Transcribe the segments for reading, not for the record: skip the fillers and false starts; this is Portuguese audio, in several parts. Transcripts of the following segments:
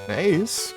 É isso.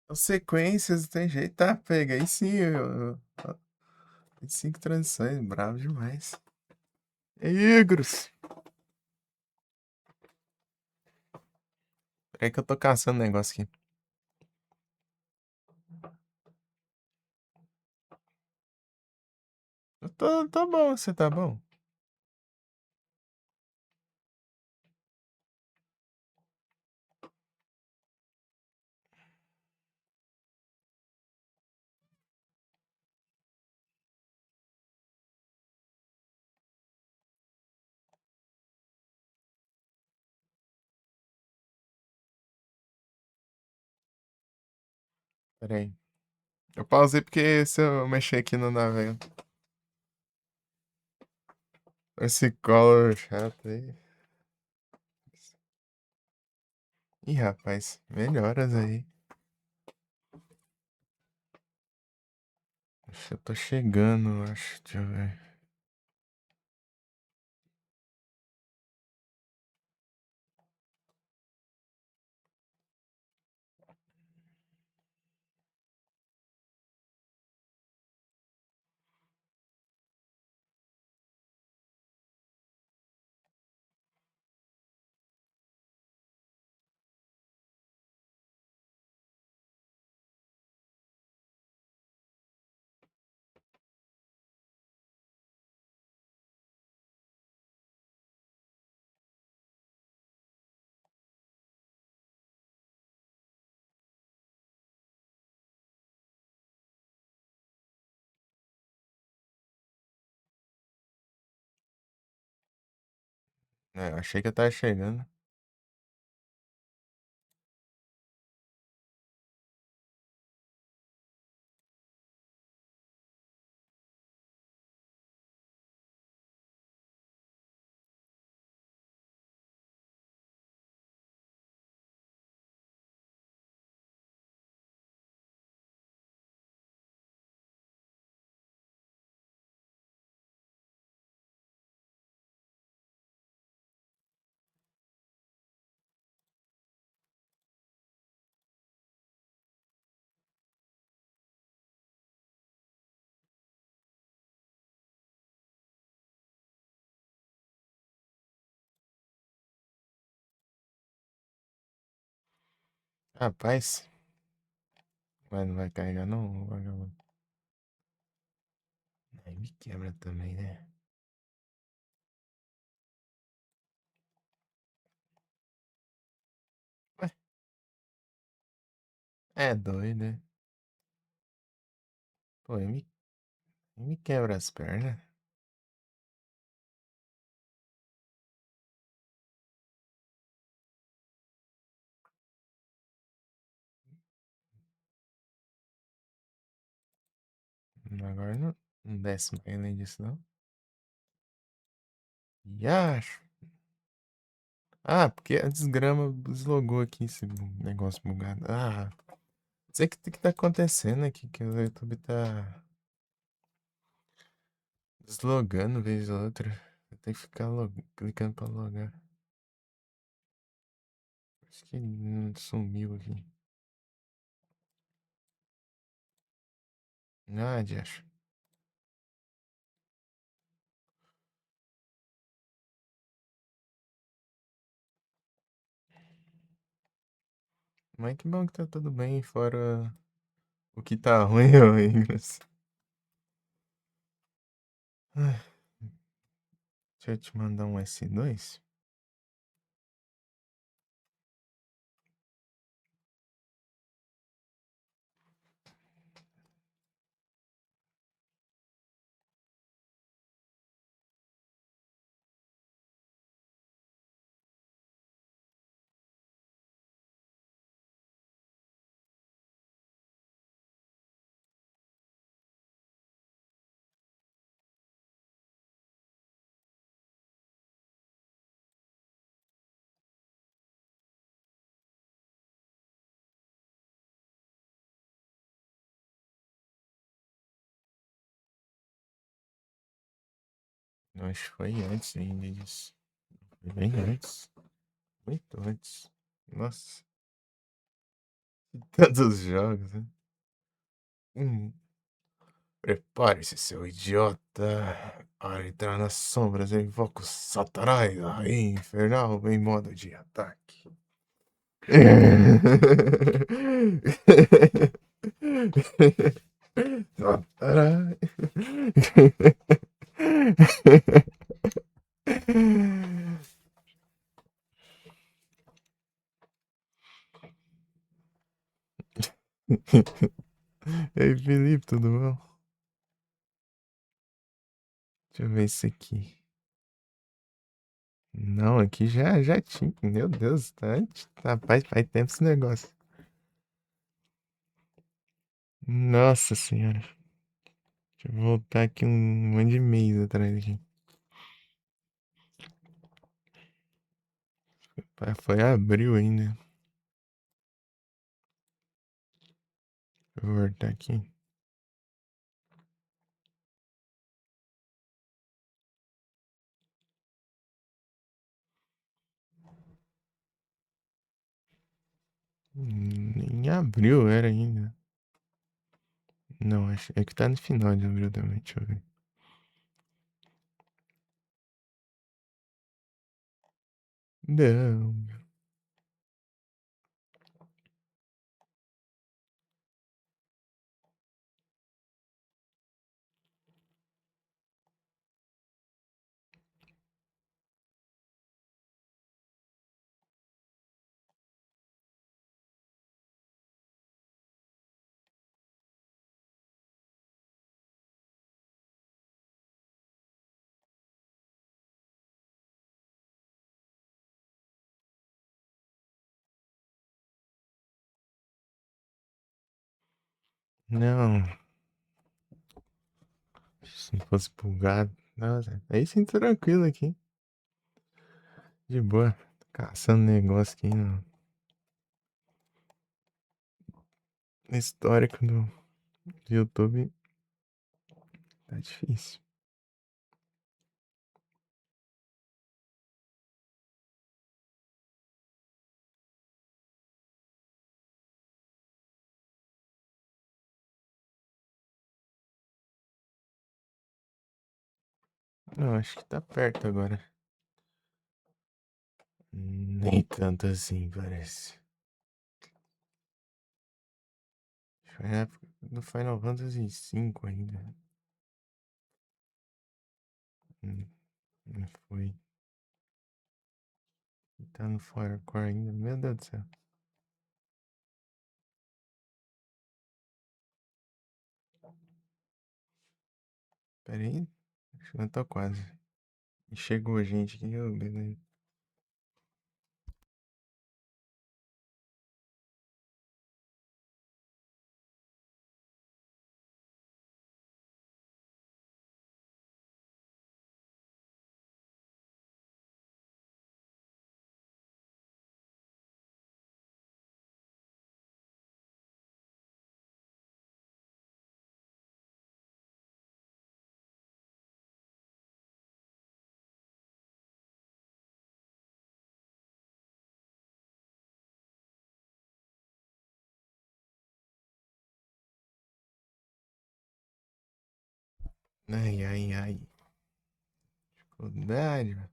As sequências, tem jeito, tá? Pega. Aí sim, aí 5 transições, bravo demais. E aí, Grus? Peraí que eu tô caçando um negócio aqui. Tô bom, você tá bom? Peraí. Eu pausei porque se eu mexer aqui não dá, velho. Esse color chato aí. Ih, rapaz, melhoras aí. Acho que eu tô chegando, acho. Deixa eu ver. É, achei que eu tava chegando. Rapaz, mas não vai carregar não, vagabundo. Aí me quebra também, né? Ué, é doido, né? Pô, aí me quebra as pernas. Agora não desce mais além disso, não. Yacho. Ah, porque a desgrama deslogou aqui esse negócio bugado. Ah, não sei o que tá acontecendo aqui, que o YouTube tá deslogando vez ou outra. Eu tenho que ficar clicando pra logar. Acho que sumiu aqui. Ah, acho. Mas que bom que tá tudo bem, fora o que tá ruim, ô Ingras. Ai, deixa eu te mandar um S2. Acho que foi antes ainda disso. Foi bem antes. Muito antes. Nossa. Tantos jogos, né? Hum. Prepare-se, seu idiota. Para entrar nas sombras, eu invoco Satanás, a rainha infernal, em modo de ataque. Satanás. Ei, Felipe, tudo bom? Deixa eu ver isso aqui. Não, aqui já tinha. Meu Deus, rapaz, faz tempo esse negócio. Nossa senhora. Deixa eu voltar aqui um monte de mês atrás aqui. Foi abril ainda. Deixa eu voltar aqui. Em abril era ainda. Não, acho é que tá no final de abril também, deixa eu ver. Não, não. Se não fosse pulgado. Nossa, aí sim tranquilo aqui. De boa. Caçando negócio aqui no histórico do YouTube. Tá difícil. Não, acho que tá perto agora. Nem tanto assim, parece. Foi na época do Final Fantasy V ainda. Hum, Não foi. Tá no Fire Core ainda. Meu Deus do céu. Pera aí. Acho que eu tô quase. Chegou gente aqui. Oh, beleza. Ai, ai, ai. Dificuldade, mano.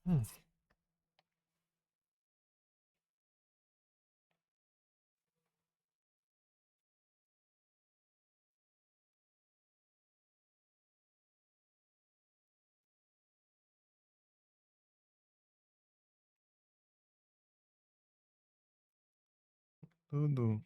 Hum. tudo.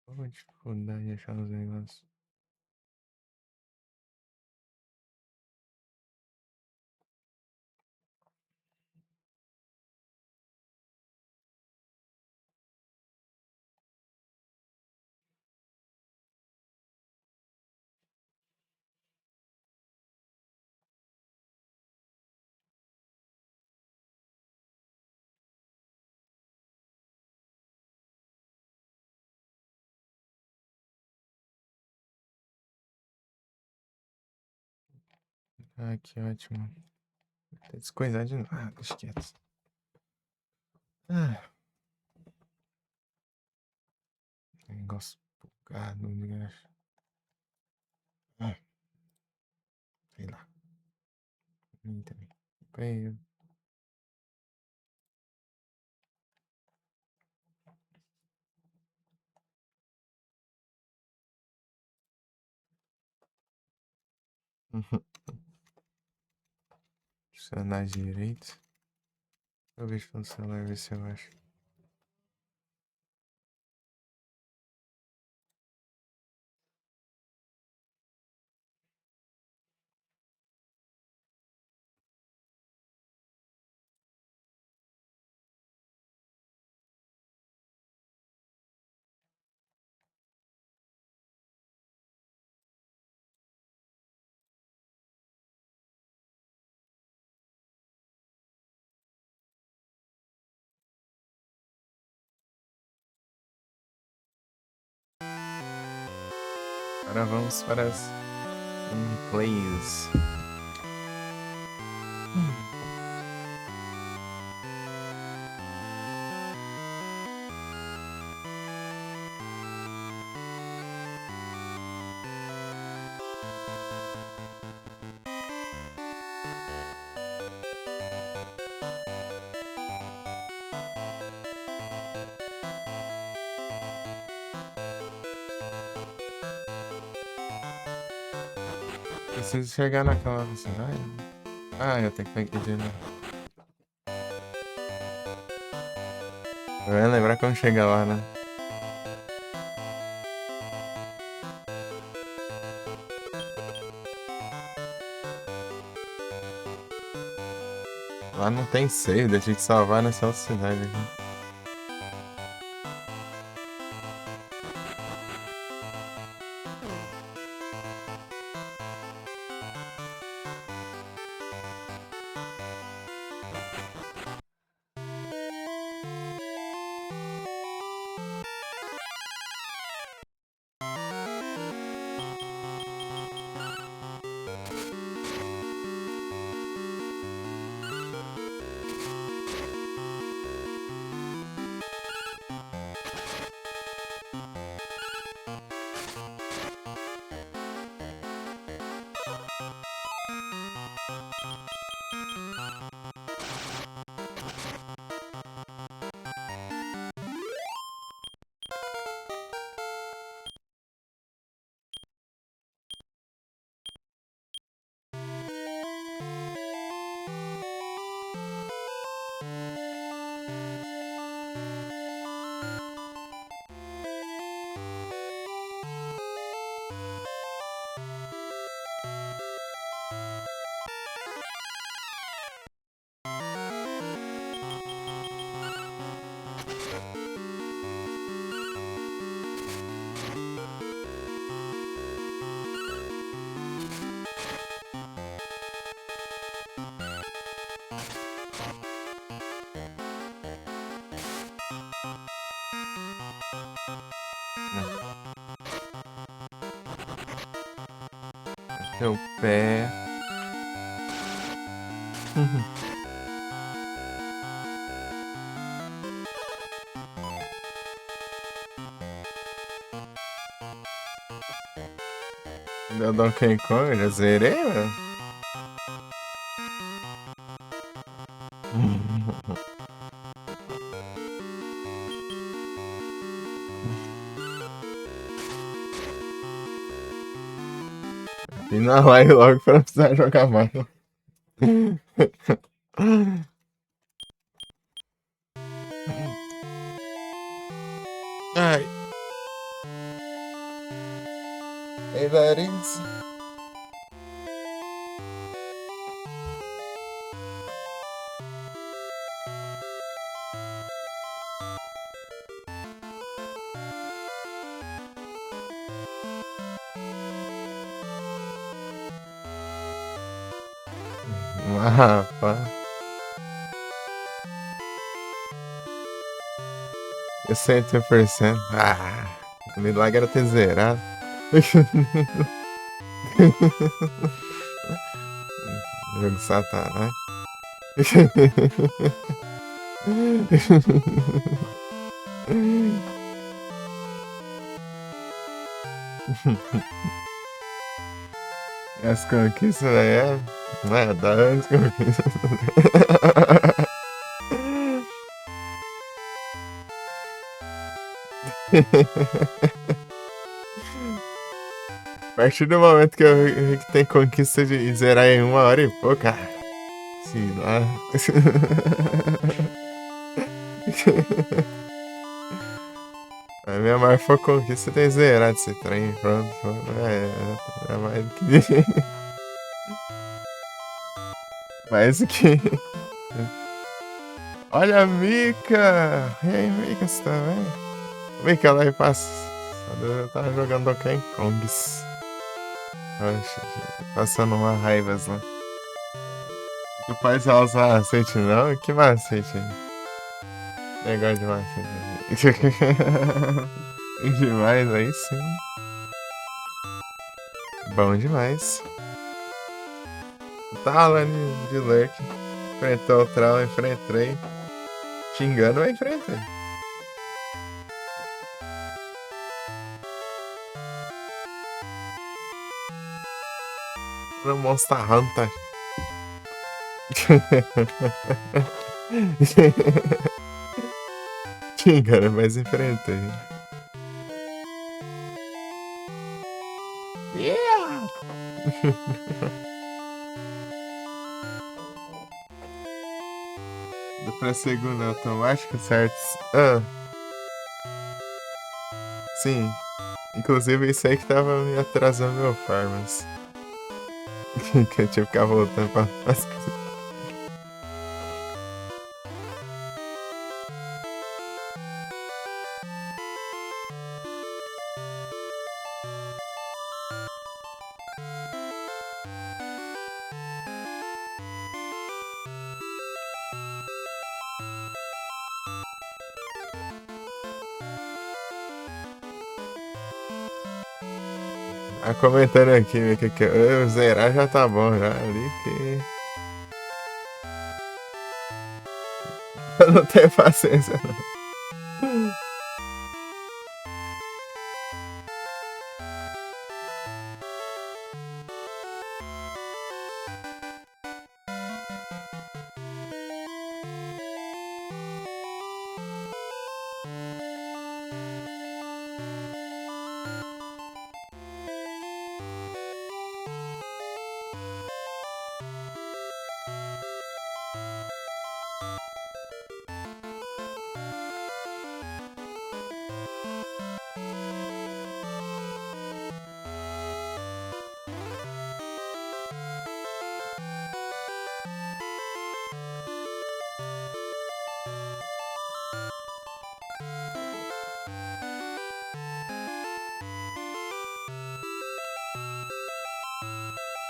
Qual a dificuldade de achar os negócios? Ah, que ótimo. Até descoisar de novo. Ah, deixa quieto. Ah, negócio bugado, né? Ah, sei lá. Mim também. Foi- Funcionar direito. Eu vejo pelo celular, ver se eu acho. Agora vamos para as gameplays. Preciso chegar naquela cidade. Ah, eu tenho que pegar de novo. Vai lembrar quando chegar lá, né? Lá não tem save, deixa de salvar nessa outra cidade aqui. Teu pé. Deu Donkey Kong, eu já zerei, mano. E na live logo pra não precisar jogar mais. Ai. Hey, buddies. Rapaz. Eu 100%. O milagre era ter zerado. Jogo de Satanás. As conquistas é. Não, dá as conquistas. A partir do momento que eu vi que tem conquista de zerar em 1 hora e pouco, cara. Sei lá. A minha maior foi conquista ter zerado esse trem, pronto. É mais do que. Mais do que. Olha a Mika! E aí, Mika, você tá bem? Mika, lá e passa. Eu tava jogando Donkey Kongs. Oxe, passando uma raivas lá. Tu faz elas macete não? Que macete aí? Negócio de macete. Demais, aí sim. Bom demais. Tá lá de lurk. Enfrentou o troll, enfrentei. Xingando, eu enfrentei. No Monster Hunter. Xingando, mas enfrentei. Yeah! Pra segunda automática, certo? Sim. Inclusive isso aí que tava me atrasando meu farmas. Que eu tinha que ficar voltando pra. Comentando aqui, que eu zerar já tá bom, já ali que. Eu não tenho paciência, não.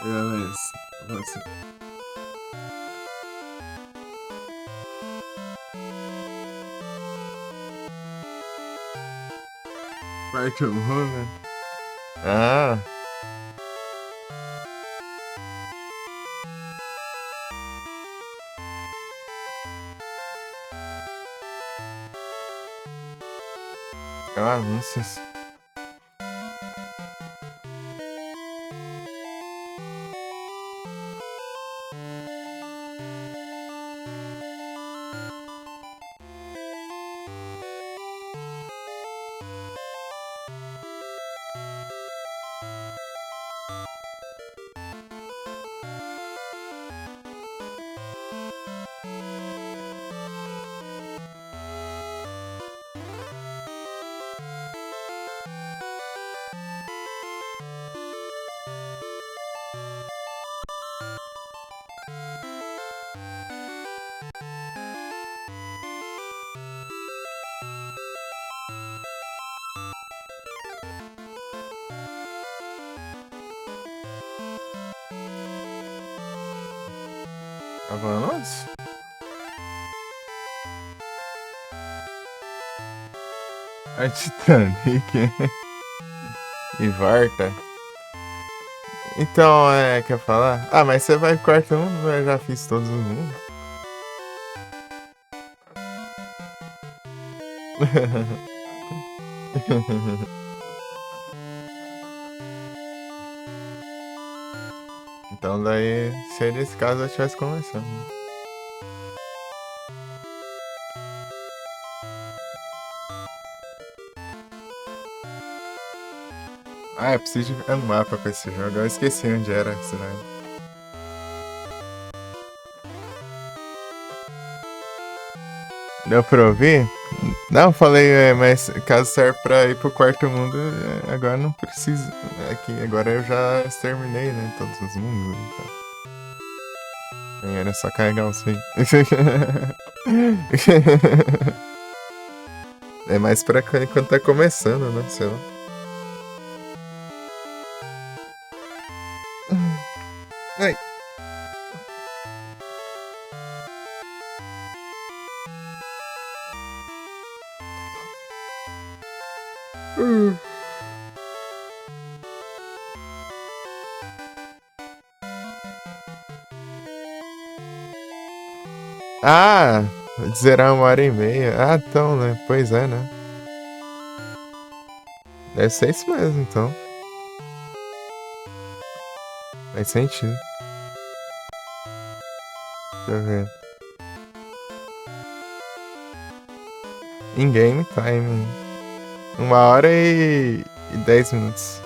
Beleza. Você. Parte o né? Ah, anúncios. Avalanche? A Titanic e Varta. Então, quer falar? Ah, mas você vai pro quarto mundo? Eu já fiz todos os mundos. Então daí, se nesse caso eu estivesse começando. Ah, eu preciso de ver um mapa pra esse jogo. Eu esqueci onde era a cidade. Deu pra ouvir? Não, falei, mas caso serve pra ir pro quarto mundo, agora não precisa. Aqui, agora eu já exterminei, né? Todos os mundos. Então. Era só carregar o sim. É mais pra quando tá começando, né? Sei lá. Ai. Ah, zerar 1h30. Ah, então, né? Pois é, né? Deve ser isso mesmo, então. Faz sentido. Deixa eu ver. In-game time. 1h e 10 minutos.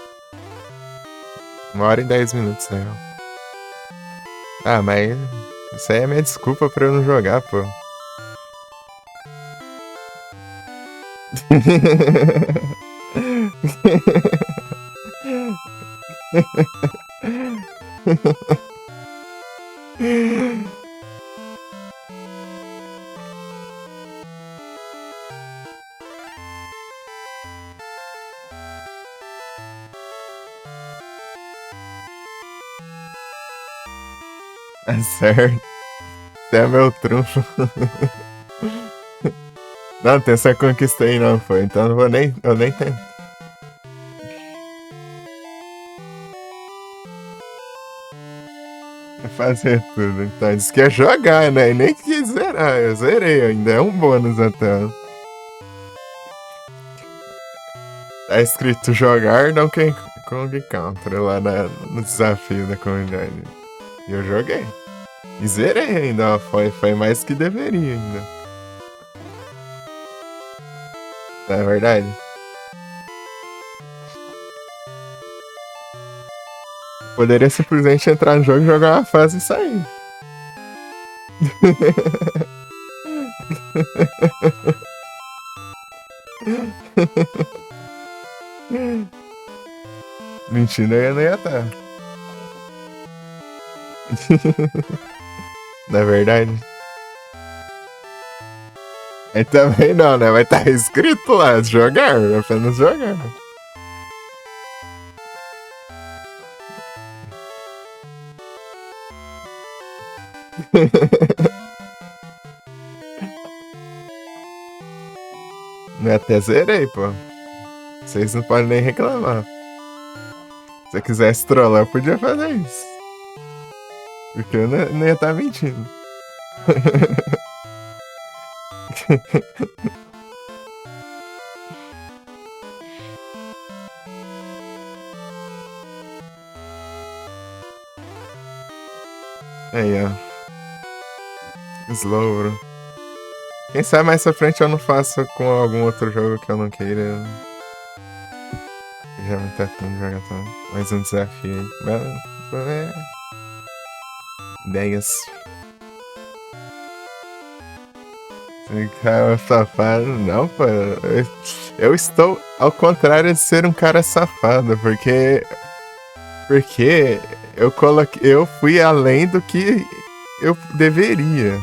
1h e 10 minutos, né? Ah, mas isso aí é minha desculpa pra eu não jogar, pô. É certo. Você é meu trunfo. Não, tem essa conquista aí não, pô. Então eu nem tento. Fazer tudo. Então, disse que ia jogar, né? E nem quis zerar. Eu zerei ainda. É um bônus até. Tá escrito jogar Donkey Kong Country lá no desafio da comunidade. E eu joguei. E zerei ainda. Ó, foi mais que deveria ainda. Não é verdade? Poderia simplesmente entrar no jogo, jogar uma fase e sair. Mentindo eu não ia estar. Não é verdade? Aí também não, né? Vai estar escrito lá, jogar, apenas jogar. Eu até zerei, pô. Vocês não podem nem reclamar. Se eu quisesse trollar, eu podia fazer isso. Porque eu não ia estar mentindo. Aí, ó. Slow. Quem sabe mais pra frente eu não faço com algum outro jogo que eu não queira. Já me tá afim de jogar também. Mais um desafio aí. Mas, ideias. Cara safado, não, pô. Eu estou ao contrário de ser um cara safado, porque eu fui além do que eu deveria.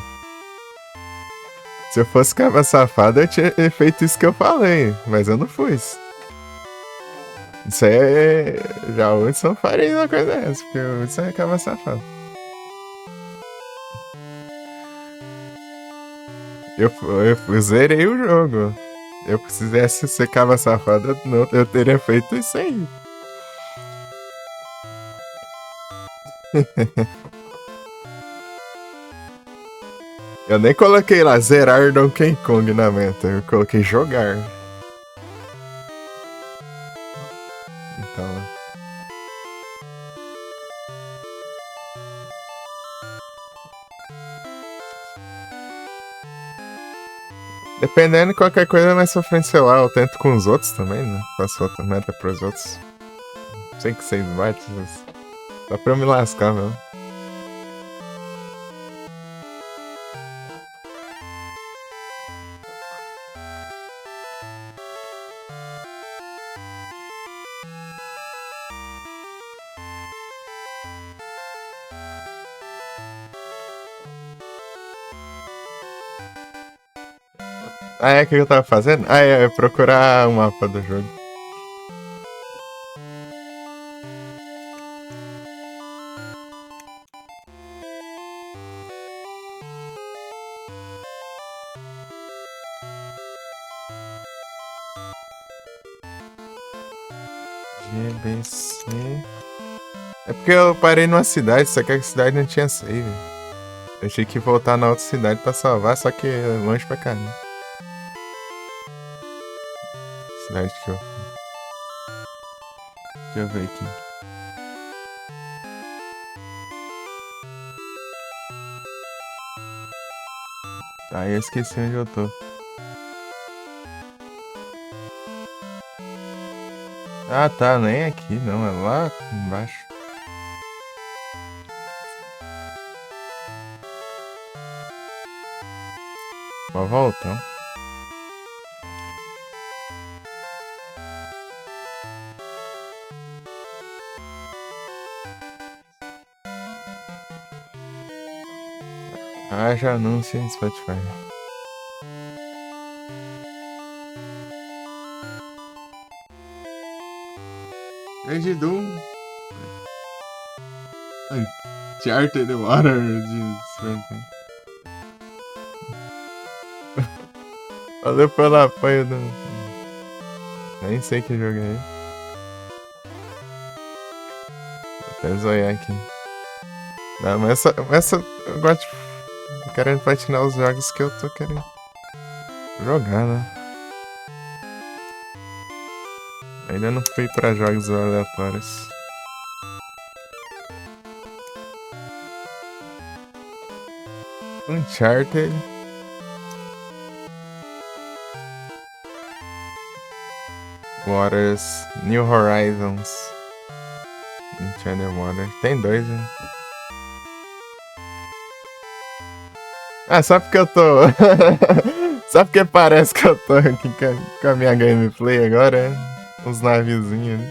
Se eu fosse cara safado, eu tinha feito isso que eu falei, mas eu não fui. Isso aí é. Já o Hudson faria uma coisa dessa, porque o Hudson é cara safado. Eu zerei o jogo. Eu quisesse secar essa roda, não, eu teria feito isso aí. Eu nem coloquei lá zerar Donkey Kong na meta, eu coloquei jogar. Então. Dependendo de qualquer coisa mais pra frente, sei lá, eu tento com os outros também, né? Faço outra meta pros outros. 5, 6 bytes. Dá pra eu me lascar, mesmo. Ah, é o que eu tava fazendo? Ah, é procurar o mapa do jogo. GBC. É porque eu parei numa cidade, só que a cidade não tinha save. Eu tinha que voltar na outra cidade pra salvar, só que é longe pra caramba. Cidade que eu. Deixa eu ver aqui. Tá, eu esqueci onde eu tô. Ah, tá, nem aqui não, é lá embaixo. Vou voltar. Ah, já anúncio em Spotify. Grande Doom. Uncharted Water de. Valeu pelo apoio do. Nem sei que jogo é esse. Vou até zoiar aqui. Não, mas essa eu gosto de querendo platinar os jogos que eu tô querendo jogar, né? Ainda não fui pra jogos aleatórios. Uncharted. Waters. New Horizons. Enchanted Water. Tem dois, né? Ah, só porque eu tô. Só porque parece que eu tô aqui com a minha gameplay agora. Uns naviozinhos.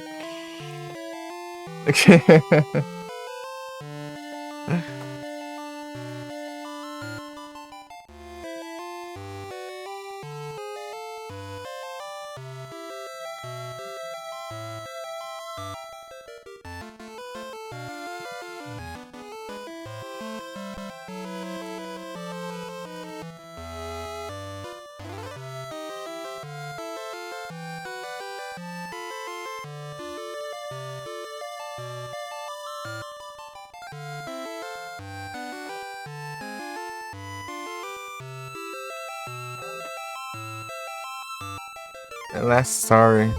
Last Story.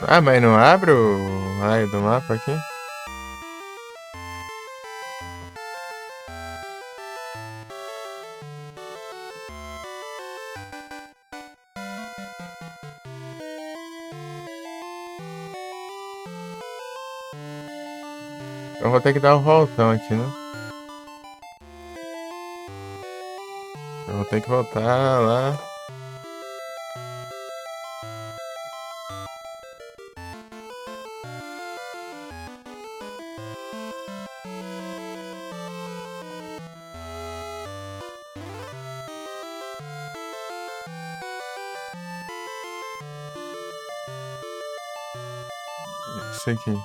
Ah, mas não abre o raio do mapa aqui? Eu vou ter que dar um voltão aqui, né? Eu vou ter que voltar lá. Sei quem.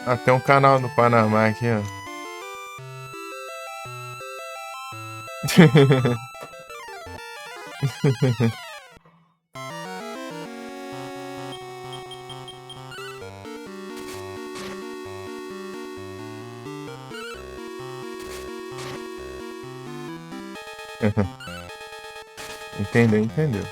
Ah, tem um canal no Panamá aqui, ó. Entendeu, entendeu.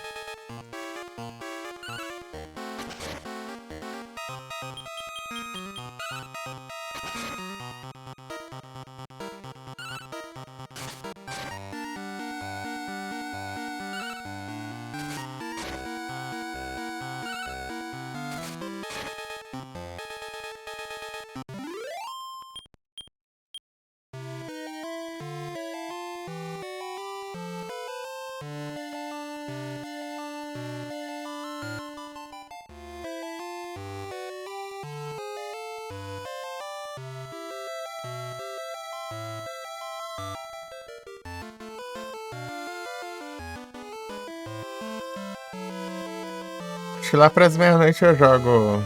Acho que lá pras meia-noite eu jogo.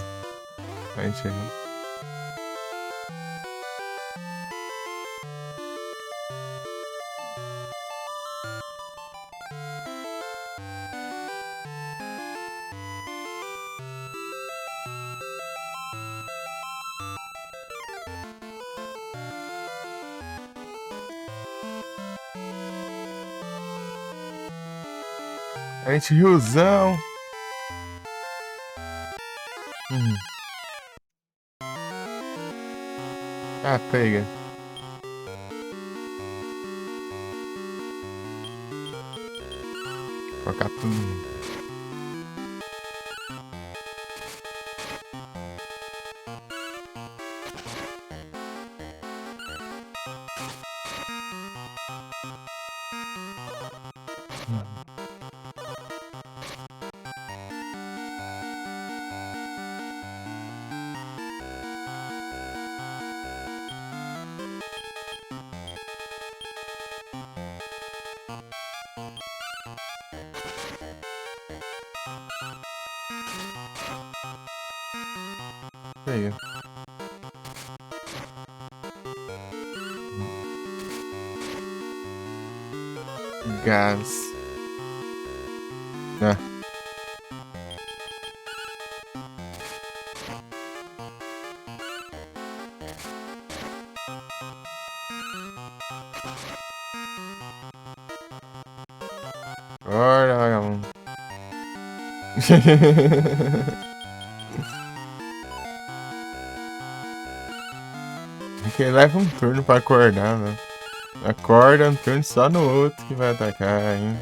A gente. A gente riozão. Ah, pega. Colocar tudo. Pega. Gás. Ah. Olha, vagabundo. Porque leva um turno pra acordar, né? Acorda um turno só no outro que vai atacar, hein?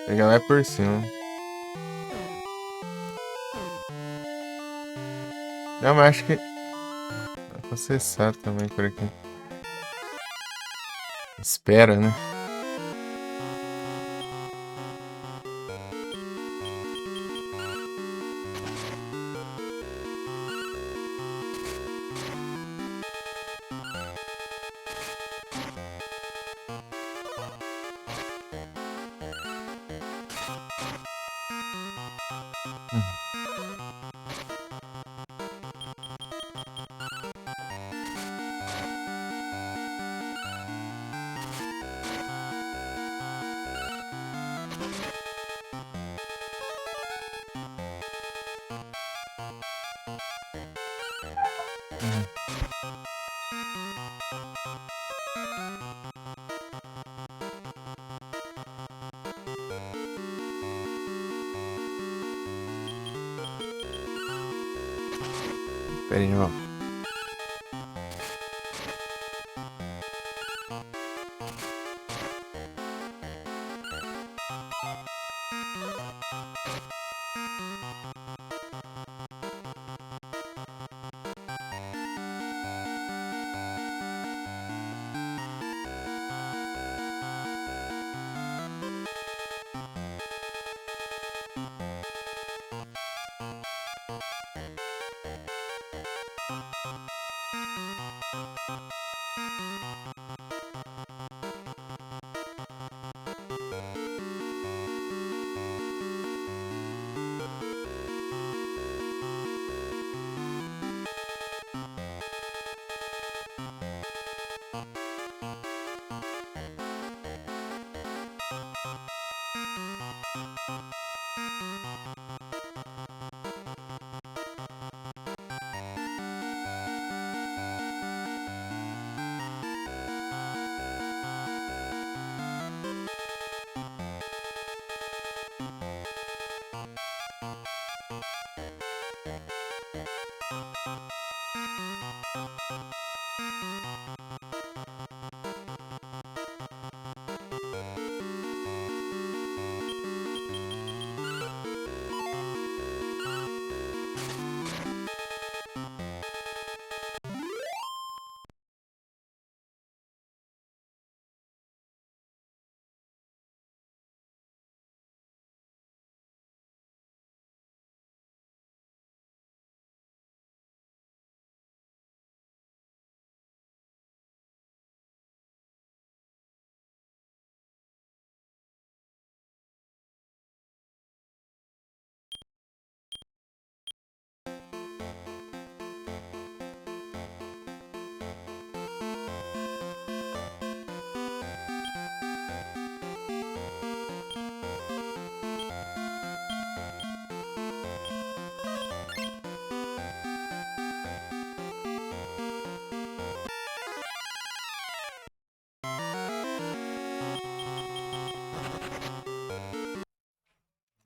Pegar lá por cima. Não, mas acho que. Dá pra acessar também por aqui. Espera, né? Pera aí, irmão.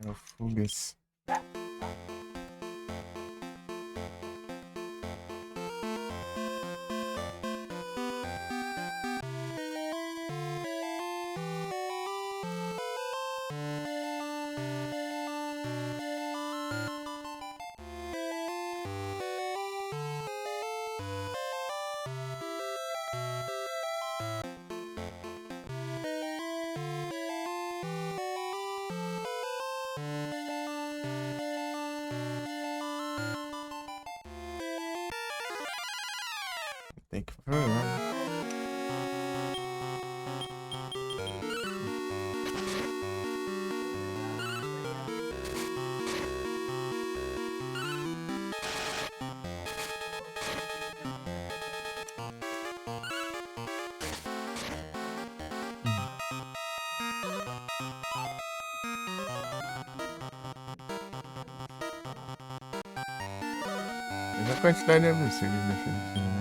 É o Fugas. Tem que falar. Mas a quantidade é absurda de definição, né?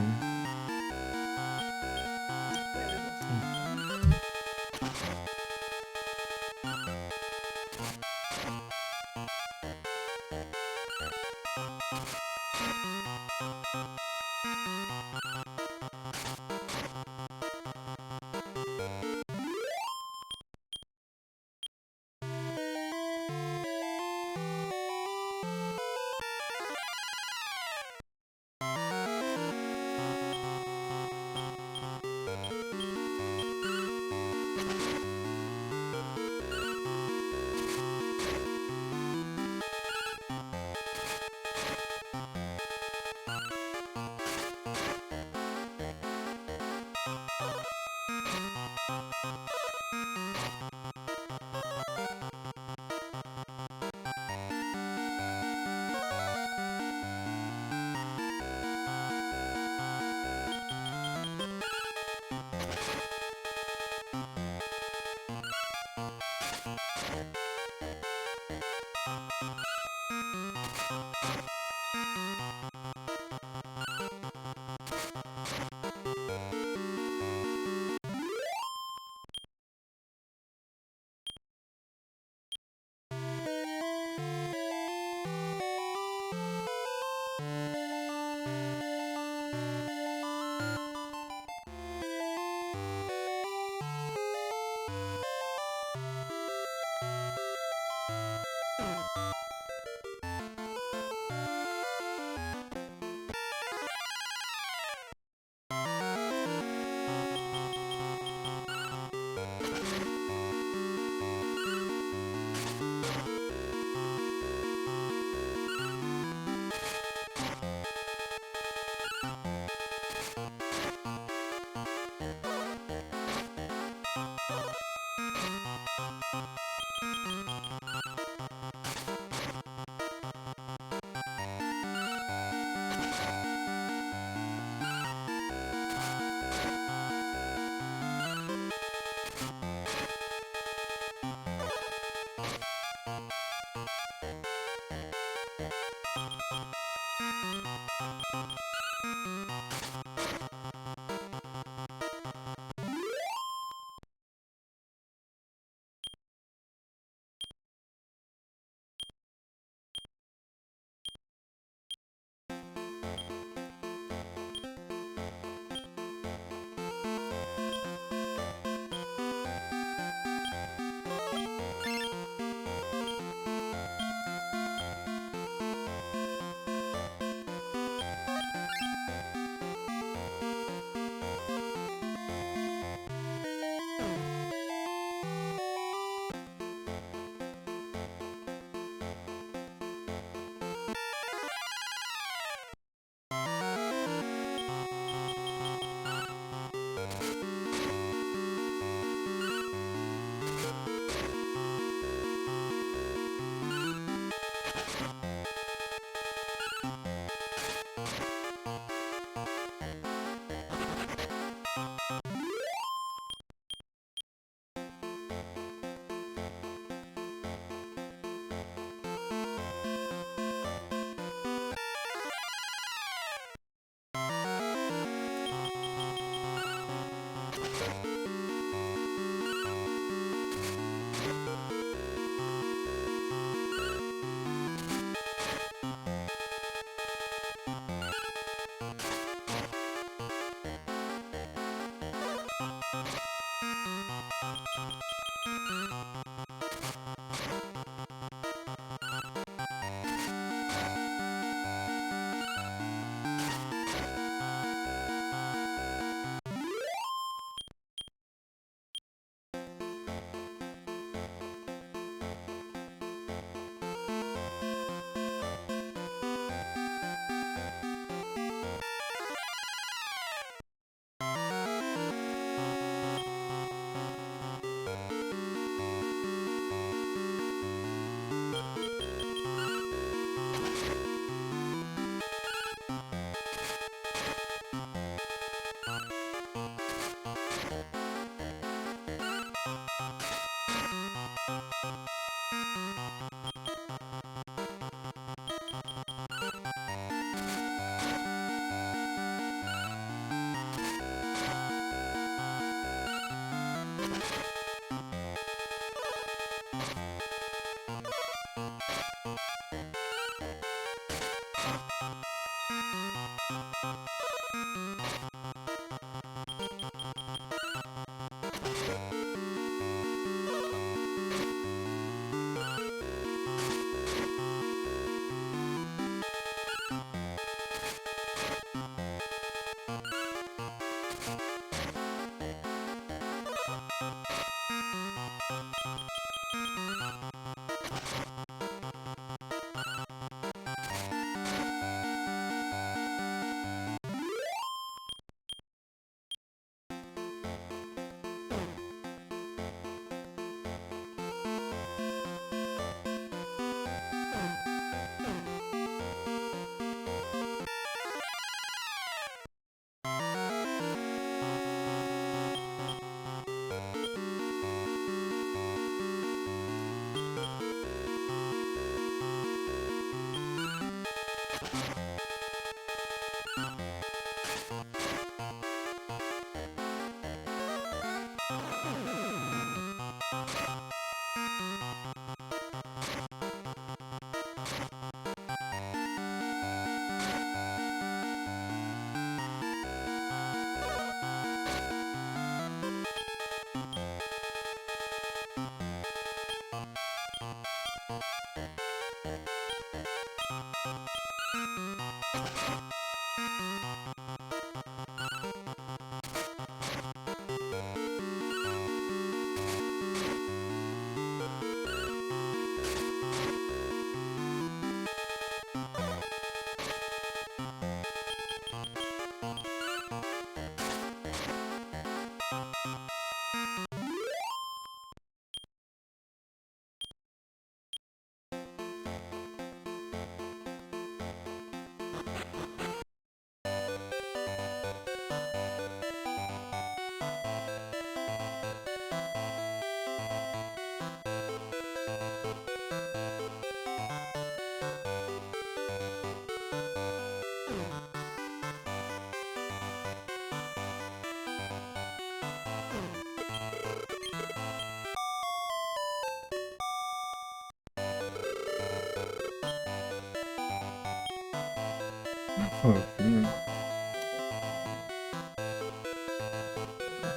Fofinho.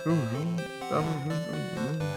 Tamo junto, tamo junto, tamo junto.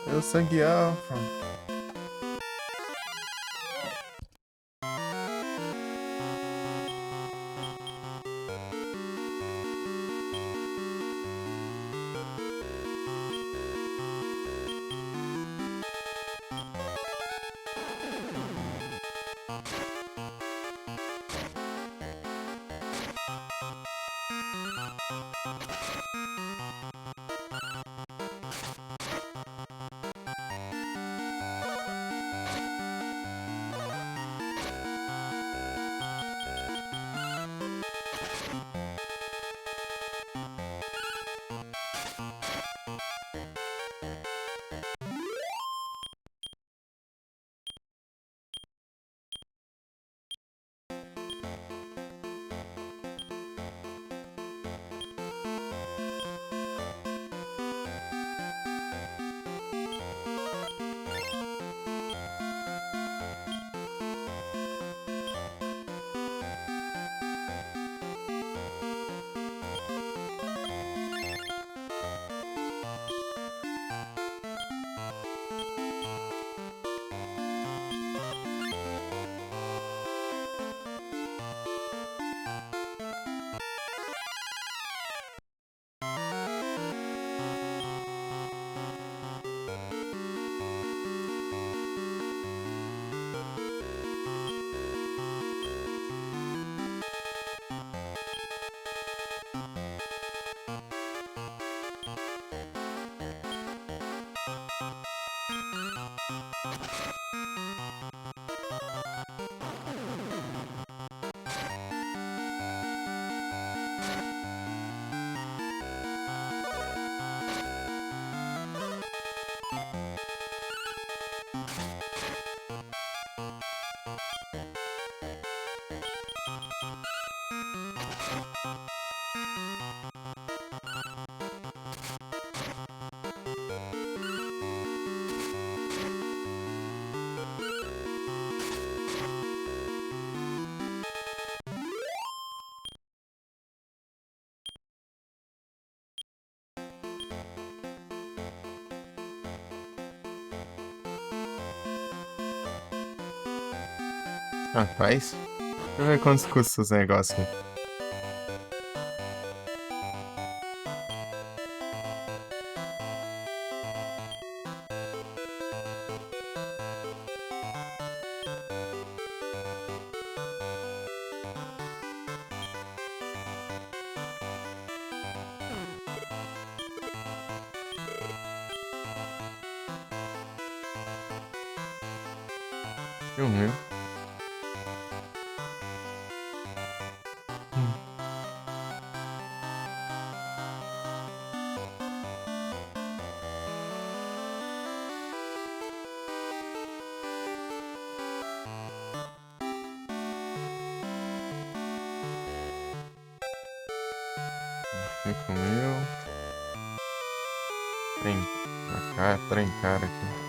É o sangue alfa. Rapaz, deixa eu ver quantos custa esse negócio aqui. Viu? Hum, 5.000. Trem, trem cara aqui.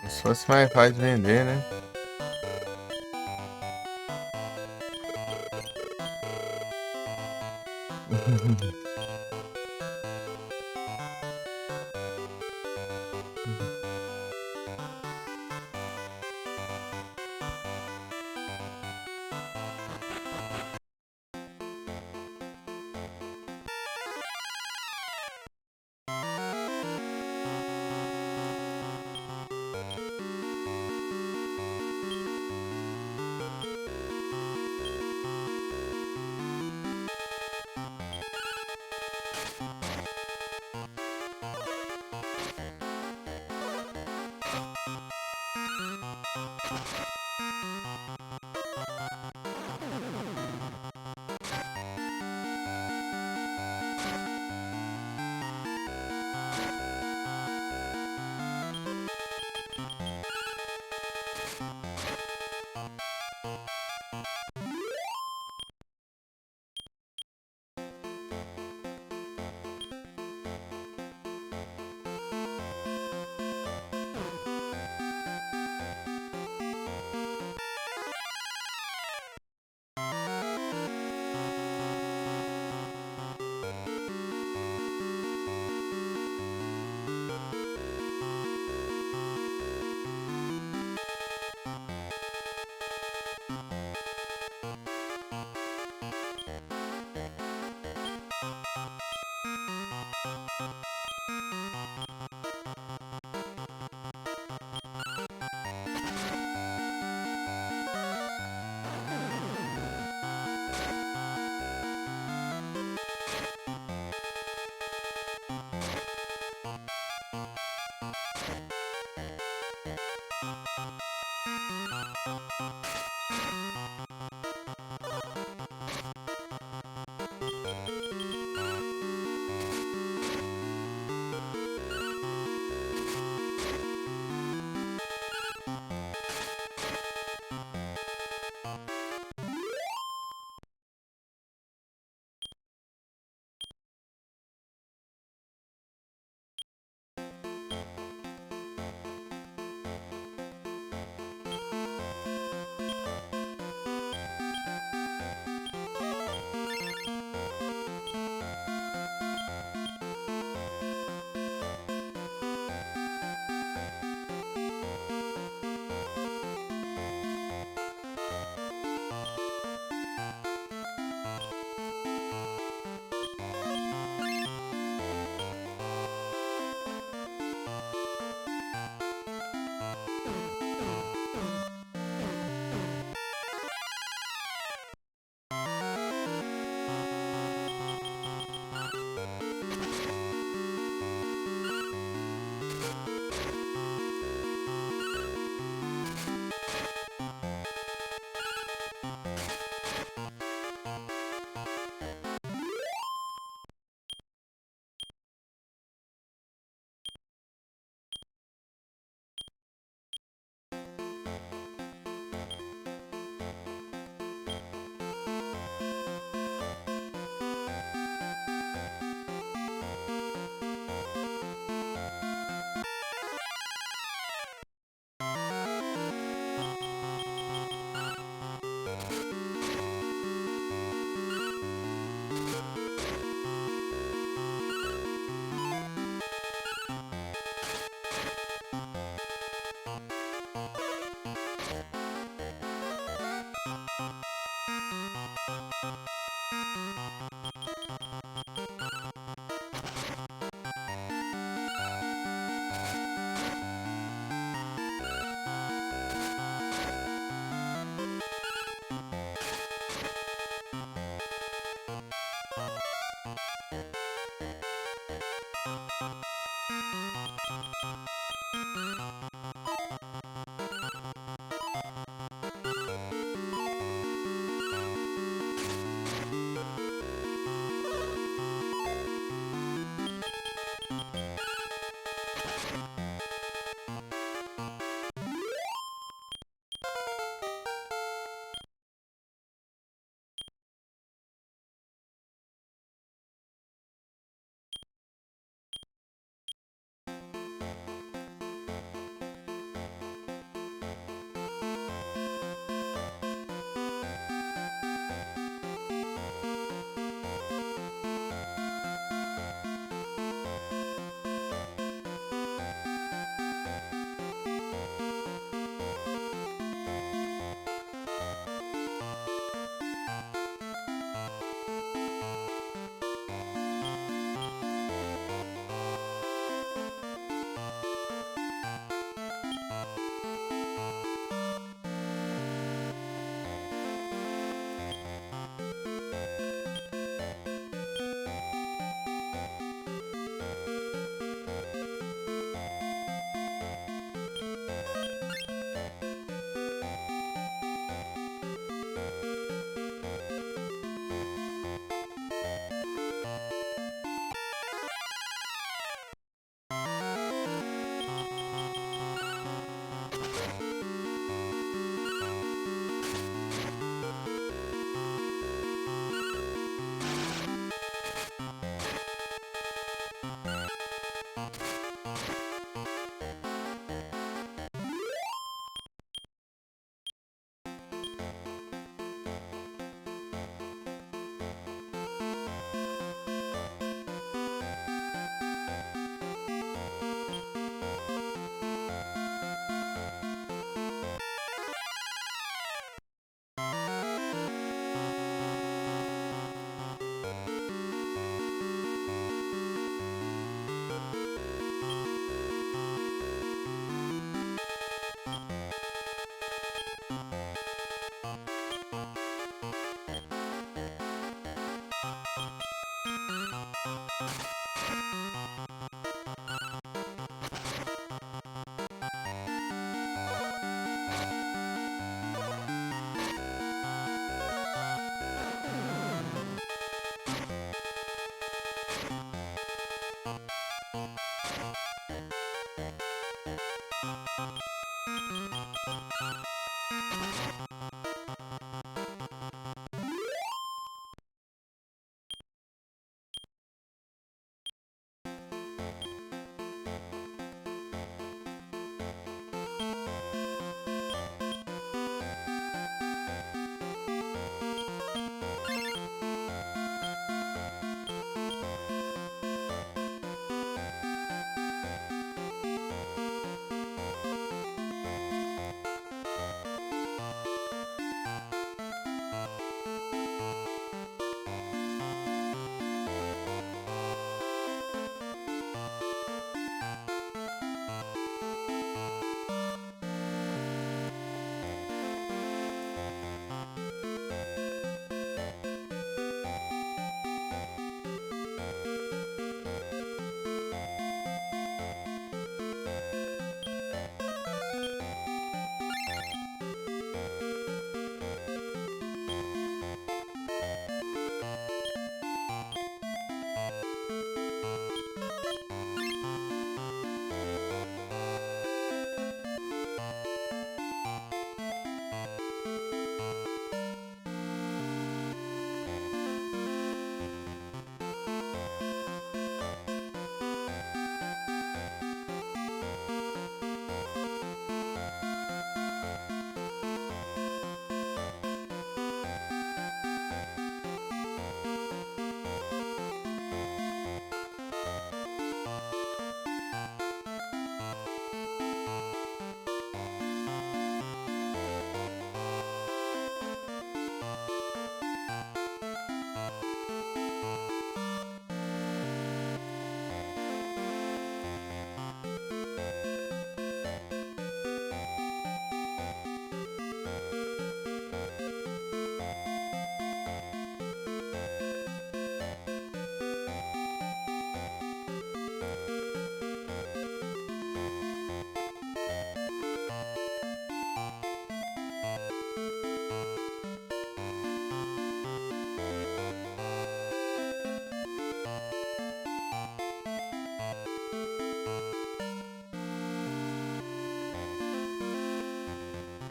Se fosse mais fácil de vender, né?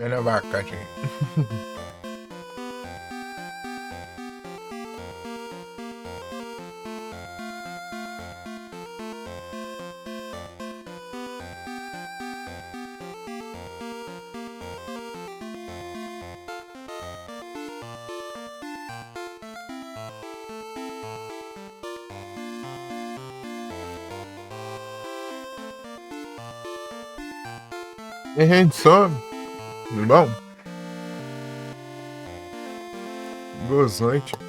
Olha o abacate aí. E gente, só. Tudo bom? Boas noites.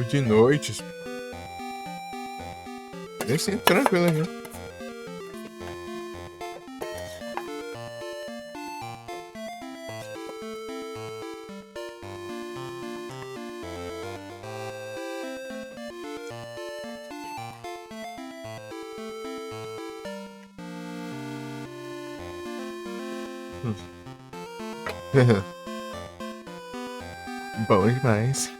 De noites. Esse tranquilo aqui. Bom demais.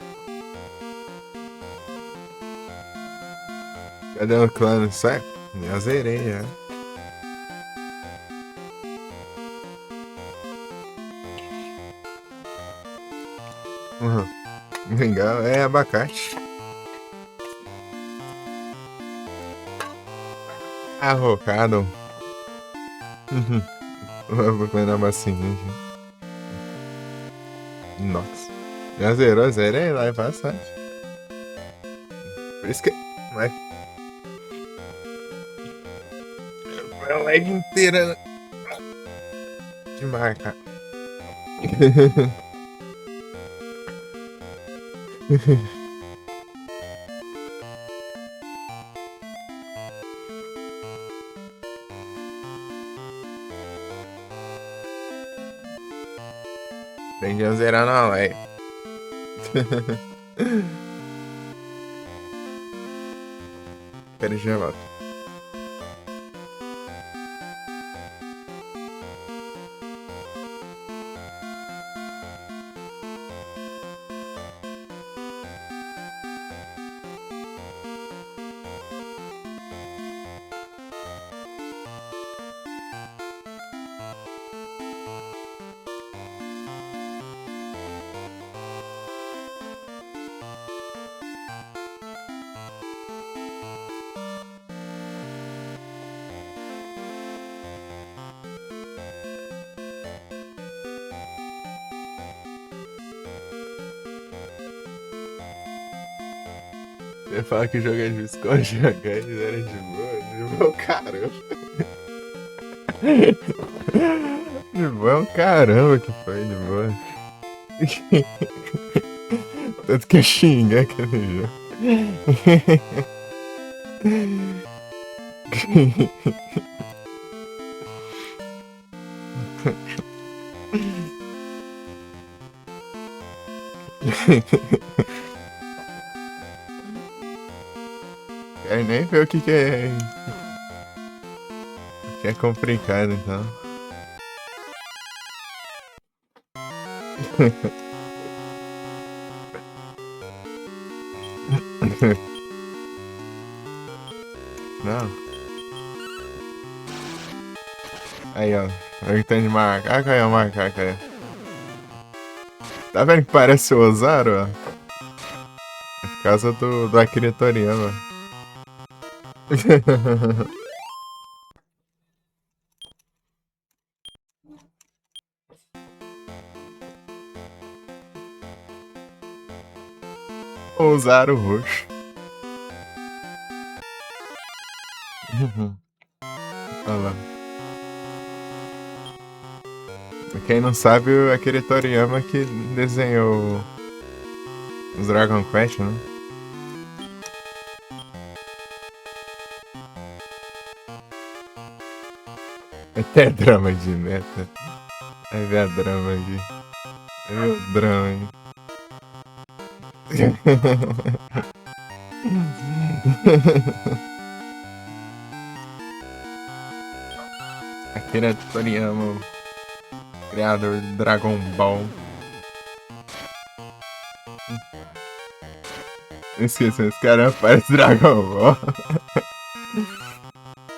Cadê o clã? Sai? Já zerei já. Legal, é abacate. Avocado. Vou comer na bacinha. Nossa. Já zerou, zerei lá, é bastante. Por isso que. Vai. Foi a live inteira de marca. Aprendi a zerar na live. Pera aí, já volto. Você fala que o jogo é de esconde, jogar era de boa caramba. De boa é um caramba que foi, de boa. Tanto que eu xinguei aquele jogo. Quero nem ver o que é. O que é complicado então. Não. Aí, ó. Eu tenho de macaco aí, ó, macaco aí. Tá vendo que parece o Ozaru, ó? É por causa do Akira Toriyama. Ozaru roxo. Olha lá. Quem não sabe, o Akira Toriyama que desenhou os Dragon Quest, né? Até drama de meta. Aí vem a drama aqui. Aí vem o drama aí. Akira Toriyama, criador de Dragon Ball. Esqueci, esse cara parece Dragon Ball.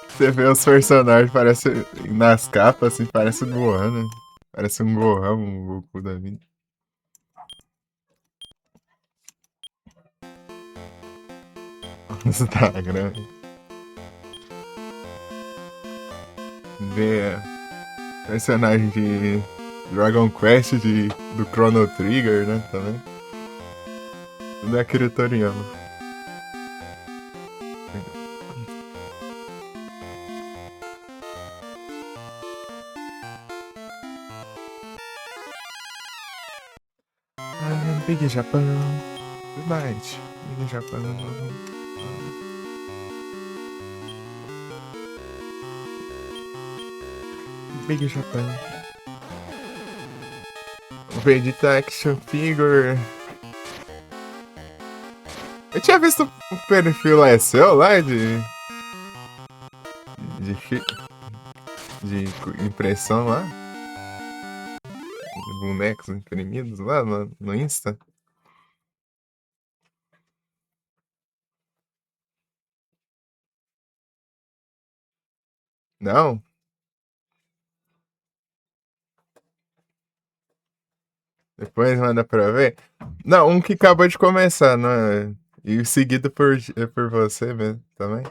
Você vê os personagens, parece nas capas, assim, parece o Gohan, né? Parece um Gohan, um Goku da vida. Instagram. Vê personagem de Dragon Quest do Chrono Trigger, né? Também. Tudo é Akira Toriyama. Big Japão. Good night. Big Japão. Big Japão. O Vegeta Action Figure. Eu tinha visto o perfil lá, é seu lá de, fi- de impressão lá? De bonecos imprimidos lá no Insta? Não? Depois manda pra ver? Não, um que acabou de começar, não é? E seguido por você mesmo também.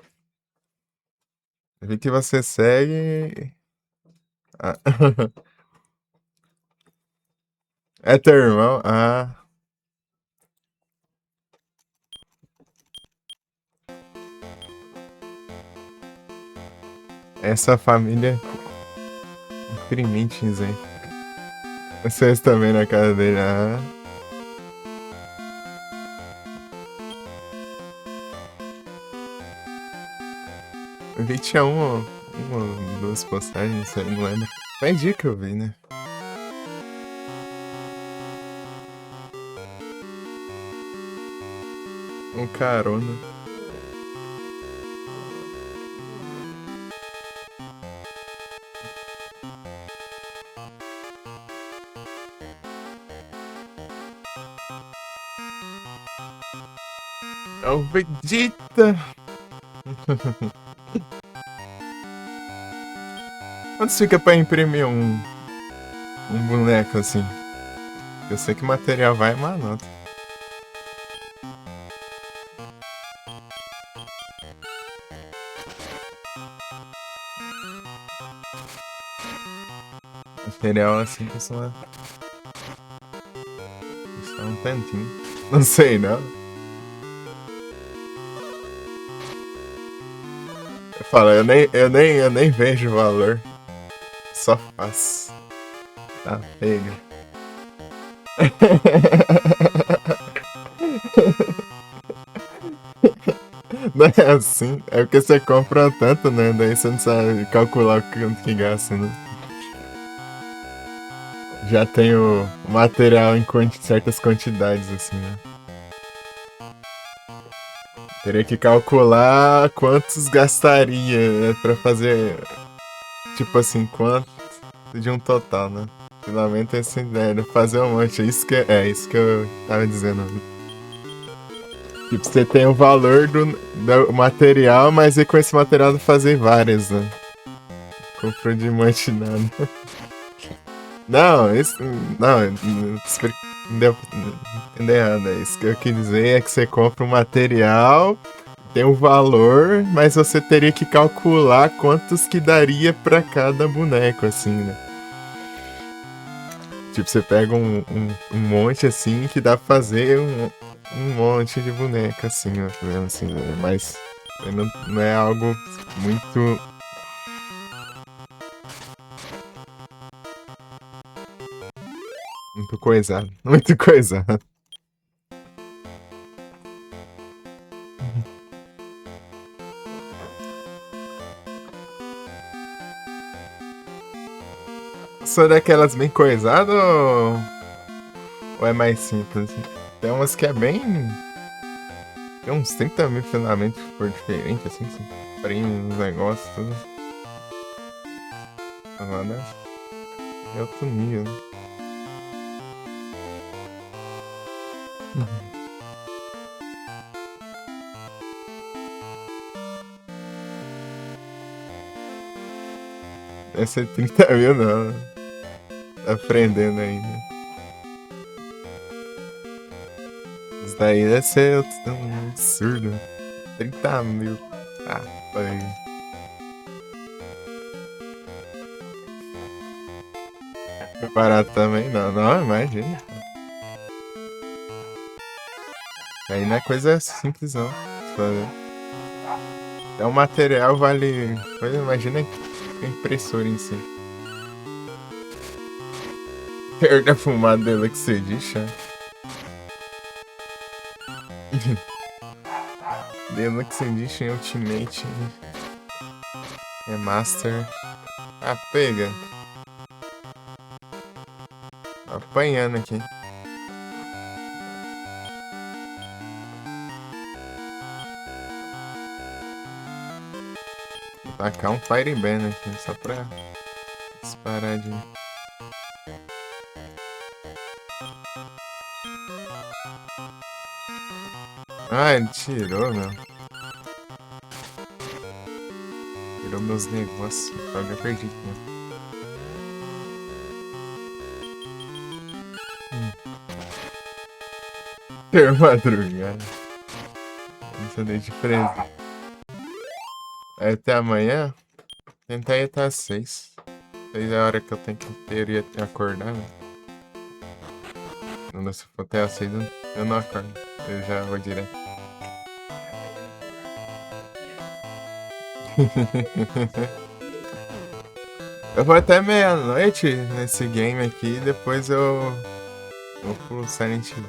Eu vi que você segue. Ah. É teu irmão? Ah, essa família imprimintes, hein? Vocês também na casa dele. Ah. Eu vi que tinha uma, duas postagens, não sei, não lembro. Faz dia que eu vi, né? Um carona. É o Vegeta! Quanto fica pra imprimir um boneco assim? Eu sei que o material vai, mas não. Material assim custa um tantinho. Não sei não. Eu falo, eu nem vejo o valor. Só faço. Tá pega. Não é assim. É porque você compra tanto, né? Daí você não sabe calcular o quanto que gasta, né? Já tem o material em certas quantidades, assim, né? Teria que calcular quantos gastaria, né, pra fazer. Tipo assim, quanto de um total, né? Finalmente essa ideia, né? Fazer um monte. Isso que eu tava dizendo. Tipo, você tem o valor do material, mas e com esse material fazer várias, né? Comprou de monte nada. Não, isso. Não, deu, entendeu errado. É isso que eu quis dizer é que você compra um material, tem um valor, mas você teria que calcular quantos que daria pra cada boneco, assim, né? Tipo, você pega um monte assim que dá pra fazer um monte de boneca, assim, ó, fazendo assim, né? Mas não é algo muito. Muito coisado. Muito coisado. Sou daquelas bem coisadas ou é mais simples? Assim? Tem umas que é bem. Tem uns 30 mil filamentos por diferente, assim, prende uns negócios, tudo. Lá, né? É outro nível, né? Essa é 30 mil não. Tá aprendendo ainda. Isso daí deve ser um absurdo. 30 mil. Ah, foi. Foi barato também? Não, não, imagina. Aí não é coisa simples, não. É um material vale. Imagina a impressora em si. Perde a fumada Deluxe Edition. Deluxe Edition Ultimate. É Master. Ah, pega. Apanhando aqui. Vou tacar um Fire Ban aqui, só pra disparar de. Ah, ele tirou, meu. Tirou meus negócios. Eu perdi aqui. Ter madrugada. Isso eu dei de presente. Até amanhã. Tentar ir até às 6. 6 é a hora que eu tenho que ter e acordar, né? Não, se for até às 6 eu não acordo. Eu já vou direto. Eu vou até meia-noite nesse game aqui e depois eu vou pro Silent Hill.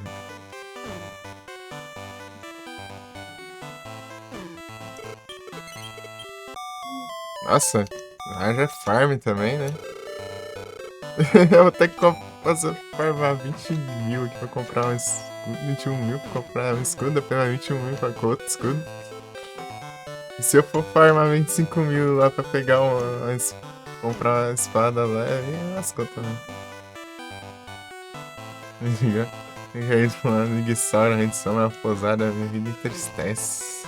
Nossa, haja farm também, né? Eu vou ter que farmar 20 mil aqui pra comprar um escudo, 21 mil pra comprar um escudo, depois 21 mil pra outro escudo. E se eu for farmar 25 mil lá pra pegar comprar uma espada lá, aí lascou também. Fica aí falando de Guissaura, a edição é uma posada, minha vida entristece.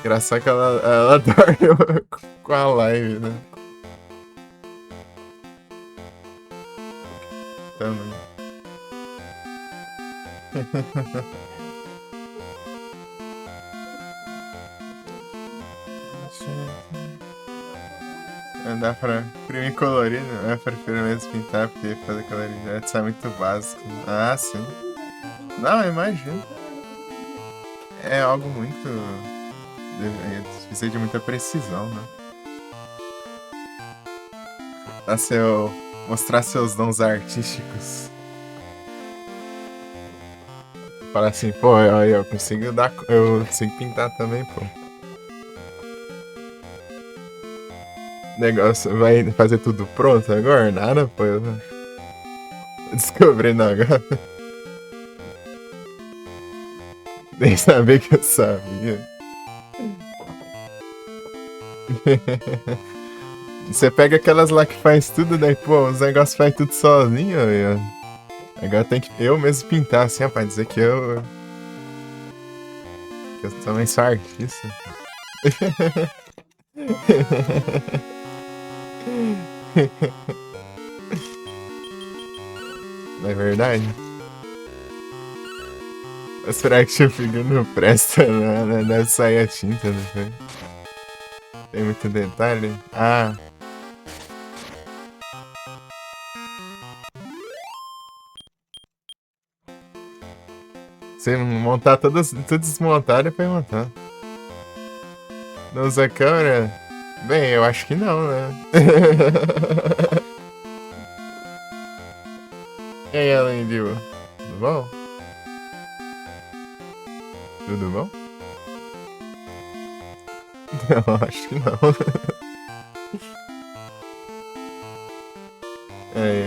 Engraçado que ela dorme com a live, né? Também. Dá pra imprimir colorido, né? Eu prefiro mesmo pintar porque fazer colorido é muito básico. Ah, sim. Não, eu imagino. É algo muito. Precisa de muita precisão, né? Mostrar seus dons artísticos. Falar assim, pô, eu consigo pintar também, pô. Negócio vai fazer tudo pronto agora? Nada, pô. Descobrindo agora. Nem sabia que eu sabia. Você pega aquelas lá que faz tudo, daí, pô, os negócios faz tudo sozinho, aí, ó. Agora tem que eu mesmo pintar, assim, ó, pra dizer que eu também sou artista. Não é verdade? As action figure não presta, né? Deve sair a tinta, não foi? Tem muito detalhe? Ah. Você montar tudo desmontar e depois montar. Não usa câmera? Bem, eu acho que não, né? E aí, Ellen viu? Tudo bom? Tudo bom? Não, acho que não. É.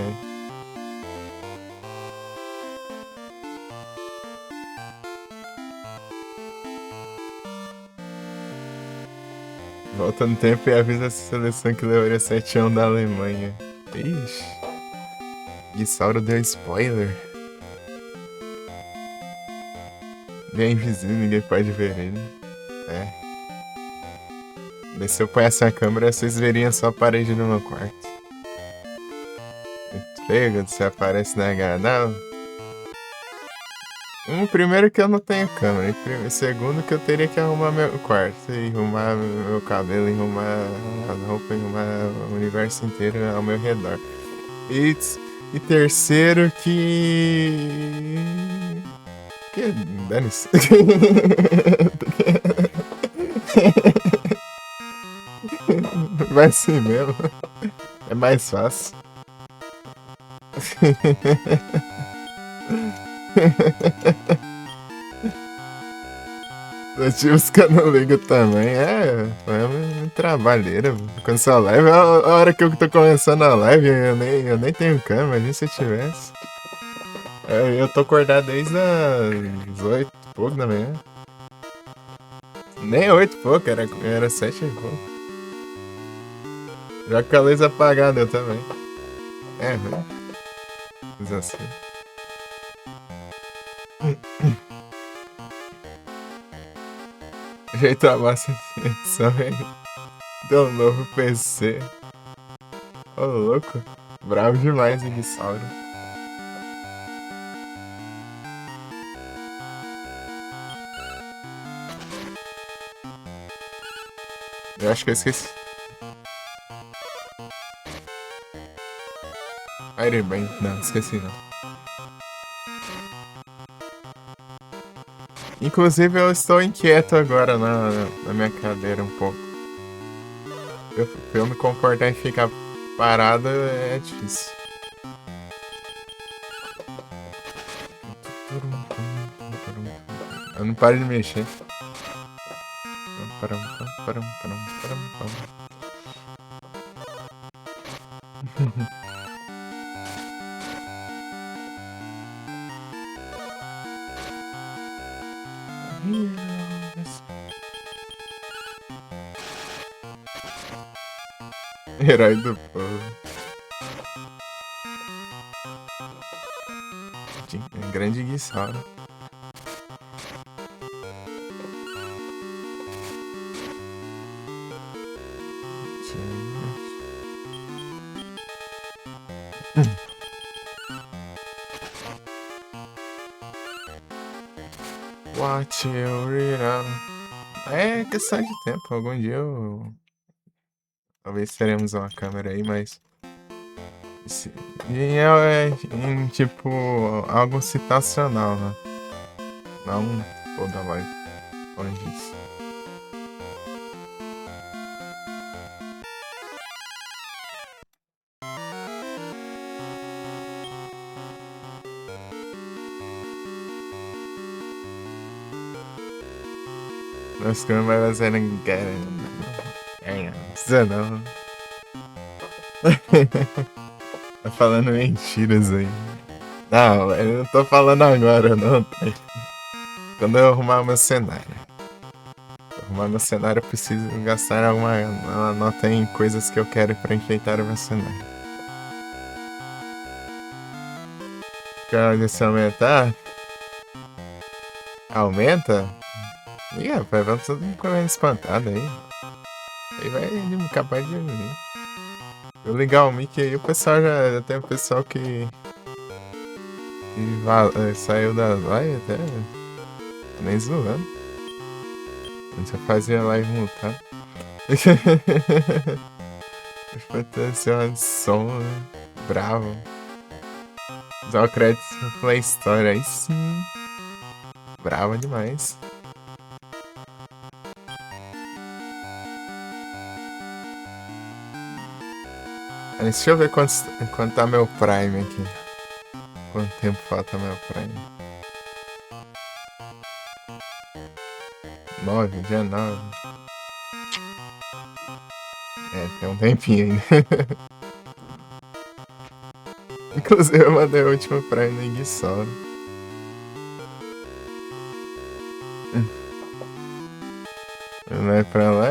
Volta no tempo e avisa a seleção que levaria 7-1 da Alemanha. Ixi. Guissauro deu spoiler. Ele é invisível, ninguém pode ver ele. É. Daí se eu pôesse a câmera, vocês veriam só a parede do meu quarto. Pega, você aparece na HD. Primeiro que eu não tenho câmera. Segundo que eu teria que arrumar meu quarto. E arrumar meu cabelo, e arrumar as roupas, e arrumar o universo inteiro ao meu redor. E terceiro que dane-se. Vai assim mesmo. É mais fácil. Motivos que eu não ligo também. É uma trabalheira. Quando você live, a hora que eu tô começando a live, eu nem tenho câmera, imagina se eu tivesse. Eu tô acordado desde as 8 e pouco da manhã. Nem 8 e pouco, era 7 e pouco. Já com a luz apagada eu também. É, velho. Mas assim. Jeito a massa de edição, hein? Deu um novo PC. Ô, louco. Bravo demais, hein, Guissauro. Eu acho que eu esqueci. Iron Man. Não, esqueci não. Inclusive eu estou inquieto agora na minha cadeira um pouco. Eu me comportar e ficar parado é difícil. Eu não paro de mexer. Herói do povo. Grande Guissauro. Watch you read. É questão de tempo. Algum dia talvez teremos uma câmera aí, mas. Em tipo algo citacional, né? Não toda live. Longe disso. Nós que vai fazer ninguém. Não precisa não. Tá falando mentiras aí. Não, eu não tô falando agora, não. Quando eu arrumar meu cenário. Arrumar meu cenário, eu preciso gastar alguma nota em coisas que eu quero pra enfeitar o meu cenário. Quer se aumentar? Aumenta? Ih, rapaz, vamos todo mundo correndo espantado aí. Aí vai capaz de diminuir. Eu ligar o mic aí, o pessoal já tem um pessoal que saiu da live até. Tá nem zoando. Antes eu fazia live mutada. Potencial de som, né? Bravo. Usar o crédito pra Play Store, aí sim. Bravo demais. Deixa eu ver quanto tá meu Prime aqui. Quanto tempo falta meu Prime? 9, dia 9. Tem um tempinho ainda. Inclusive eu mandei o último Prime no Guissauro. Não é pra lá?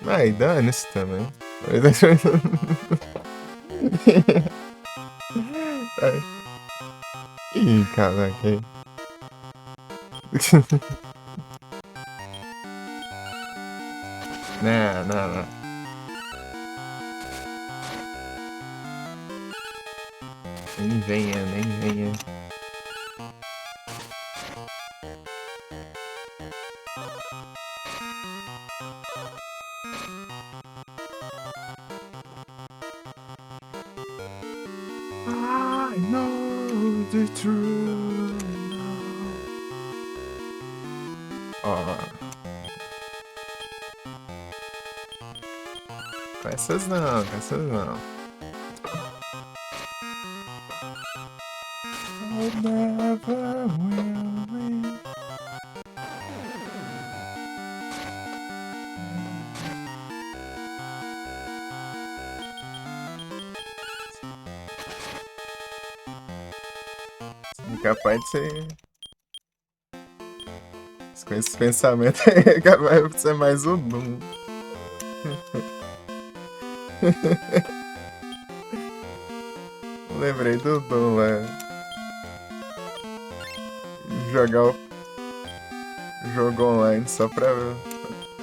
Ai, dane-se também. Ih, caraca. Não, não, não. Nem venha, nem venha. I know the truth now. Ó, com essas não, com essas não. I never will win. Capaz de ser. Com esse pensamento aí, capaz de ser mais um Doom. Lembrei do Doom lá. Jogar o jogo online só pra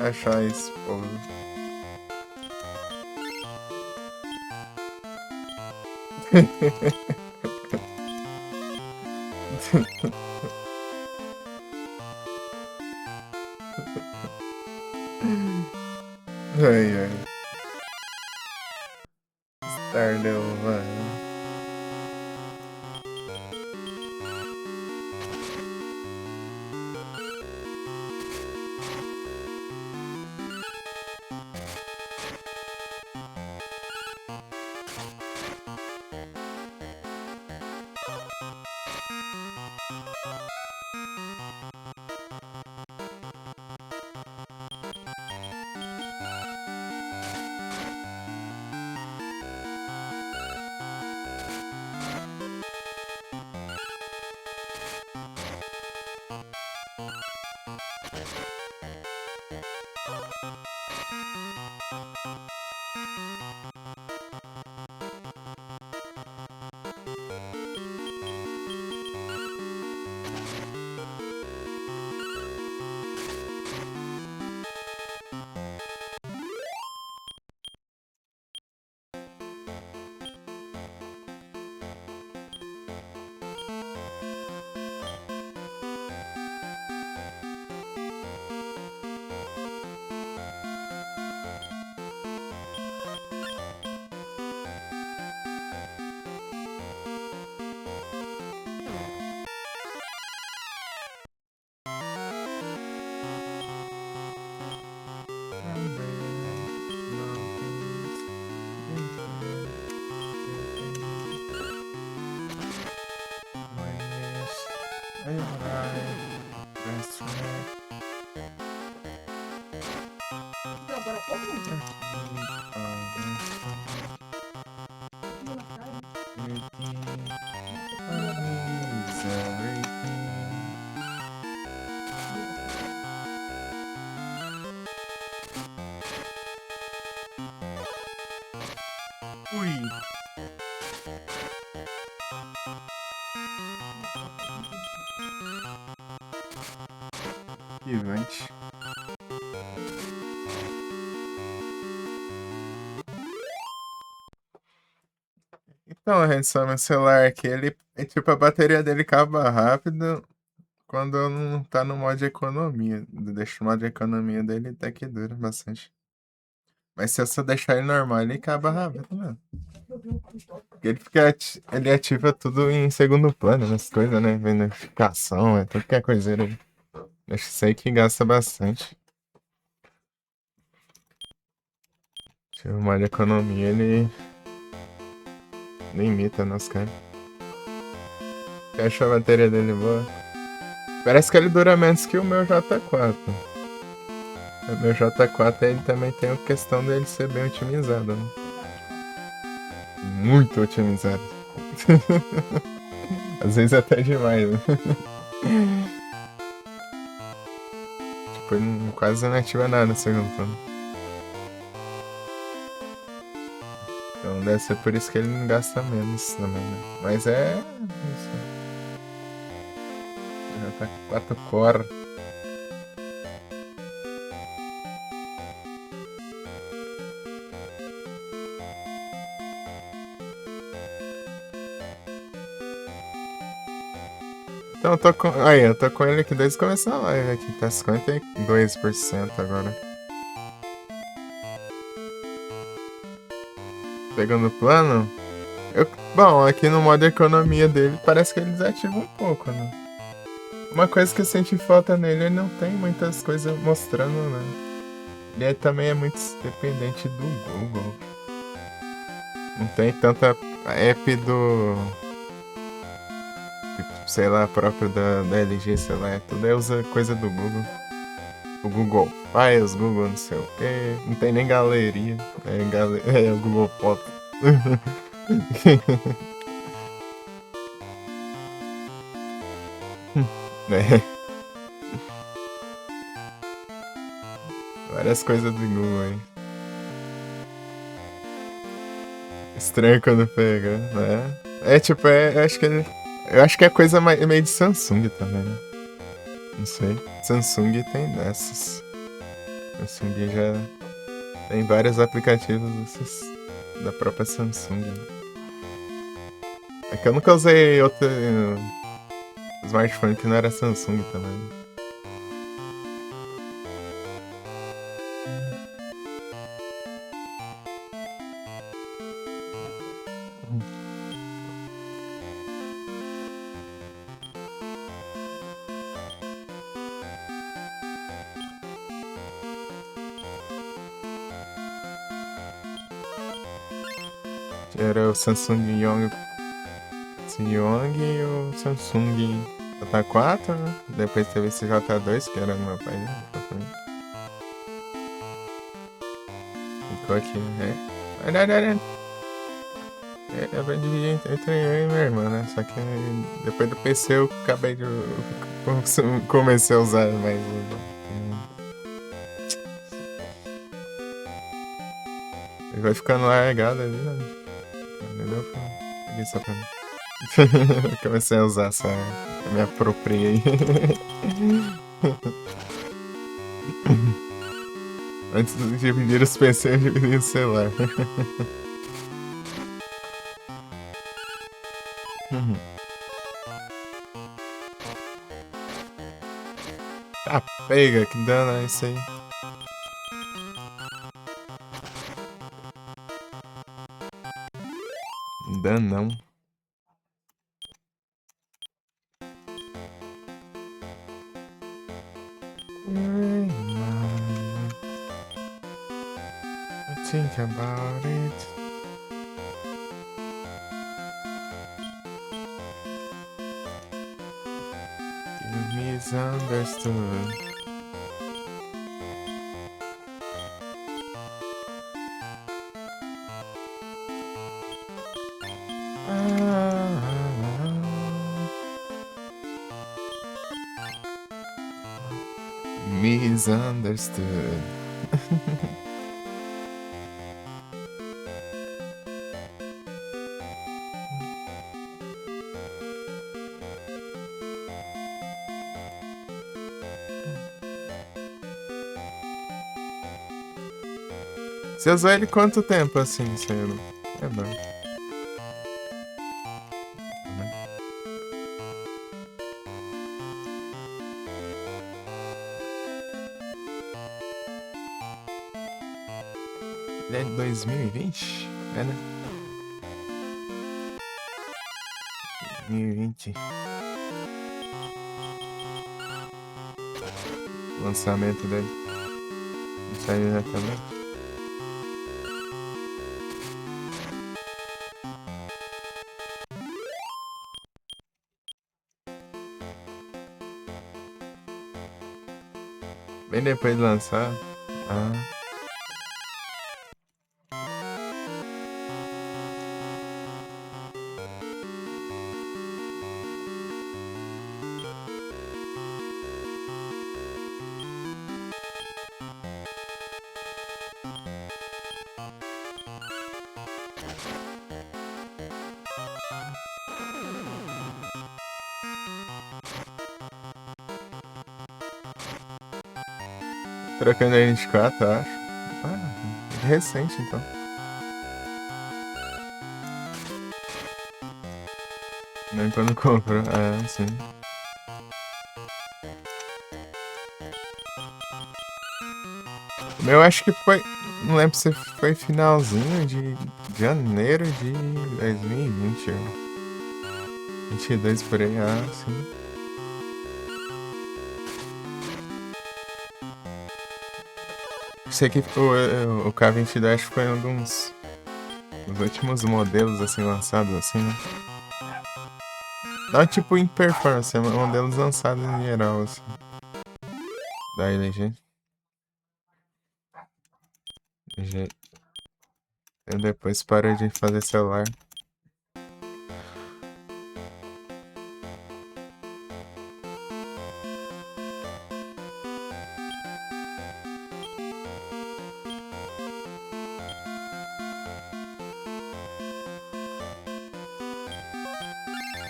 achar a esposa. Ai, ai. Stardew, mano. Ui. Gigante. Então, a redução no celular aqui, ele, tipo, a bateria dele acaba rápido quando não tá no modo economia. Deixa o modo economia dele até que dura bastante. Mas se você deixar ele normal, ele acaba rápido, mano. Porque ele fica, ele ativa tudo em segundo plano, nas coisas, né? Notificação, é tudo que é coiseira aí. Acho que isso aí que gasta bastante. Tipo, o modo economia, ele limita nos caras. Você achou a bateria dele boa? Parece que ele dura menos que o meu J4. O meu J4 ele também tem a questão dele ser bem otimizado, né? Muito otimizado. Às vezes até demais, né? Tipo, ele quase não ativa nada no segundo plano. Então deve ser por isso que ele não gasta menos também, né? Mas é. Isso. Já tá 4 core. Então eu tô com ele aqui desde começar a live aqui, tá 52% agora. Pegando o plano? Bom, aqui no modo economia dele parece que ele desativa um pouco, né? Uma coisa que eu senti falta nele, ele não tem muitas coisas mostrando, né? Ele também é muito dependente do Google. Não tem tanta app do... Tipo, sei lá, próprio da LG, sei lá, tudo aí usa coisa do Google. O Google Files, Google não sei o quê. Não tem nem galeria. É o Google Foto. É, várias coisas do Google aí. Estranho quando pega, né? É tipo, eu acho que é coisa meio de Samsung também, né? Não sei. Samsung tem dessas. Samsung já tem vários aplicativos da própria Samsung, né? É que eu nunca usei outro smartphone que não era Samsung também. Era o Samsung Yong e o Samsung J4, né? Depois teve esse J2, que era do meu pai, né? Ficou aqui, né? Eu vou dividir entre eu e minha irmã, né? Só que depois do PC eu acabei de... comecei a usar mais ele vai ficando largado ali, né? Entendeu? Peguei só pra mim. Comecei a usar essa... Me apropriei. Antes de dividir os PC, eu dividi o celular. Ah, pega, que dano é isso aí? Danão. Think about it. You misunderstood. Misunderstood. Você usou ele quanto tempo assim, sendo? É bom. Ele é de 2020? É, né? 2020. O lançamento dele. Não saiu exatamente. Bem depois de lançar. Ah. Trocando a N4, eu acho. Ah, recente então. Nem quando comprou. Ah, sim. Eu acho que foi. Não lembro se foi finalzinho de janeiro de 2020. 22 por aí, sim. Sei que o K22 acho que foi um dos últimos modelos assim lançados assim, né? Não tipo em performance, é modelos lançados em geral, assim. Da LG. LG. Eu depois parei de fazer celular.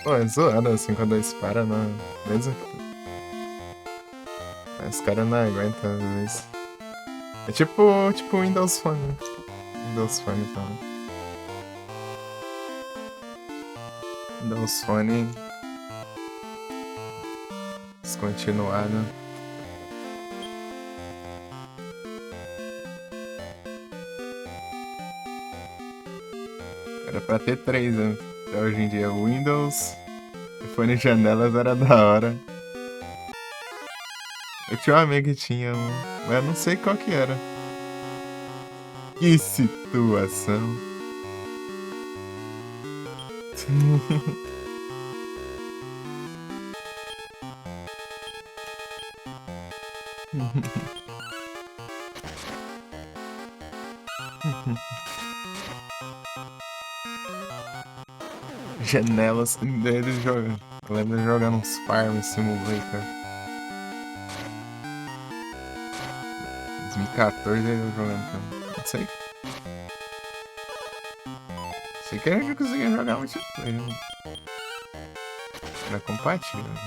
Pô, é zoado assim quando eles param, não. Mesmo. Os caras não aguentam às vezes. É tipo Windows Phone, né? Windows Phone e tal. Windows Phone descontinuado. Era pra ter três, né? Até hoje em dia, Windows, fone de janelas era da hora. Eu tinha um amigo que tinha um, mas eu não sei qual que era. Que situação. Janelas dele jogando. Eu lembro de jogando uns Farm Simulator. 2014 ele jogando também. Não sei. Sei que eu já conseguia jogar multiplayer. Né? Era compatível. Né?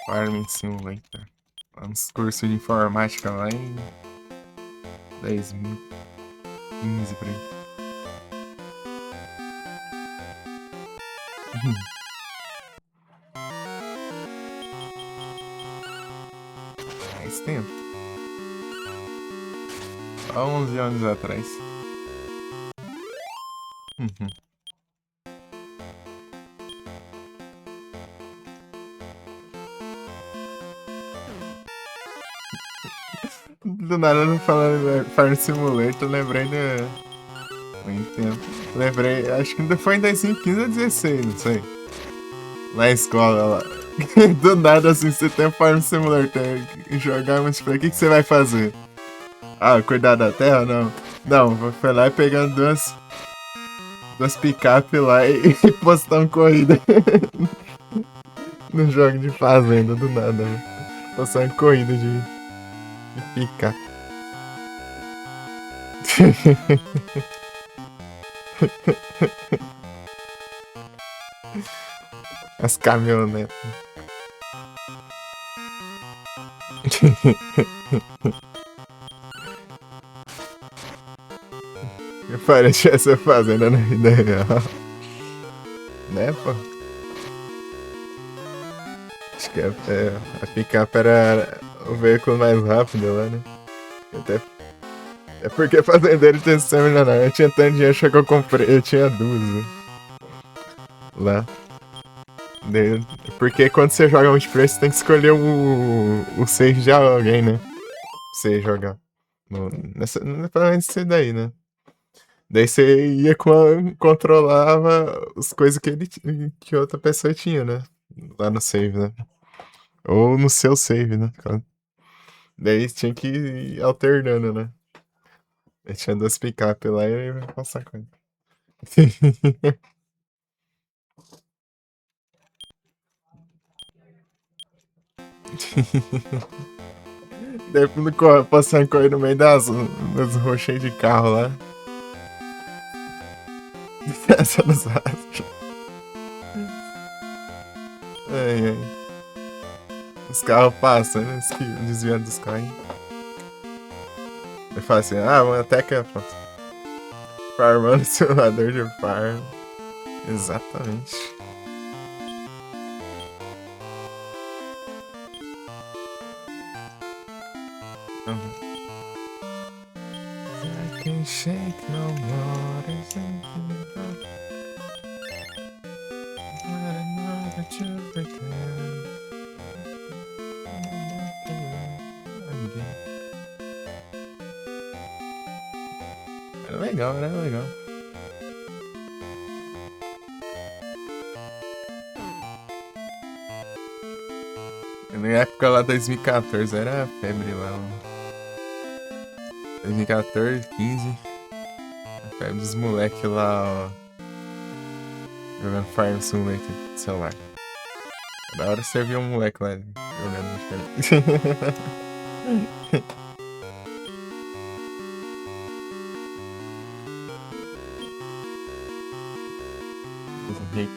Farming Simulator. Uns cursos de informática lá em 2015 por aí. Faz tempo. Há 11 anos atrás. Do nada não falando Farm Simulator, lembrei do. Muito tempo. Lembrei, acho que ainda foi em 2015 ou 2016, não sei. Na escola lá. Do nada assim, você tem Farm Simulator e jogar multiplayer, o que você vai fazer? Ah, cuidar da terra? Não. Não, foi lá e pegando duas picape lá e postando corrida. No jogo de fazenda, do nada, né? Postando corrida de picape. As caminhonetas. Parece essa fazenda na vida real. Né, pô? Acho que a picape era o veículo mais rápido lá, né? Até, é porque fazendeiro tinha sistema milionário. Eu tinha tanto dinheiro que eu comprei. Eu tinha duas, né? Lá. Porque quando você joga multiplayer, você tem que escolher o save de alguém, né? Pra você jogar. Pelo menos isso daí, né? Daí você ia controlava as coisas que outra pessoa tinha, né? Lá no save, né? Ou no seu save, né? Daí tinha que ir alternando, né? Eu tinha duas picape lá e eu ia passar com ele. Daí passando com ele no meio das ruas cheias de carro lá. Essa nos rastros. Ai, ai. Os carros passam, né? Desviando dos carros. Ele fala assim, vamos até que farmando simulador de farm. Exatamente. pretend. Era legal, era legal. Na época lá 2014 era febre lá. 2014, 15. A febre dos moleques lá, ó. Jogando Fire Simulator no celular. Da hora você via um moleque lá jogando no celular.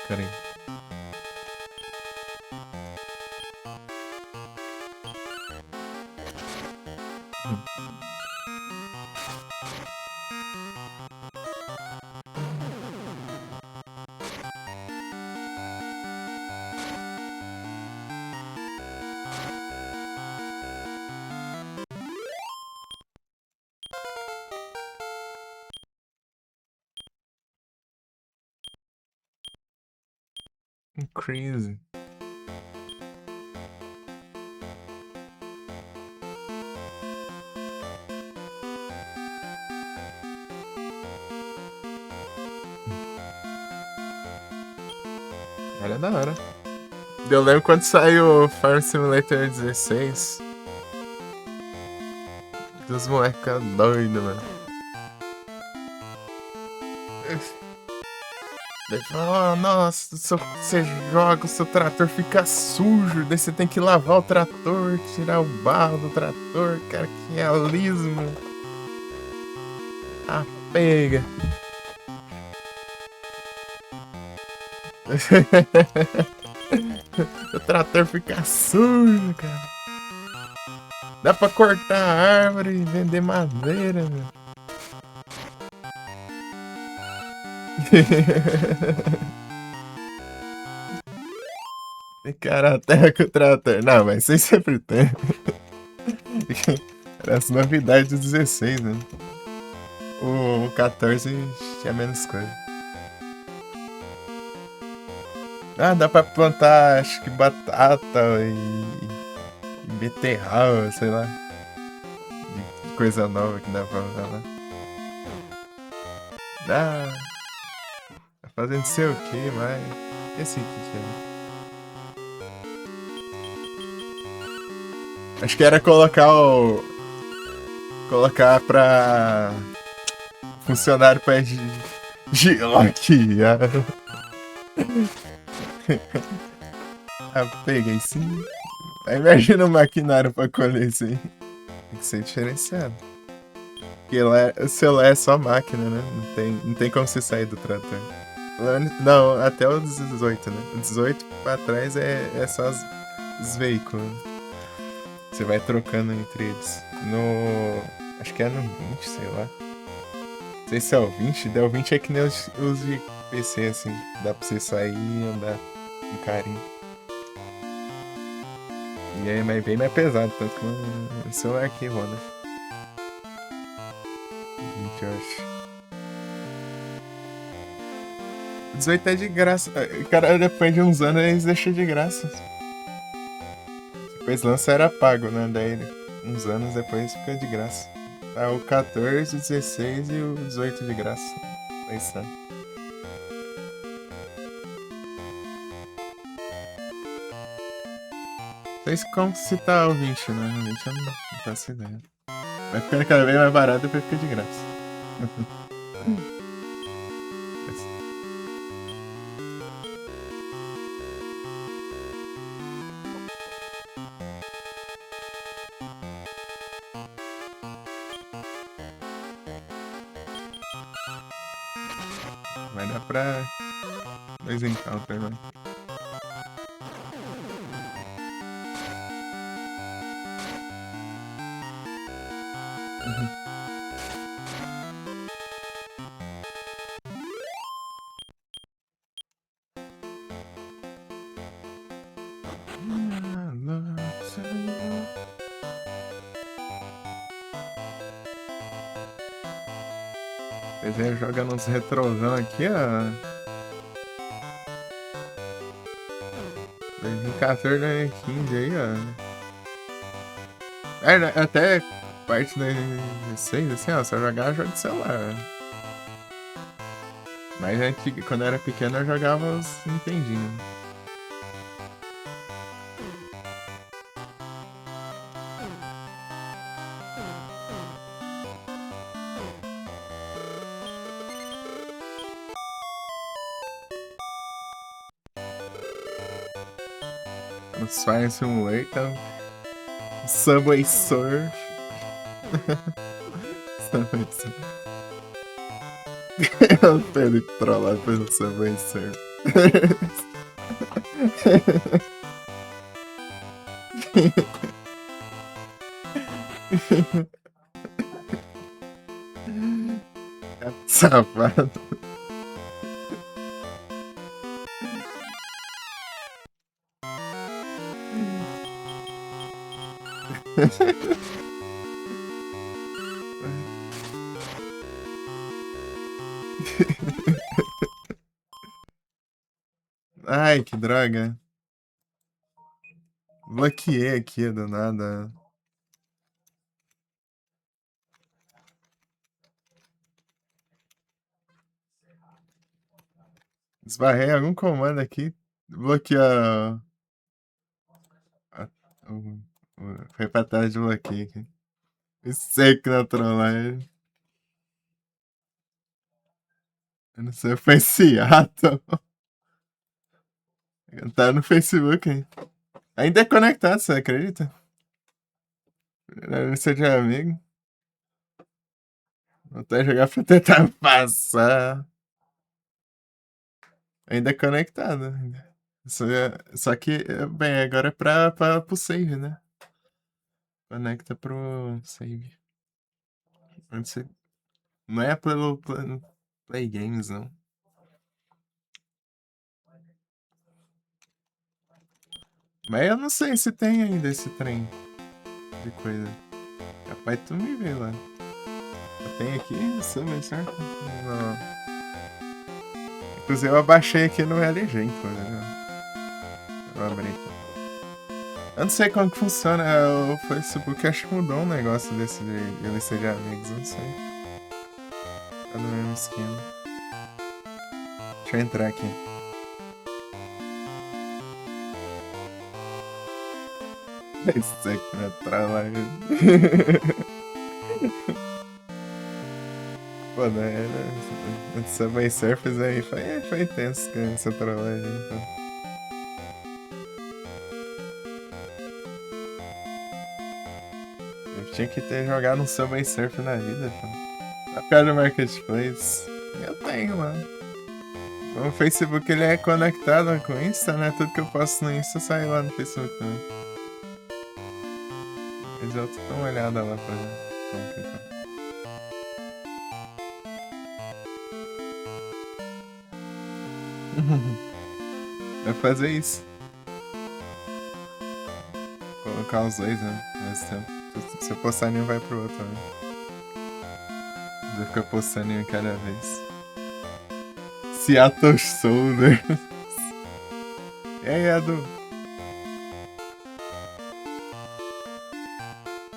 Cara. Crazy. Era da hora. Eu lembro quando saiu o Farm Simulator 16. Dos moleques ficaram doidos, mano. Ele fala, oh, nossa, você joga, o seu trator fica sujo, daí você tem que lavar o trator, tirar o barro do trator, cara, que realismo. Ah, pega. O trator fica sujo, cara. Dá pra cortar a árvore e vender madeira, velho. Tem cara até com o trator. Não, mas isso aí sempre tem. Era as novidades do 16, né? O 14 tinha menos coisa. Ah, dá pra plantar, acho que batata e beterraba, sei lá. De coisa nova que dá pra usar lá. Dá. Tá fazendo não sei o que, mas. Esse aqui que é. Acho que era colocar pra. Funcionário pra geologia. Ah, peguei sim. Aí imagina o maquinário pra colher isso aí. Tem que ser diferenciado. Porque lá, o celular é só máquina, né? Não tem como você sair do trator. Não, até o 18, né? O 18 pra trás é só os veículos. Você vai trocando entre eles. Acho que é no 20, sei lá. Não sei se é o 20. O 20 é que nem os de PC, assim. Dá pra você sair e andar com carinho. E aí é bem mais pesado, tanto que o celular aqui roda. 20, eu acho. 18 é de graça. Cara, depois de uns anos eles deixam de graça. Depois lança era pago, né? Daí uns anos depois fica de graça. Tá o 14, o 16 e o 18 de graça. É isso, né? Não sei como se tá o 20, né? O 20 eu não faço ideia. Vai ficando cada vez mais barato e depois fica de graça. Vai dar pra 2 encounter, né? Desenho joga nos retrosão aqui, ó. 14, 15 aí, ó. Até parte da 16, assim, ó, só jogava jogo de celular. Mas antiga, quando eu era pequeno eu jogava os Nintendinho. Os Fire Simulator, Subway Surf. Subway Surf. O Felipe trollado pelo Subway Surf. Safado. Ai, que droga. Bloqueei aqui do nada. Esbarrei algum comando aqui. Bloqueia. Foi pra trás de bloqueio aqui. Eu sei que na trollagem. Eu não sei, foi Seattle. Tá no Facebook, hein? Ainda é conectado, você acredita? Você de amigo. Vou até jogar pra tentar passar. Ainda é conectado. Só que, bem, agora é pro save, né? Conecta pro save. Não é pelo Play Games, não. Mas eu não sei se tem ainda esse trem de coisa. Capaz tu me vê lá. Tem aqui? Summer, certo? Não. Inclusive eu abaixei aqui no LG, inclusive. Vou abrir aqui. Eu não sei como que funciona. O Facebook acho que mudou um negócio desse de lista de amigos, eu não sei. Tá no mesmo esquema. Deixa eu entrar aqui. Isso aqui vai pra lá. Pô, né? Subway Surfers aí foi tenso com essa trollagem, então. Eu tinha que ter jogado um Subway Surf na vida, pô. A pior do Marketplace. Eu tenho, mano. O Facebook ele é conectado com o Insta, né? Tudo que eu posto no Insta sai lá no Facebook também. Mas eu tô dando uma olhada lá pra ver como que tá. Vai fazer isso. Colocar os dois, né? Ao mesmo tempo. Se eu postar nenhum, vai pro outro, né? Vai ficar postando em cada vez. Seattle Sounders. E aí, Edu?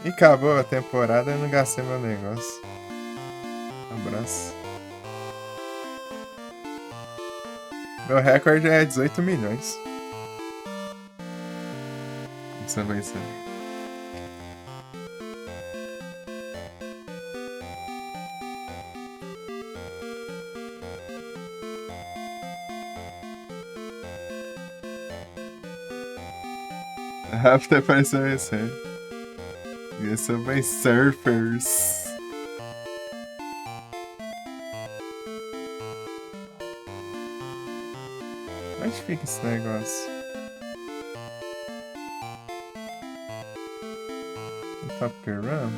E acabou a temporada e eu não gastei meu negócio. Abraço. Meu recorde é 18 milhões. Isso vai ser. Rápido apareceu esse aí. E esse é Subway Surfers. Onde fica esse negócio? Top Gear Run?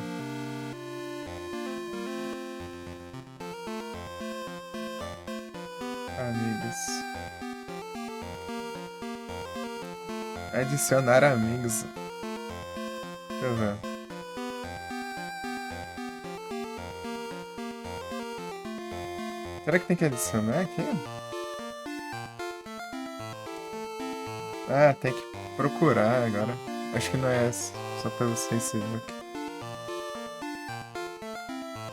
Amigos. Adicionar amigos. Deixa eu ver. Será que tem que adicionar aqui? Ah, tem que procurar agora. Acho que não é essa. Só pelo Facebook.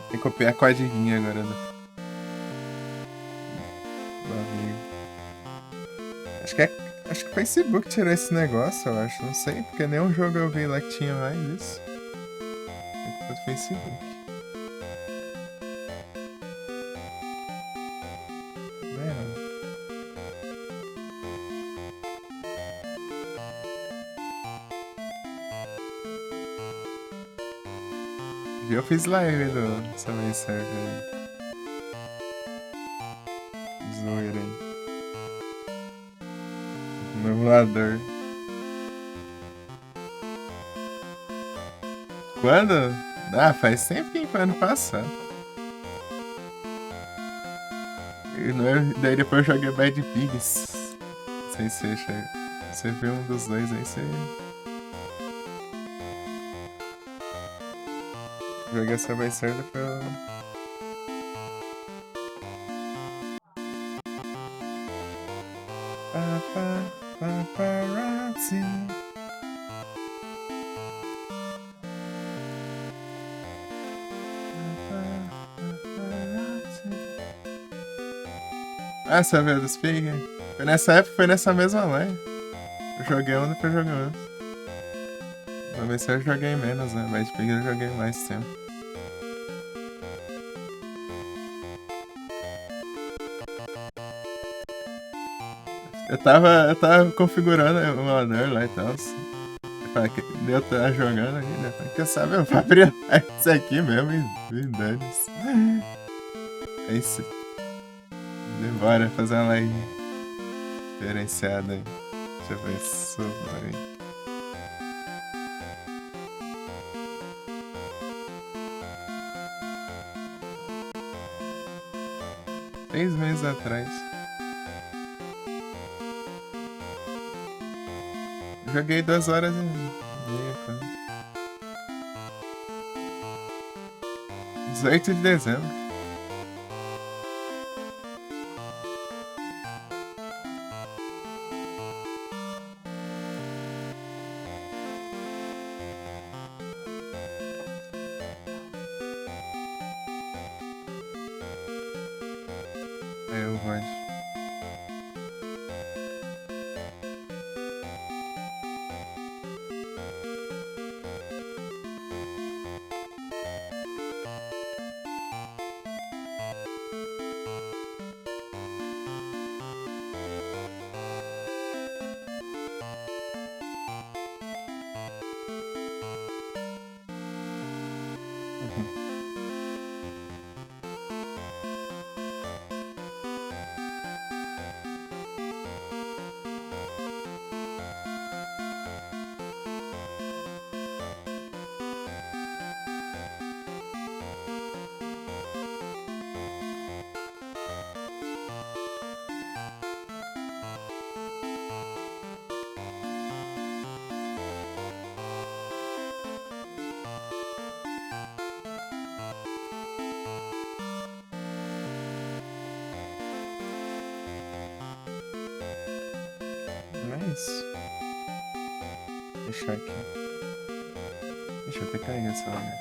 Tem que copiar codiguinho agora do amigo. Acho que o Facebook tirou esse negócio, eu acho. Não sei, porque nenhum jogo eu vi lá que tinha mais isso. É tudo Facebook. É. Eu fiz live do Subway Surfer. Zoeira aí. No emulador. Quando? Ah, faz tempinho, foi ano passado. Daí depois eu joguei Bad Pigs. Não sei se você viu um dos dois aí, você. Joguei Subway Surfer foi o. Paparazzi. Ah, você viu dos Pig? Foi nessa época, foi nessa mesma live. Eu joguei um, depois joguei outro. Pra ver se eu joguei menos, né? Mas Pig eu joguei mais tempo. Eu tava configurando o emulador lá e tal. Eu tava jogando ali, né? Falei, quer saber? Eu vou abrir isso aqui mesmo e dane-se. É isso. Bora fazer uma live diferenciada aí. Deixa eu ver se aí. 6 meses atrás. Joguei 2 horas e meia, cara. 18 de dezembro. Aí eu vou. É isso. Deixa aqui. Deixa eu ter caído essa hora.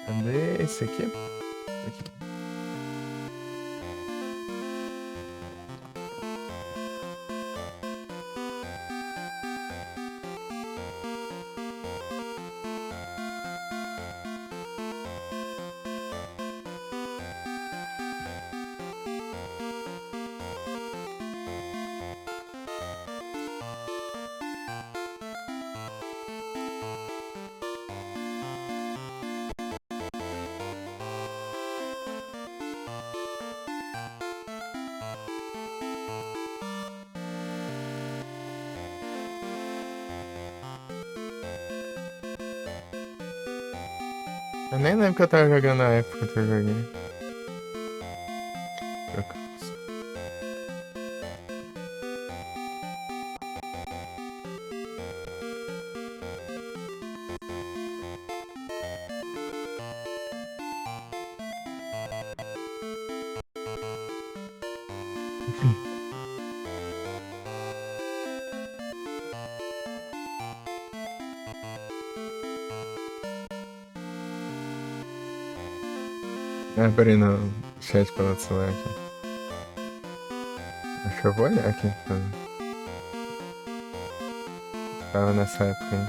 Cadê esse aqui? Aqui. Eu nem lembro que eu tava jogando na época que eu joguei. Ah, peraí, no chat pelo celular aqui. Acho que eu vou olhar aqui. Tava nessa época aí.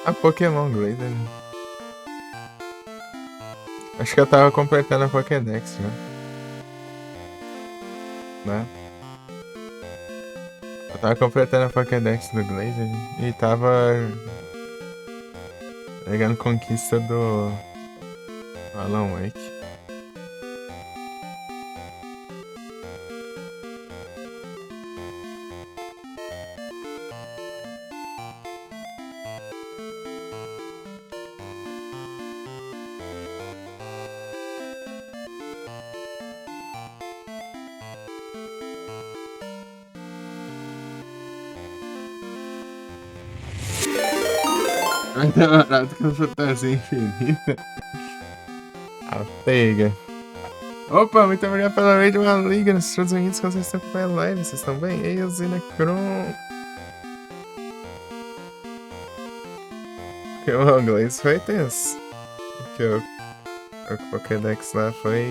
A Pokémon Glazer. Acho que eu tava completando a Pokédex já. Né? Eu tava completando a Pokédex do Glazer e tava pegando conquista do Alan Wake. Vai ter barato que eu sou fantasia infinita. A pega. Opa, muito obrigado pela raid, uma liga nos Estados Unidos com vocês estão acompanhando a live. Vocês estão bem? Ei, o Zenacron. Que o inglês foi tenso. Que o Pokédex lá foi.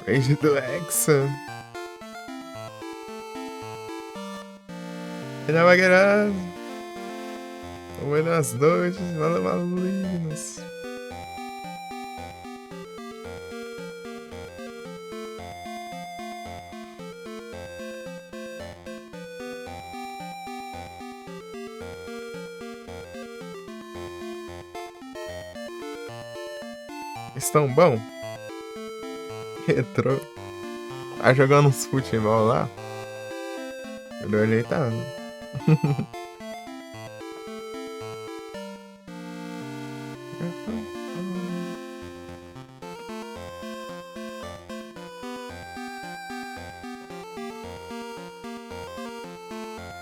Raid do Hexa. Ele vai ganhar. Buenas noites, mano malignos. Estão bom? Retrô. Tá jogando uns futebol lá? Eu olhei, tá.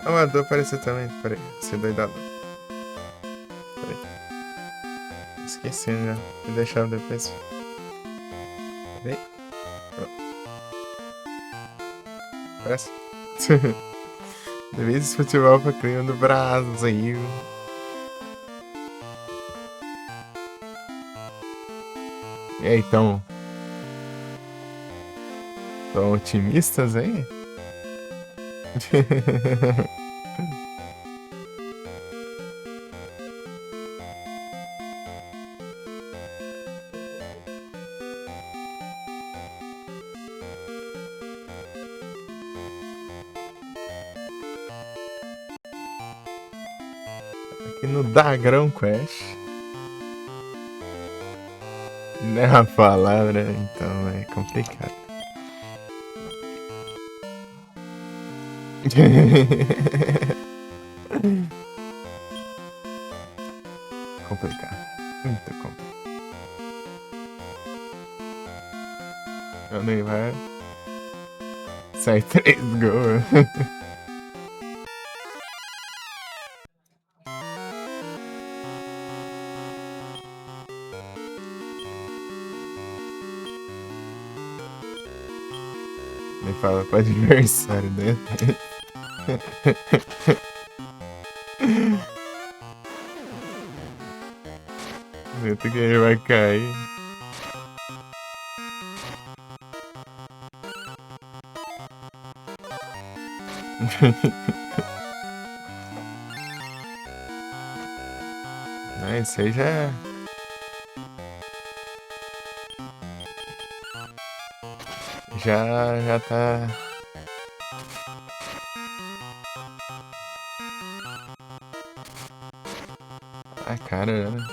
Ah, o Adu apareceu também. Peraí, você doidado. Peraí. Esqueci, né? Vou deixar depois. Peraí. Pronto. Parece. Devido esse futebol pra clima do Brasil. E aí, tão otimistas aí? Aqui no Dagrão Quest. Não é a palavra, então é complicado. Complicado. Muito complicado. O Neymar sai 3 gols. Me fala pro adversário dele. Muito que ele vai cair. Ah, isso aí já tá. A cara, né?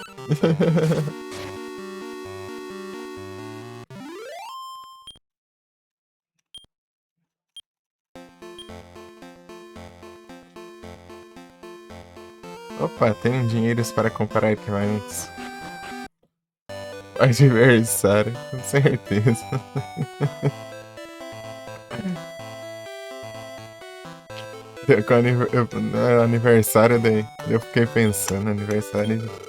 Opa, tem dinheiros para comprar equipamentos. Adversário, com certeza. Com no aniversário daí eu fiquei pensando, aniversário de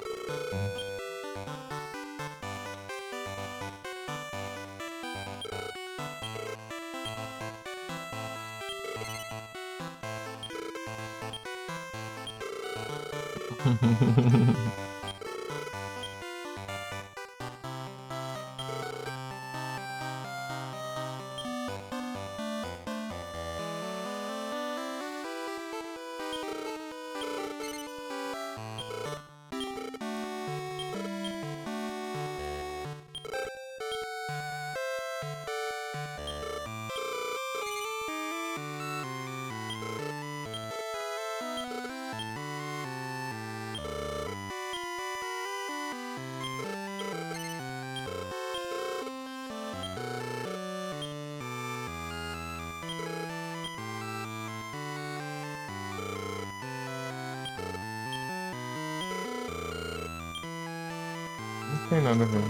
não tem nada a ver.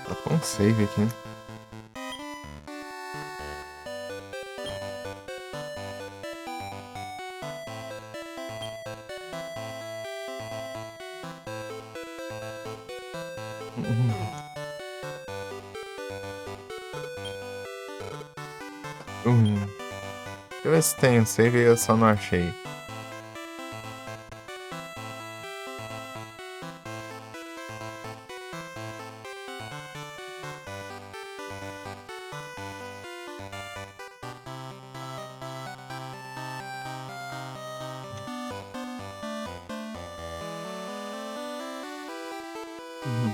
Tá com um save aqui. Deixa eu ver se tem um save e eu só não achei. Uhum.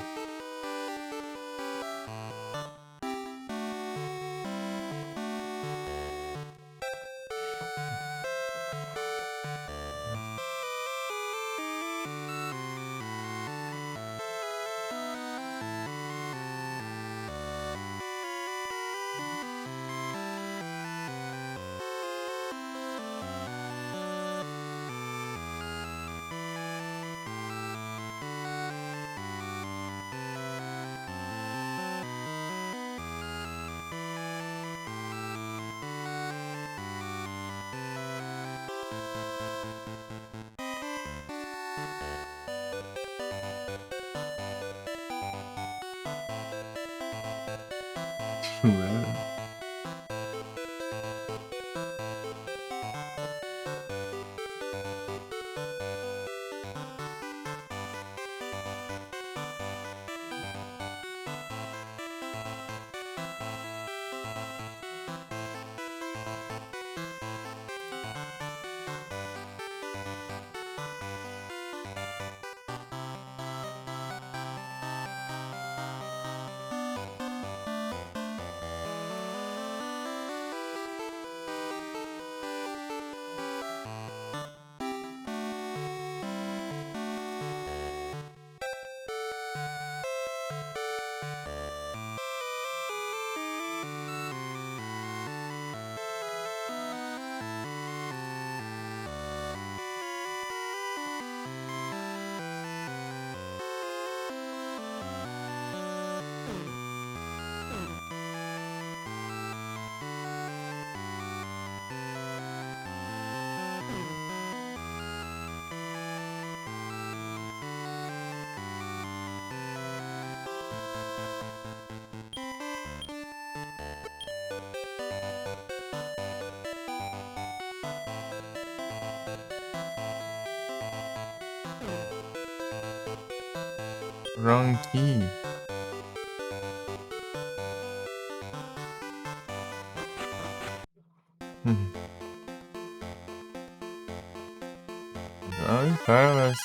Wrong key. Ai, faz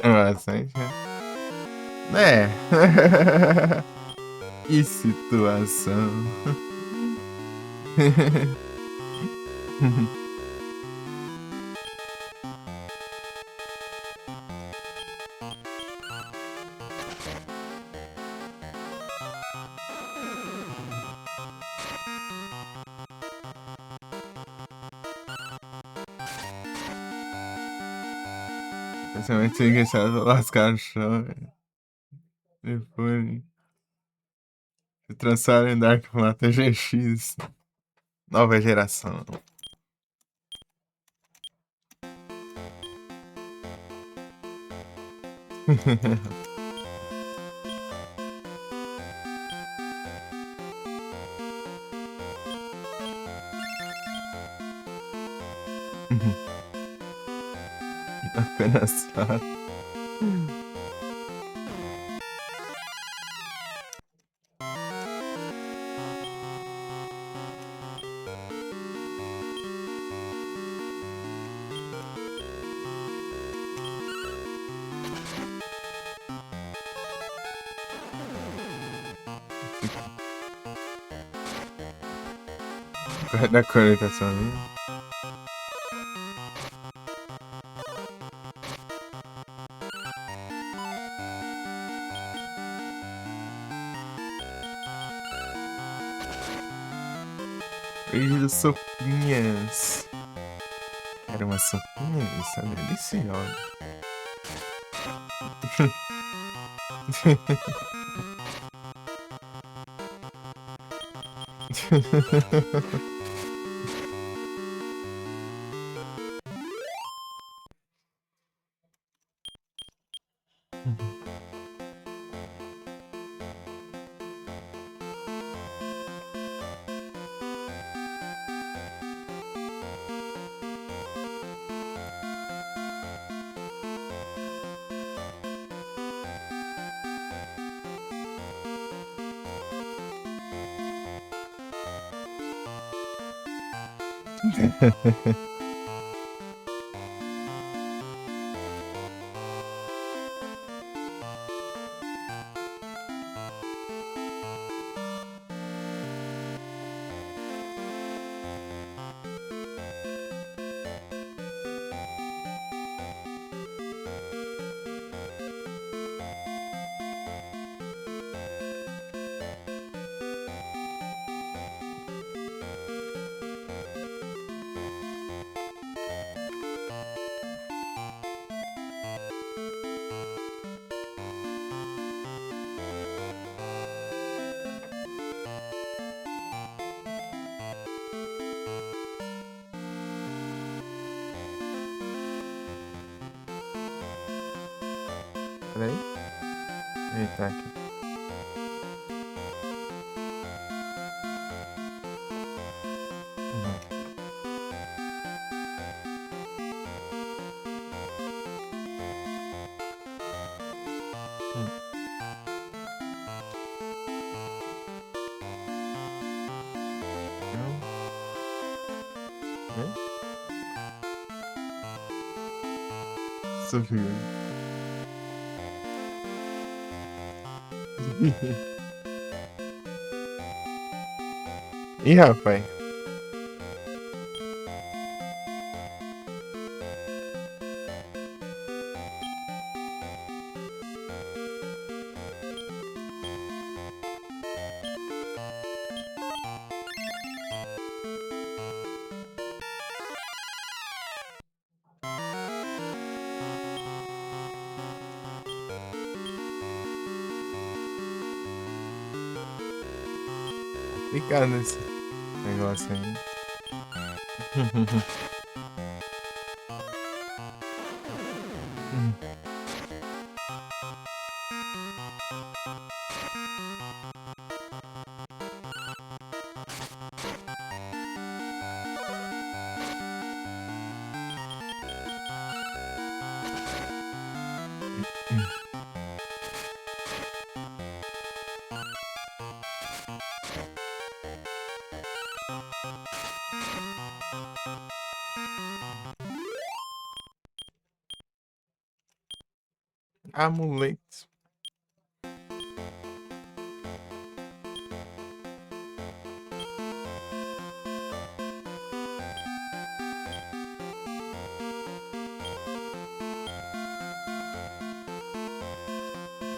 bastante, né? Que situação. Principalmente se deixar lascar o chão. iPhone se transforma em Dark Matter GX. Nova geração. Apenas só. Da conectação, né? Beijo sopinhas. Quero uma sopinha, isso é delicioso. Peraí. Eita, aqui. Sofia. Ih, rapaz. Complicado nesse negócio aí. Amuleto.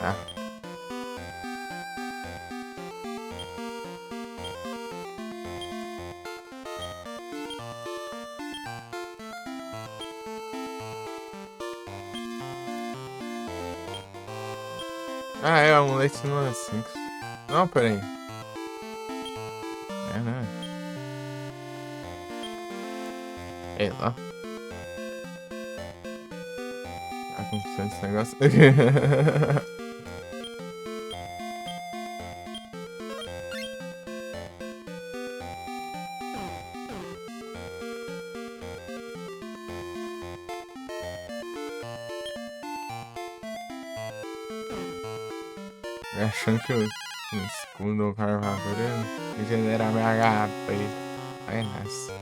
Tá. Ah, é, o amuleto não é 5. Não, pera aí. É, né? É lá. Tá acontecendo esse negócio. Achando que eu, no segundo carregador eu regenerar minha HP. Aí nessa.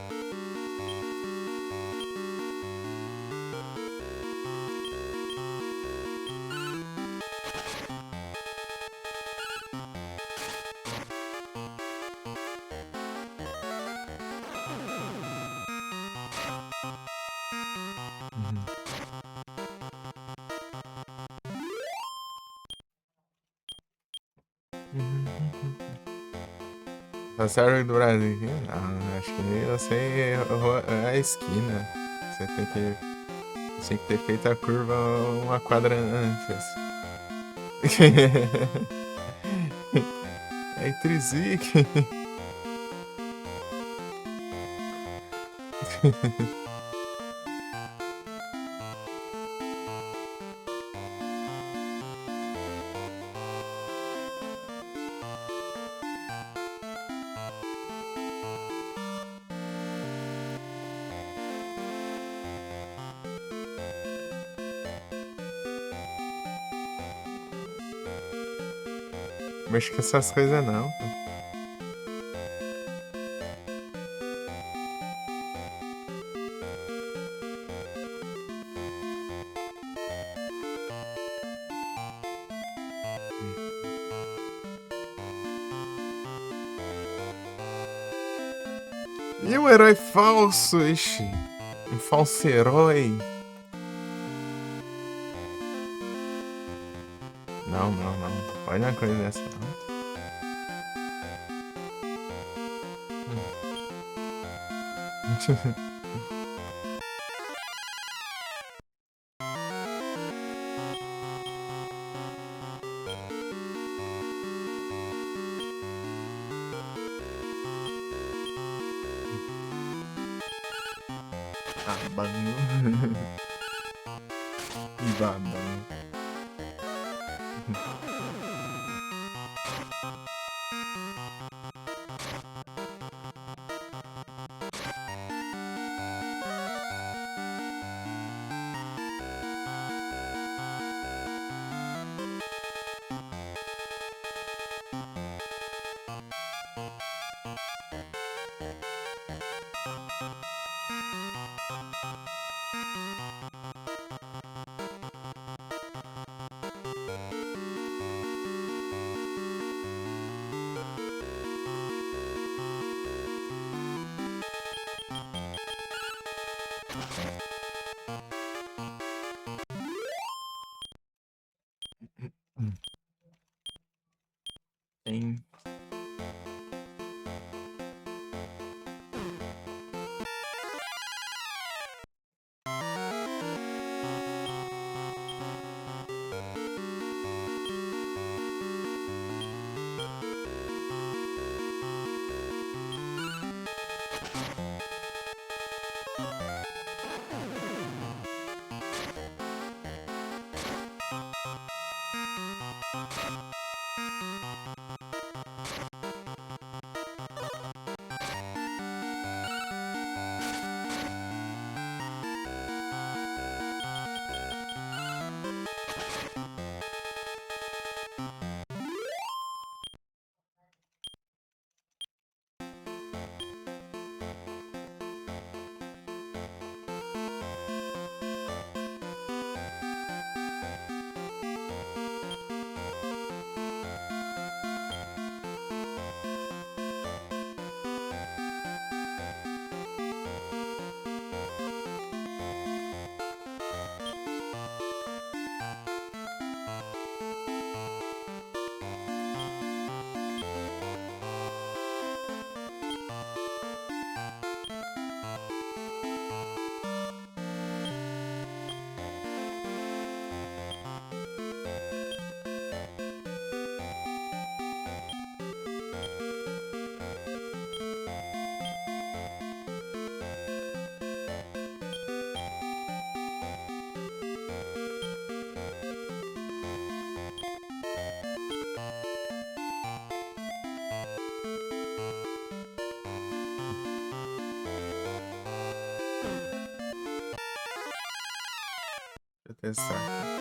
Uhum. Tá certo do Brasil? Não, acho que você errou a esquina. Você tem que. Tinha que ter feito a curva uma quadra antes. É Trizic. Mexe com essas coisas não. E o herói falso, ixi. Um falso herói. Não, não, não. Pode uma coisa dessa, não. Ah, bagulho. Ibadão. Tem. Deixa eu testar aqui.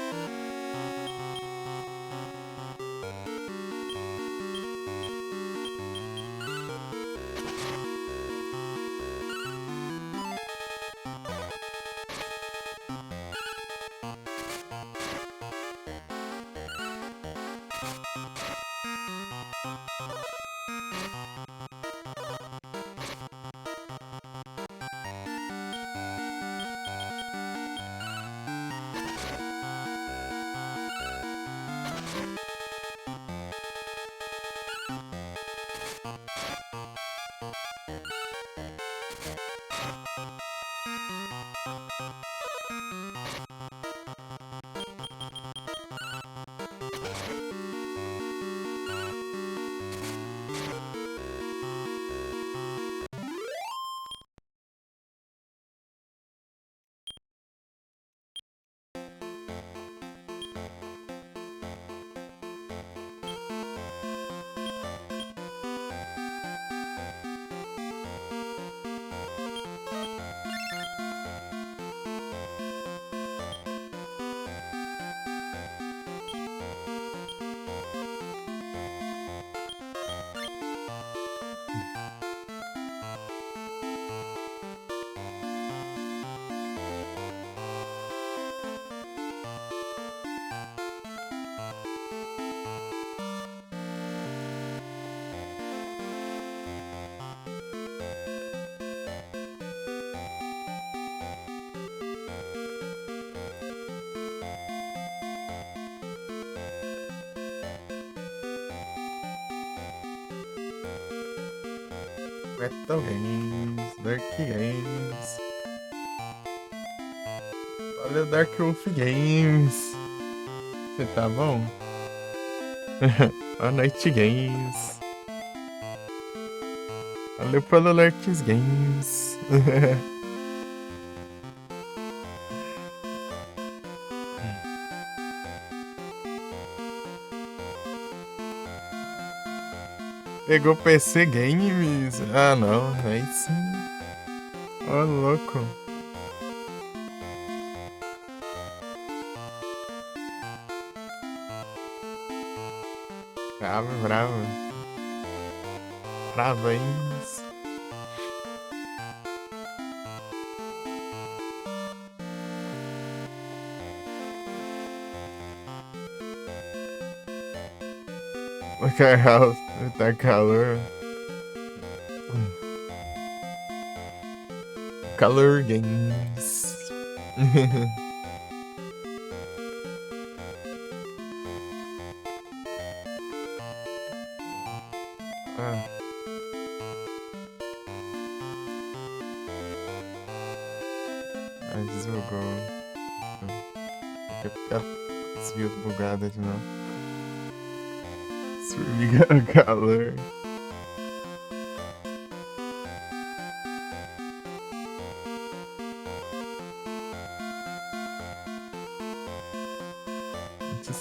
Metal Games, Dark Games. Olha, Dark Wolf Games. Você tá bom? A Night Games. Valeu pelo Lurks Games. Pegou PC Games? Ah, não. Aí sim. Ó, louco. Bravo, bravo. Parabéns. Tá calor. Color Games. Ah, desbugou. Desviou bugada de novo. Formiga calor.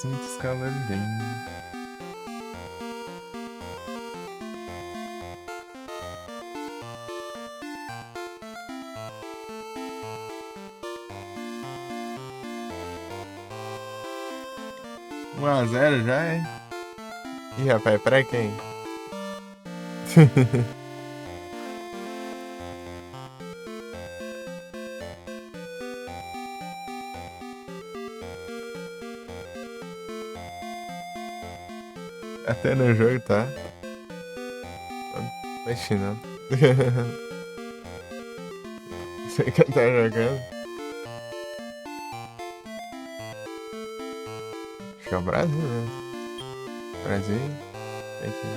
Muitos calor game. Um a zero já é? Ih, rapaz, pra quem? Até no jogo, tá? Tá ensinando. Você que tá jogando? Acho que é o Brasil, né? Brasil. Aqui.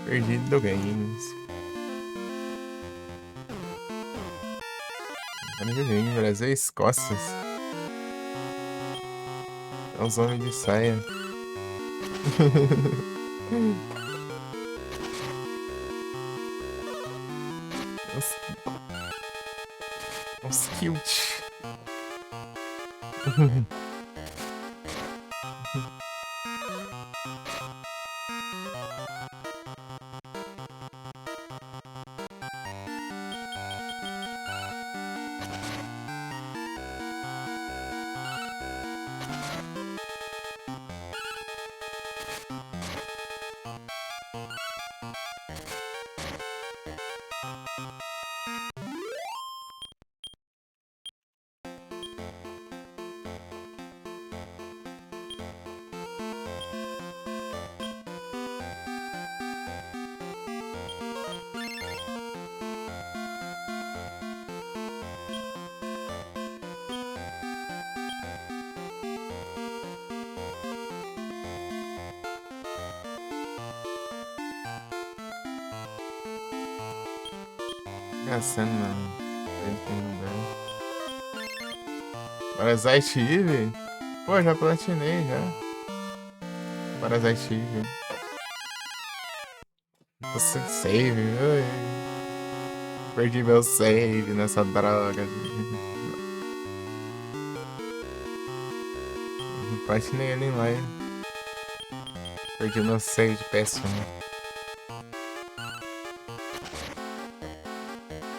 Perdido games. Brasil, Brasil e Escócia. É os homens de saia. Os cute. Gastando não. Parasite Eve? Pô, já platinei já. Parasite Eve. Você save, ui. Perdi meu save nessa droga. Platinei ele em live. Perdi meu save de PS1.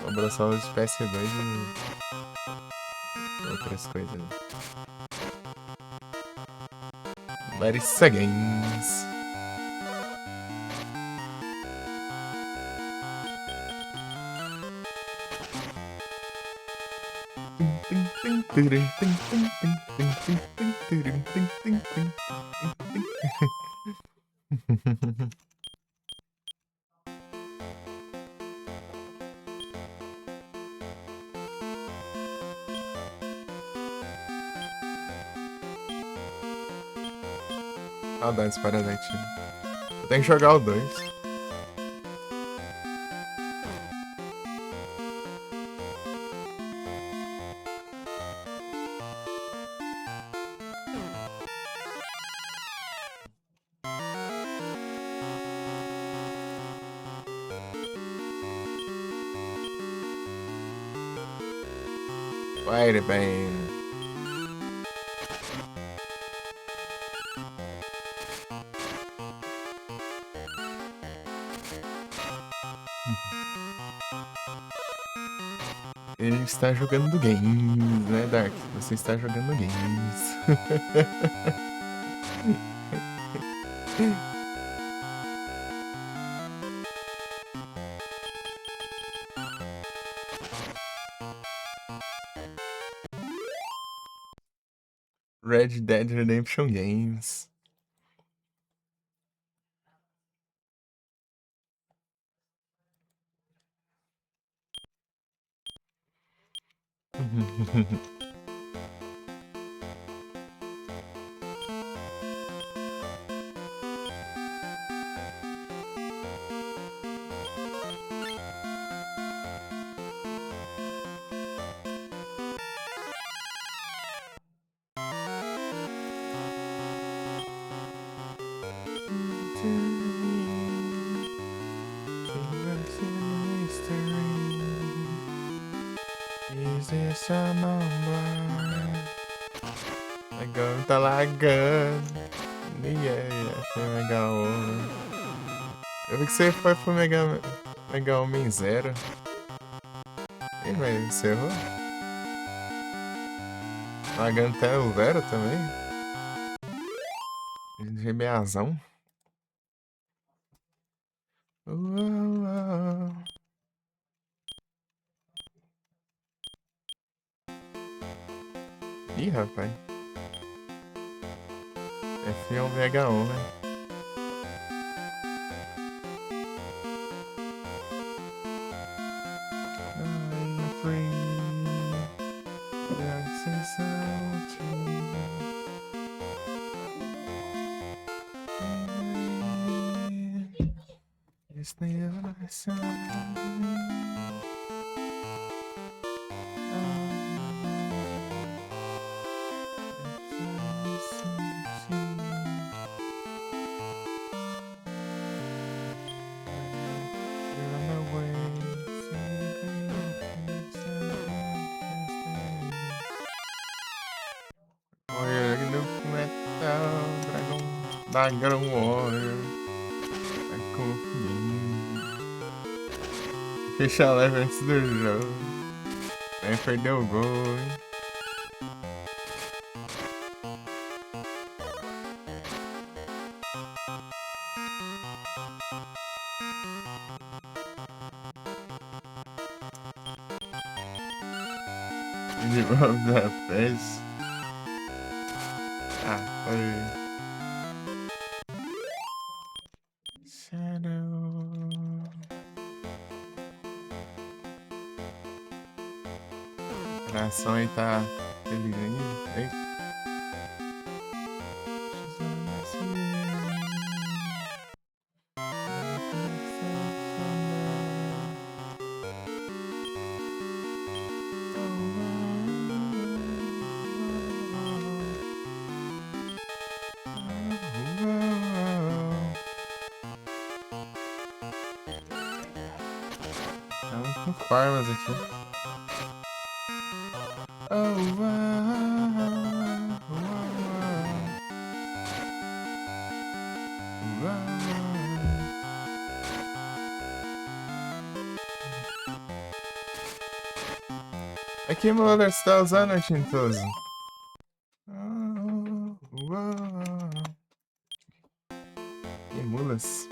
Sobrou só os de PS2 e outras coisas. Larissa Games. Saudades Parasite. Eu tenho que jogar o 2. Vai, bem. Ele está jogando games, né, Dark? Você está jogando games. Red Dead Redemption Games. Is this a number? Legal, tá lagando. Yeah, achei legal. Eu vi que você foi pro Mega Homem Zero. Ih, mas você errou? Lagando até o Zero também? GBAzão. Ih, rapaz. F1 Mega Homem. I'm free. It's the other side. Dragão Warrior. Tá confiando. Fecha a live antes do jogo. Aí perdeu o gol, hein? You rub that face. Ah, foi. Shadow. O coração aí tá feliz ainda. Eita. Tá com farmas aqui. Oh, aqui, Muller, você tá usando a Tintoso? E mulas?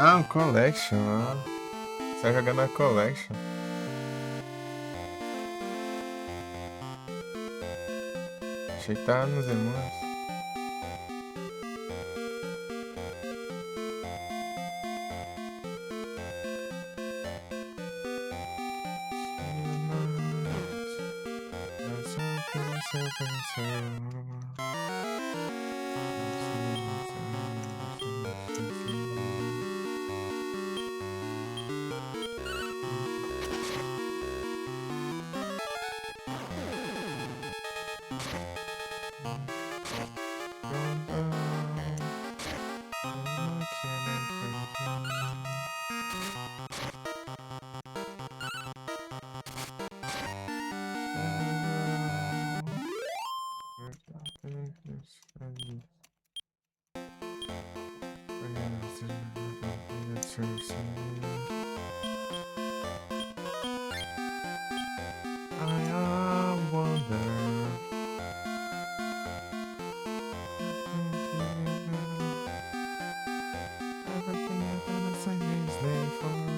Ah, um collection. Ah. Você tá jogando a collection. Achei que tava nos emulas. I wonder. Everything I'm gonna say is there forever.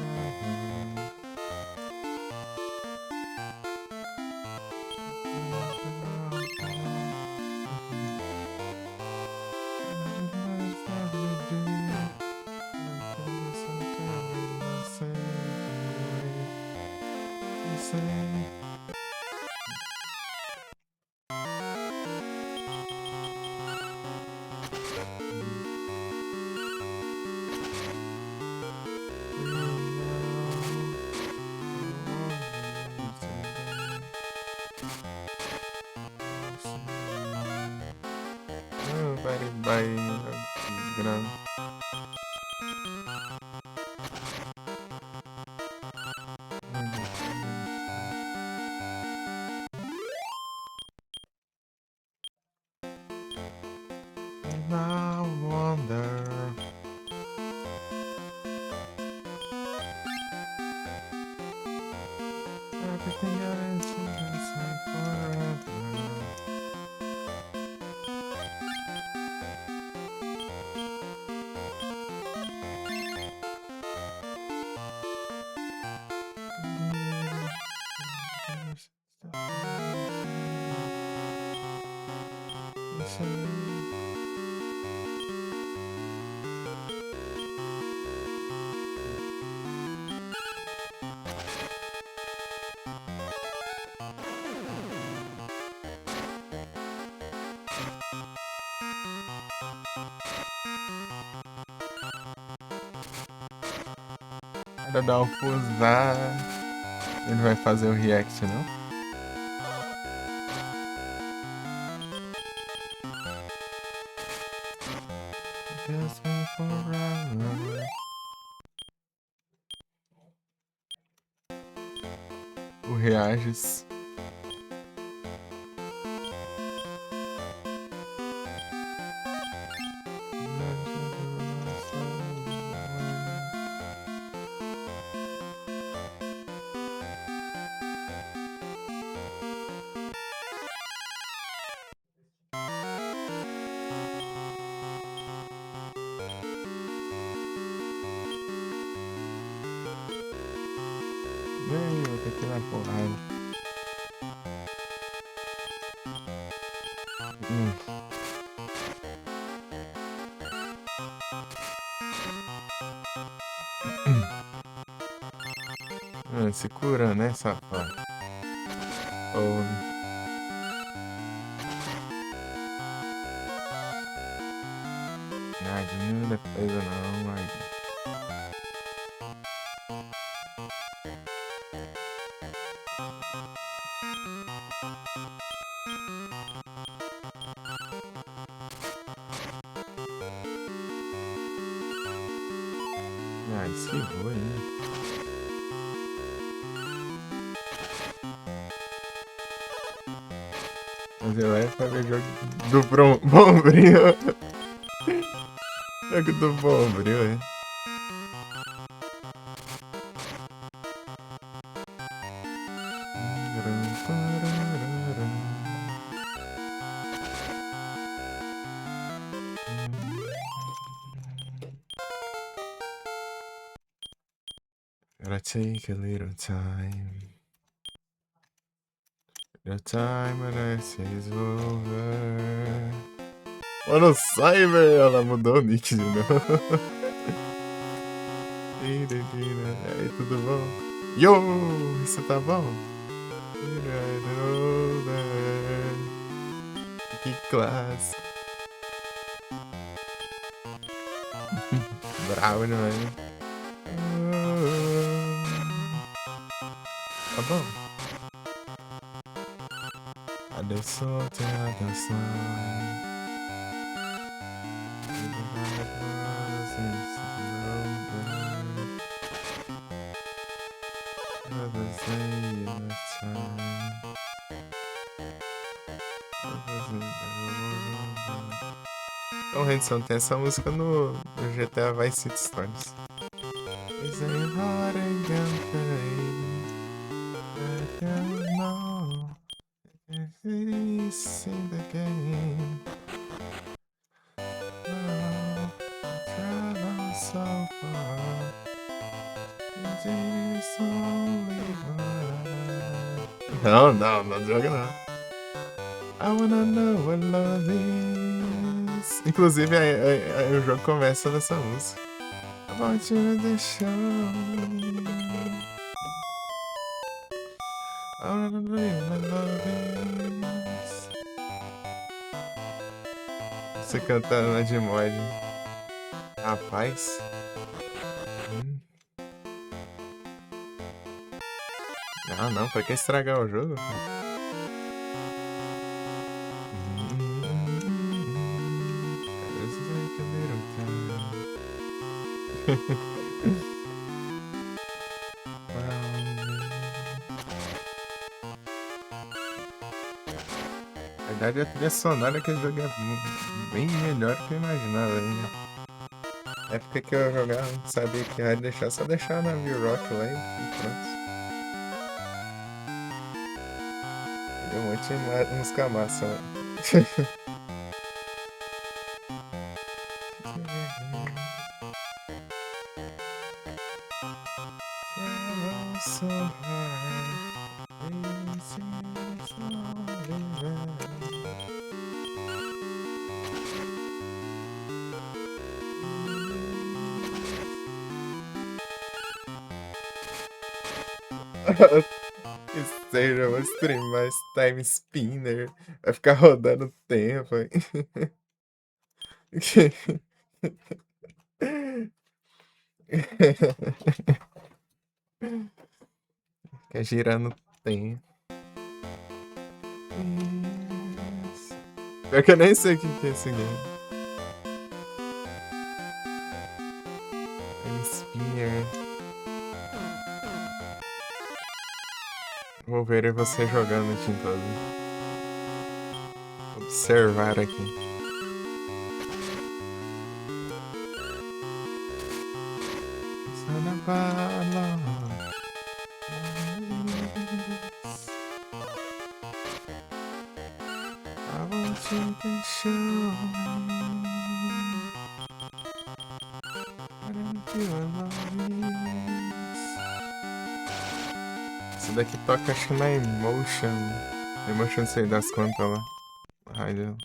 Vai desgrama. And I wonder. Everything I see is like forever. Para dar uma posar. Ele vai fazer o react, não? Just me forever. O Reages. aqui na porrada. Se cura, né, safado? Oh. Ai, não defesa não, ai. Ah, esquivou aí, né? Mas eu ia fazer jogo do Bombril. Jogo do Bombril, é. Gotta take a little time. The time when I say is over. Mano, sai, velho. Ela mudou o nick de novo. Aí, tudo bom? Yo, isso tá bom? Que classe. Bravo, não é? Tá bom. Adesso te adesso. Então, Henderson, tem essa música no GTA Vice City Stories. Is it hard again I don't know if it's in the game. No, travel so far. It is only one. Não joga não. I wanna know what love is. Inclusive, aí o jogo começa nessa música. About you the show. I wanna know what love is. Você cantando na de mod. Rapaz. Não, pra que estragar o jogo? Na verdade, a trilha sonora que eu joguei é bem melhor do que eu imaginava ainda. Na época que eu jogava, não sabia que ia deixar, só deixar na V-Rock lá e pronto. Deu um monte de música massa lá. Que seja, vou streamar esse Time Spinner. Vai ficar rodando o tempo. Fica girando o tempo. Pior que eu nem sei o que é esse game. Time Spinner. Vou ver você jogando aqui todo. Observar aqui. daqui toca acho que na Emotion. Emotion, sei das quantas lá. Rádio.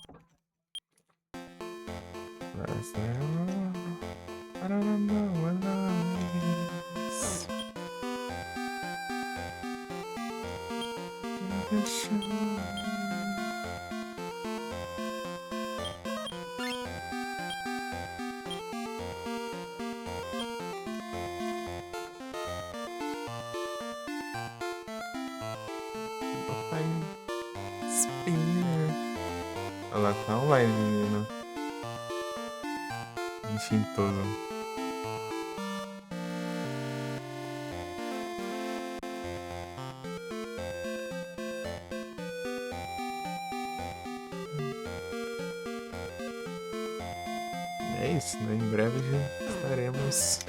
I don't know what love is. Spinner. Ela tá online, menina. Instintoso. É isso, né? Em breve já estaremos.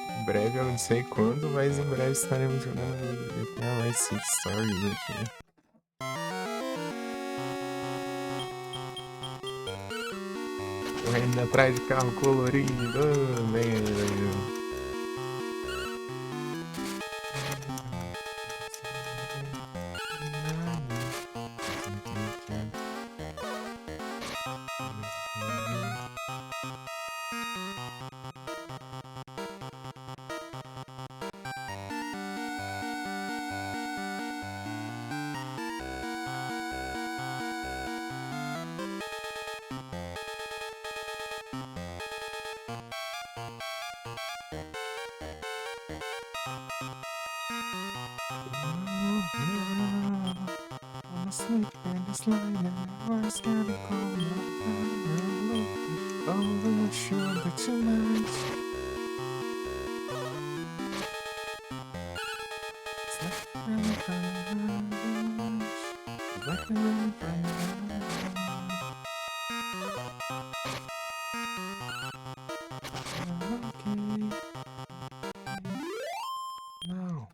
Em breve, eu não sei quando, mas em breve estaremos jogando GTA Vice City Stories aqui. Correndo atrás de carro colorido. Bem aí, velho. I'm asleep in this line and my voice can't call my phone. Oh, I'm not sure that tonight it's like running from the house. It's like running from the house. Okay. No.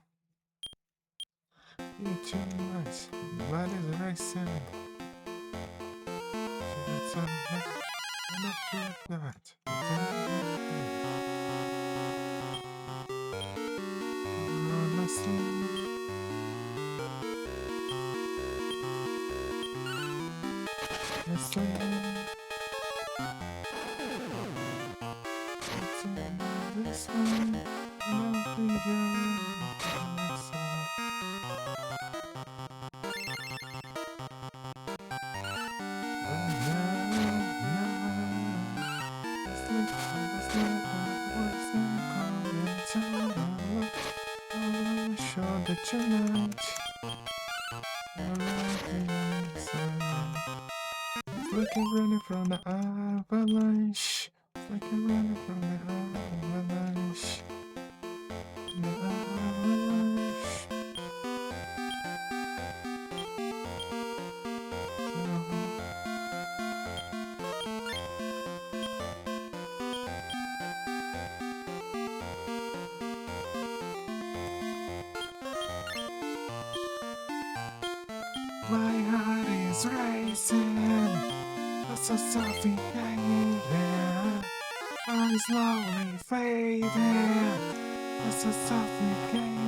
You're too much. Blood is racing. So that's all right. I'm not sure if not. Honestly. Yes, I am. It's in this one. I'll be your myself. Tonight, it's like I'm running from the avalanche. It's like I'm running from the avalanche. The avalanche. My heart is racing, but so suffocating. I'm slowly fading, but so suffocating.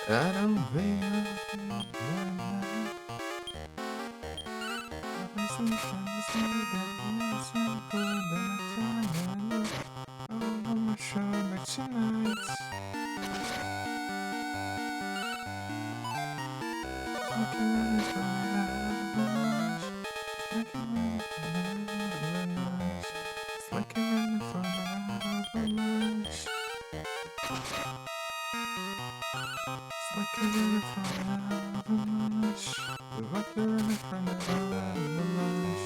I don't think I can I'm sleeping, I'm simple that time. Oh, I'm sure that tonight. I can run from the avalanche. I can run from the avalanche. It's like I'm running from the avalanche. It's like I'm running from the avalanche. It's like I'm running from the avalanche.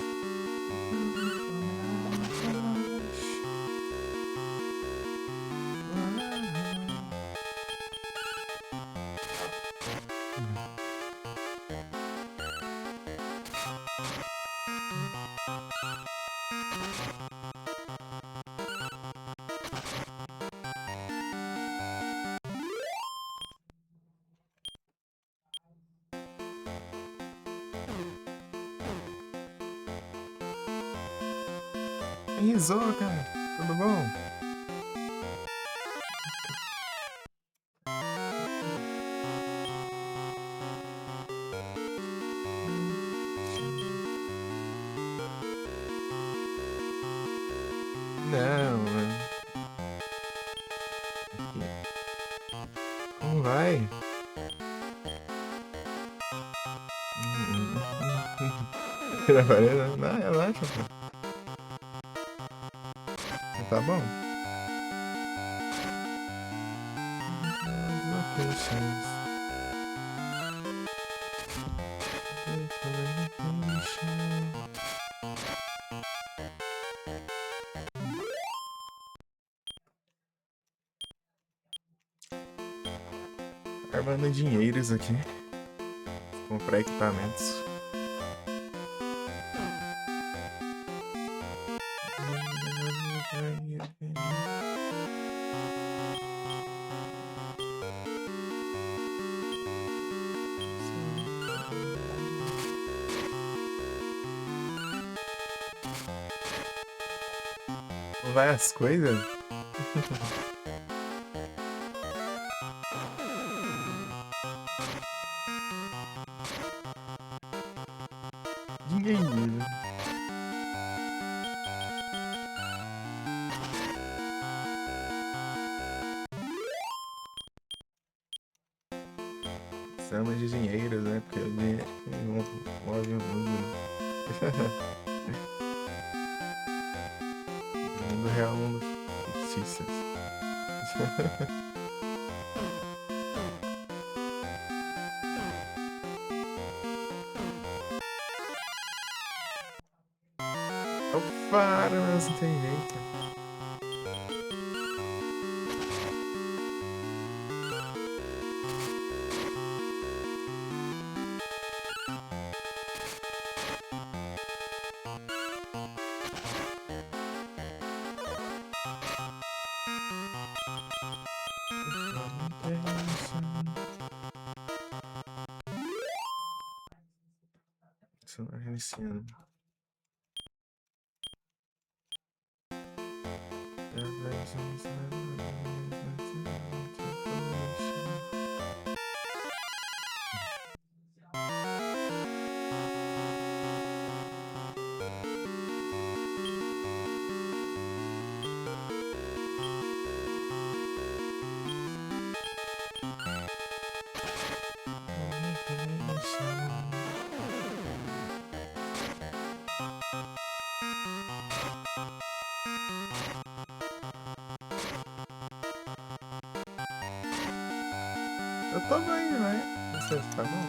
Risou, cara. Tudo bom? Não, mano. Como vai? Trabalhando? Não, relaxa, pô. Você tá bom? Vacations. Armando dinheiros aqui. Comprar equipamentos. Vai as coisas? Dinheiro. Chama de dinheiros, né? Porque o dinheiro move o mundo, né? Mundo real, mundo fictício. Para, mas não tem jeito. Isso não é reiniciando. Eu tô bem, né? Você tá bom?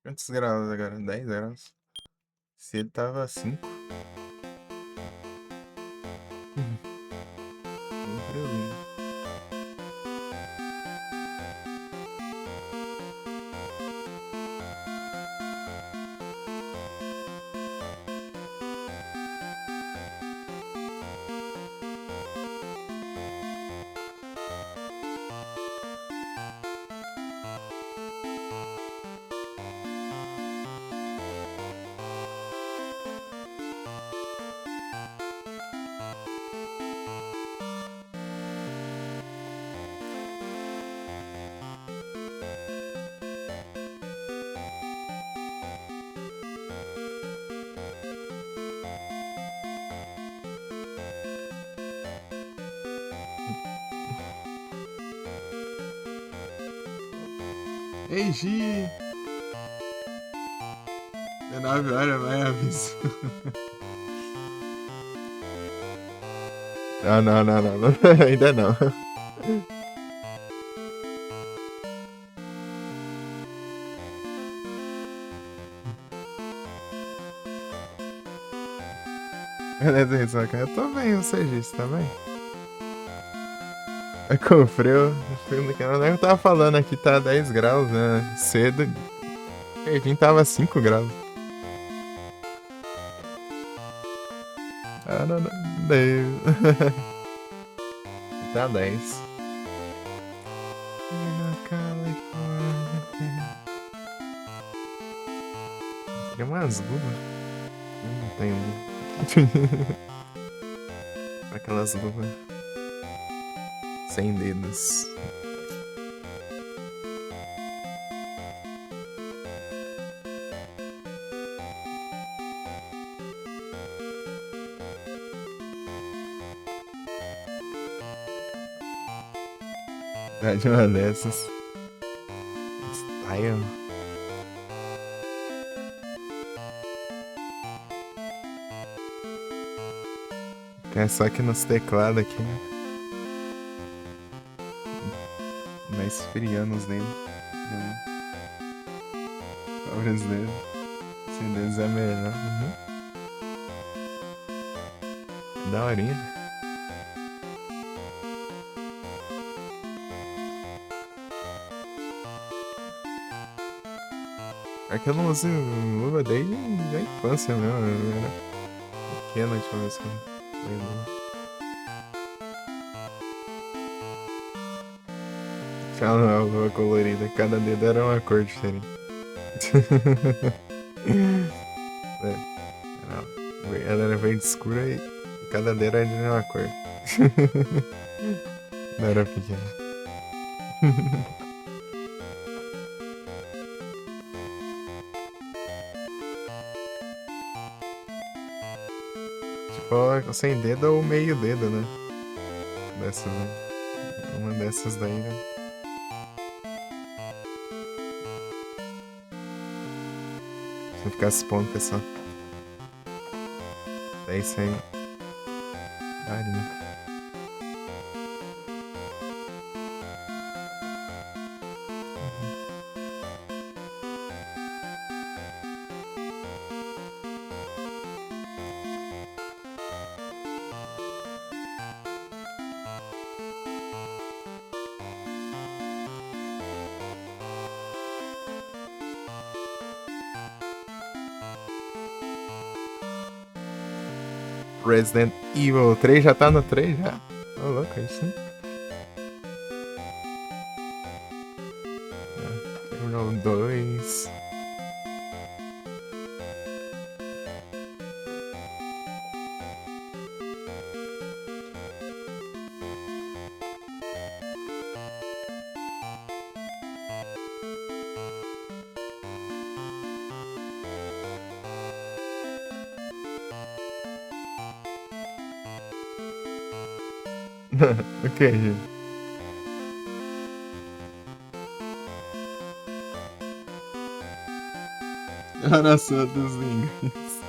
Quantos graus agora? 10 graus? Se ele tava 5. Bem friozinho. Ei, Gi! É 9 horas, vai aviso. Não, não, não, não, não. Ainda não. Beleza, só que eu tô bem, você disse, tá bem? É com frio. Eu tava falando aqui, tá 10 graus, né? Cedo. Enfim, tava 5 graus. Ah, não, não. Tá 10. Queria umas luvas. Eu não tenho luva. Aquelas luvas sem dedos. Dá de uma dessas. Style. É só aqui nos teclados aqui, né? Vai esfriando os dedos. Cobre os dedos. Sem dedos é melhor. Daorinha. É que eu não uso luva desde a infância mesmo. Eu era pequeno a última vez que eu lembro. Tinha uma luva colorida, cada dedo era uma cor diferente. Ela era verde escura e cada dedo era de uma cor. Não era pequeno. Tipo, sem dedo ou meio dedo, né? Dessas, né? Uma dessas daí, né? Se ficar as pontas só. É isso aí. Daria. Resident Evil 3 já tá no 3 já? Ô, louco, é isso, né? Terminou 2. Ok, gente. Olha só dos linguins.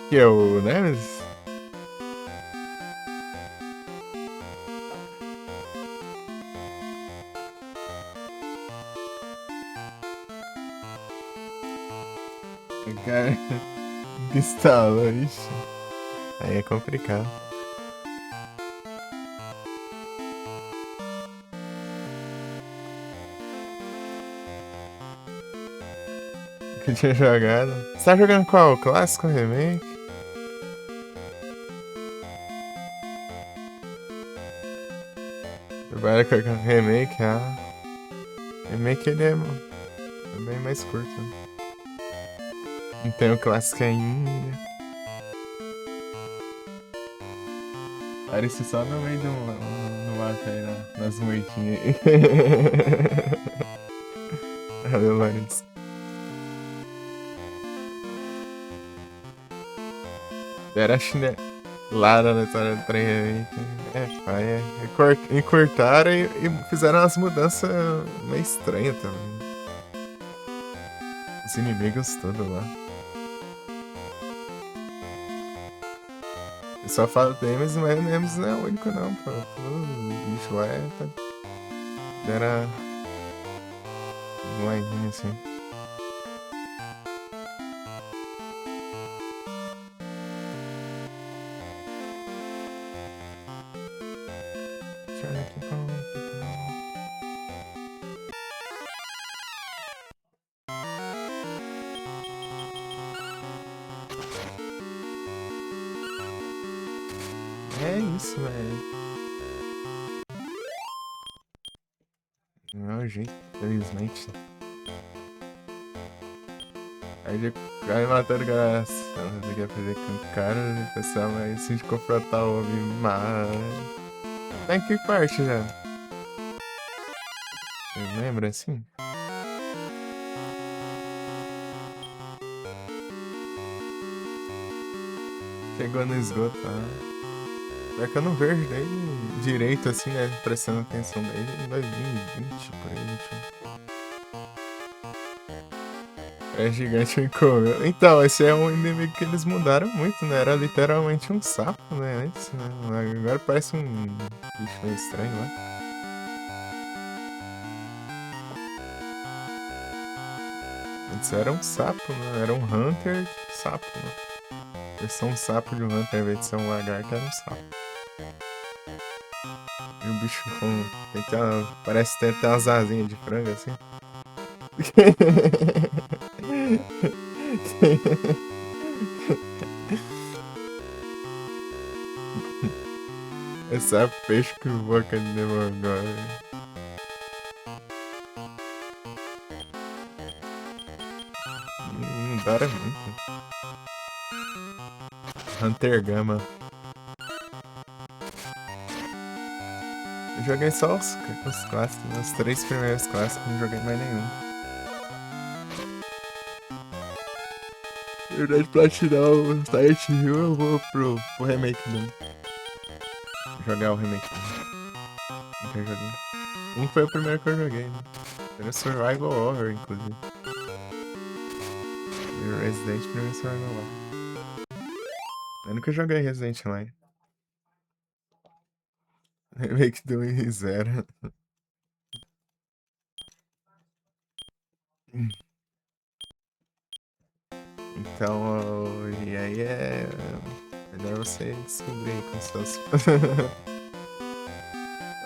Que é o Nemesis? O cara instalou, ixi. Aí é complicado. Que eu tinha jogado. Você tá jogando qual? Clássico ou remake? Trabalha com remake, ah. Remake ele é bem mais curto. Né? Não tem o clássico ainda. Parece só no meio do mato aí, nas moitinhas aí. Valeu, Larissa. Era chinelada na história do trem aí. Pai, encurtaram e fizeram umas mudanças meio estranhas também. Os inimigos todos lá. Eu só falo Nemesis, mas o Nemesis não é o único não, pô. Todo bicho lá era moedinha assim. Deixa eu olhar aqui pra É isso, velho. Não é o jeito, felizmente. Aí ele cai matando coração. Você quer fazer com o cara, né? Pessoal, mas se confrontar o homem mais. Tá em que parte já? Você lembra assim? Chegou no esgoto, tá? É que eu não vejo ele direito assim, né? Prestando atenção dele em 2020, por aí, é gigante me comeu. Então, esse é um inimigo que eles mudaram muito, né? Era literalmente um sapo, né? Antes, né? Agora parece um bicho meio estranho, né? Antes era um sapo, né? Era um hunter de sapo, né? Versão sapo de um hunter, ao invés de ser um lagarto, era um sapo. E o bicho com. Parece ter até umas asinhas de frango assim. Esse é peixe com boca de demogorgon. Mudaram muito. Hunter Gamma. Eu joguei só os clássicos, os 3 primeiros clássicos, não joguei mais nenhum. Na verdade, platinar o Silent Hill, eu vou pro remake dele. Jogar o remake dele. Nunca joguei. Um foi o primeiro que eu joguei, né? Era Survival Horror, inclusive. E Resident primeiro Survival Horror. Eu nunca joguei Resident Online. Remake do 1.0. Então, e aí é melhor você descobrir aí com seus.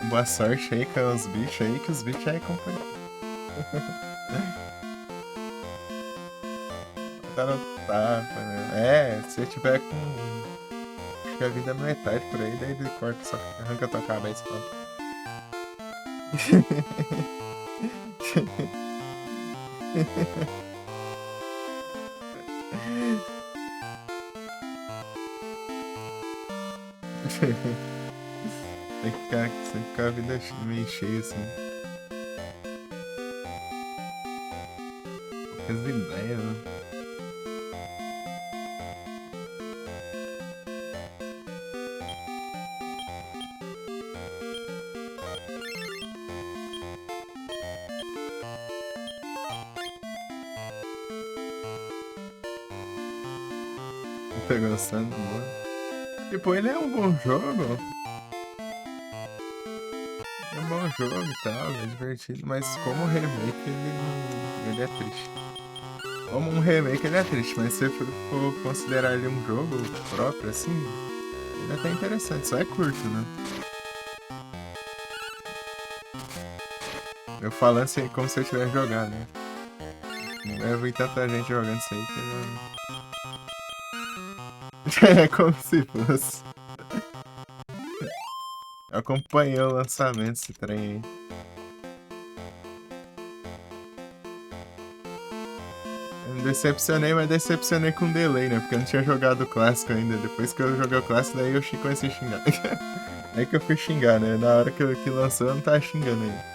Boa sorte aí com os bichos aí, que os bichos aí acompanham. Tá no tapa, né? É, se você tiver com. Acho que a vida é metade por aí, daí ele corta, só arranca a tua cabeça. Tem que ficar a vida meio cheia assim. Poucas ideias, né? Não tô gostando, mano. Tipo, ele é um bom jogo. É um bom jogo e tal, é divertido, mas como remake ele é triste. Como um remake ele é triste, mas se você for considerar ele um jogo próprio, assim, ele é até interessante, só é curto, né? Eu falando assim, como se eu tivesse jogado, né? Eu vi tanta gente jogando isso aí que eu... É como se fosse. Eu acompanhei o lançamento desse trem aí. Eu me decepcionei, mas decepcionei com delay, né? Porque eu não tinha jogado o clássico ainda. Depois que eu joguei o clássico, daí eu comecei a xingar. Aí que eu fui xingar, né? Na hora que lançou, eu não tava xingando ainda.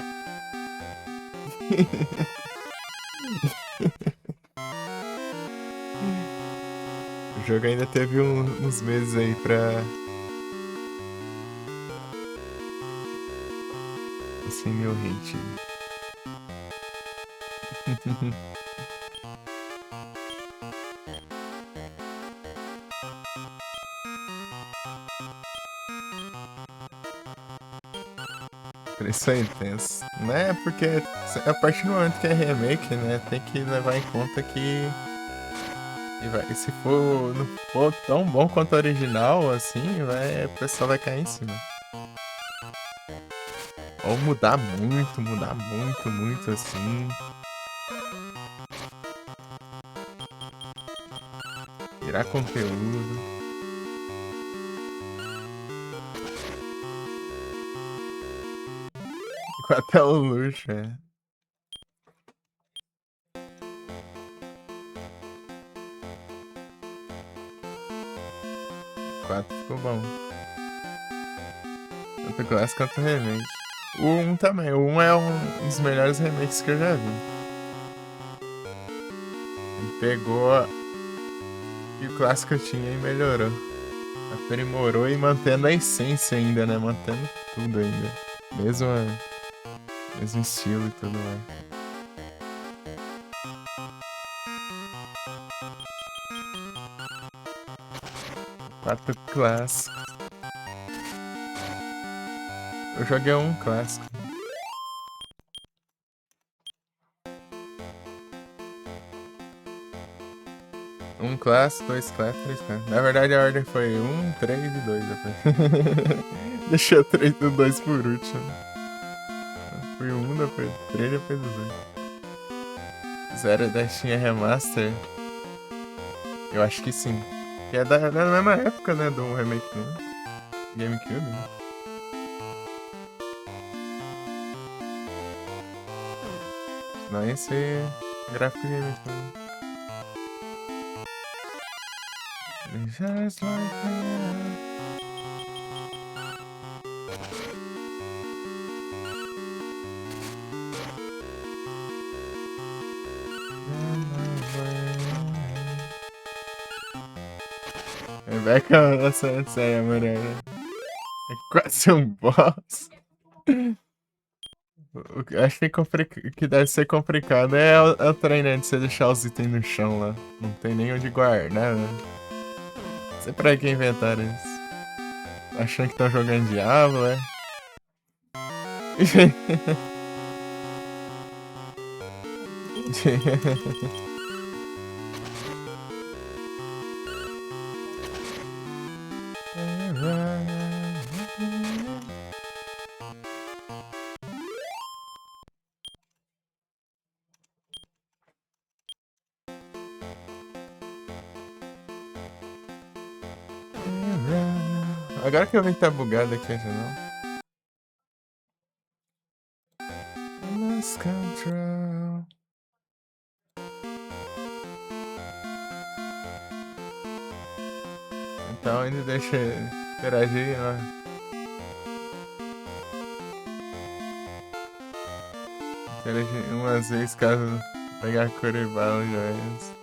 O jogo ainda teve uns meses aí pra. Assim, meu hate. Preço é intenso. Né? Porque a partir do momento que é remake, né? Tem que levar em conta que. E se não for tão bom quanto o original, assim, o pessoal vai cair em cima. Ou mudar muito, muito assim. Virar conteúdo. Com até o luxo, é. 4 ficou bom. Tanto o clássico quanto o remake. O 1 também. O 1 é um dos melhores remakes que eu já vi. Ele pegou o que o clássico tinha e melhorou. Aprimorou e mantendo a essência ainda, né? Mantendo tudo ainda. Mesmo estilo e tudo mais. 4 clássicos. Eu joguei um clássico. Um clássico, 2 clássicos, 3 clássicos. Na verdade a ordem foi 1, 3 e 2 depois. Deixei o 3 e o 2 por último. Foi o 1, depois o 3, depois o 2. 010 tinha remaster? Eu acho que sim. Que é da mesma época, né? Do remake do GameCube, né? Não ia ser gráfico GameCube. Just like that. Rebecca essa aí, mulher. É quase um boss. O que acho que deve ser complicado é o trem, né? De você deixar os itens no chão lá. Não tem nem onde guardar, né? Não sei pra que inventaram isso. Achando que estão jogando Diablo, é? Agora que eu vi que tá bugado aqui a janela. Lost control. Então ainda deixa interagir, né? Interagir umas vezes caso pegar cor e bala já é isso.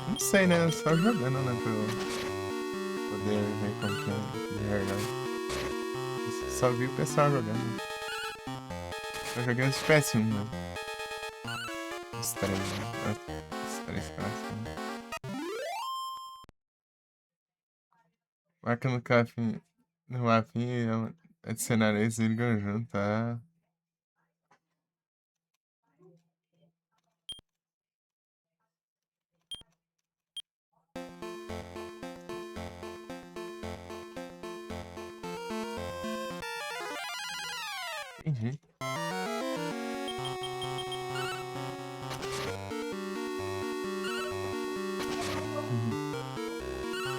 Não sei, né? Só jogando, né? Pra eu poder ver como que é de verdade. Só vi o pessoal jogando. Tô jogando de PS1, né? Os três, né? Os três clássicos, né? Marca no café. No mapinha, adicionar eles e ligam junto, tá? Entendi.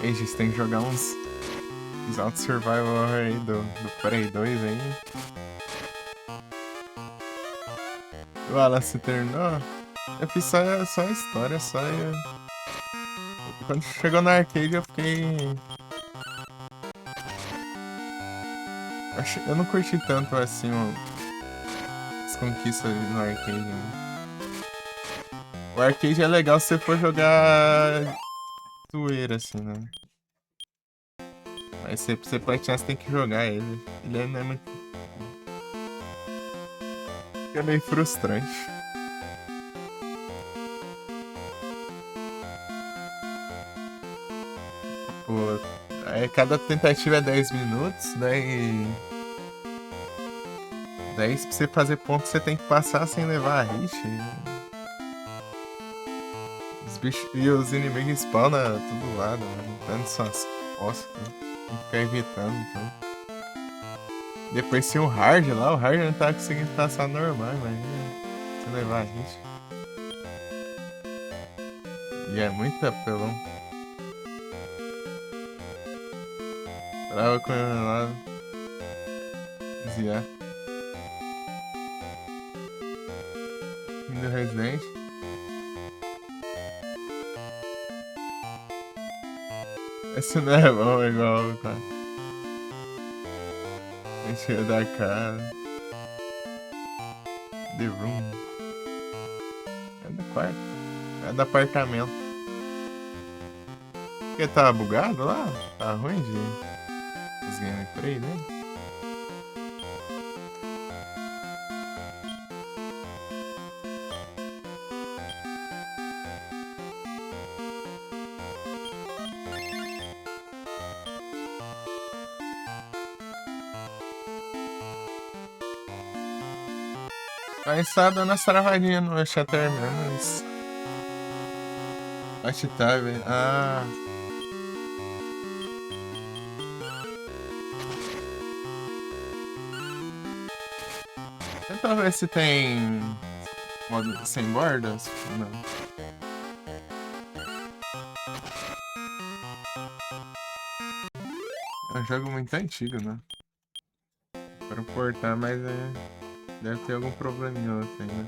Aegis tem que jogar uns Auto Survival aí do Prey 2 aí. O Alan se terminou. Eu fiz só a história, só. Quando chegou na arcade eu fiquei. Eu não curti tanto assim as conquistas no arcade, né? O arcade é legal se você for jogar zoeira, assim, né? Mas se você platinar, você tem que jogar ele. Ele é muito. É meio frustrante. Pô, cada tentativa é 10 minutos, daí pra você fazer ponto você tem que passar sem levar a hit. Os bichos e os inimigos spawnam tudo lado, né? Dando suas costas, né? Tem que ficar evitando, então. Depois tinha o hard lá, o hard não tá conseguindo passar normal, mas se levar a hit. E é muito apelão. Trava com ele lá. Yeah. Do Resident. Esse não é bom igual, tá? Encheu da casa. The Room. É do quarto. É do apartamento. Porque tá bugado lá? Tá ruim de os gameplay, né? Mas tá dando as travadinhas no Shutter Memories. Acho que tá, velho. Ah. Tenta ver se tem modo sem bordas ou não. É um jogo muito antigo, né? Para portar, mas deve ter algum probleminha assim, né?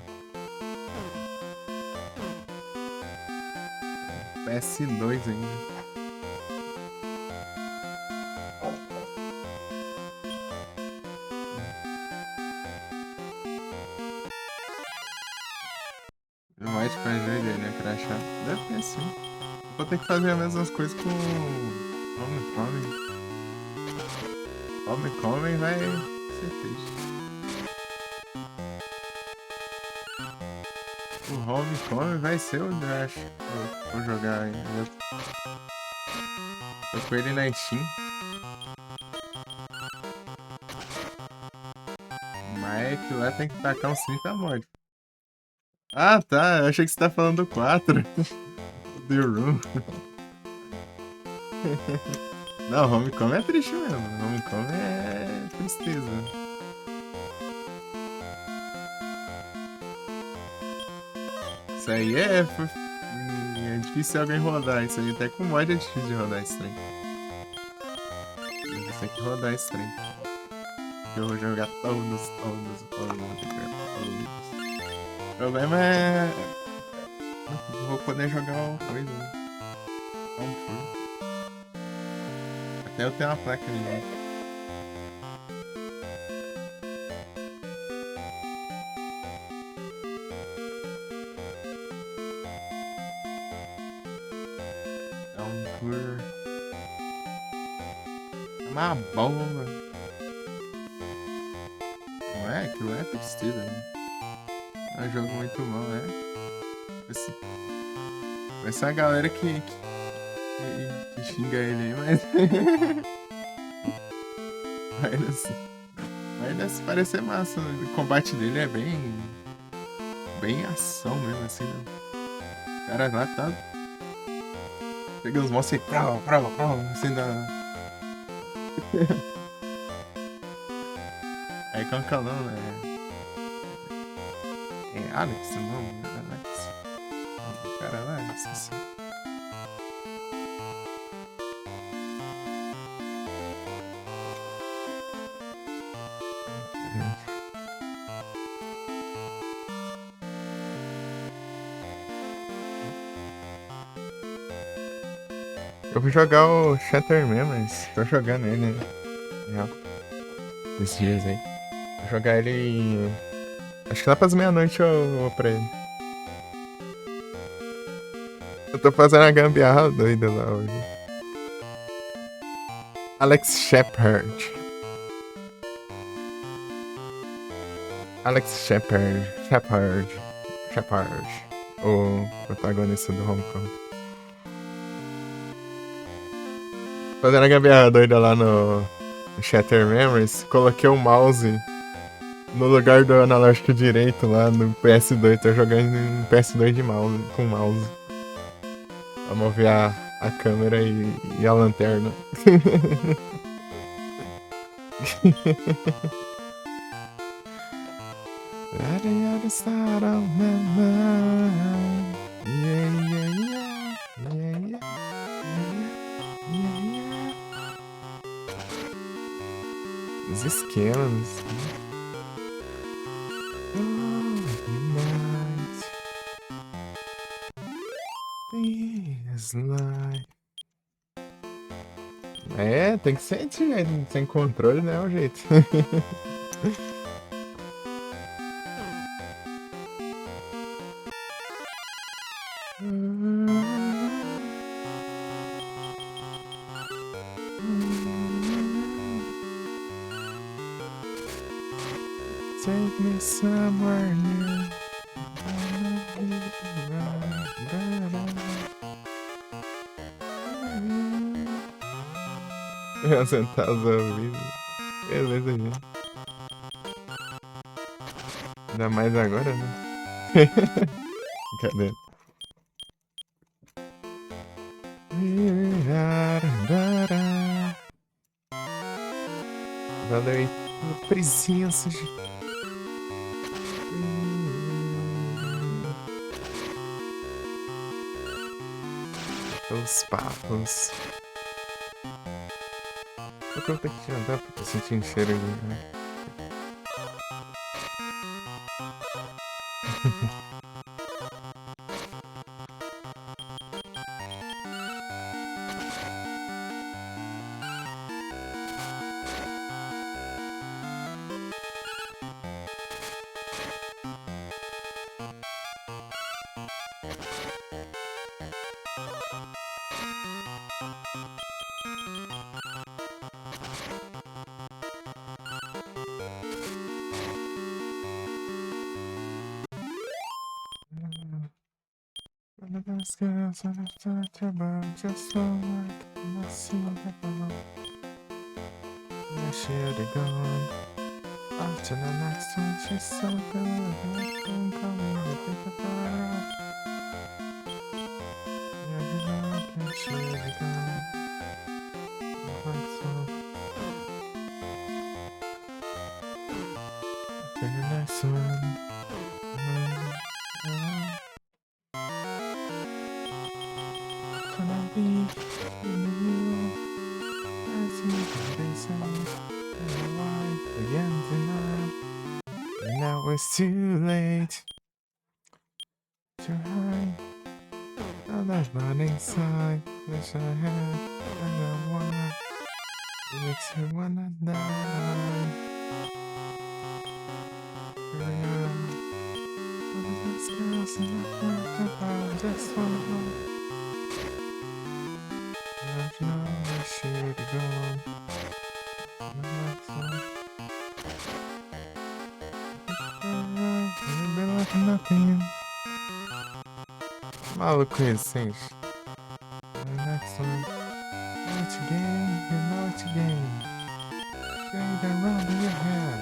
PS2 ainda. Mais pra joelho, né? Crachá. Deve ter sim. Vou ter que fazer as mesmas coisas com o Homecoming. Homecoming vai ser triste. O Homecoming vai ser o Dash. Vou jogar ainda. Tô com ele na Steam. Mas é que lá tem que tacar uns 30 mods. Ah, tá. Eu achei que você tá falando do 4. The Room. Não, Homecoming é triste mesmo. Homecoming é tristeza. Isso aí é difícil alguém rodar. Isso aí até com mod é difícil de rodar esse trem. Você tem que rodar esse trem. Eu vou jogar todos. O problema é. Não vou poder jogar uma coisa. Como for. Até eu tenho uma placa ali. É um tour. É uma bomba. Não é? Aquilo é tristeza, né? É um jogo muito bom, é. Vai ser a galera que xinga ele aí, mas. Mas deve parecer massa, né? O combate dele é bem ação mesmo, assim, né? O cara lá tá. Pega os monstros e prova, assim da. Aí como que é o nome? É Alex o nome? Alex. O cara lá, esqueci. Eu vou jogar o Shatter Memories. Tô jogando ele, né? Esses dias aí. Vou jogar ele. Acho que lá pras meia-noite eu vou pra ele. Eu tô fazendo a gambiarra doida lá hoje. Alex Shepard. Alex Shepard. O protagonista do Homecoming. Fazendo a gambiarra doida lá no Shatter Memories, coloquei o mouse no lugar do analógico direito lá no PS2. Tô jogando em PS2 de mouse, com mouse. Pra mover a câmera e a lanterna. At the other side of my mind. Yeah. os esquemas. É, tem que ser sem controle, né? É o jeito. Take me somewhere new. Assentar os ouvidos. Beleza, gente. Ainda mais agora, né? Cadê? Valeu aí pela presença. Pelos papos. Eu vou ter que andar pra sentir um cheiro ali, né? Just so like I see the where should it gone? After the next one, she's so good. I'm coming to pick up her. Yeah, you know, where should it gone? Like so. After the next one. Gonna be in the middle. I see what they say. Again tonight, and now it's too late to hide. Another burning inside, wish I had another one. It makes you wanna die. Just wanna know. Don't know where she'd gone. Nothing. Maluco recente. Next one. Know it's a game, you know it's a game. Going around your head.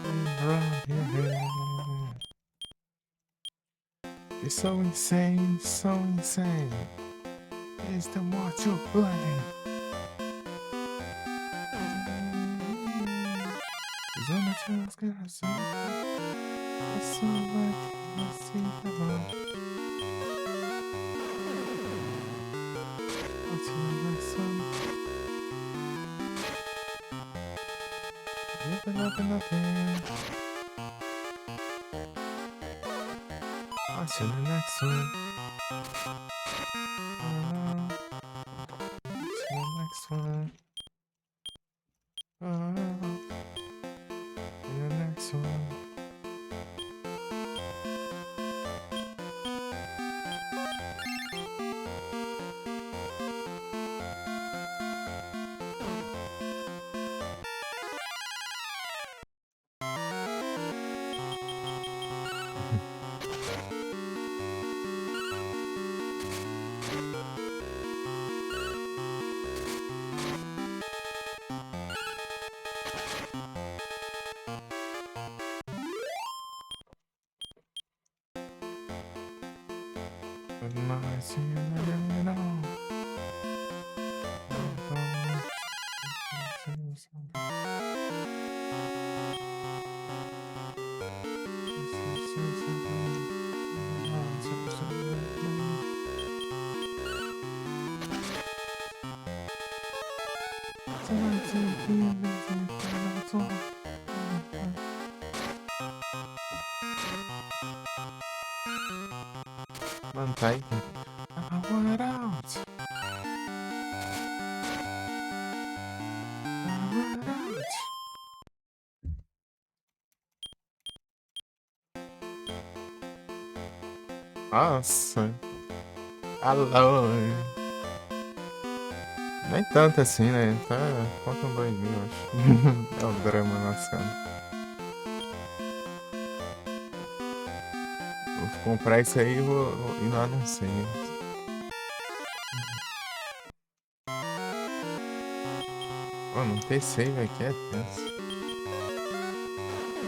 Going around your head. You're so insane, so insane. Is the more to blame. There's only two girls, so it's so like I see the world. What's your son? Nothing. What's in the next one? What's in the next one? In the next one. But my see you know. Mano, tá aí. I want out. I want out. Nossa. Alô. Nem tanto assim, né? Tá, faltam 2.000, acho. É o drama nacional. Vou comprar isso aí e vou ir lá no centro. Oh, não tem save aqui, é tenso.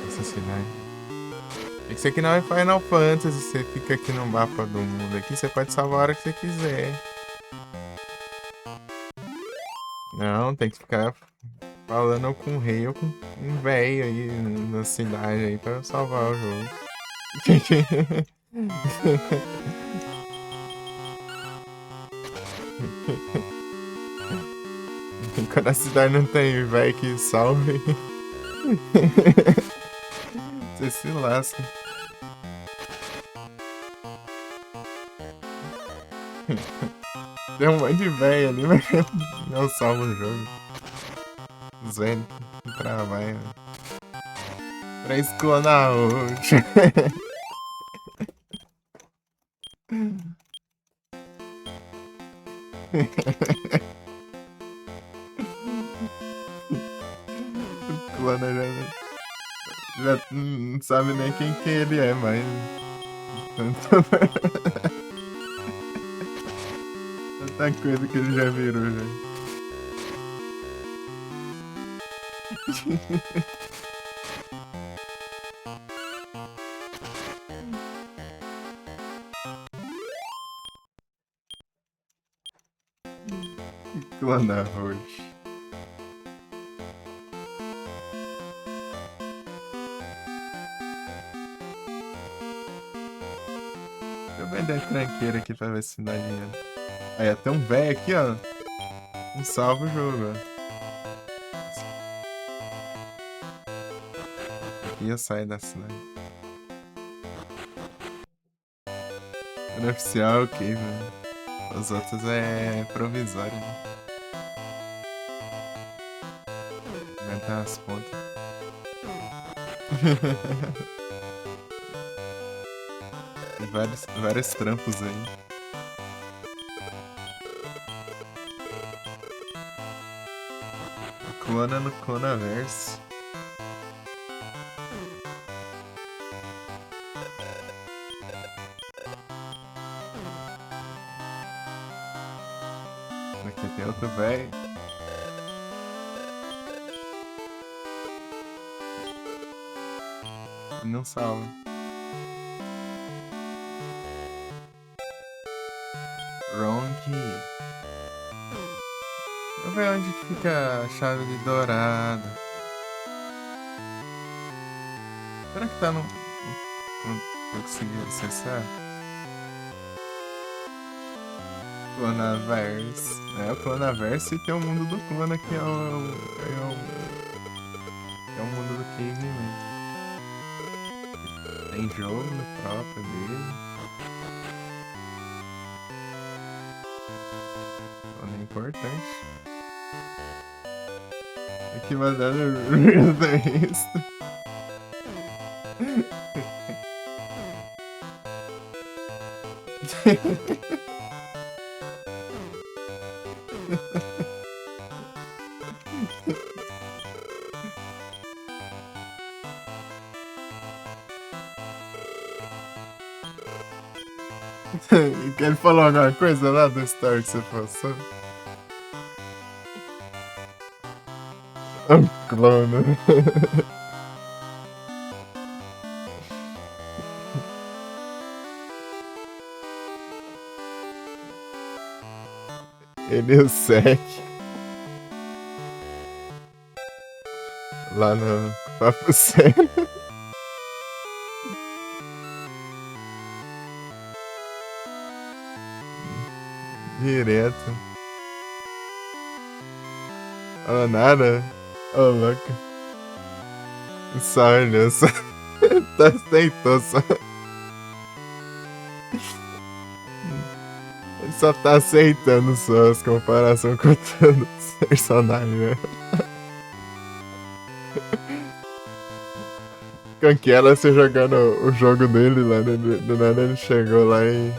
Essa cidade. Isso aqui não é Final Fantasy, você fica aqui no mapa do mundo aqui, você pode salvar a hora que você quiser. Não, tem que ficar falando com o rei ou com um velho aí na cidade aí pra salvar o jogo. Quando a cidade não tem velho que salve, você se lasca. Tem um monte de velho ali, mas não salva o jogo. Os velhos não trabalham. Pra esclonar hoje. Clona já não sabe nem quem que ele é, mas. Tanta coisa que ele já virou, já. Clonar hoje. Deixa eu vender tranqueira aqui pra ver se dá dinheiro. Aí, até um velho aqui, ó. Não salva o jogo, ó. Aqui eu saio da cidade. No oficial, ok, mano. Os outros é provisório, né? Aguentar as pontas. Tem vários trampos aí. Clona no Clonaverse. Aqui tem outro velho. Não salva. Wrong key. Deixa eu ver onde que fica a chave de dourado. Será que tá no. Não consegui acessar? Clonaverse. É, o Clonaverse e tem o mundo do Clona que é o mundo do Cave mesmo. Tem jogo no próprio dele. Clona é importante. Aqui mandando isso. Ele falou alguma coisa lá do story que você passou? Um clone. Ele e o Sec. Lá no Papo Sério. Direto. Oh, nada. Oh, louco. Só olhou, só. Aceitou só. Só tá aceitando só as comparações com todos os personagens, né? Com que ela você jogando o jogo dele lá, né? Do nada ele chegou lá e.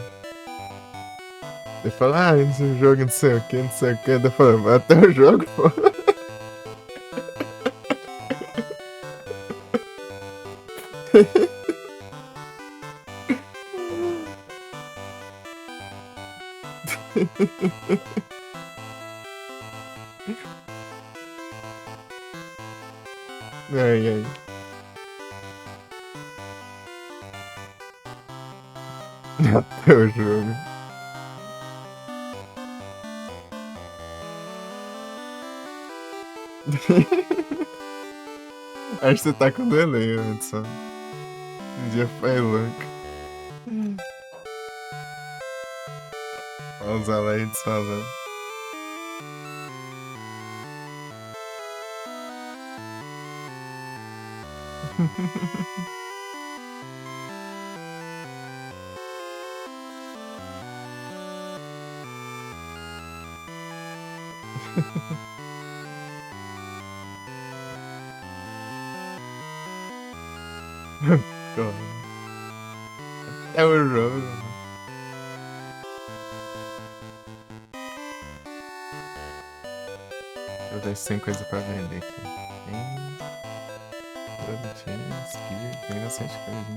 Ele falou, esse jogo não sei o que, não sei o que. Eu falei, vai até o jogo, pô. Ai, ai. Até o jogo. Acho que você tá com delay, Edson. Um dia foi louco. Pausa lá, Edson, falando. É o jogo. Eu ver se tem coisa pra vender aqui. Tem produtinhos, tem bastante coisa.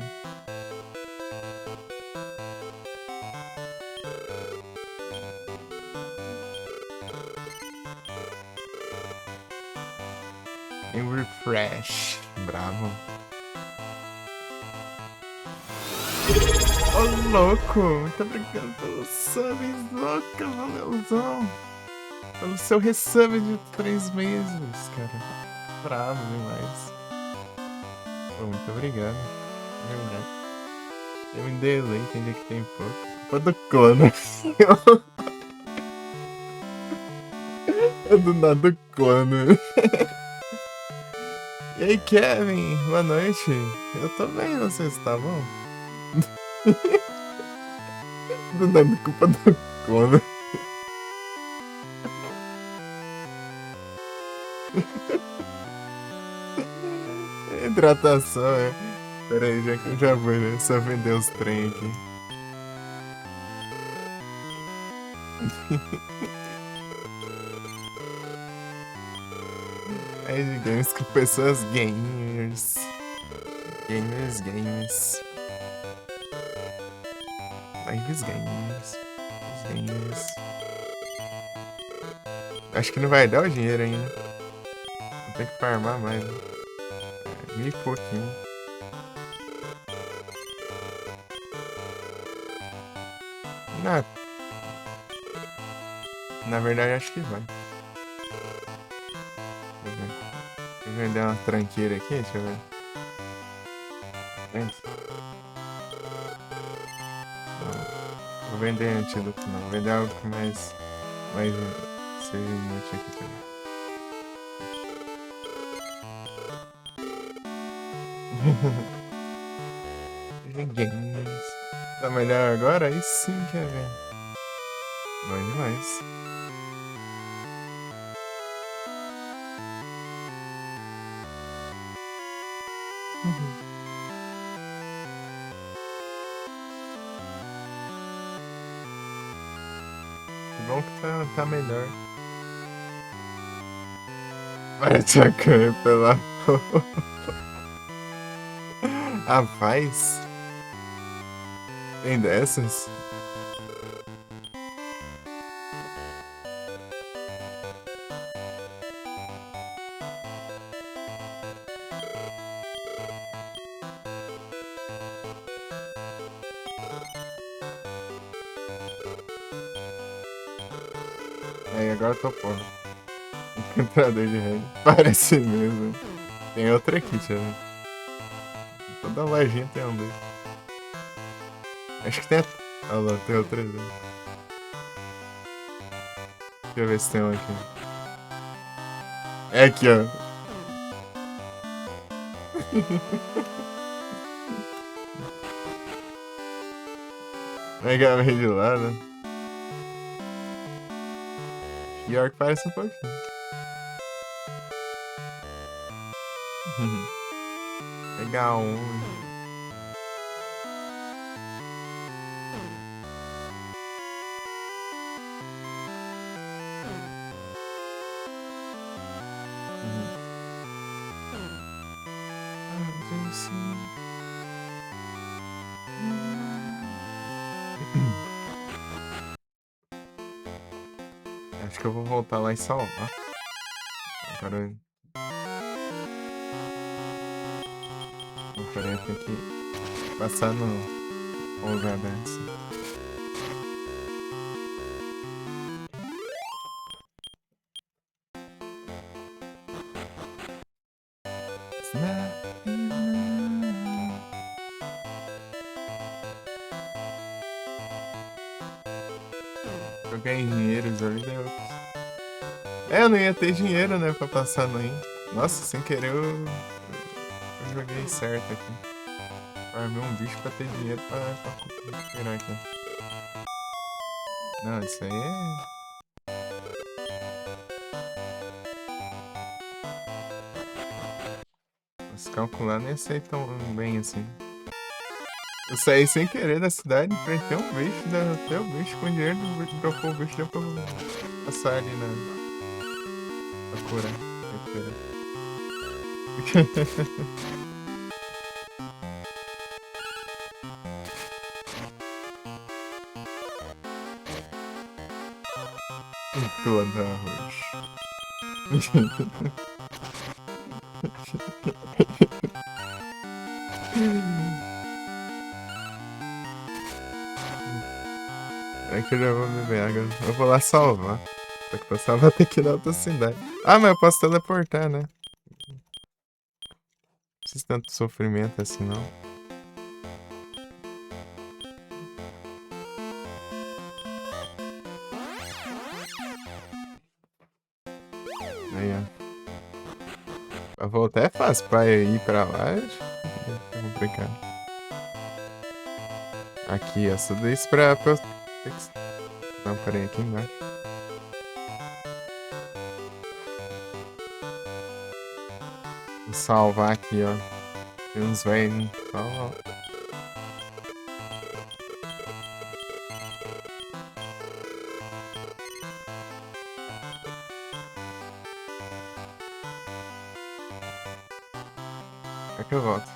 Tem refresh. Bravo. Ô, louco! Muito obrigado pelo subs, louca, valeuzão! Pelo seu resub de 3 meses, cara. Bravo demais. Pô, muito obrigado. Verdade. Eu me delay, entendi que tem pouco. Pô, do clone. É do nada do clone. E aí, Kevin? Boa noite. Eu tô bem, vocês, tá bom? Do nada, culpa do clone. Hidratação, é. Pera aí, já que eu já vou, né? Só vender os trem aqui. É de games com pessoas gamers. Gamers. Lives gamers. Os gamers. Acho que não vai dar o dinheiro ainda. Vou ter que farmar mais, né? Mil e pouquinho. Na verdade, acho que vai. Deixa eu ver. Vou vender uma tranqueira aqui, deixa eu ver. Não, vou vender antídoto, não. Vou vender algo que mais seja inútil aqui também. Games. Tá melhor agora? Aí sim, Kevin. Bom demais. Que bom que tá melhor. Parece a câmera pela. Rapaz. Tem dessas? Aí agora eu tô pondo. Encontrador de rede. Parece mesmo. Tem outra aqui, deixa eu ver. Toda lojinha tem um dele. Acho que tem. Olha lá, tem outra ali. Deixa eu ver se tem um aqui. É aqui, ó. Mega Man de lá, né? Pior que parece um pouquinho. Legal. Uhum. Acho que eu vou voltar lá e salvar. Agora, agora eu tenho que passar no lugar dessa. Eu ganhei dinheiro, ali deu. É, eu não ia ter dinheiro, né, pra passar no IN. Nossa, sem querer eu joguei certo aqui. Farmei um bicho pra ter dinheiro pra recuperar aqui. Não, isso aí é. Se calcular, nem sei tão bem assim. Eu saí sem querer da cidade, enfrentei um bicho, até o bicho com dinheiro, dropou o bicho, deu pra passar ali pra curar, recuperar. Planta arroz. É que eu já vou beber água. Eu vou lá salvar. Só que pra salvar tem que ir na outra cidade. Ah, mas eu posso teleportar, né? Não precisa tanto sofrimento assim, não. Aí, ó. Pra voltar é fácil. Pra ir pra lá, é complicado. Aqui, ó. Tudo isso pra eu ter que... Não, peraí, aqui embaixo. Vou salvar aqui, ó. Tem uns velhos. Ó. É que eu volto.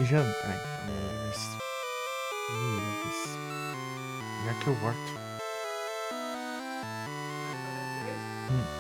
jantar, então, mas já que eu volto. Hum.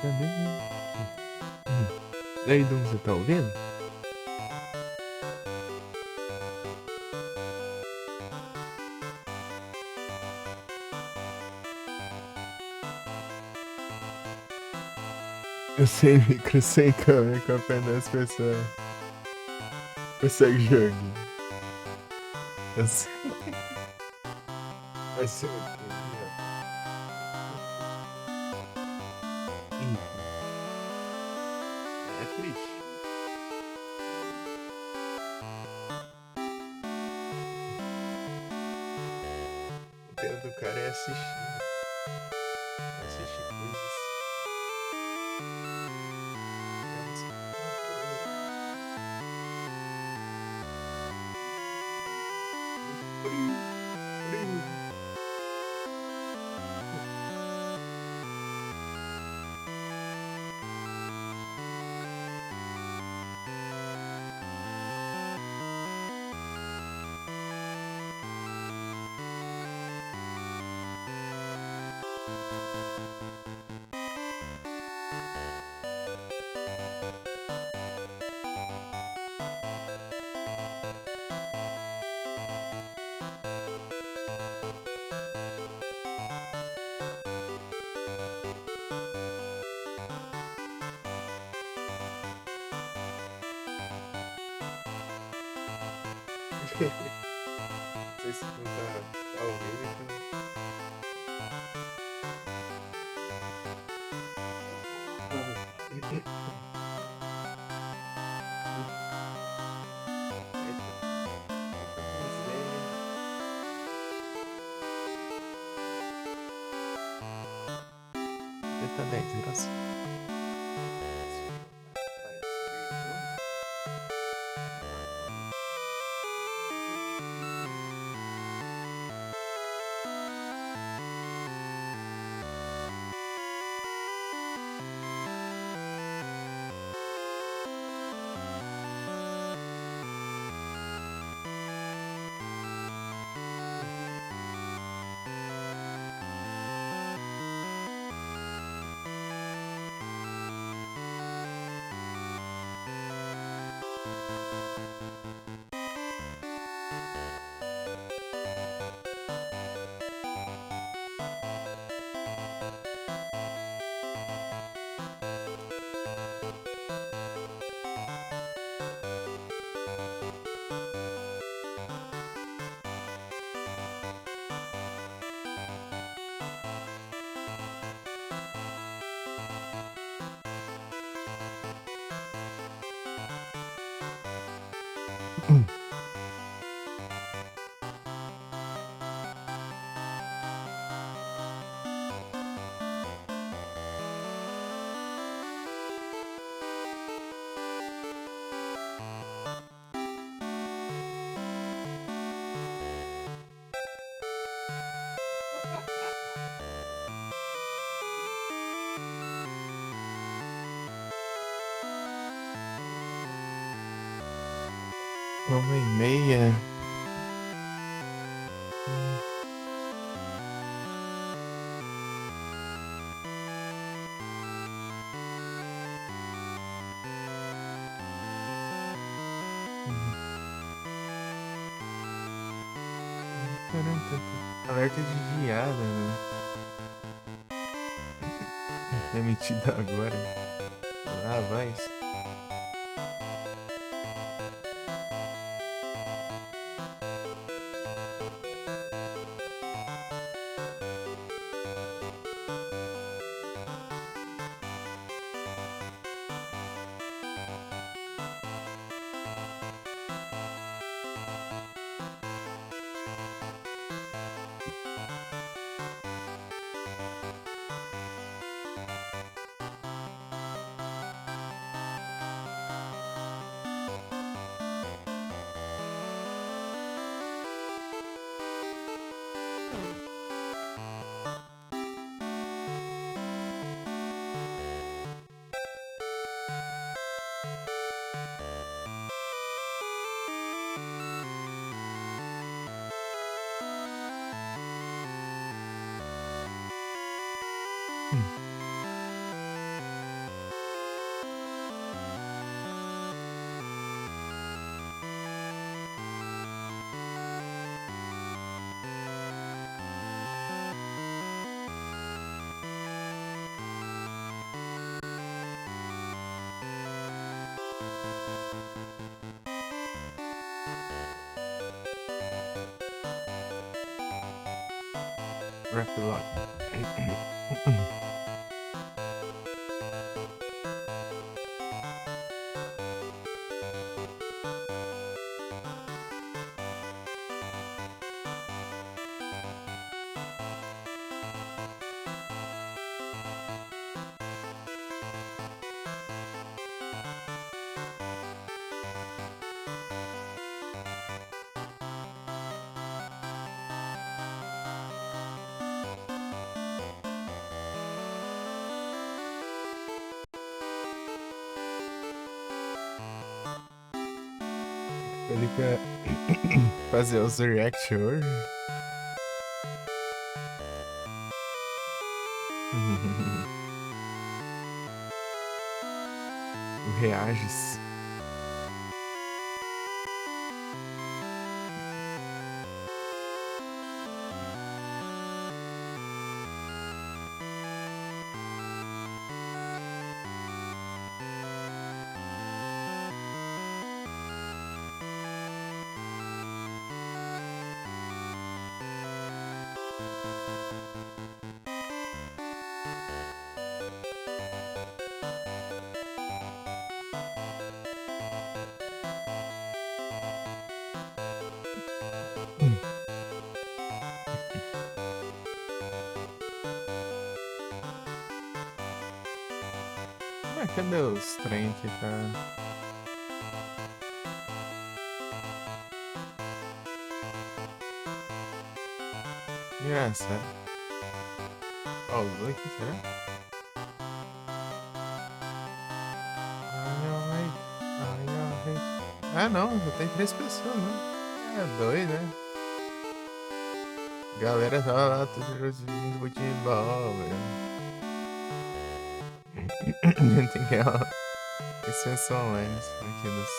Cadê? Aqui. Hum. Daí, Dum, você tá ouvindo? Eu sem micro, sem câmera, com apenas pessoa. Consegue joguinho. Eu sei. Vai ser o quê? Enfim, é triste. O tempo do cara é assistir. Assistir coisas. Temos frio, frio. Não sei se não tá ao vivo, então. Eita, eita, miséria. Eita, 10, graças. Vai subir de novo? Vai, vamos. Uma e meia. Hum, 40. Alerta de geada, né? Emitido agora. Lá vai. Hum. Rap Lock. Ele quer fazer os react hoje. O Reages. Ah, cadê os trem que tá? Engraçado. Pausou aqui, será? Ah, não, só tem 3 pessoas, né? É doido, né? Galera tá lá, tudo de futebol, velho. Tem que ela. Exceção online aqui nos.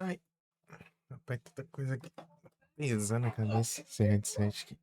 Ai, rapaz, tanta coisa aqui. pesando a cabeça esse headset aqui.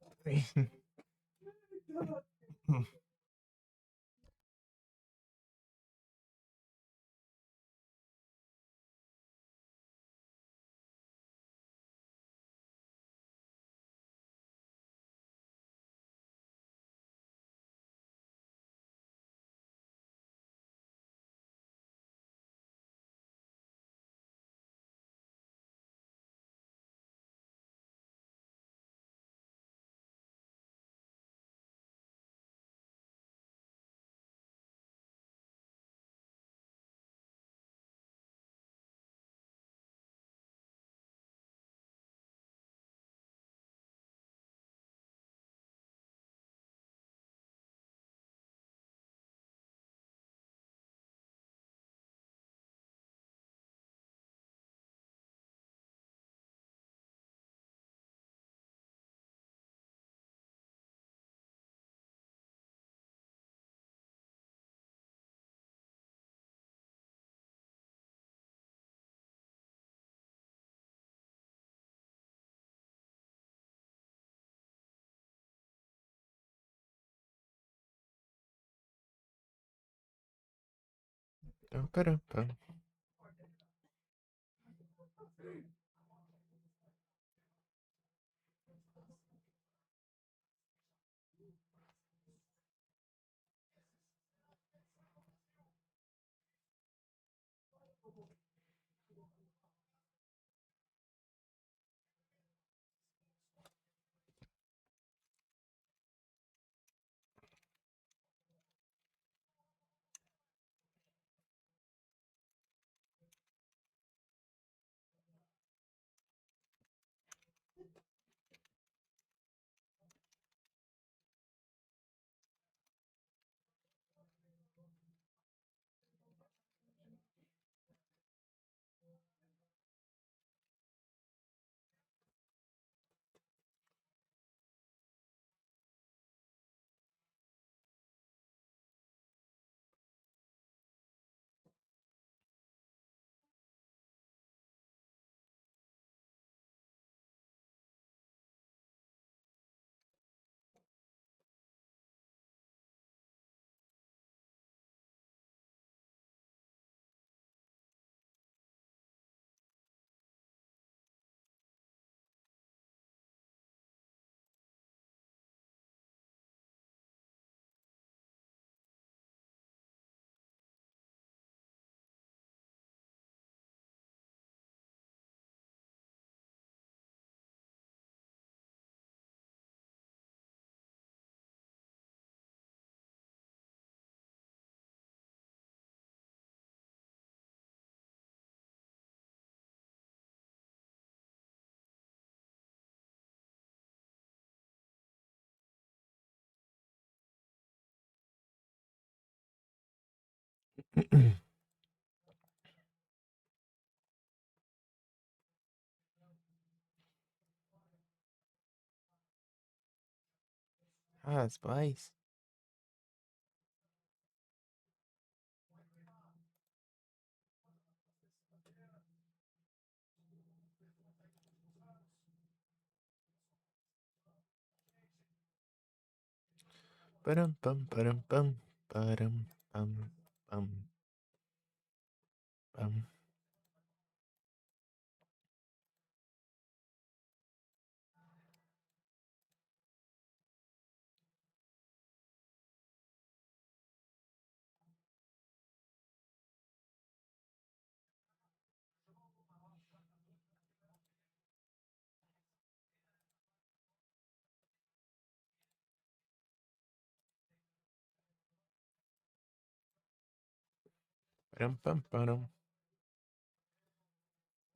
Então, caramba. Rapaz. Param, pam, param, pam, param, pam, pam, pam. Param, pam, param.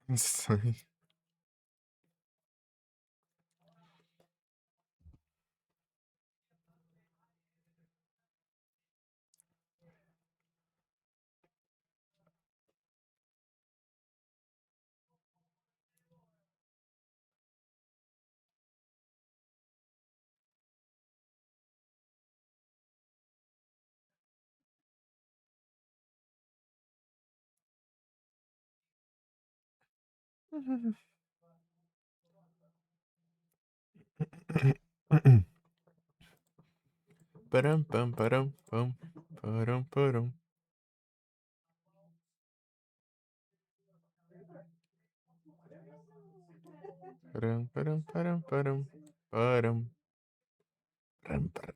Isso aí. Param, pam, param, pam, param, param. Param, param, param, param, param. Param, param.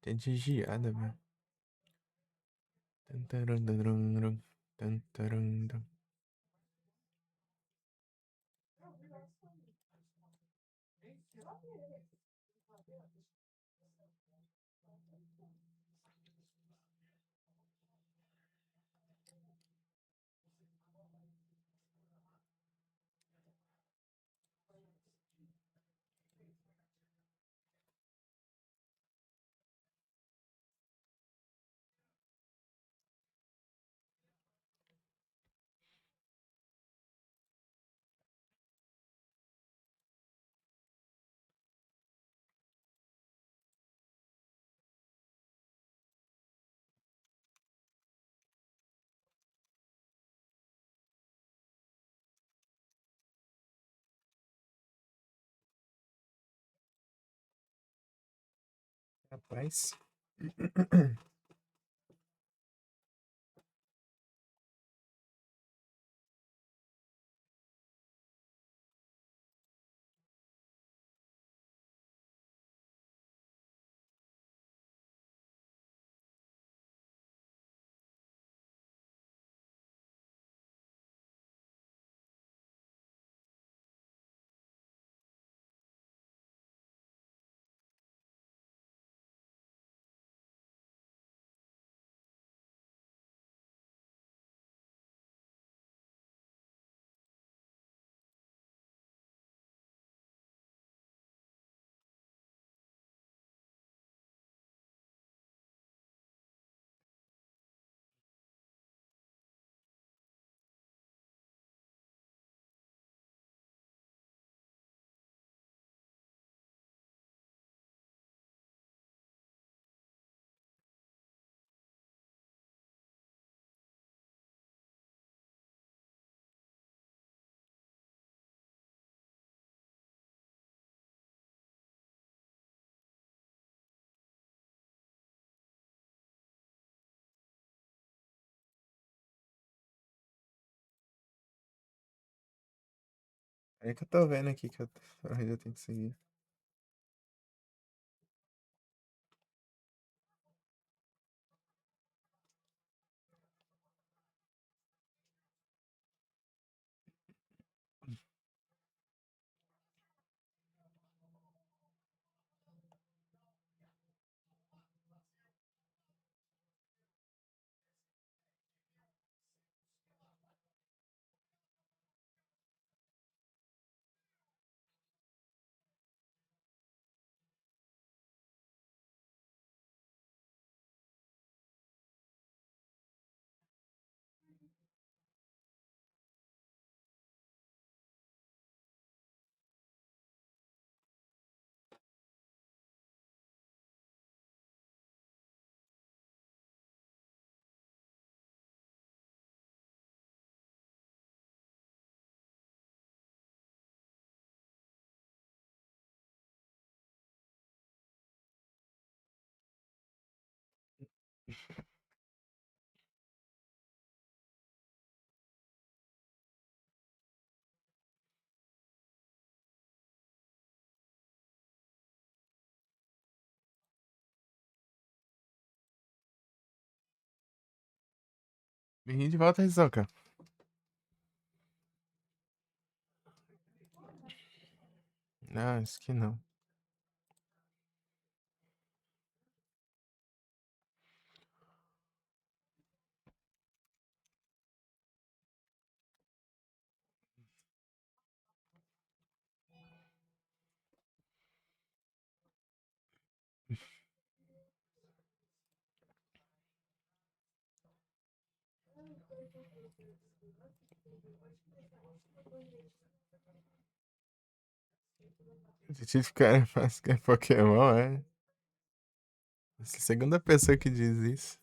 Tem desviada, meu. Tantarandandrum, tantarandam. Rapaz. É que eu tô vendo aqui que eu ainda tenho que seguir. Vim de volta, Rizoka. Não, isso aqui não. Detetive cara faz que é Pokémon, é? Essa é a segunda pessoa que diz isso.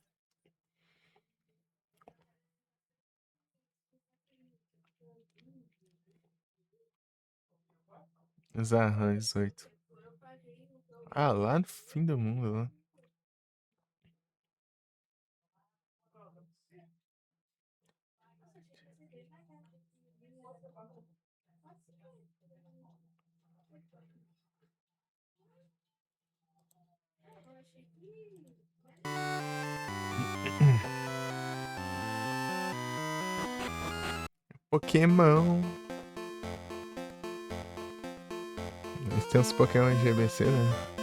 Zarran 18. Ah, lá no fim do mundo, lá. Pokémon. Eles têm uns Pokémon de GBC, né?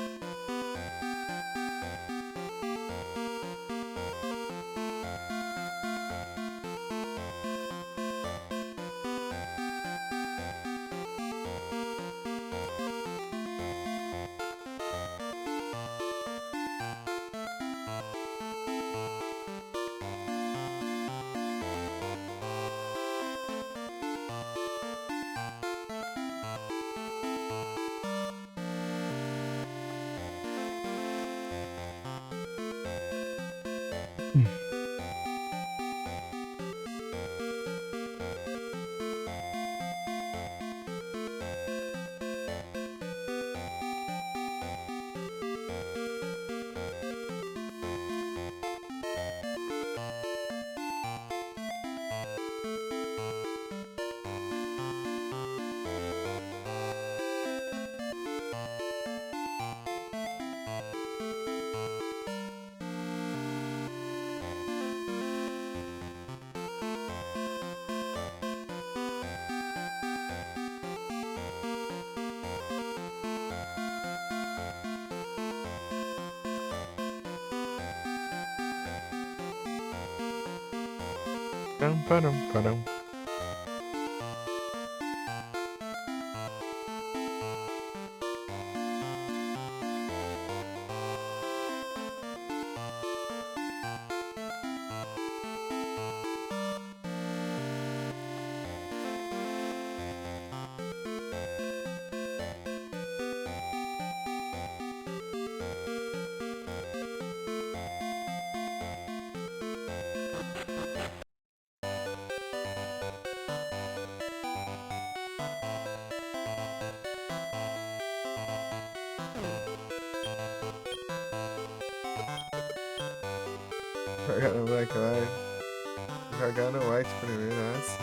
Param, param, param. Jogar no Black Live. Jogar no White primeiro, nossa.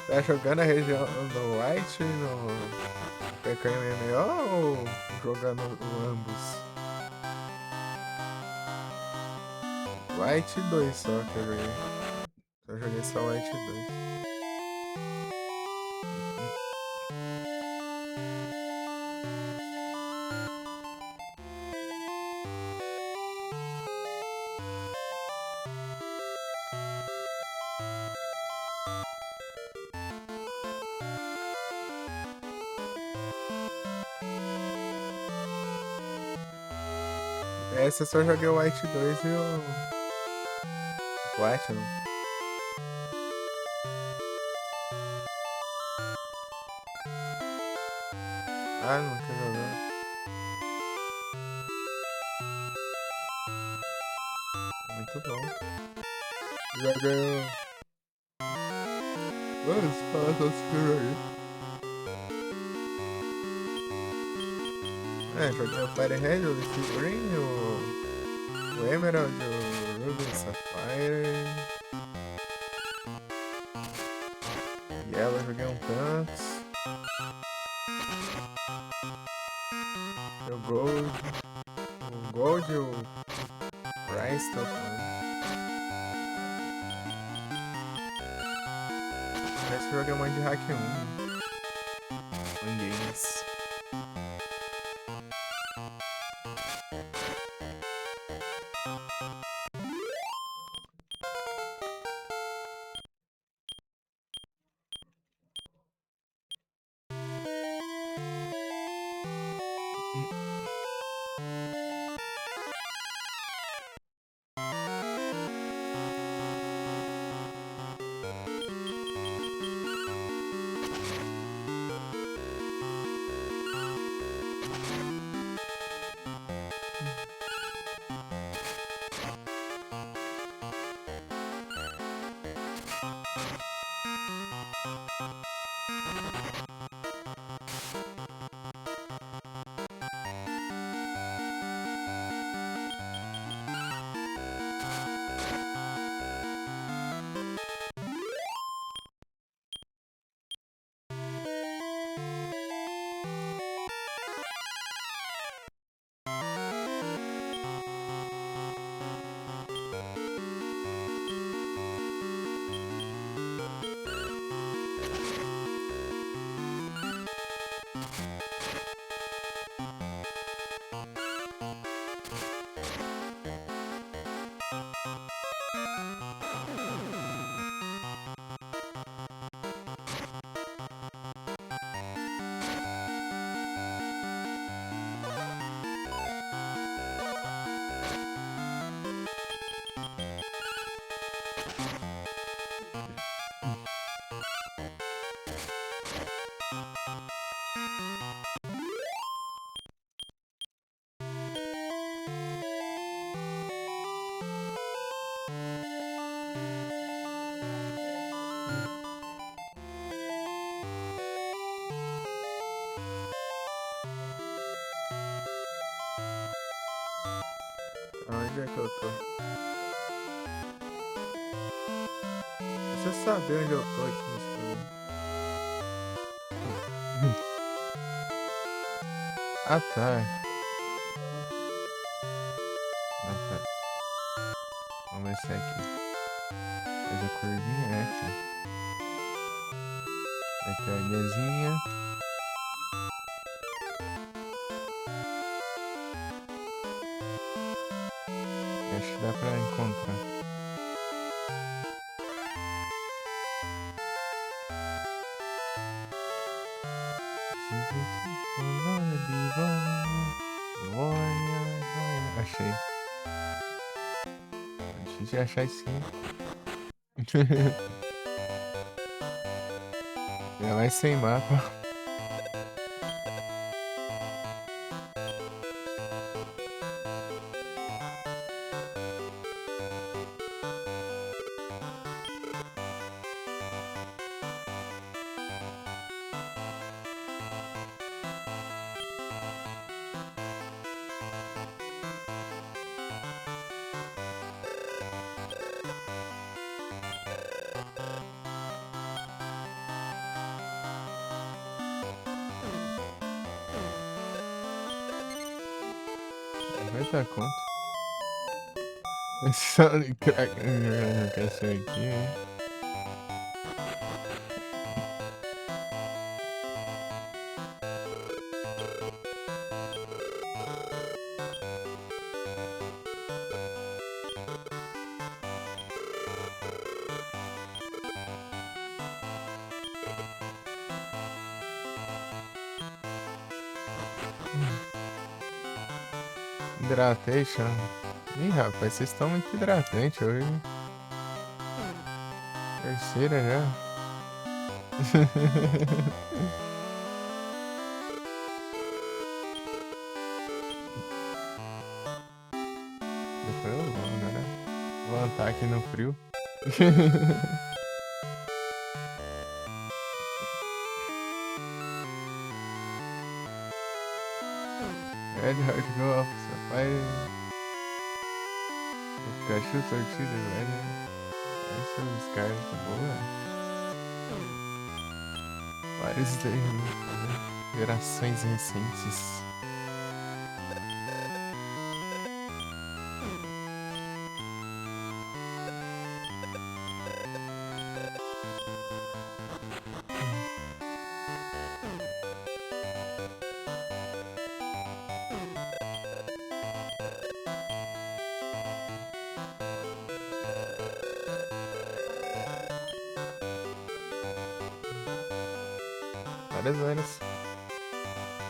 Tá jogando a região no White e no PKMMO ou jogando ambos? White 2 só que eu joguei. Eu joguei só White 2. Essa eu só joguei o White 2 e o Platinum. Ah, nunca jogou. Muito bom. Joguei o. Vamos falar com os que eu joguei. É, joguei o Firehead, o Leaf Green, o Emerald, o Ruby Sapphire. Yellow joguei um tanto. O Gold. O Gold e o Rice também. Parece que eu joguei um monte de Hack 1. Games. onde é que eu tô. Você sabe onde eu tô aqui nesse programa. Ah, tá. Não, tá. Vamos ver se é aqui. Faz a curvinha, é aqui. Vai ter a linhazinha. Acho que dá pra encontrar. Achei. Difícil de achar isso sim. É mais sem mapa. Vai dar conta. Só crack no caixão aqui, hein? Hydration. Ih, rapaz, vocês estão muito hidratantes hoje. Terceira já. Depois eu vou, agora. Vou andar aqui no frio. Red Hard Go Off Sapphire. Pikachu sortido, velho. Essa é os caras de boa. Vários gerações recentes. Várias.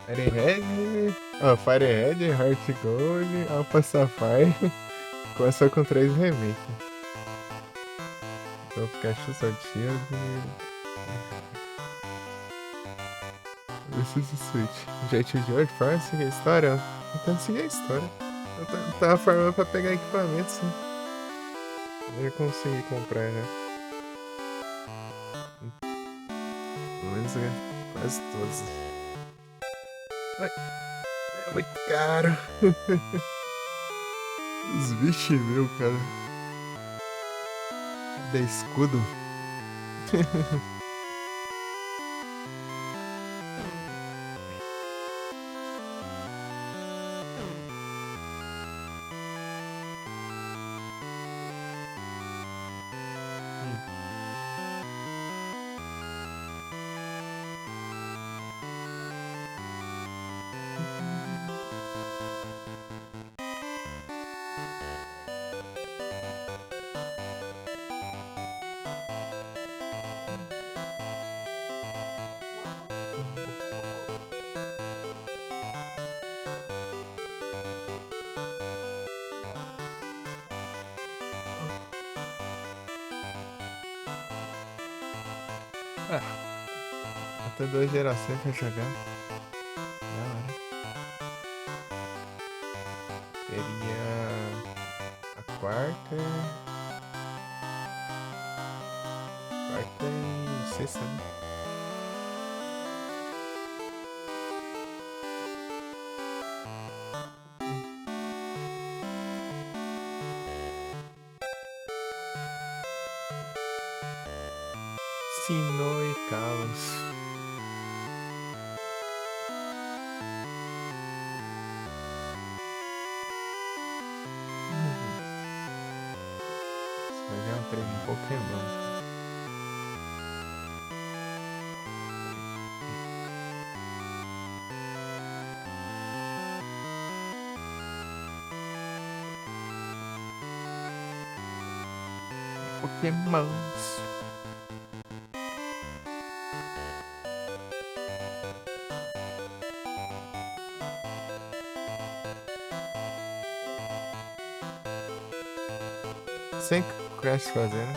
Firehead, Firehead, Heart Gold, Alpha Sapphire. Começou com 3 remake. Então Pikachu sortido. Preciso Switch. Jeito de hoje, forma seguir a história. Tentando seguir a história. Eu tava farmando pra pegar equipamento, sim. Eu já consegui comprar, né? Pelo menos quase todos. Ai, é muito caro. Os bichos meu, cara. Da escudo. Ah, até 2 gerações pra jogar. Da hora. Seria a quarta. Quarta e sexta, né? Cassino e caos. Isso vai dar um treino Pokémon. Pokémons. Sem Crash fazer, né?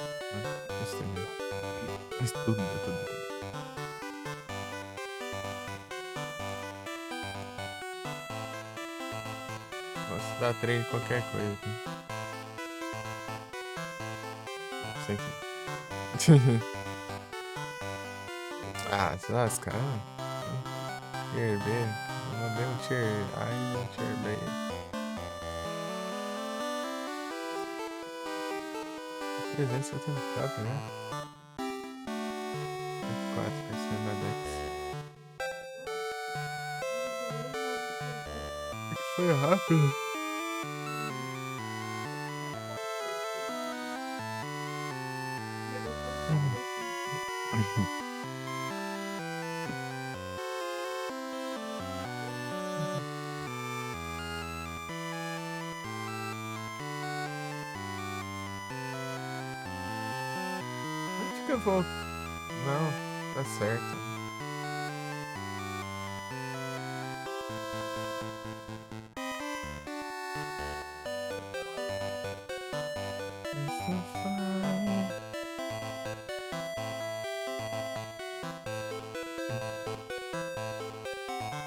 Isso tudo. Posso dar treino em qualquer coisa aqui. Sem que. Ah, se lascar. Tier B. Eu mandei um tier A e um tier B. 374, né? 4% da Dex. Foi rápido. Acho que eu vou. Não, tá certo.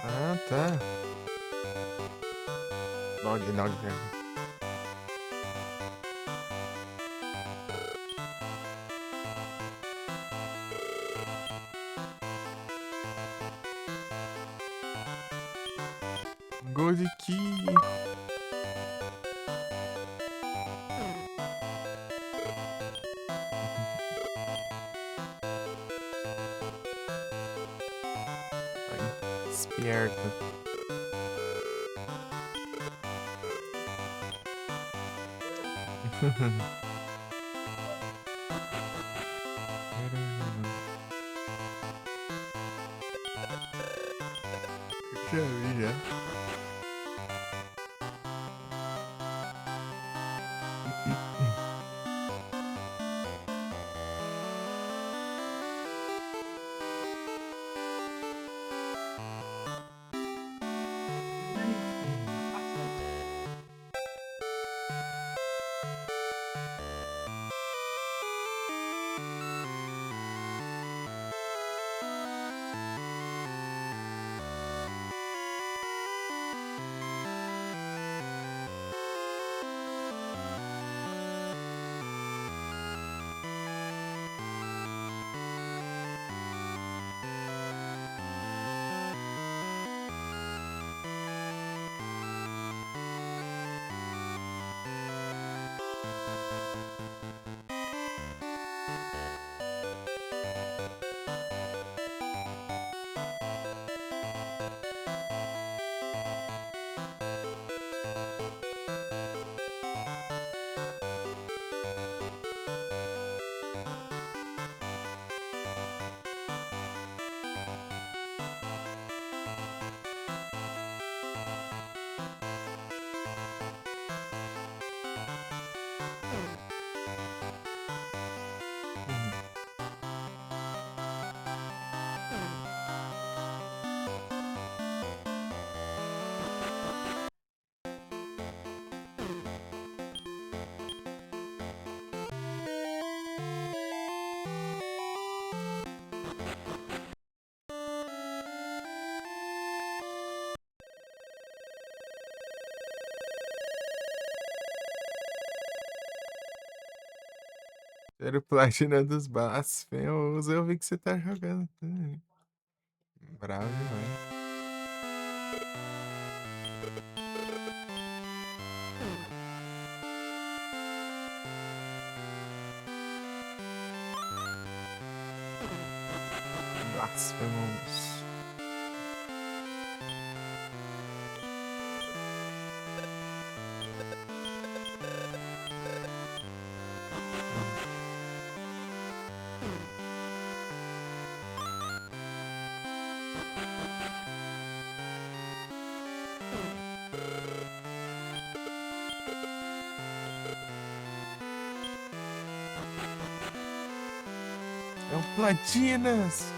Ah, tá. Log, velho. Gold Key. Esperto. Já vi, já. Era o Platina dos Blasphemous. Eu vi que você tá jogando também. Bravo demais. Blasphemous. É um Platinas!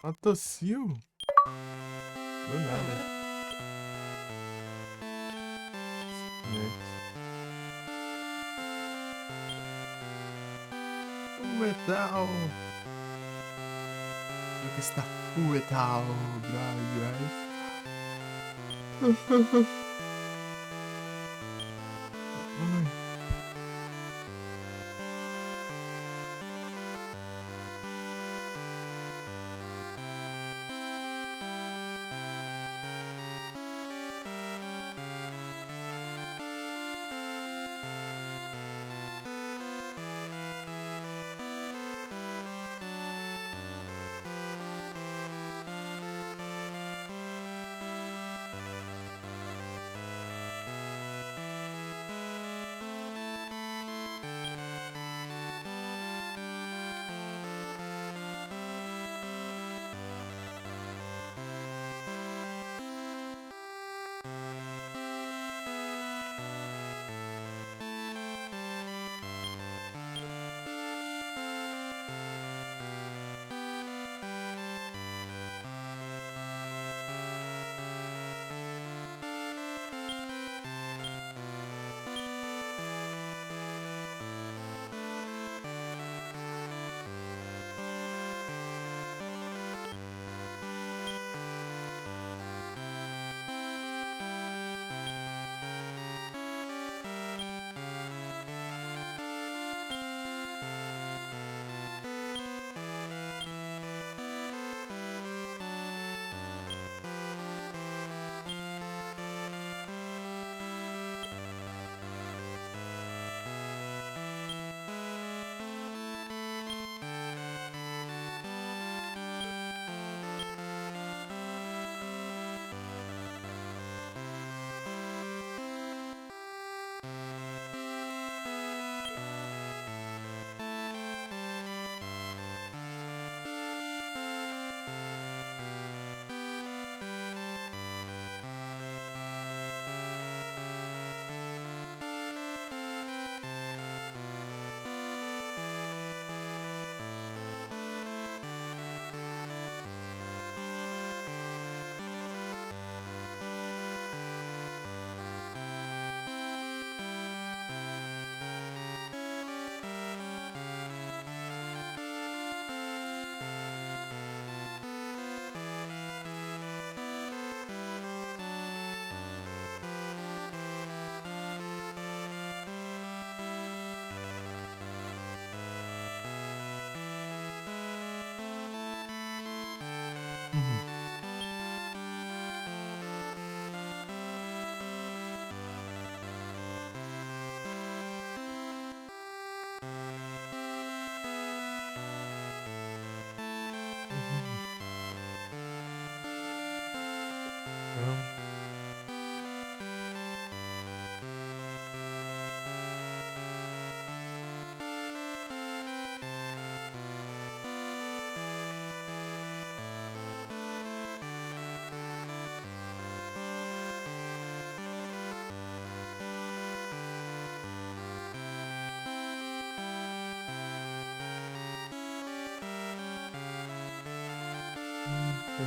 Ela tossiu? Do nada. Next. Metal! Aqui está o metal, guys.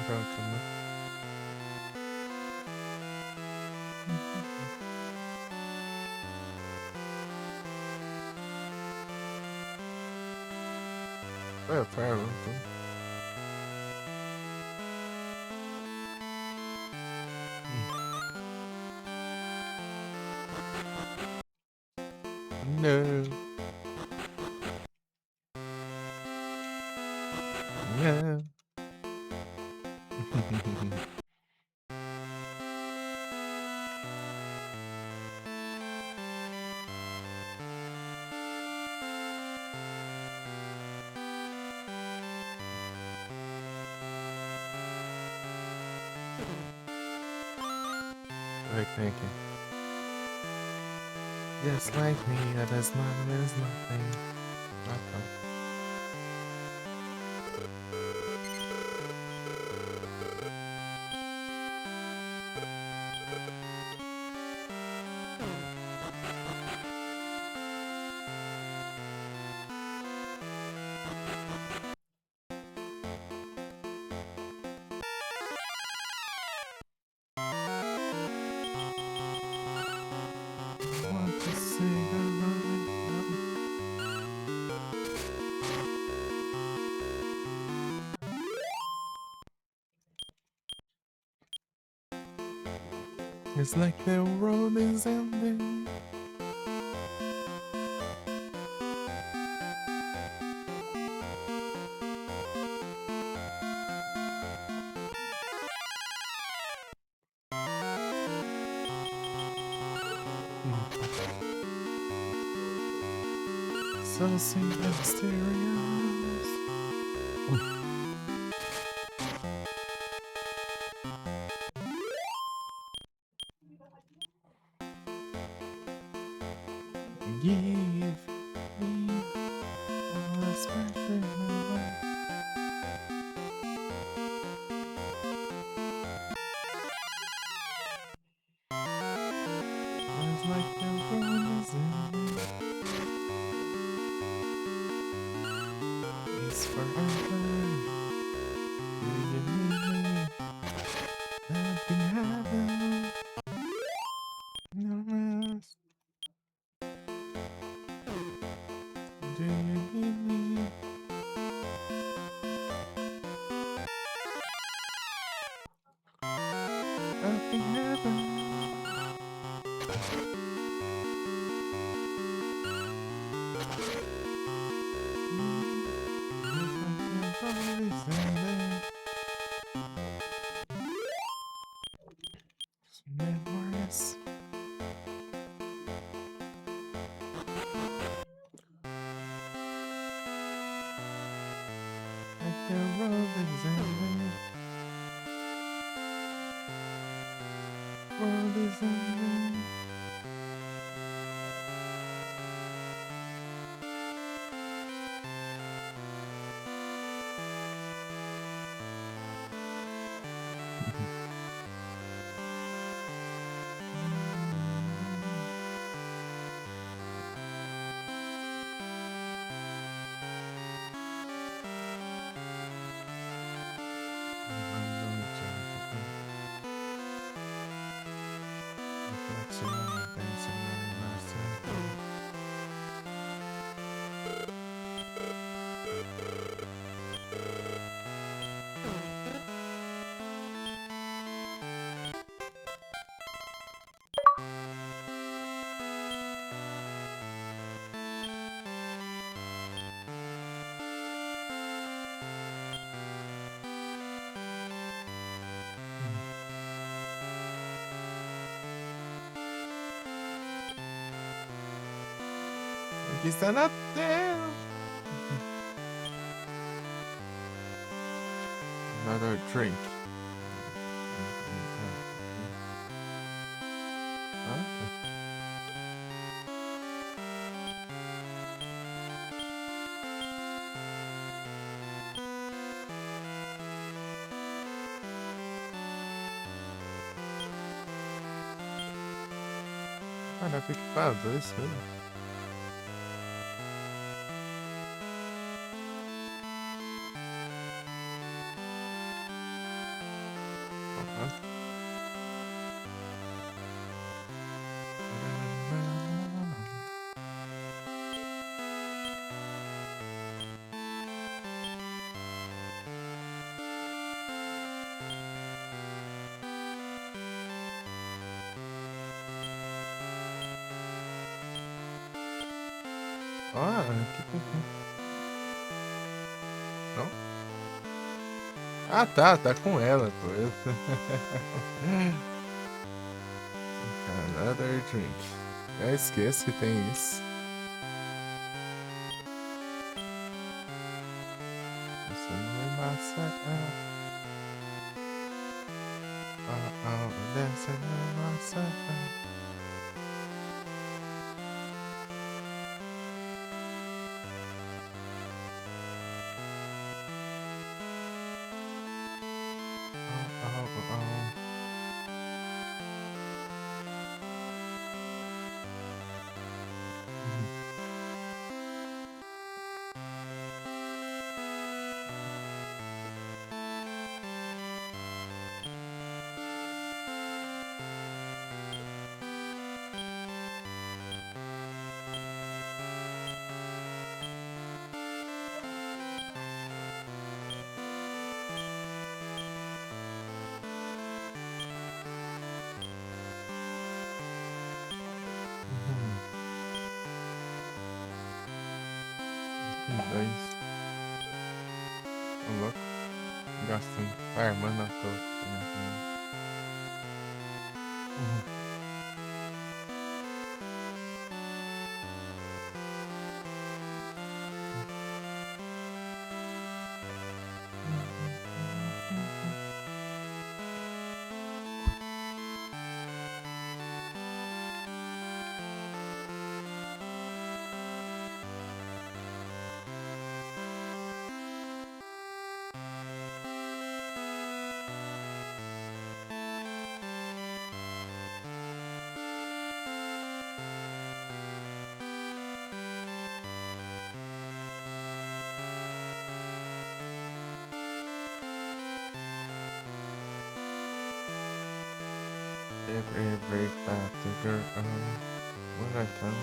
Broken, né? pergunto. No. No. Like thinking. Just like me, there's nothing. Want to say goodbye. It's like the road is ending. So sing the mysterious. Give me all the special love. It's like the road is ending. It's forever. Do you need me? Nothing happened. No rest. Do you need me? Nothing happened. Memories. Like the road is ending. World is ending. Aqui está na tela. Another drink. Cara, que equipado isso, né? Ah, que perfeito. Não? Ah, tá com ela, pô. Another drink. Eu esqueço que tem isso. Isso não é massa. Dessa não é massa. Oh. Mhm. Uhum. Dois. Ô, louco. Gastando. Armando à toa. Uhum. Every path to girl. What I tell you?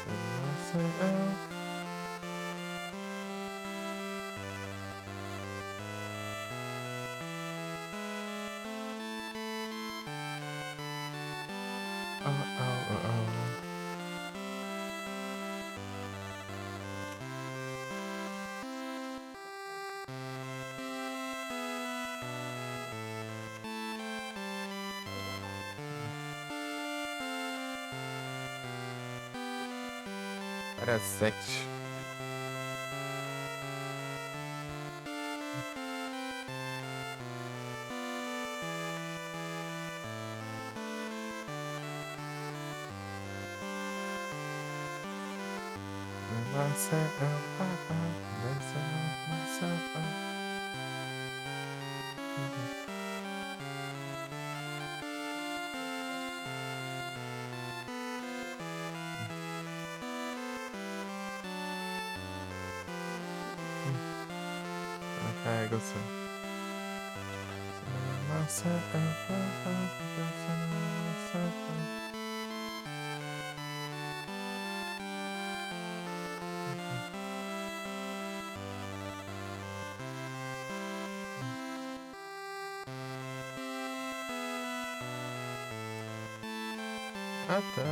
Oh. Era 7. Myself, myself. Okay, go see. Ah, tá.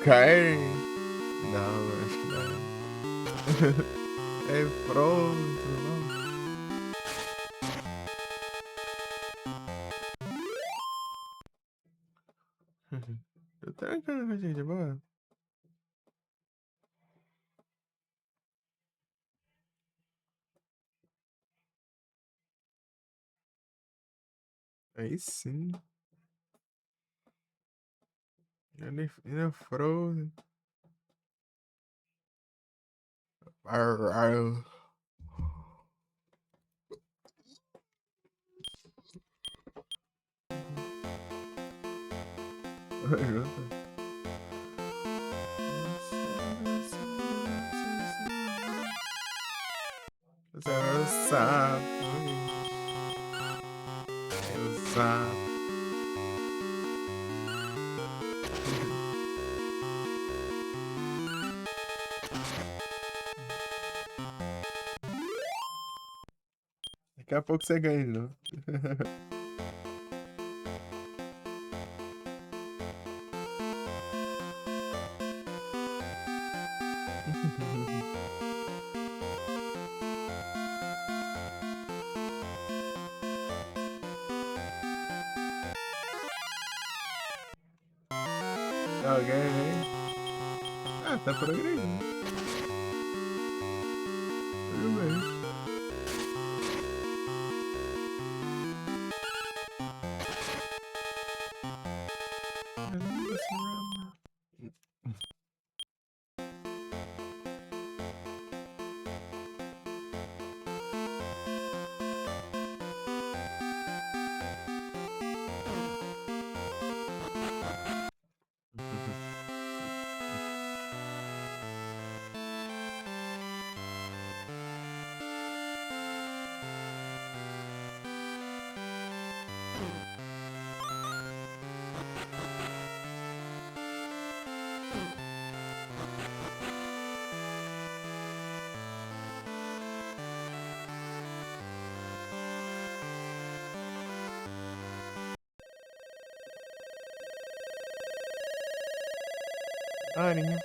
Skyrim? Não, acho que não. É pronto, não. Eu tranquilo, gente, boa. Aí sim. Ele é Frozen. Arr. Você é o sapo. É o sapo. Daqui a pouco você ganha, não? Alguém, hein? Ah, tá progredindo. Tudo bem. Arinha.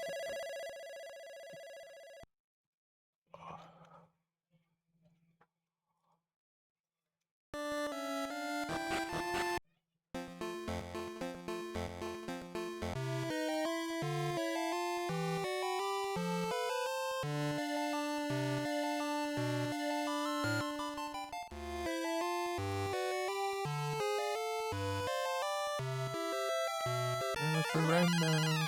right now.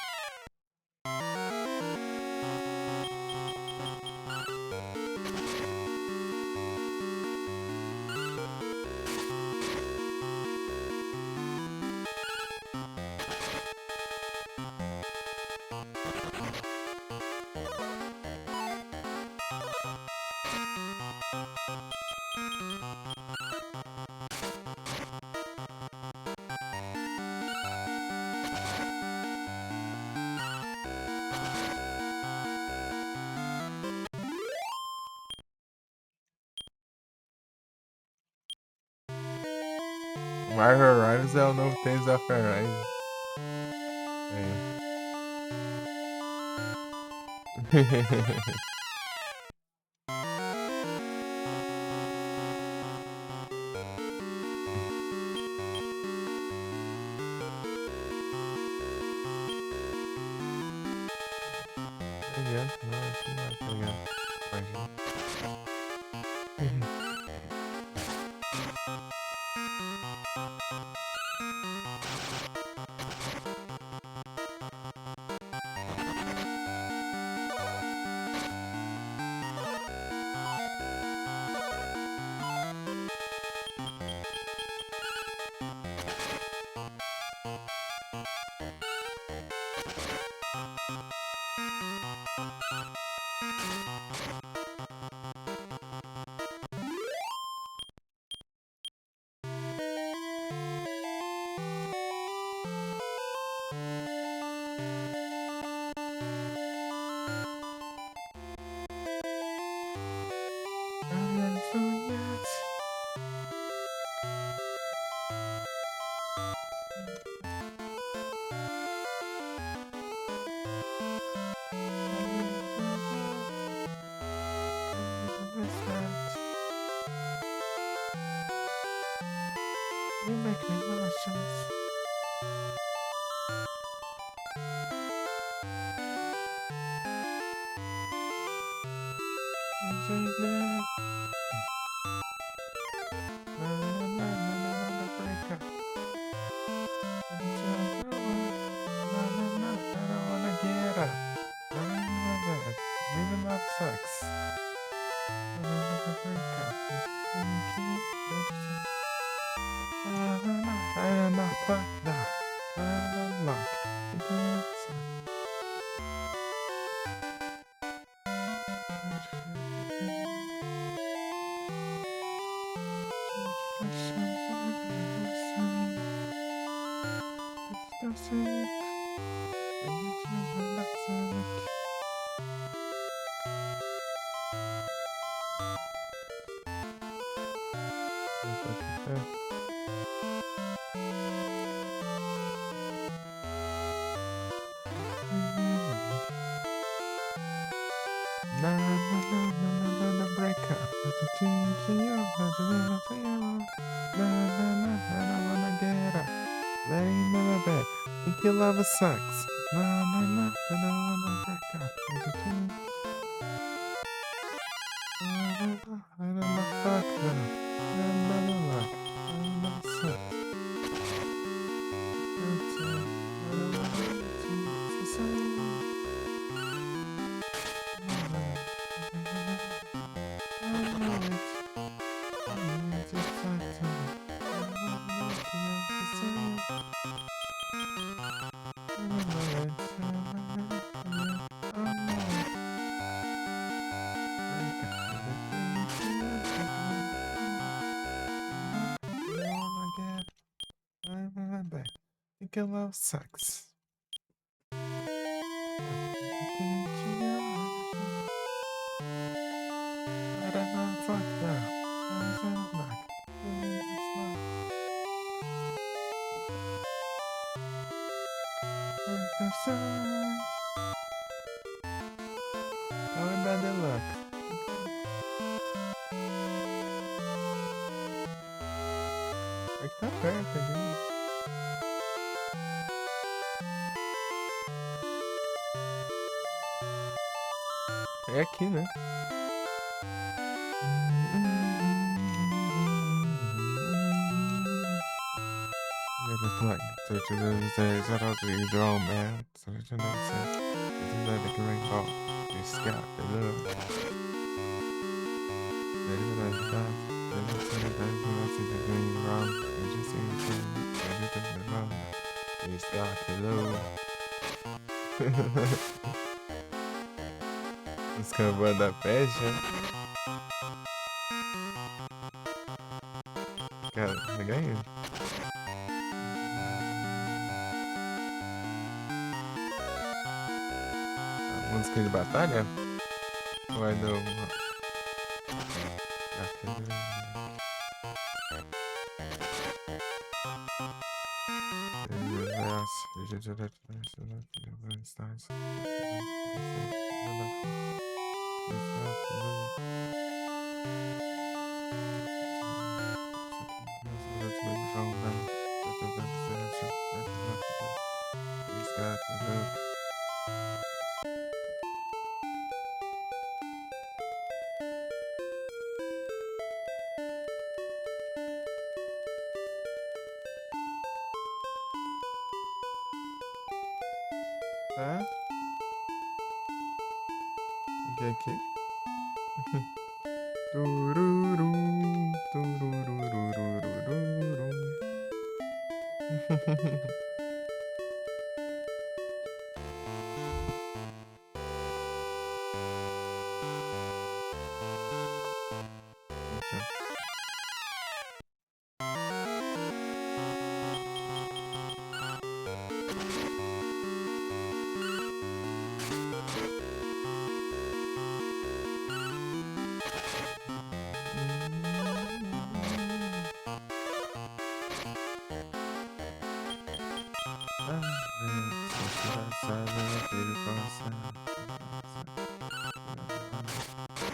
My Horizons é o novo tênis da Ferrari. É. Não adianta, não, acho que não vai pegar. Imagina. You make me nauseous. Sucks. I'm not fucked up. I'm not break up. I don't wanna get up. Let him in the bed. Think your lover sucks. I don't wanna break up. I don't know, fuck them. I don't like. I don't sucks. Think your love sucks. I don't know, fuck that. I don't like. How about the luck? Tá perto aqui. É aqui, né? like, shout out to you, Jerome, man. So you know, isn't that the green ball? You Scott, the love. They live it as fast. They just say that I see the green wrong. They just see the green. They just say the wrong. You Scott, the love. Let's go about that passion. Got it again. Música de batalha? Ou é do. Tá? O que é aqui? Tururu, turururururururu.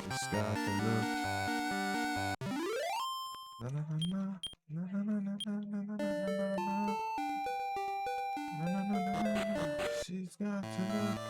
Just got to look. Na na na na na na na na na na na na na. She's got to look.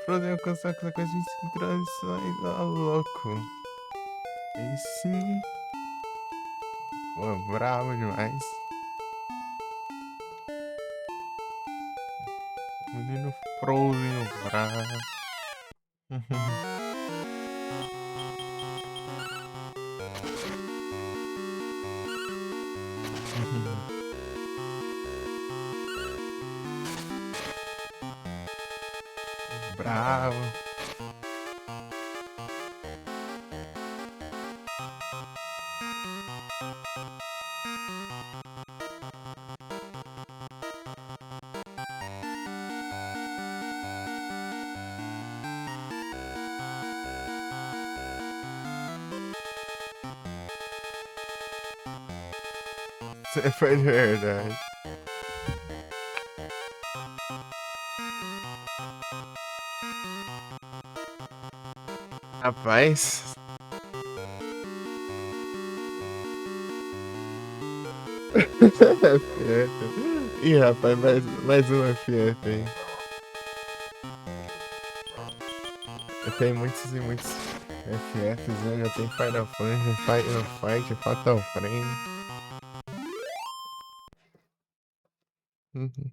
Frozen alcançar com as 25 transições, ó, louco. Aí sim. Pô, bravo demais. Menino Frozen, bravo. Bravo. Você foi de verdade. Rapaz. FF. Ih, rapaz, mais um FF aí. Eu tenho muitos e muitos FFs, né? Já tem Final Fantasy, Final Fight, Fatal Frame. Uhum.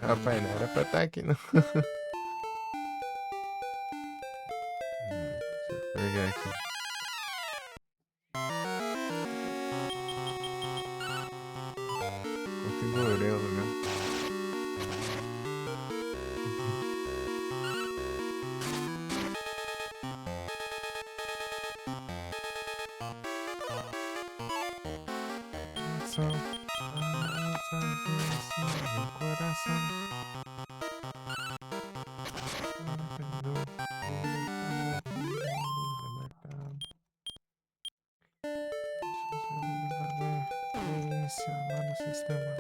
Rapaz, não era pra estar aqui, não. Deixa eu pegar aqui. Configurei o lugar. Meu coração. Iniciar lá no sistema.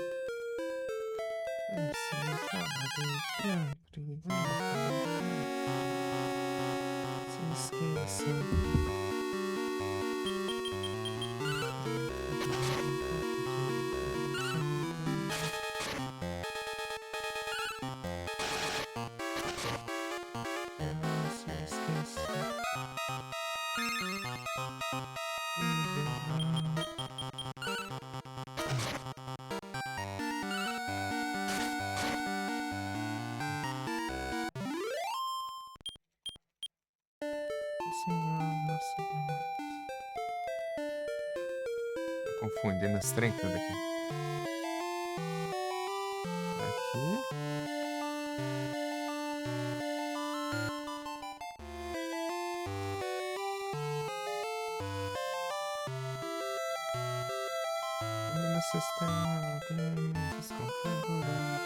Se esqueça. Confundindo os trem tudo aqui. Aqui. No sistema, desconfigurando.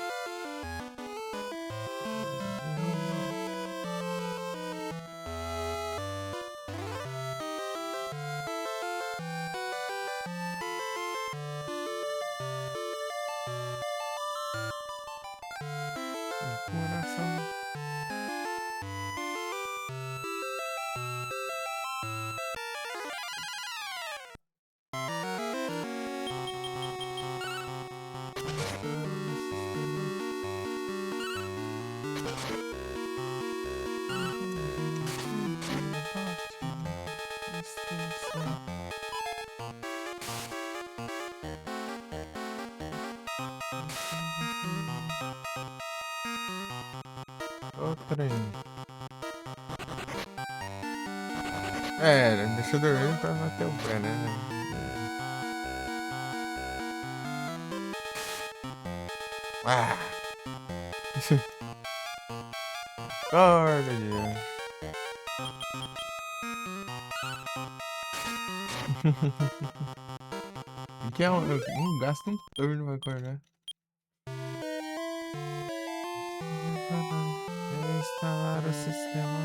Coração. Outra aí. Deixa eu dormir pra bater o pé, né? Ah! Acorda, dia. Que é gasta um turno pra acordar. Instalar o sistema.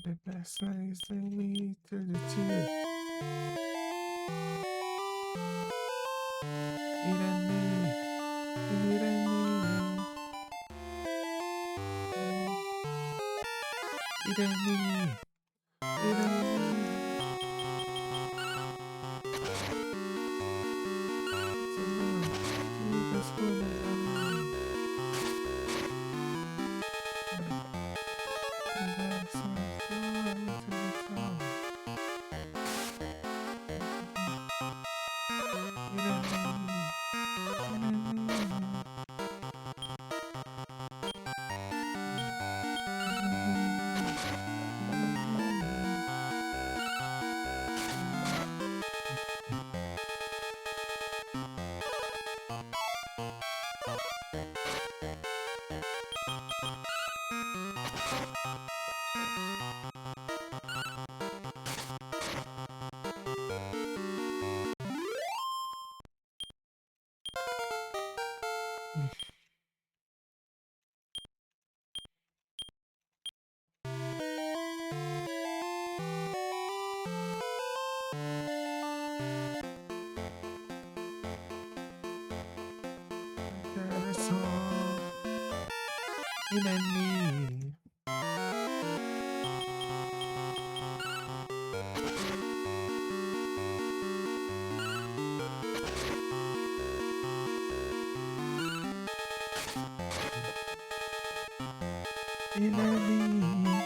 The best things they need to the tear. Irene. Irene. Enemy.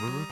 Rook.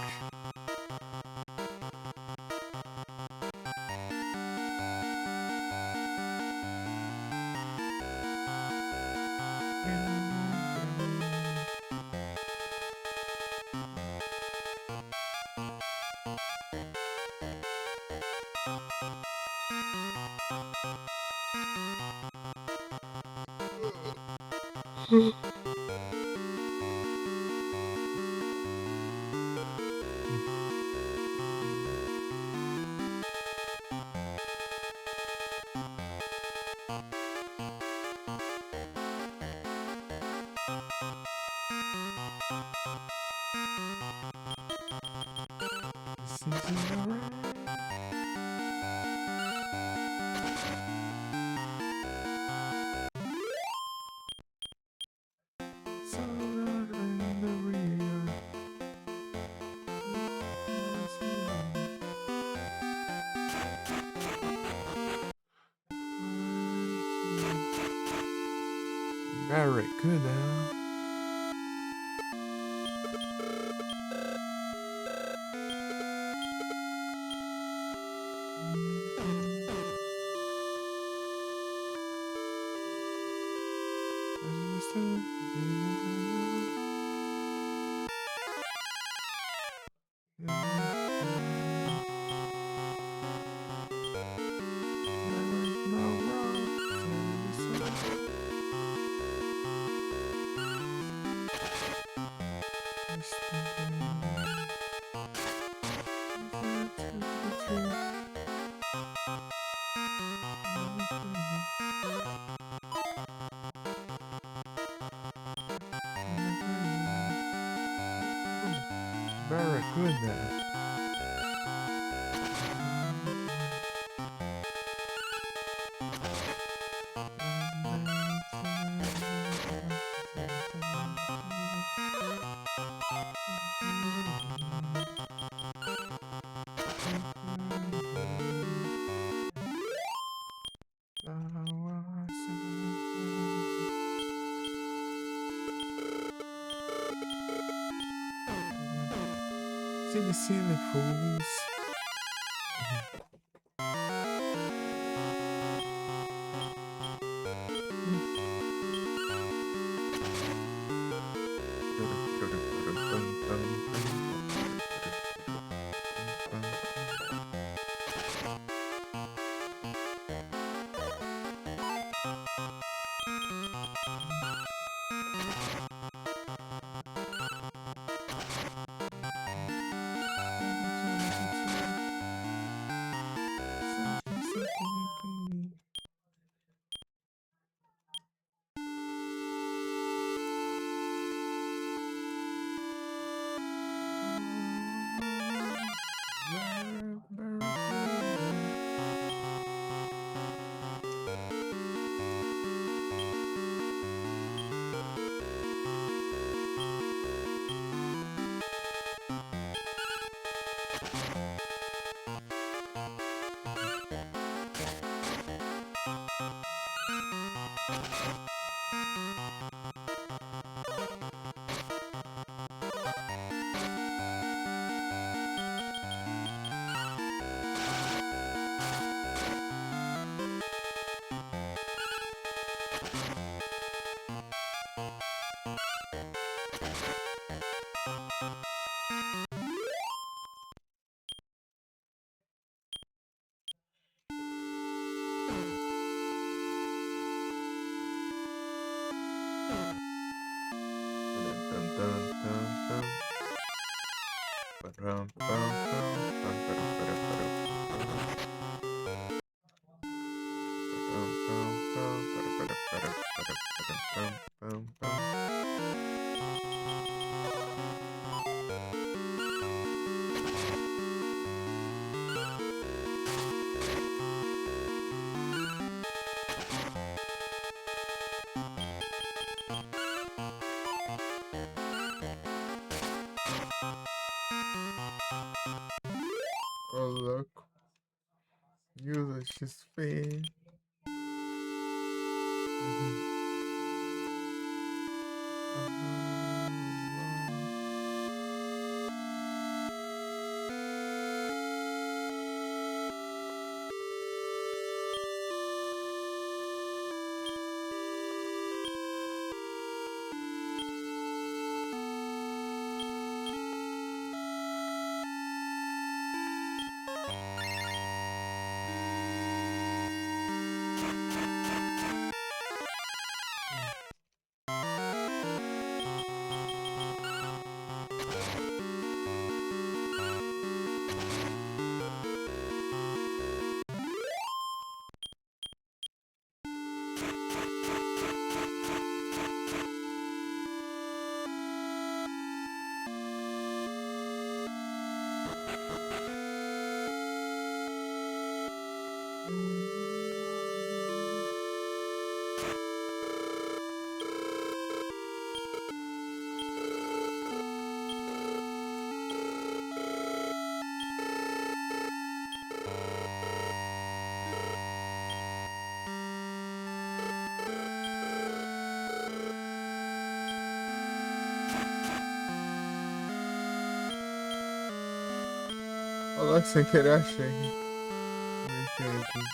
This isn't alright. Somewhere in the rear. Very good now. Very good there. Silly fools. Usa XP. Uhum. Aham. Hum. Hum. Olha lá que sem querer achei. Bonitinho aqui.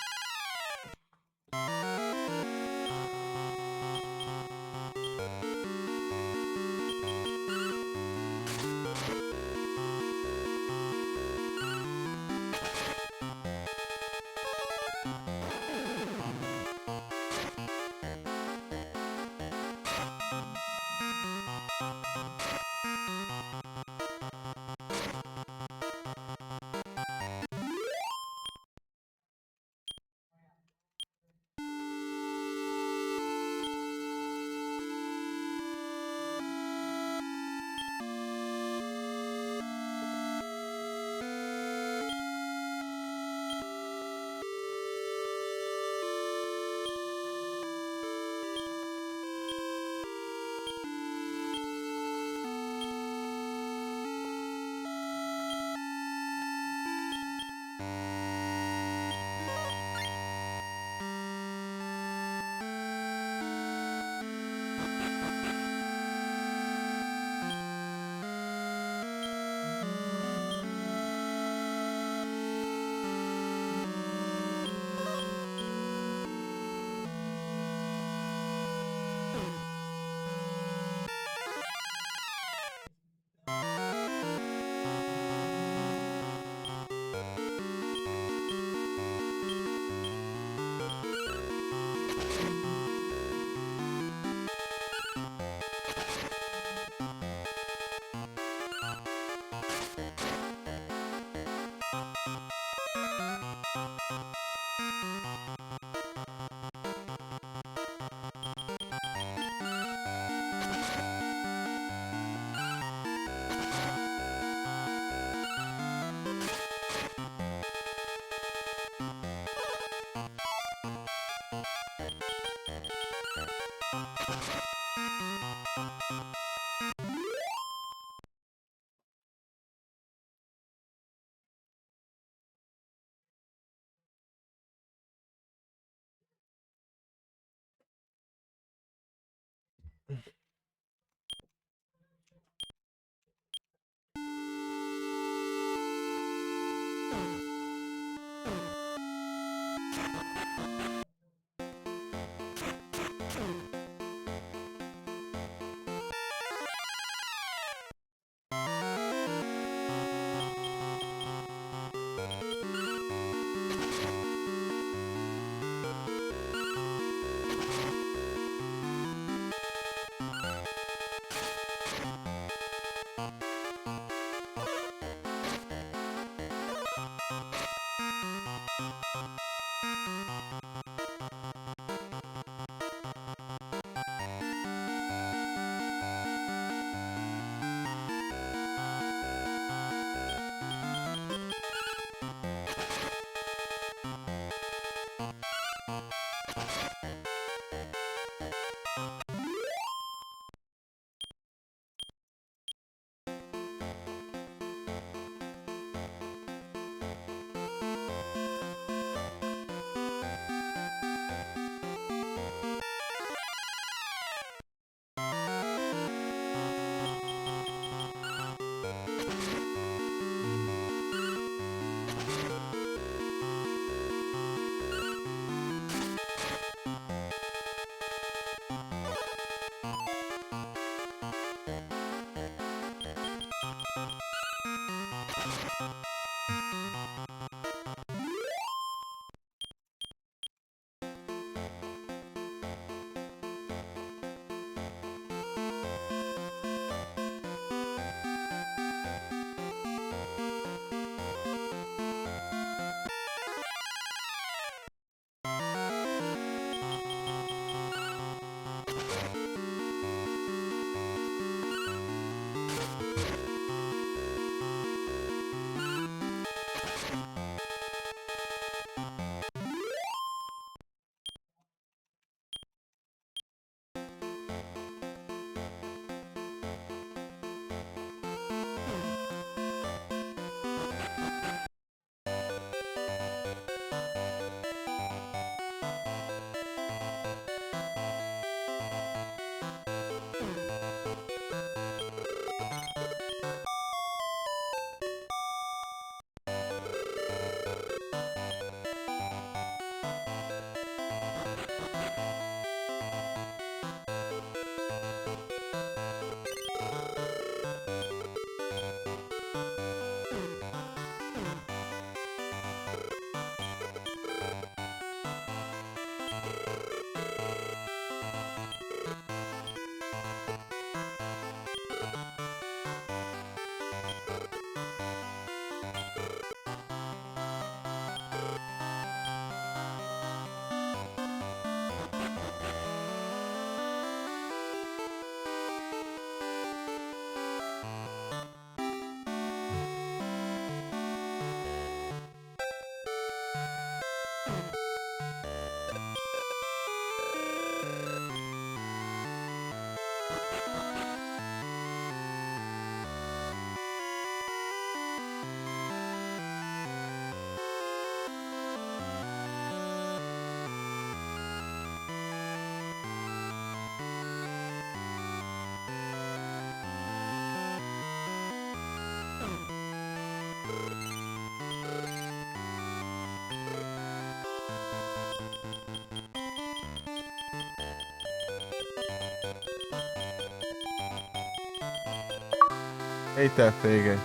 Eita, pega.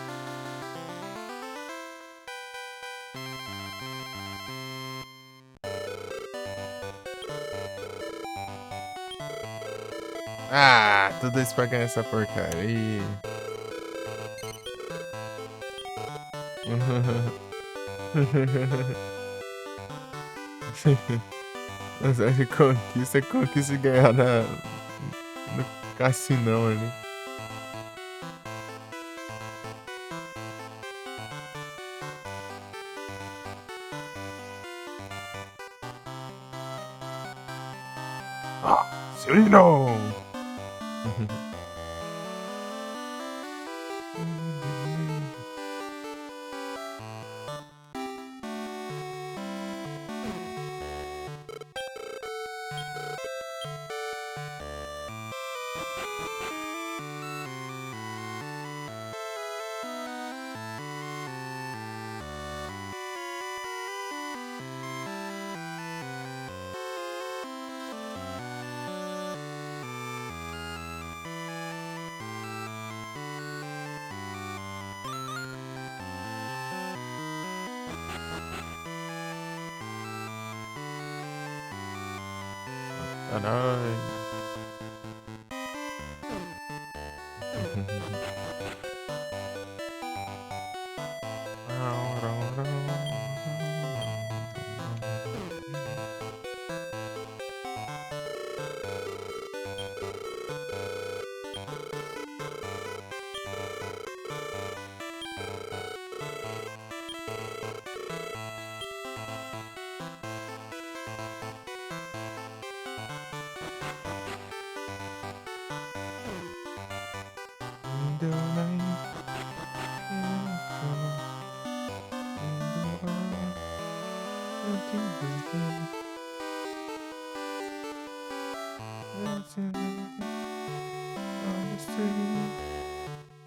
Ah, tudo isso pra ganhar essa porcaria. Mas acho que conquista e ganhar no cassinão ali. Ah, Cirino! Caralho.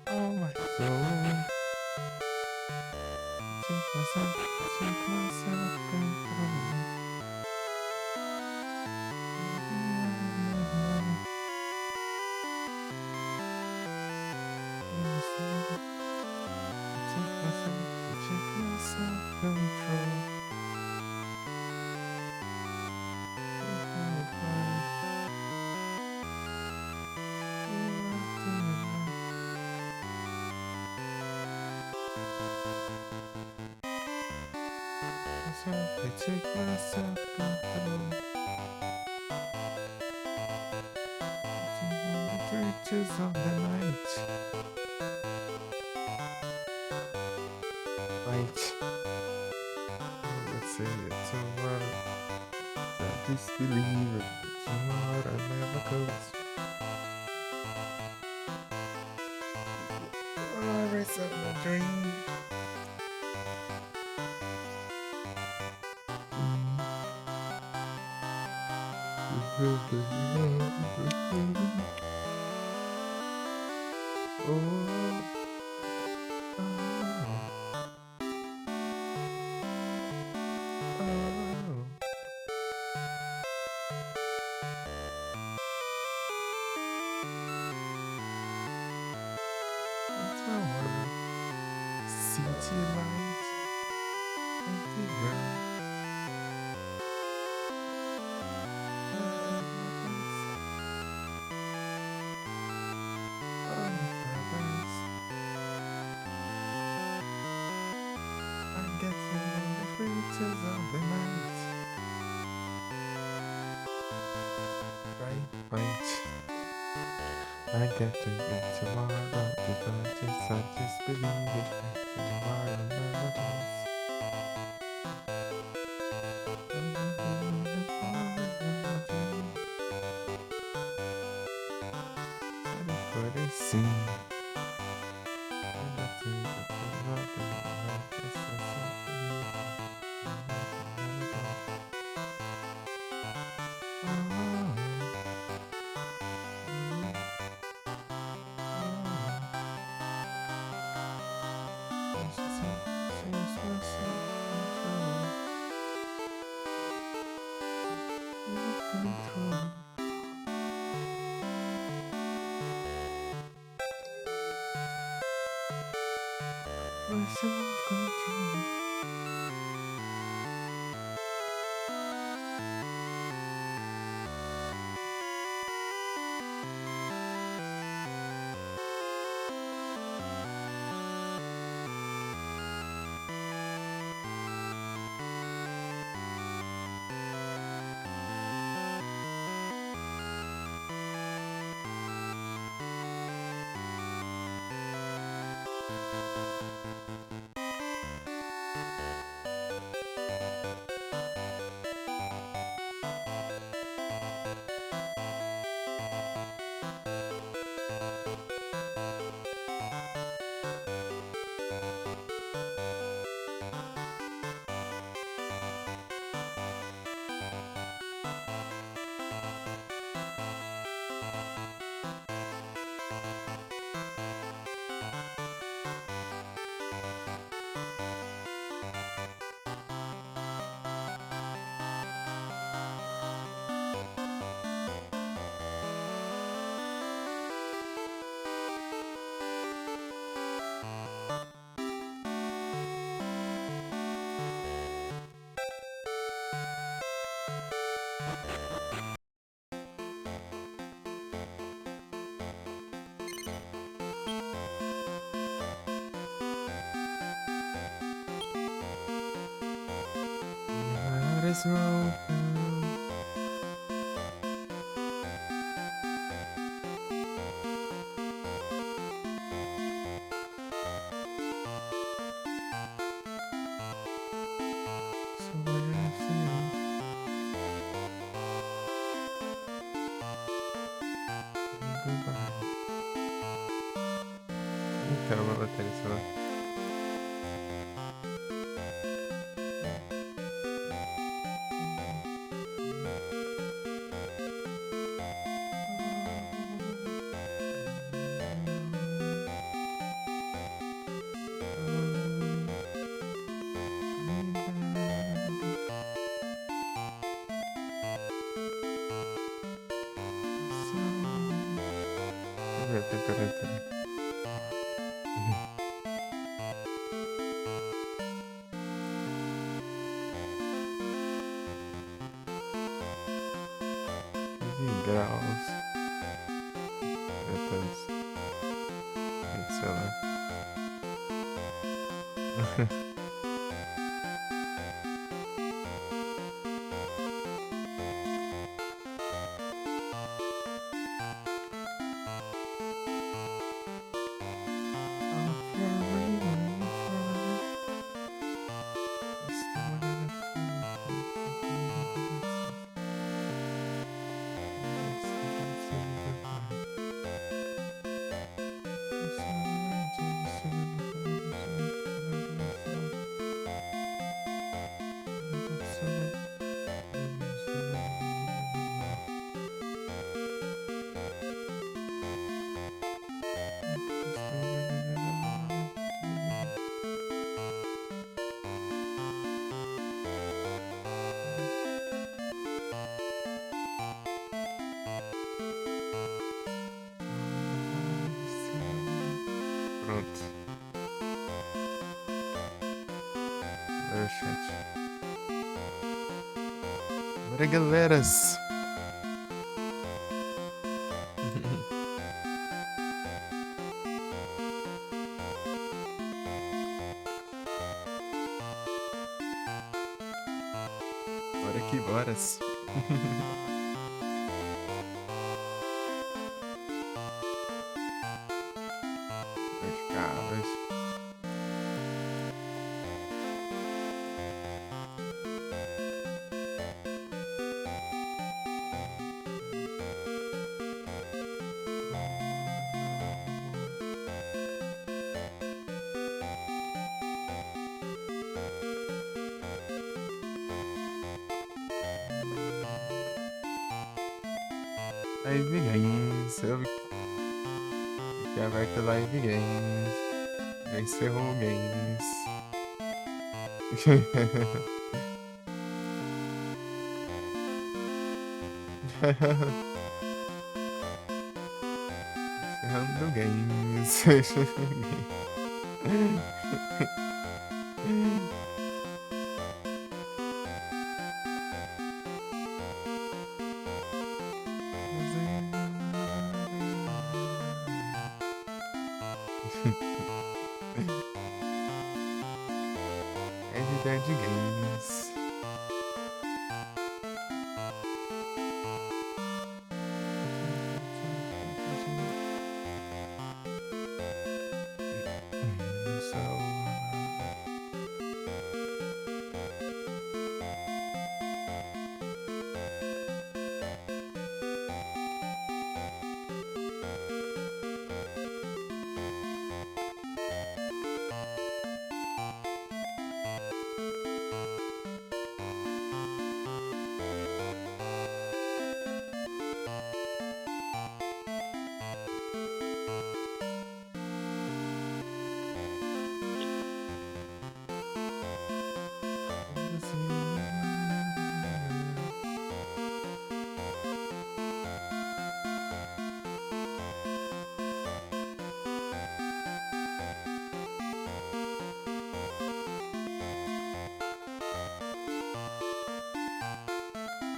Oh my soul. Take myself control. Take myself control. I take myself control. The reaches of the night. Let's say it tomorrow. I disbelieve it. Tomorrow never comes. I raise up my dream. It's my world. City lights, empty ground. I'm getting on the reaches of the night. Right. I get to get tomorrow because I just believe it. Tomorrow never comes. Everybody sing. self-control. Might as well. So what I feel. Goodbye. Não quero uma bateria, sei lá. Peraí. Graus. Depois. Sei lá. Pronto. Agora o chat. Bora, galeras. Bora que boras. Caras. Live Games, eu vi que aberta Live Games, já encerrou Games. Encerrando Games. É de Dead Games.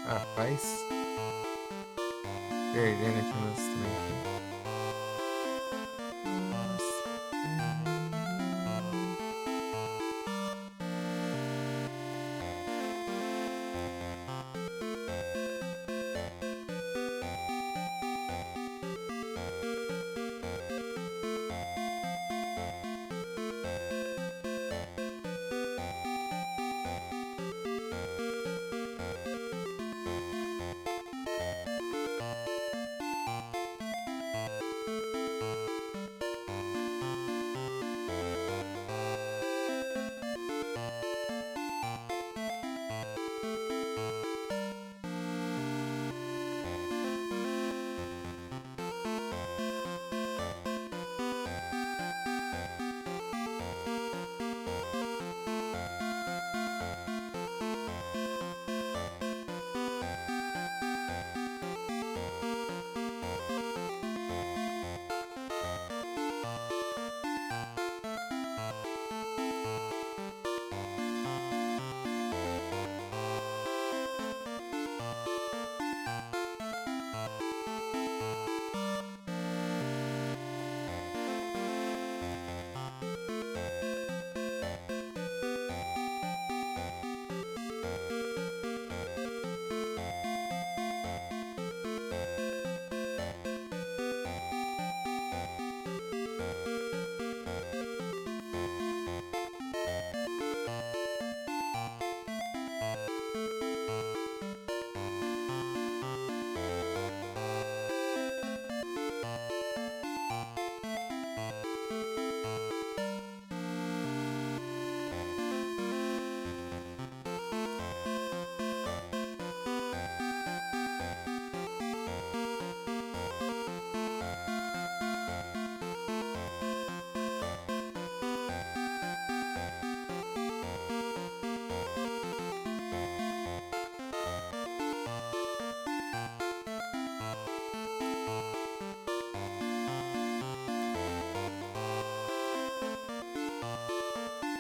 Rapaz, perdendo aqui nos trem.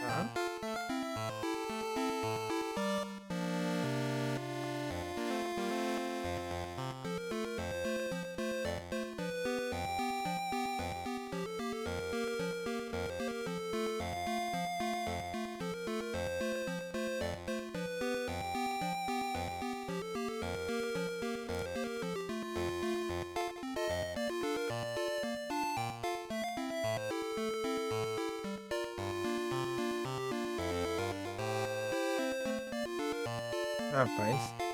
Tá? Rapaz.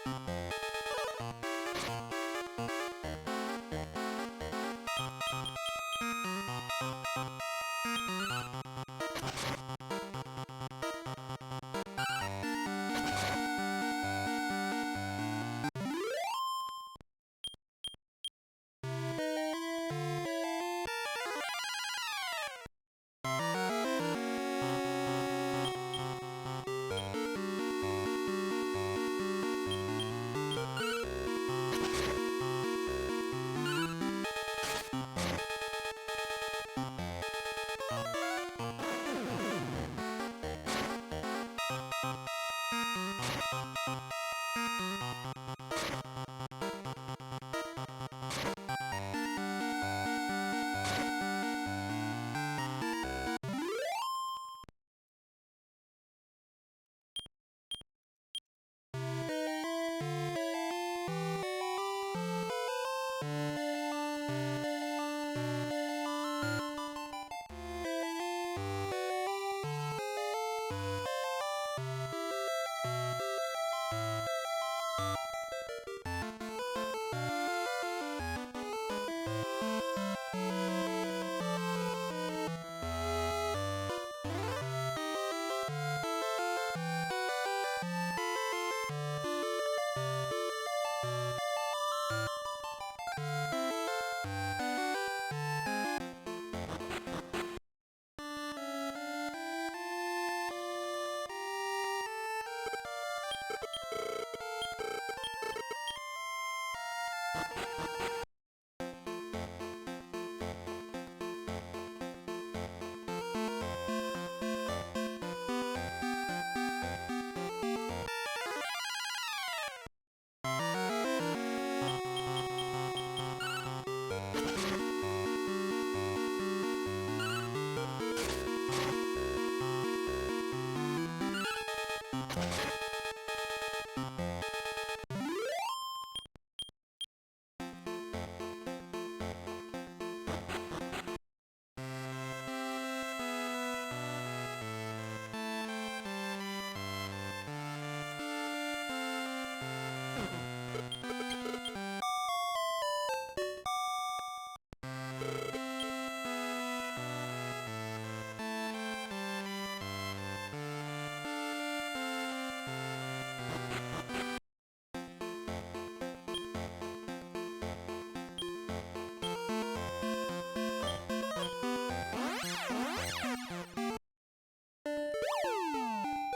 Ok.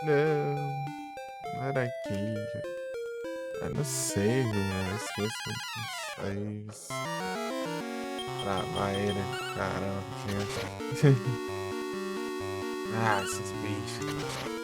Não, não era aqui. Eu não sei, eu esqueço os saves. Travar ele, caramba, gente. Ah, esses bichos.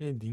Cheirinho.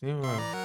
Sim, mano.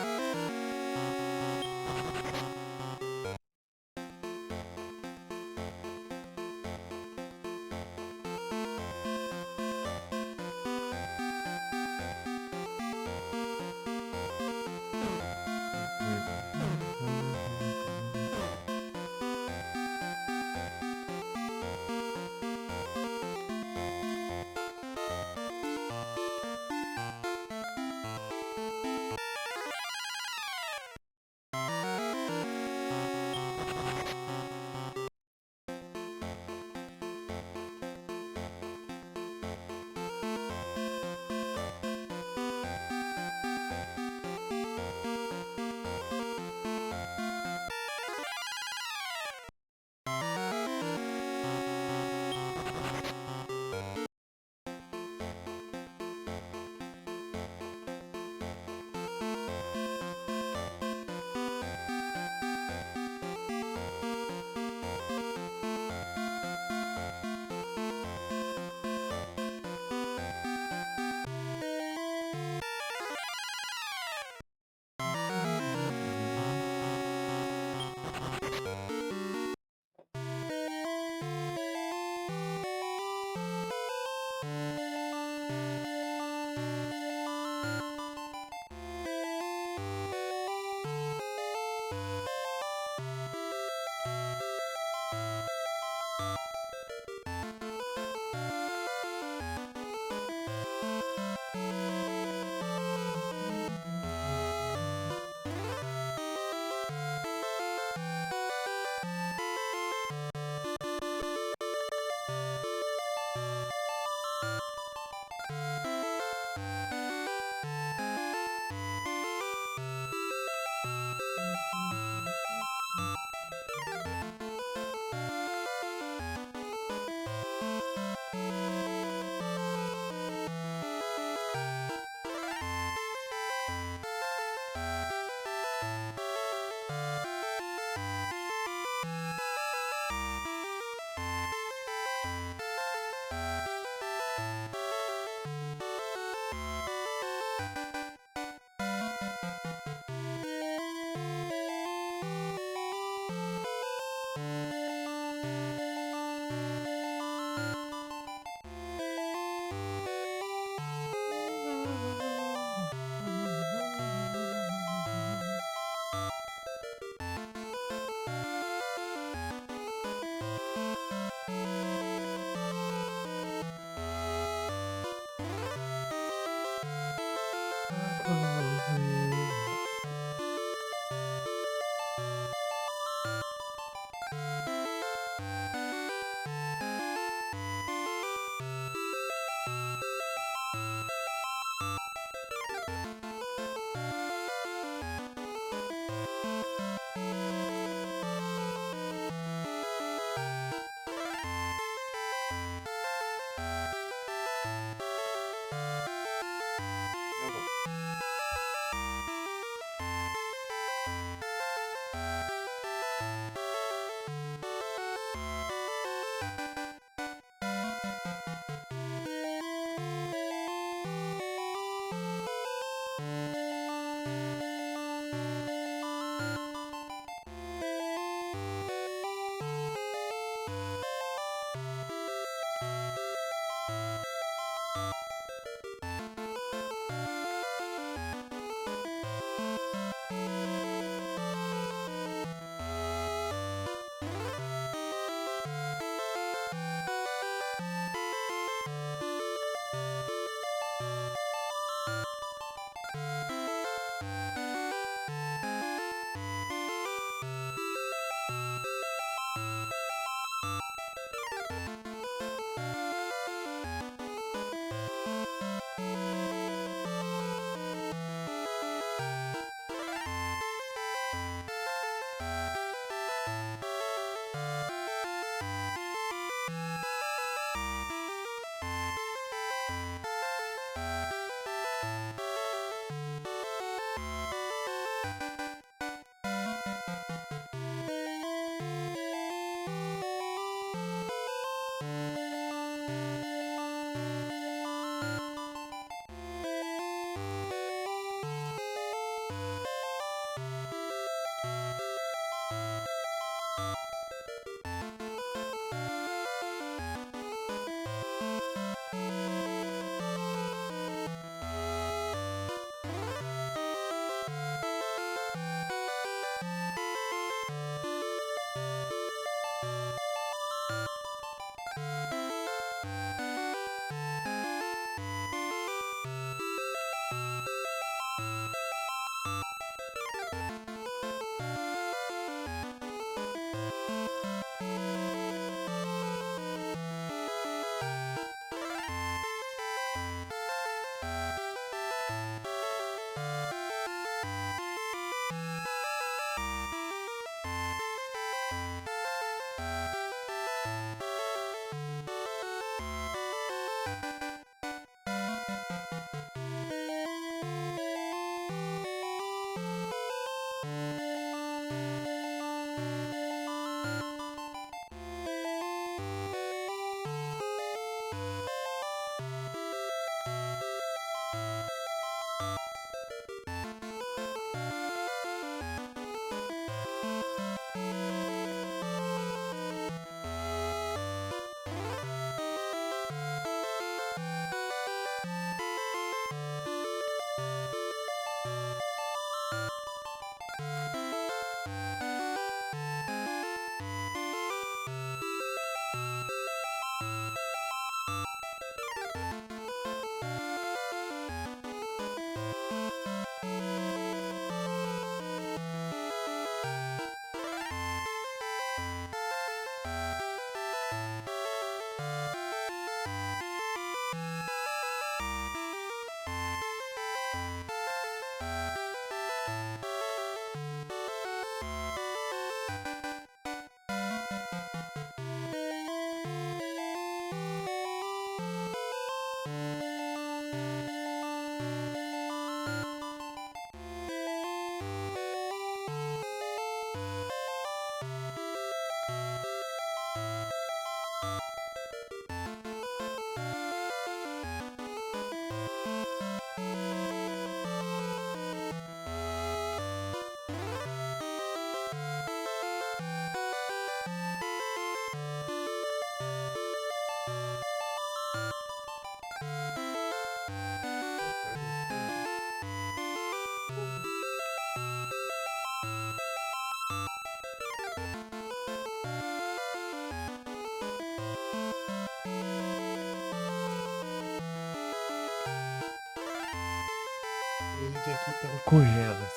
Que aqui tava congela.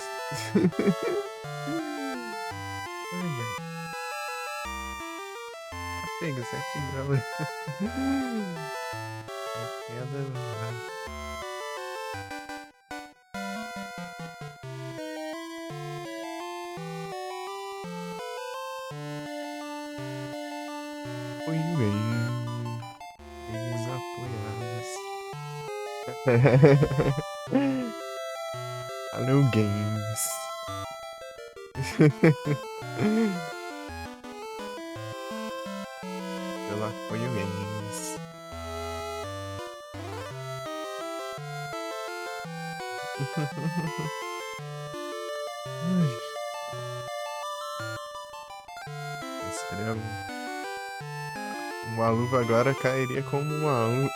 Ai, ai. Pega 7 graus. É queda lá. Oi, bem. Games apoiados. Alô, games. Pelo apoio, games. Ai, seria uma luva agora cairia como uma luva.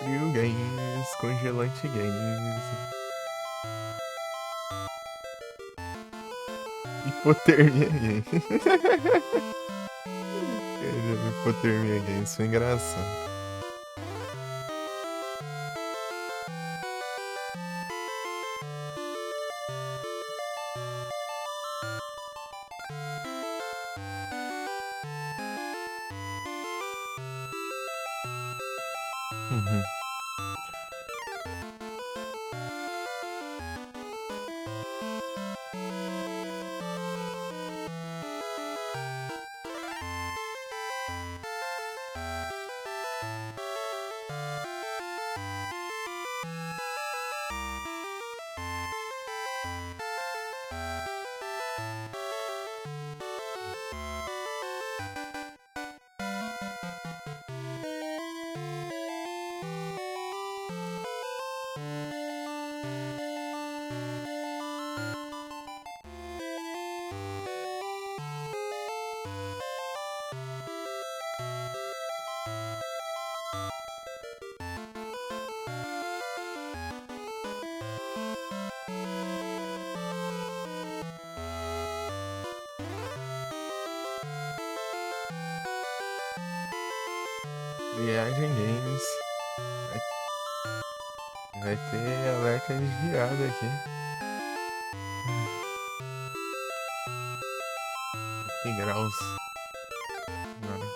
Frio games, congelante games. Hipotermia games. Hipotermia games foi engraçado. Uhum. Viagem Games. Vai ter alerta desviado aqui. Que graus? Agora.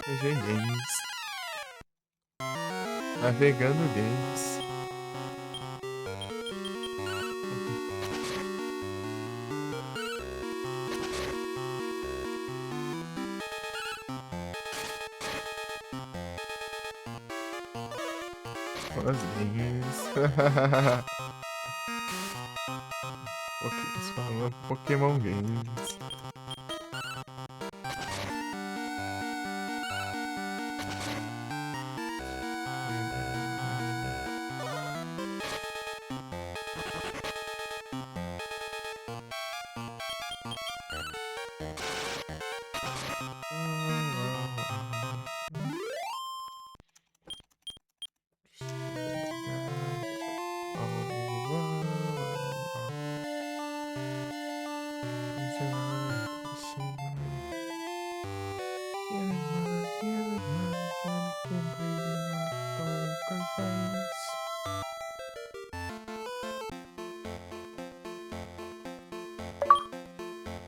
GG Games. Navegando Games. Os Games. Pokémon Games.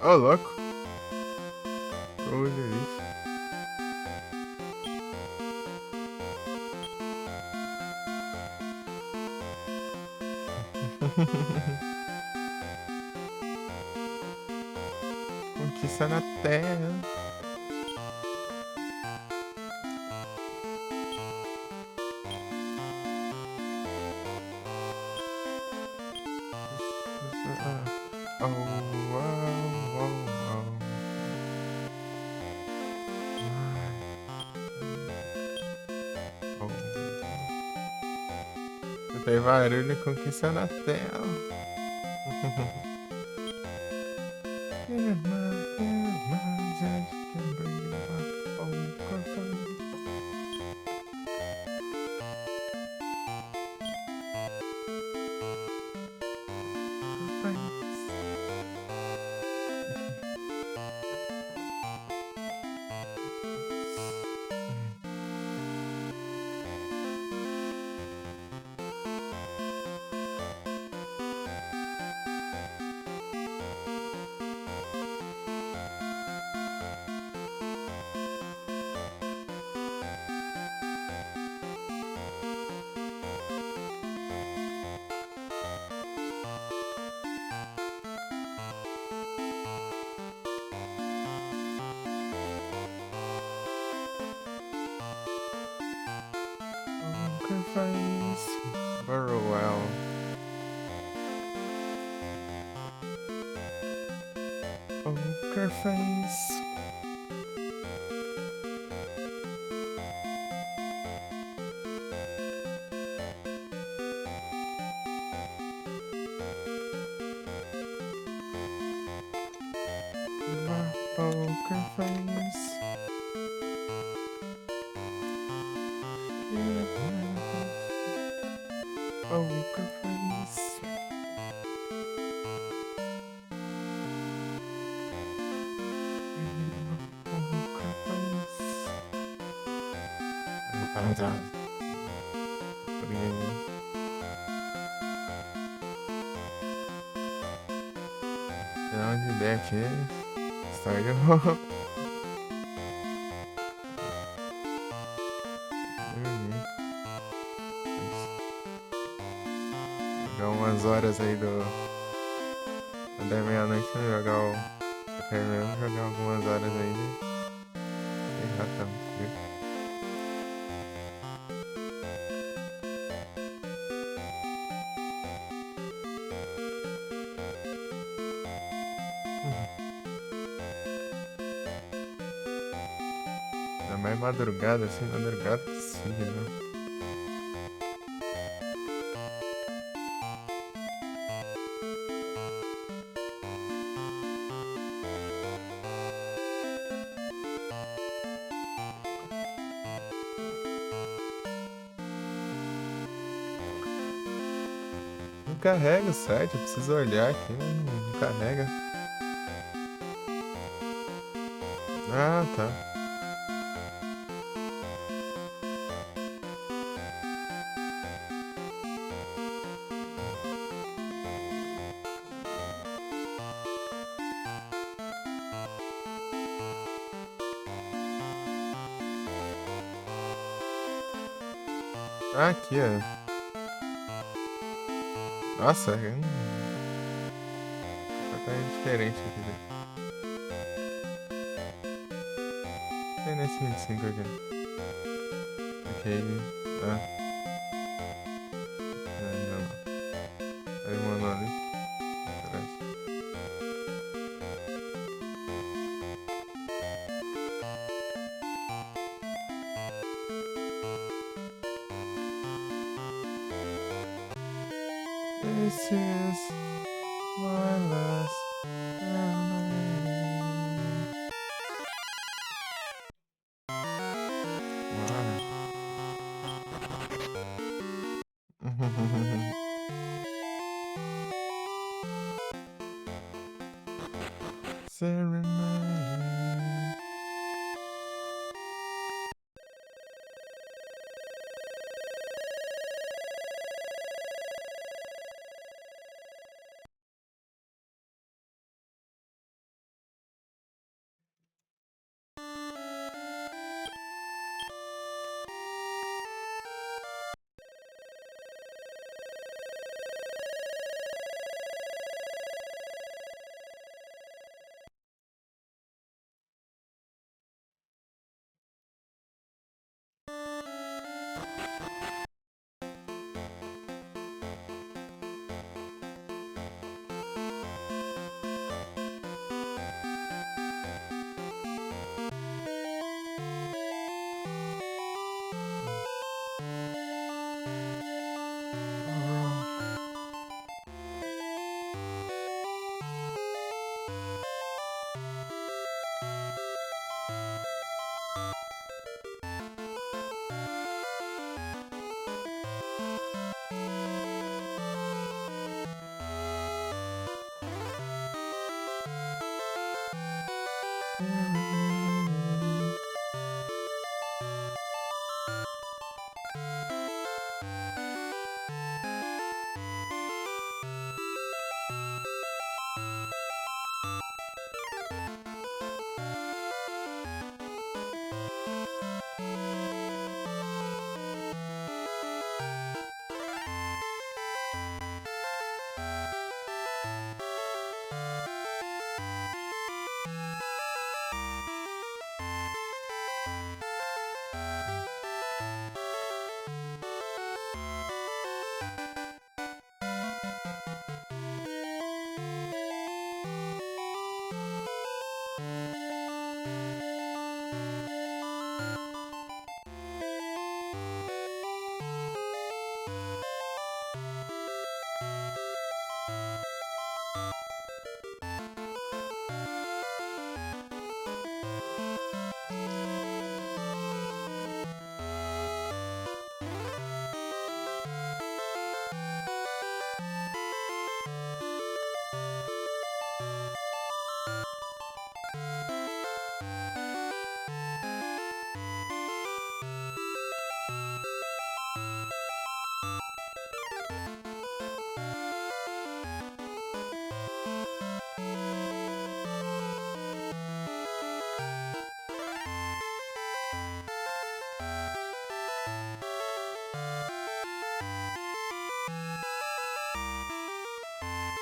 Ô, louco. Olha isso. Conquista na terra. Oh, oh, oh, oh. Tem barulho conquista na tela. Sacrifice Burrowell. Poker face. Poker face. Poker face. tá. Porque dá uma ideia aqui. Sai de novo. Jogar umas horas aí da meia-noite, jogar o. Eu quero mesmo jogar algumas horas aí, né? Sem ratão, viu? Ainda mais madrugada, assim, madrugada que sim, né? Não carrega o site, eu preciso olhar aqui, mas não carrega. Ah, tá. Ah, aqui, ó. Nossa, tá diferente aqui, né? Tem nesse 25 aqui. Ok. Ah, não, não. Aí, mano, ali. Atrás. This is my last memory. Wow. Serenade.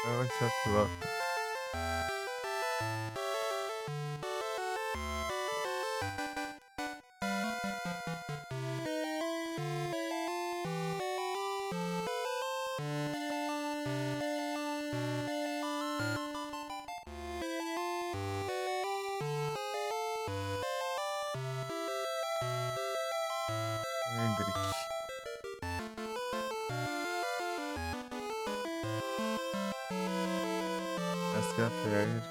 onde a pilota. Hendrick. Acho que é a Ferrari.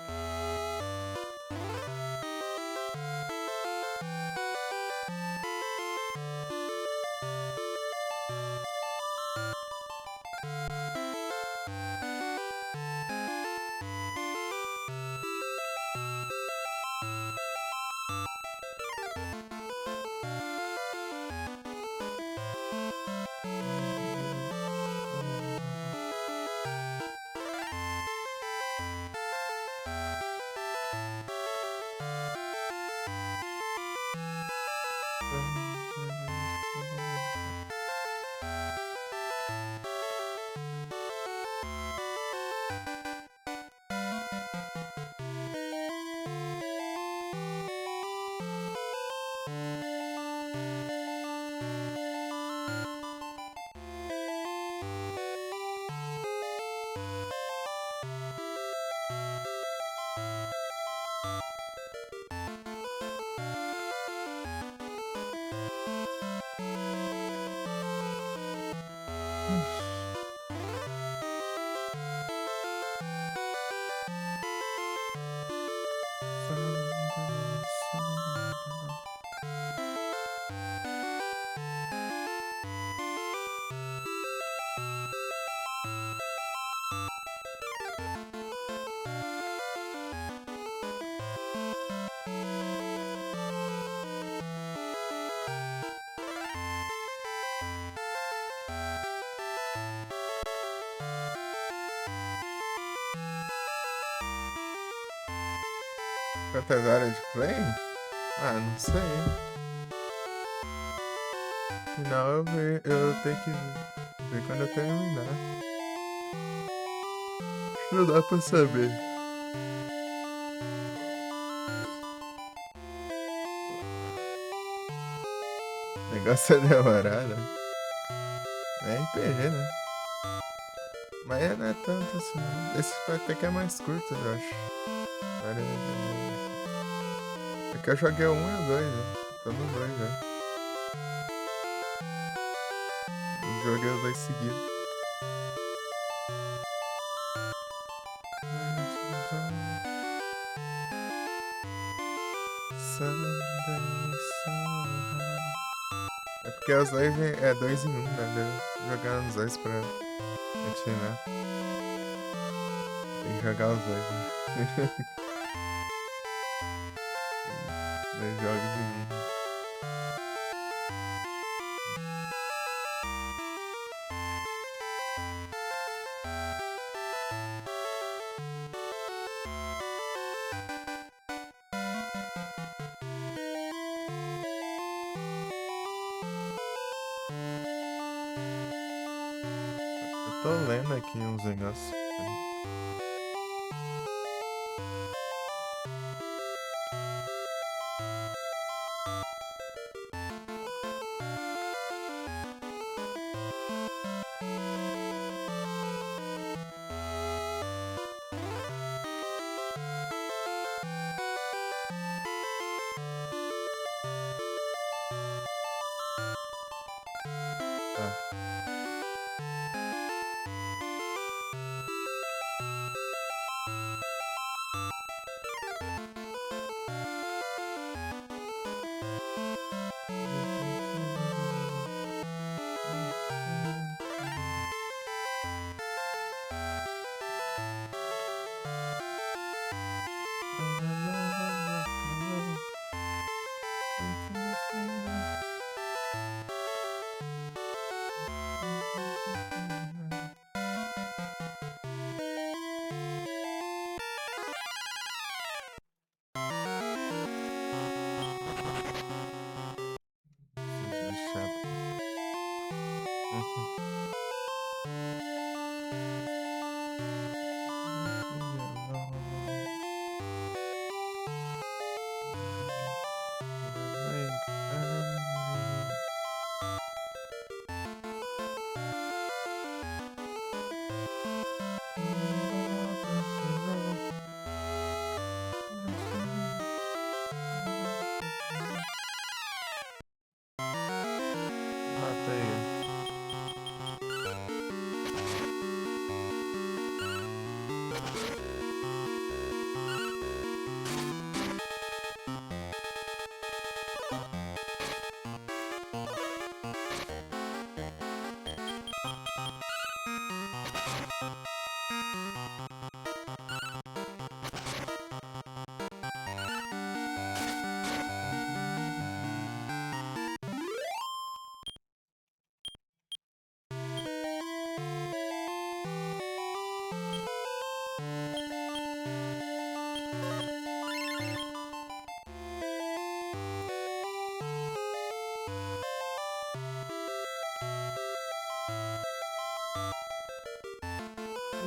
Quantas horas de play? Ah, não sei. Afinal, eu tenho que ver quando eu terminar. Não dá pra saber. O negócio é demorado. É RPG, né? Mas não é tanto assim, não. Esse até que é mais curto, eu acho. É que eu joguei o 1 e o 2, né? Tô no 2 já. Eu joguei os dois seguidos. É porque os dois é 2 em 1, né? Deu jogar os dois pra continuar. Tem que jogar os dois, né? Dois jogos em um. Eu tô lendo aqui uns negócios. Tá.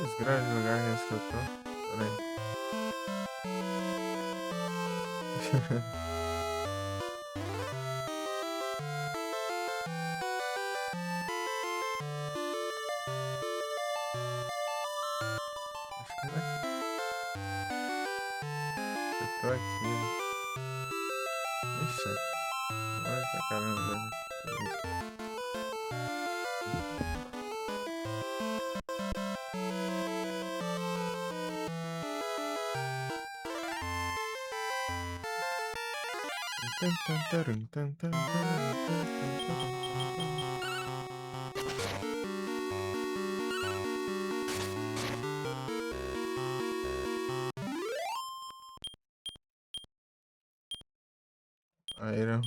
Os grandes lugares que eu tô. Peraí. Acho que vai. Eu tô aqui. Ixi, olha essa caramba. Aí, não.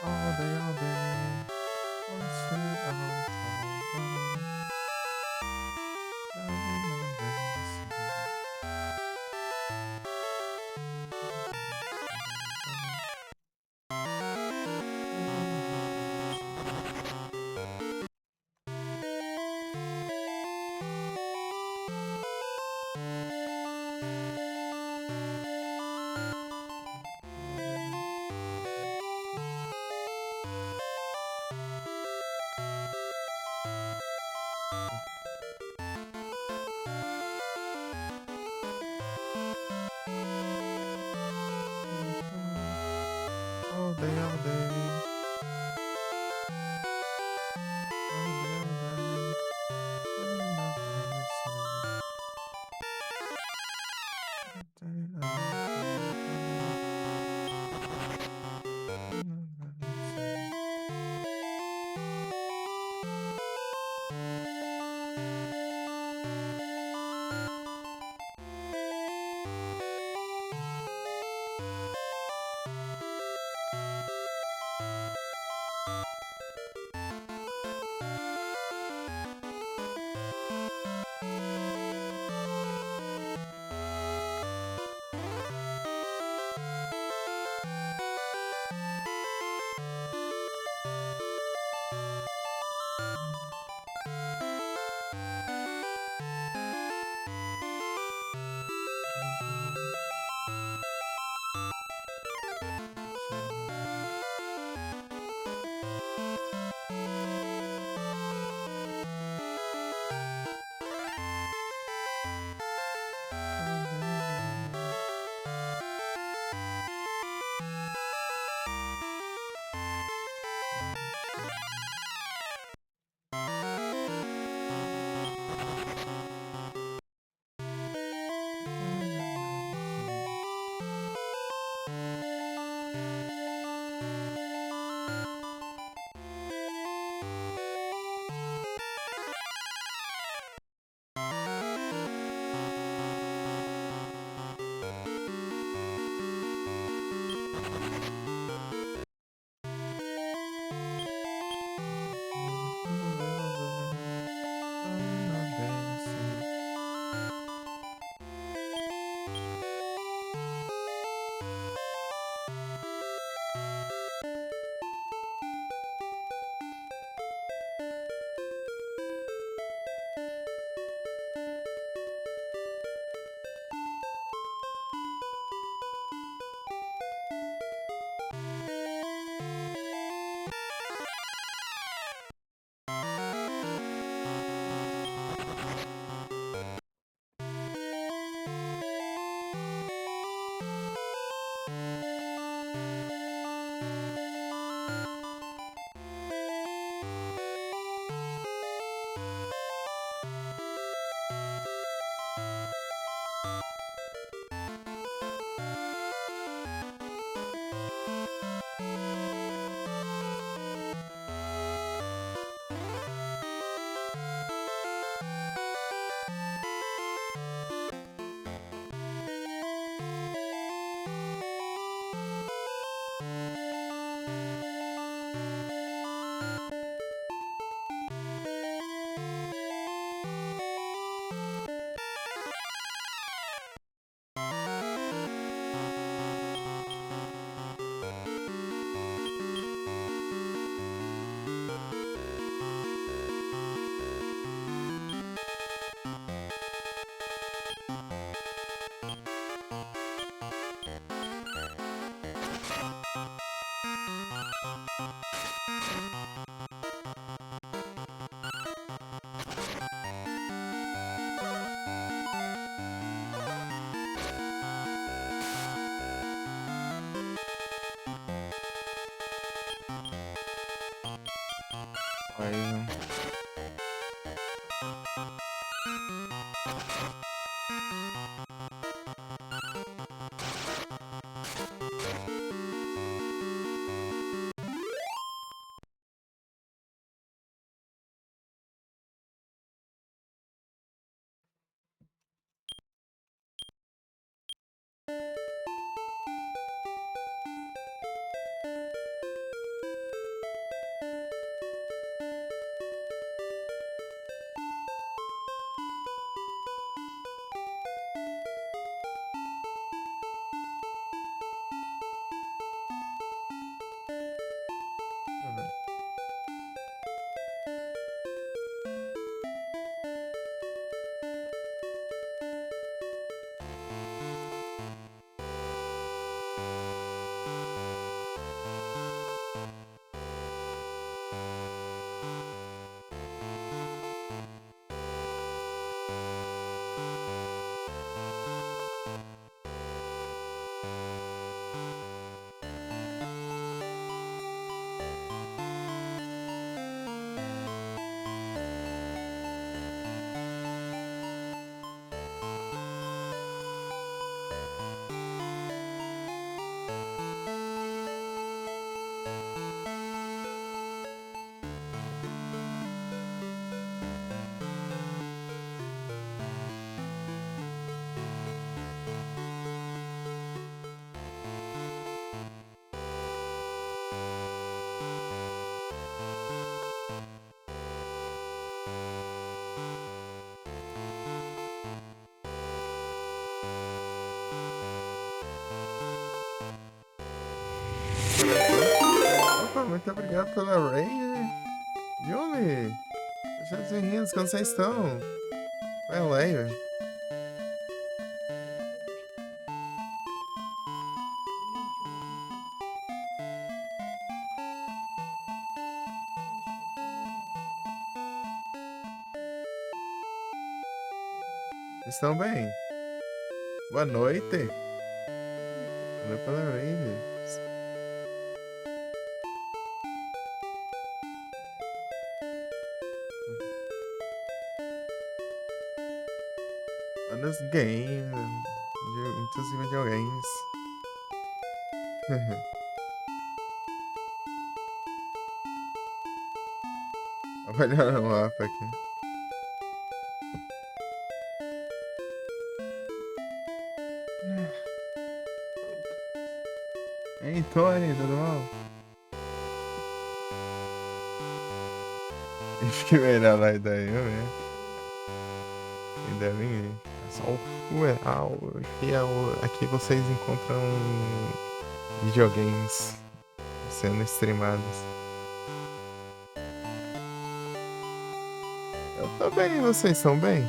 All day, all day. What's it all for? All day, all day. Aí, opa, muito obrigado pela raid. Yumi, sejam bem-vindos, como vocês estão? Vai lá, estão bem? Boa noite. Valeu pela raid. Nos games, muitos videogames. Olha o mapa aqui. Ei, Tony, tudo bom? Acho que melhor lá daí, eu ver. Ainda bem. É só o real. Aqui vocês encontram videogames sendo streamados. Eu tô bem, vocês estão bem?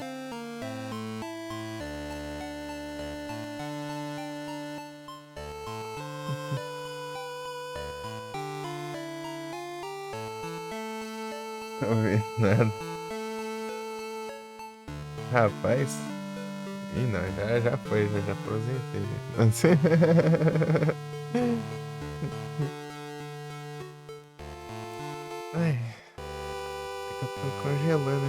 Tô vendo nada. Rapaz. Ih, não, já foi, já aposentei. Ai, eu tô congelando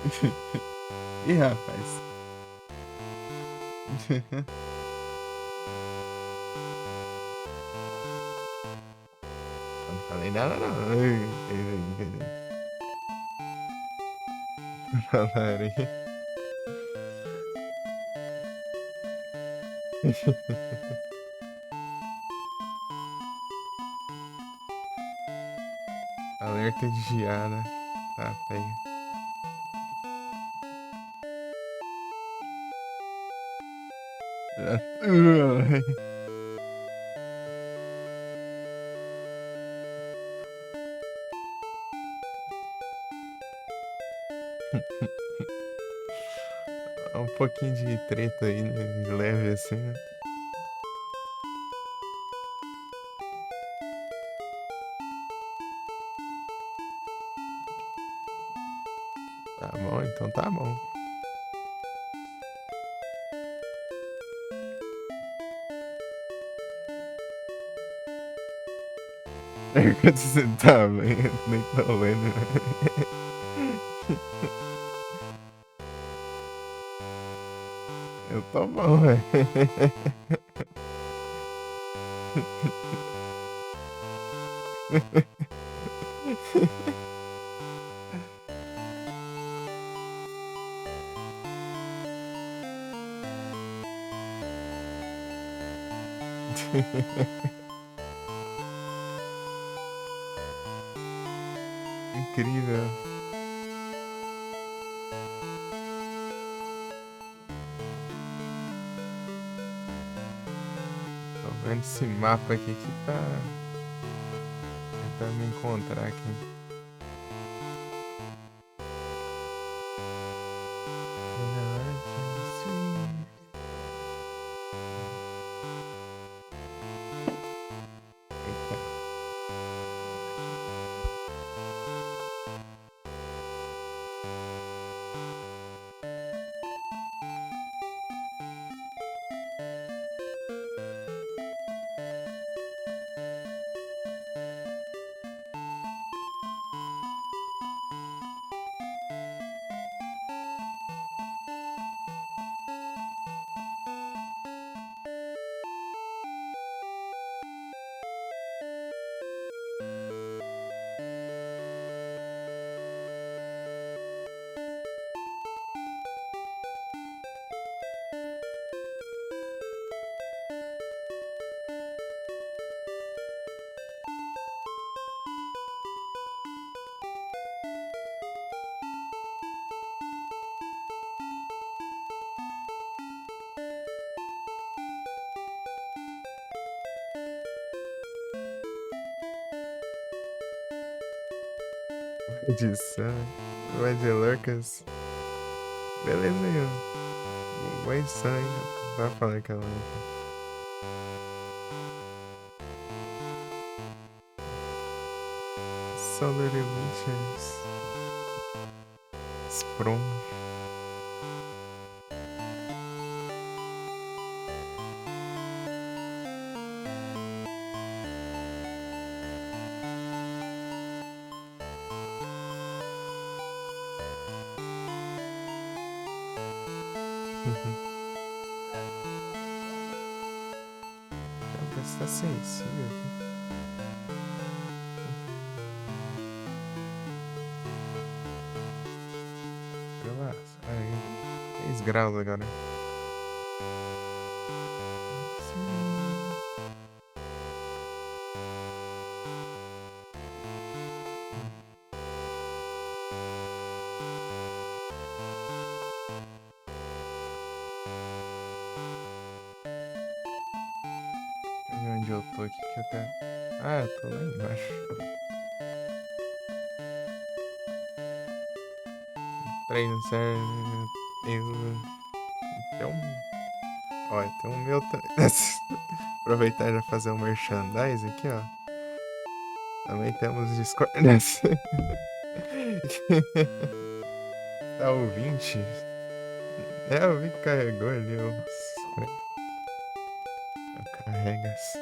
aqui. Ih, rapaz. Eu não falei nada, não. Falaram aí. Alerta de geada. Tá, pega. Um pouquinho de treta aí, né? De leve assim, né? Tá bom, então tá bom. Quando você tá bem, nem tô vendo. Eu tô bom, velho. Incrível. Tô vendo esse mapa aqui que tá tentando me encontrar aqui. Eita. Edição. Red Lucas. Beleza aí, ó. Boa edição aí. Vai falar aquela. Solar Emissions. Sprung. Tá sensível aqui. Relaxa. Aí. 3 graus agora. Deixa eu ver onde eu tô aqui que eu até. Ah, eu tô lá embaixo. Entrei no server. Tem um. Olha, tem um meu. Aproveitar e já fazer um merchandise aqui, ó. Também temos Discord. Tá ouvinte? É, eu vi que carregou ali. Carrega-se.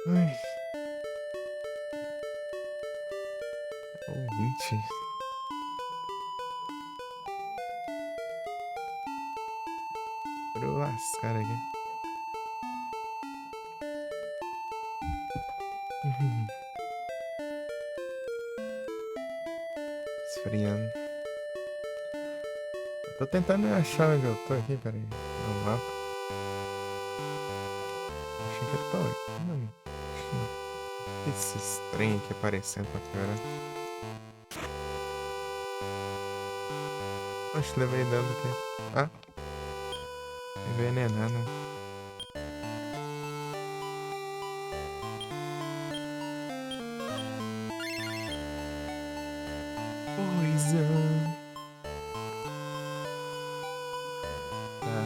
Ai, ouvinte. Pra eu lascar aqui. Esfriando. Eu tô tentando achar onde eu tô aqui, peraí. No mapa. Achei que eu tô aqui. Esses trem aqui aparecendo pra cara. Oxe, levei dano aqui. Ah, envenenando. Poison. Tá.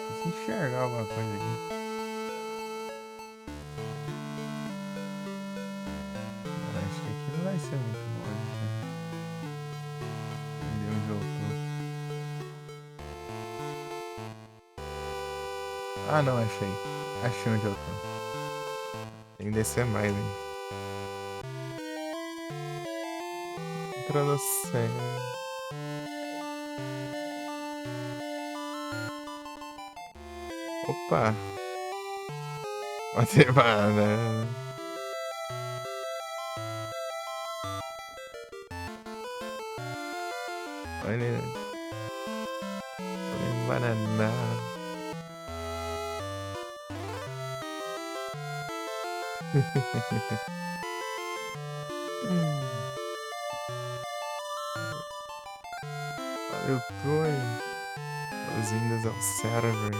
Preciso enxergar alguma coisa aqui. Acho que aqui não vai ser muito longe, né? Entendeu onde eu tô. Ah, não, achei. Achei onde eu tô. Tem que descer mais, hein? Entra no céu. Opa! Bater banana. Olha. Olha banana. Valeu, Troy. Boas-vindas ao server.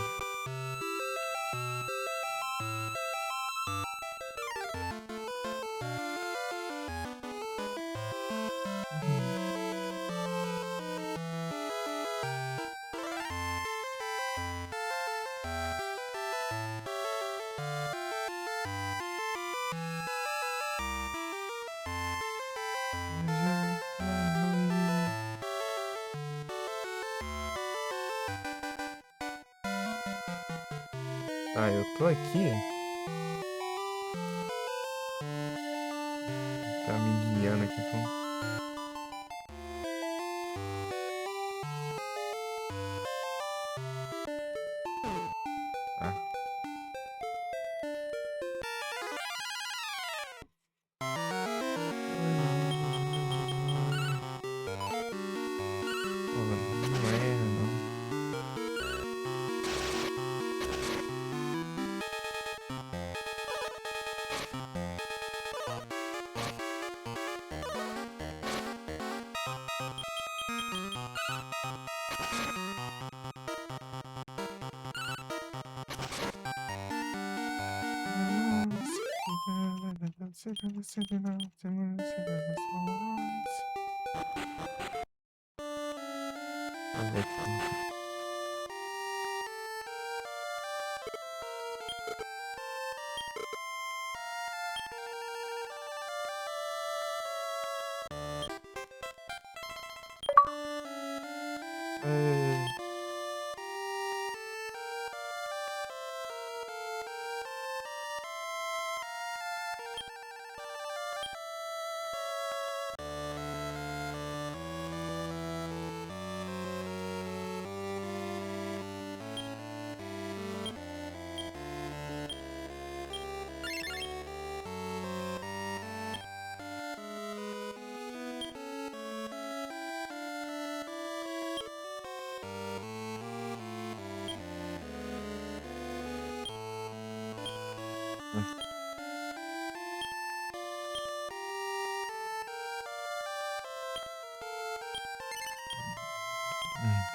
Tá, eu tô aqui. Tá me guiando aqui. Ah. Pô, não é, não. Vamos ver aqui.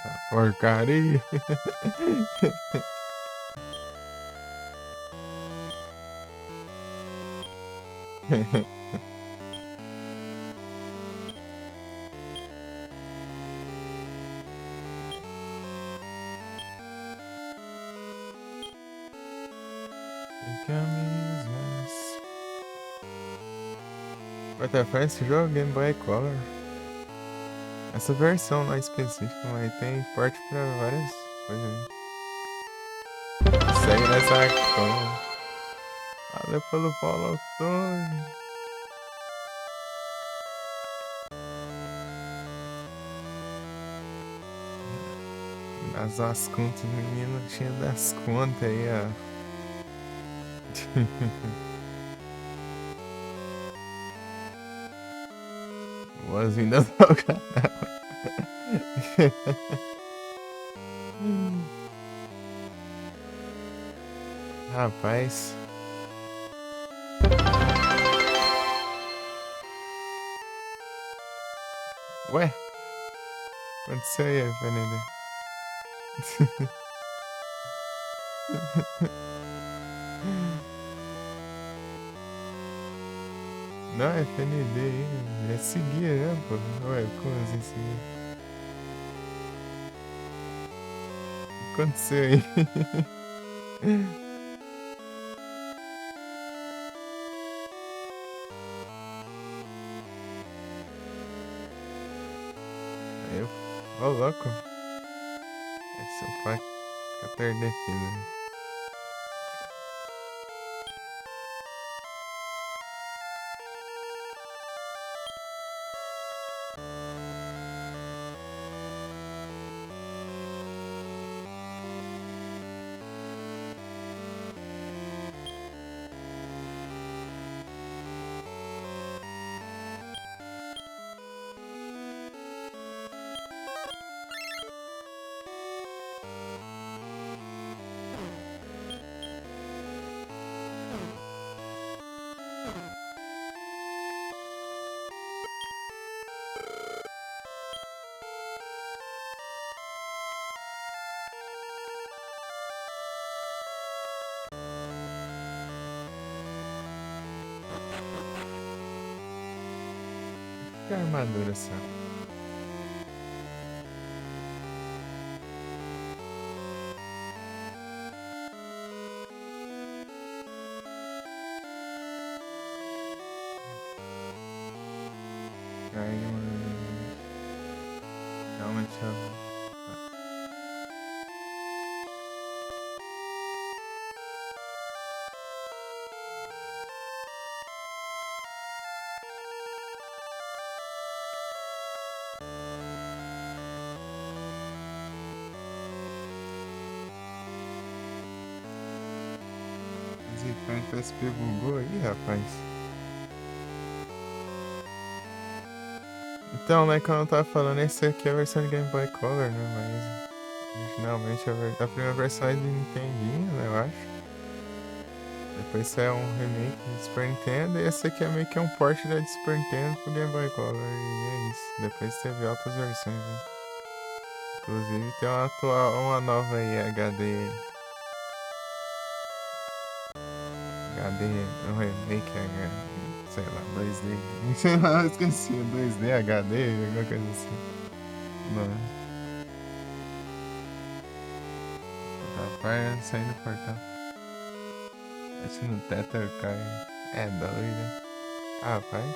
Tá, porcaria. Camisas. Butterfly, esse jogo Game Boy Color. Essa versão lá específica, mas tem porte pra várias coisas aí. Segue nessa conta. Valeu pelo follow, Tony. As contas, menino, tinha das contas aí, ó. Boas-vindas ao canal. Rapaz, Ué? Aconteceu aí, FND? Não, é FND aí. É seguir, né, pô? Ué, como assim seguir? O que aconteceu aí? Aí eu. Ô, louco. É seu pai fica definido. Que armadura essa? Diamond. Realmente eu. Zicar em PSP bugou aí, rapaz. Então, né, como eu tava falando, esse aqui é a versão de Game Boy Color, né? Mas originalmente a primeira versão é de Nintendinho, né, eu acho. Depois isso é um remake de Super Nintendo e esse aqui é meio que um port da de Super Nintendo pro Game Boy Color. E é isso. Depois teve outras versões, né? Inclusive tem uma atual, uma nova aí, HD. HD, um remake, sei lá, 2D. Sei lá, eu esqueci, 2D, HD, alguma coisa assim. Mano, rapaz, saindo do portão. Acho no teto cai. É doido. Rapaz.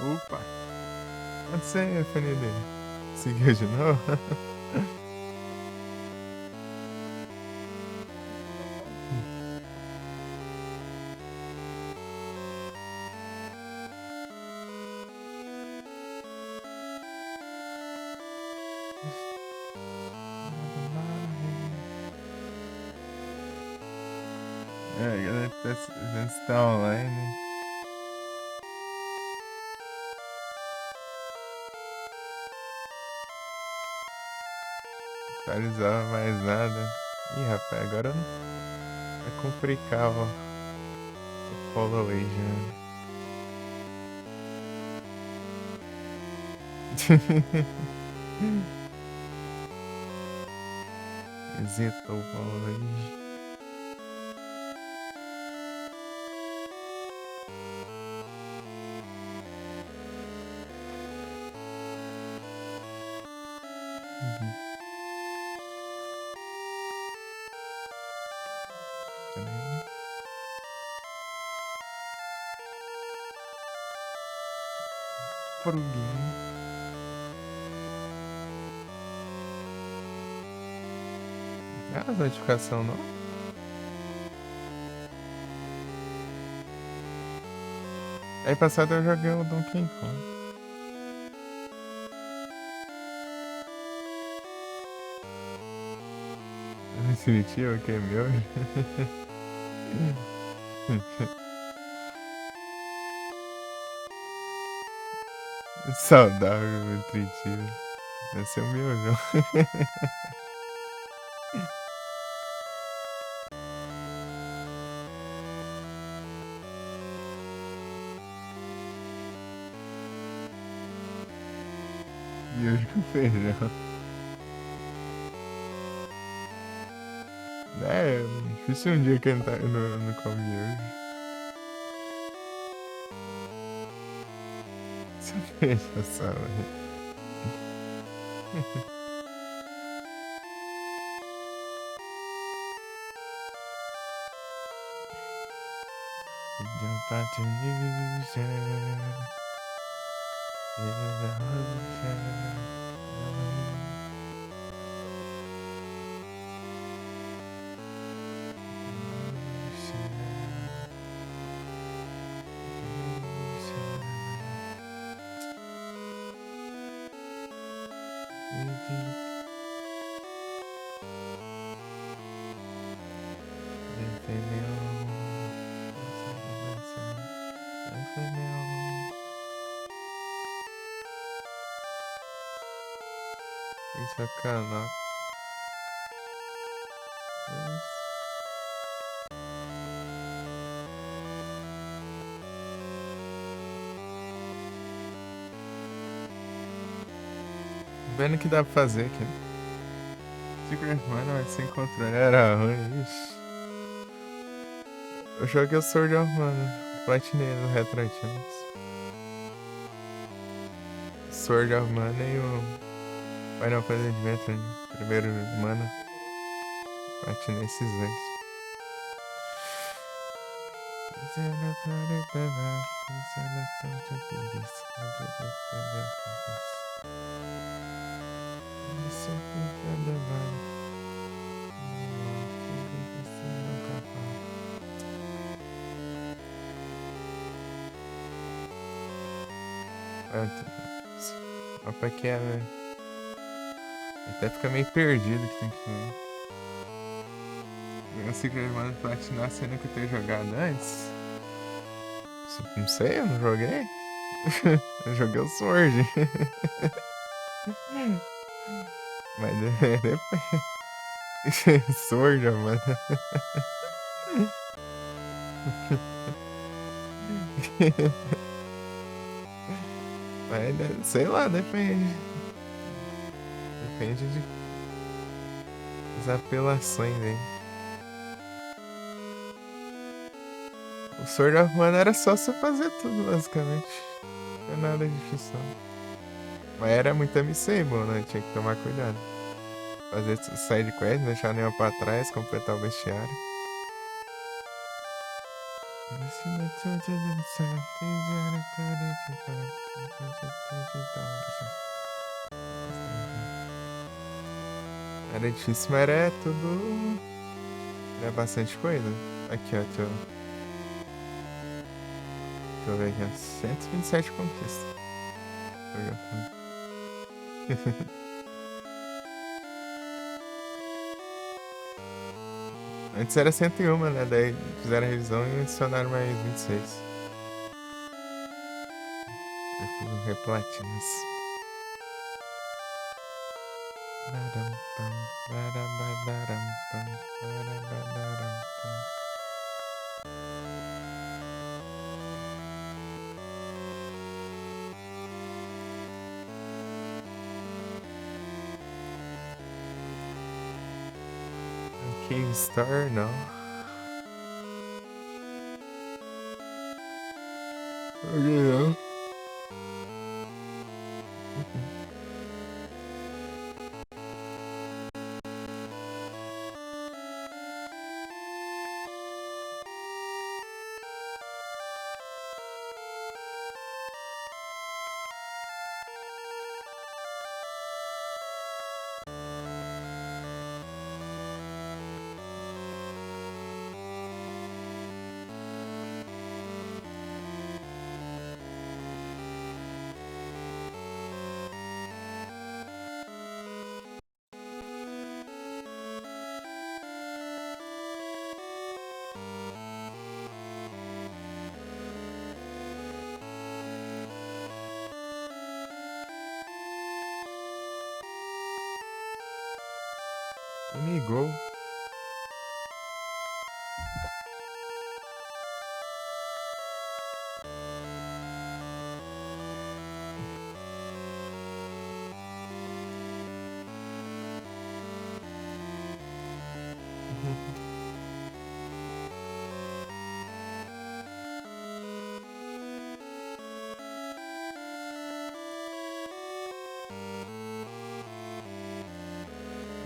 Opa! Pode ser, FND. Seguiu de novo? É, a galera tá online. Atualizava mais nada. Ih, rapaz, agora não vai complicar, ó. O follow age, né? Exita o follow age. Uhum. Cadê? Fruguinho. Ah, as notificação não? Aí passado eu joguei o Donkey Kong. Definitivo que é meu. Saudável, nutritivo. Esse é o miojão. Miojo com feijão. É, difícil um dia que ele não come miojo. Você feijão só, velho. Jump out to illusion. Isso é canal. Vendo o que dá pra fazer aqui. Secret Mana, mas sem controle era ruim, ixi. Eu joguei o Sword of Mana, platinei no Retro Champions. Sword of Mana e o Final Fantasy Adventure, primeiro Mana. Platinei esses dois. Opa, que é, velho. Até fica meio perdido que tem que fazer. Eu Secret Mana platinar sendo que eu tenho jogado antes. Não sei, eu não joguei. Eu joguei o Sword. Mas depois. Sword, mano. Mas, sei lá, depende. Depende das apelações aí. O Sword of Mana era só você fazer tudo, basicamente. Não é nada difícil, não. Mas era muito amisável, né? Tinha que tomar cuidado. Fazer side quest, não deixar nenhuma pra trás, completar o bestiário. Era difícil, mas era tudo. Era bastante coisa. Aqui, ó, deixa eu ver aqui, ó. 127 conquistas. Antes era 101, né? Daí fizeram a revisão e adicionaram mais 26. Eu fiz um replatinas. Keemstar, não. Não. Amigo.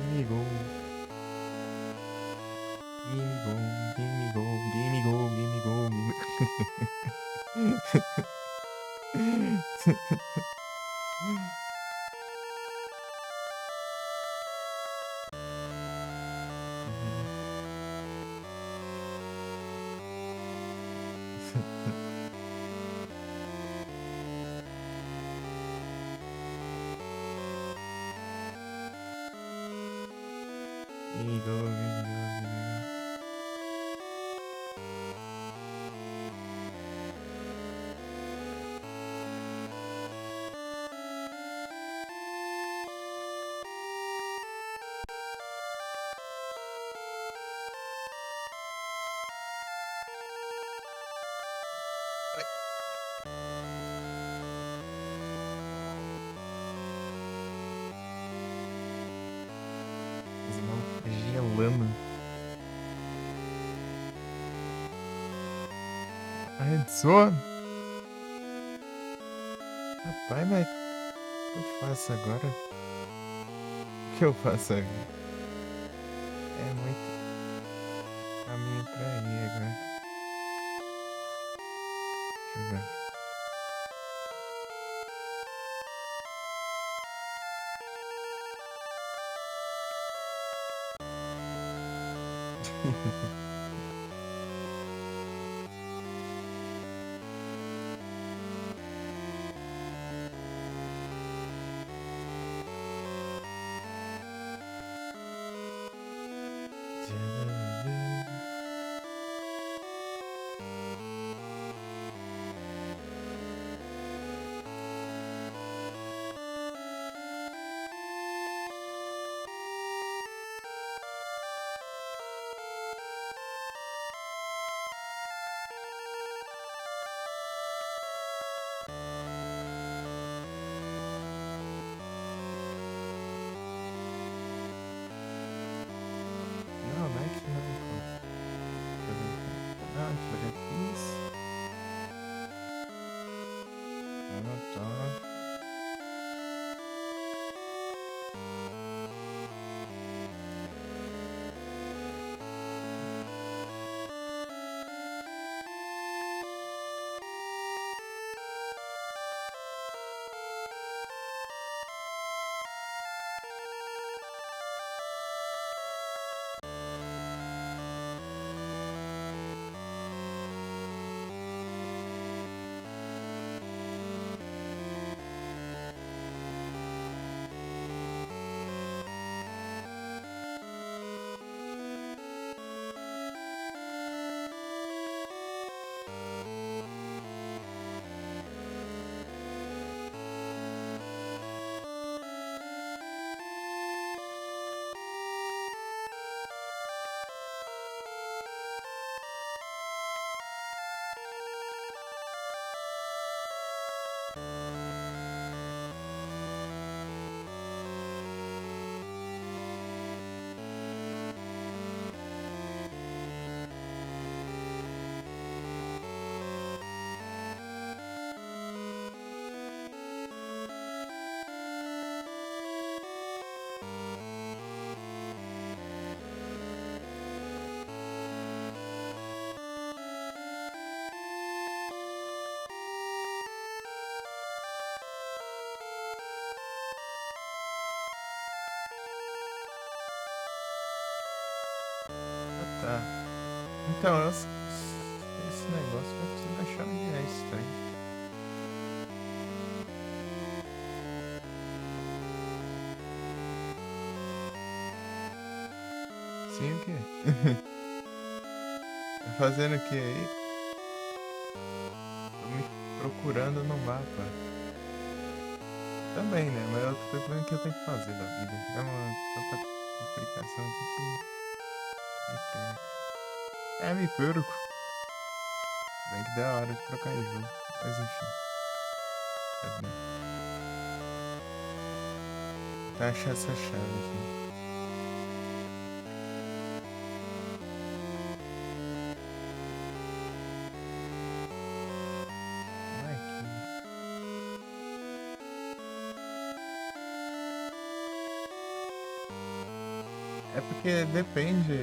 Amigo. Gimme go, gimme go, gimme go, gimme go, gimme. Gimme go, gimme go, gimme go. Esse maluco tá gelando. Arremessou? Rapaz, mas o que eu faço agora? O que eu faço agora? É muito caminho pra ir agora. Deixa eu ver. Não, não é que não, pô. Deixa eu ver. Ah, deixa eu ver isso. Ah, tá. Ah, tá. Então, esse negócio eu preciso achar onde é esse trem. Sim, o quê? Tá fazendo o quê aí? Tô me procurando no mapa. Também, né? Mas eu tô vendo o que eu tenho que fazer da vida. É uma tanta Aplicação aqui que me perco. É, me perco. Bem que da hora de trocar de jogo. Mas enfim. Cadê? Tá achar essa chave aqui. Não é aqui. É porque depende.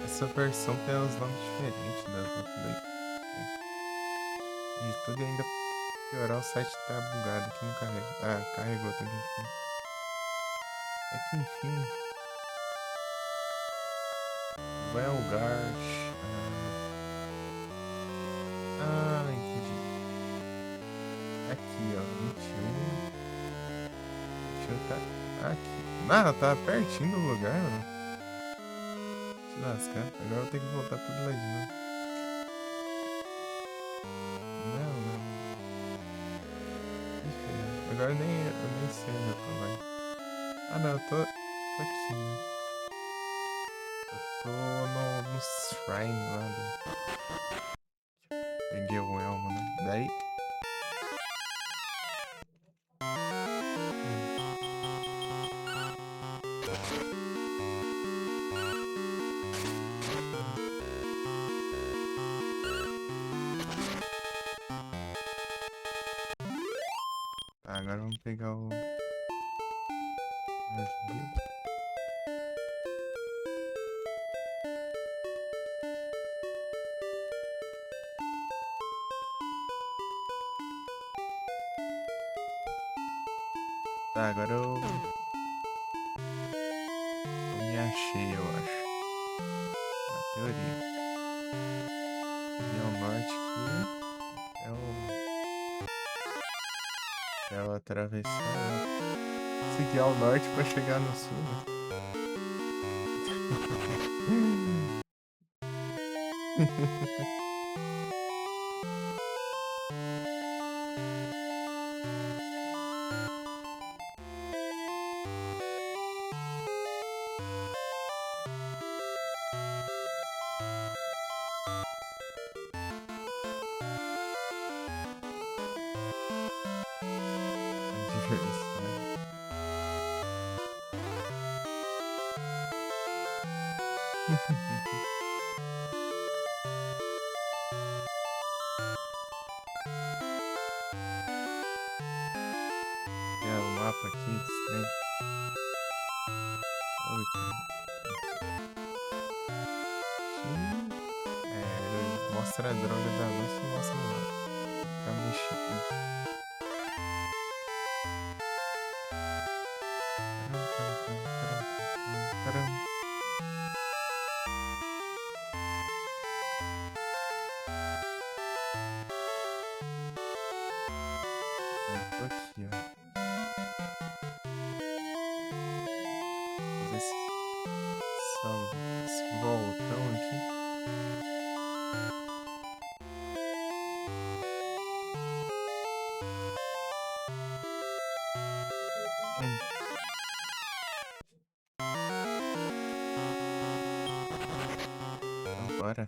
Essa versão tem uns nomes diferentes das outras daí. De tudo e ainda piorar, o site tá bugado aqui, não carrega. Ah, carregou também, enfim. É que enfim. Welgart. Entendi. Aqui, ó. 21. 21 tá aqui. Ah, tá pertinho do lugar, mano. Se lascar. Agora eu vou ter que voltar tudo lá de novo. Não. Enfim, agora eu nem sei onde eu tô mais. Ah, não, eu tô aqui, né? Eu tô no shrine lá Peguei o elmo, né? Daí. Tá, agora vamos pegar o navio. Tá, agora eu me achei, eu acho. Na teoria. Região norte aqui. É o atravessar. Seguir ao norte pra chegar no sul, né? Adversário. É o mapa aqui desse trem. Oi, mostra a droga da luz e mostra lá. Fica mexendo. Taram. Eu tô aqui, ó. Fazer esse voltão aqui. Então, bora.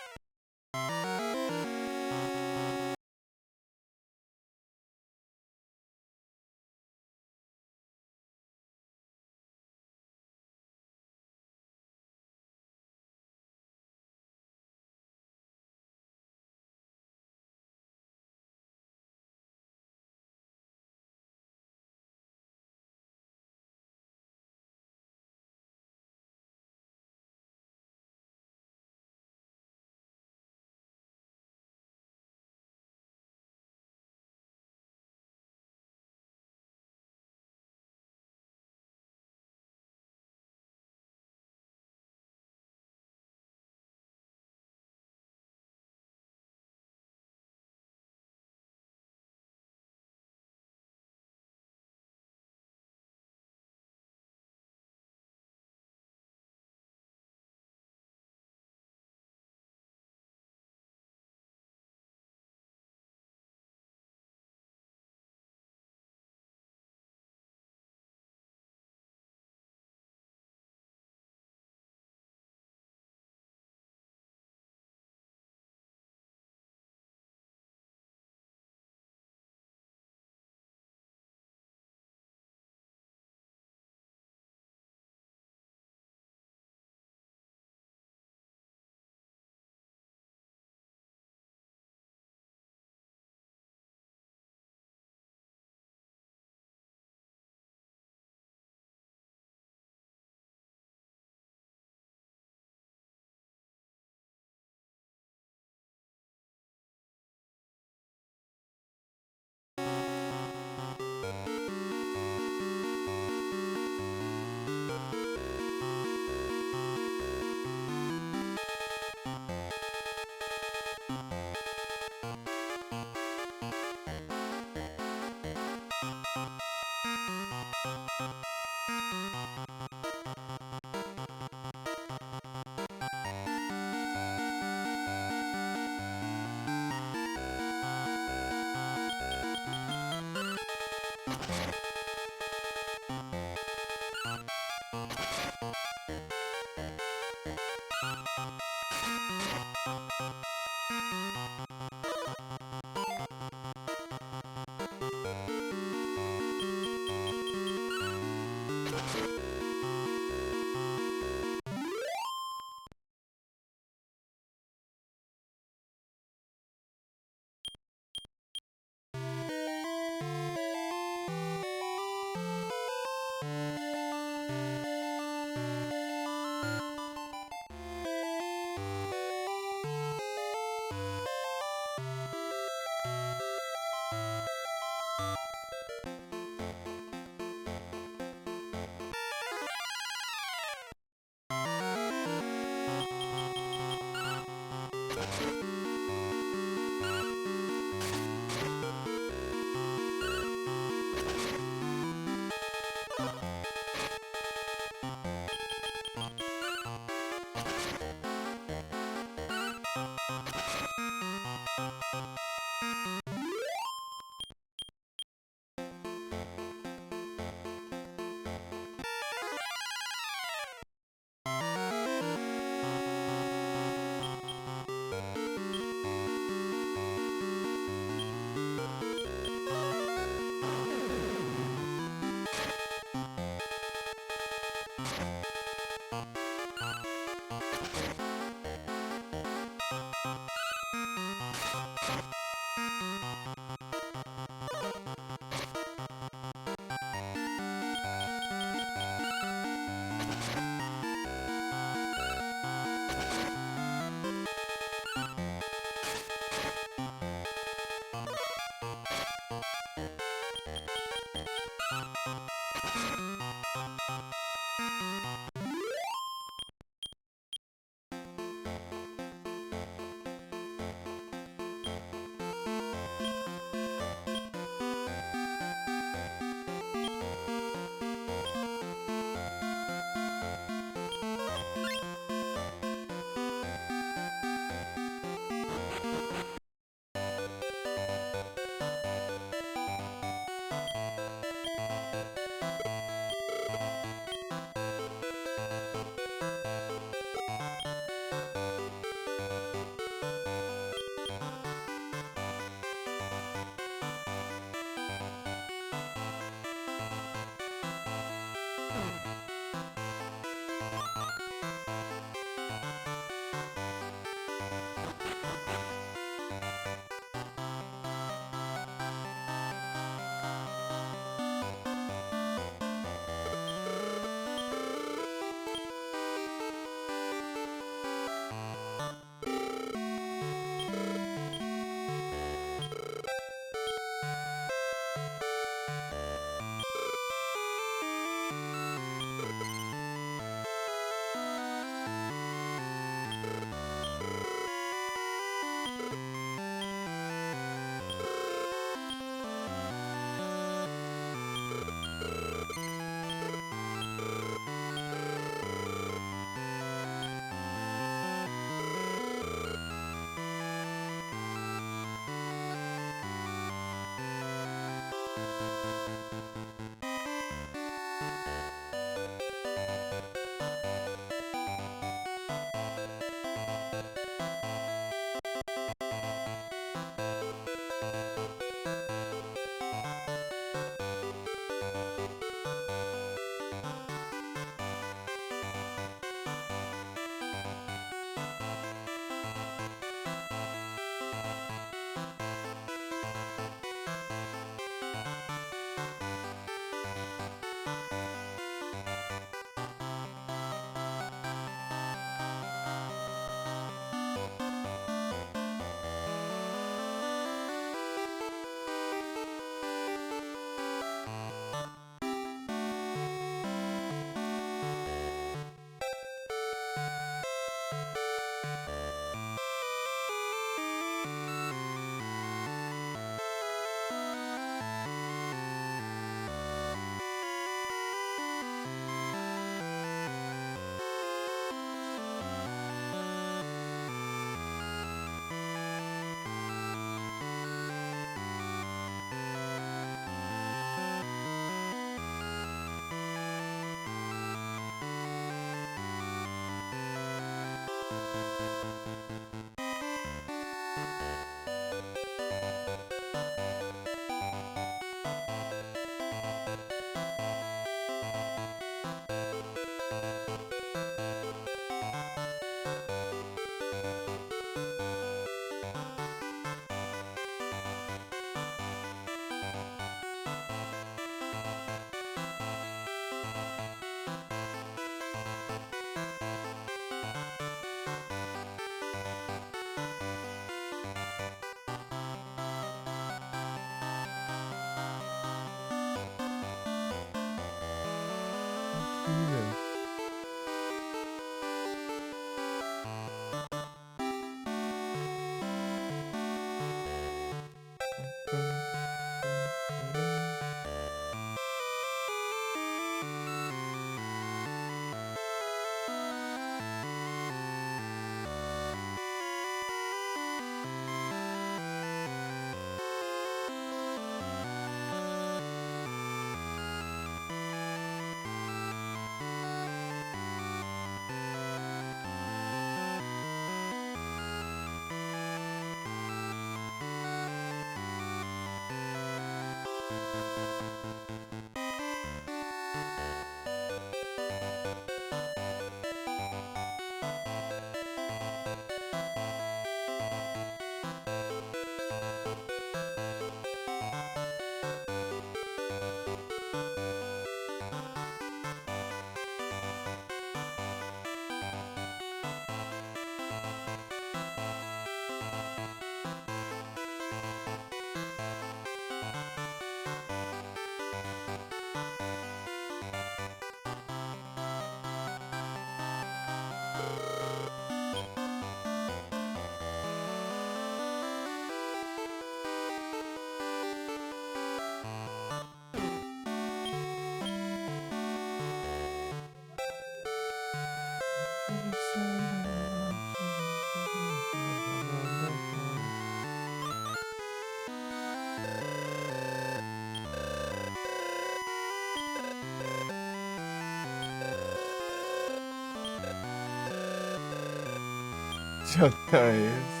idiota é esse?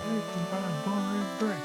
Breaking my boy break.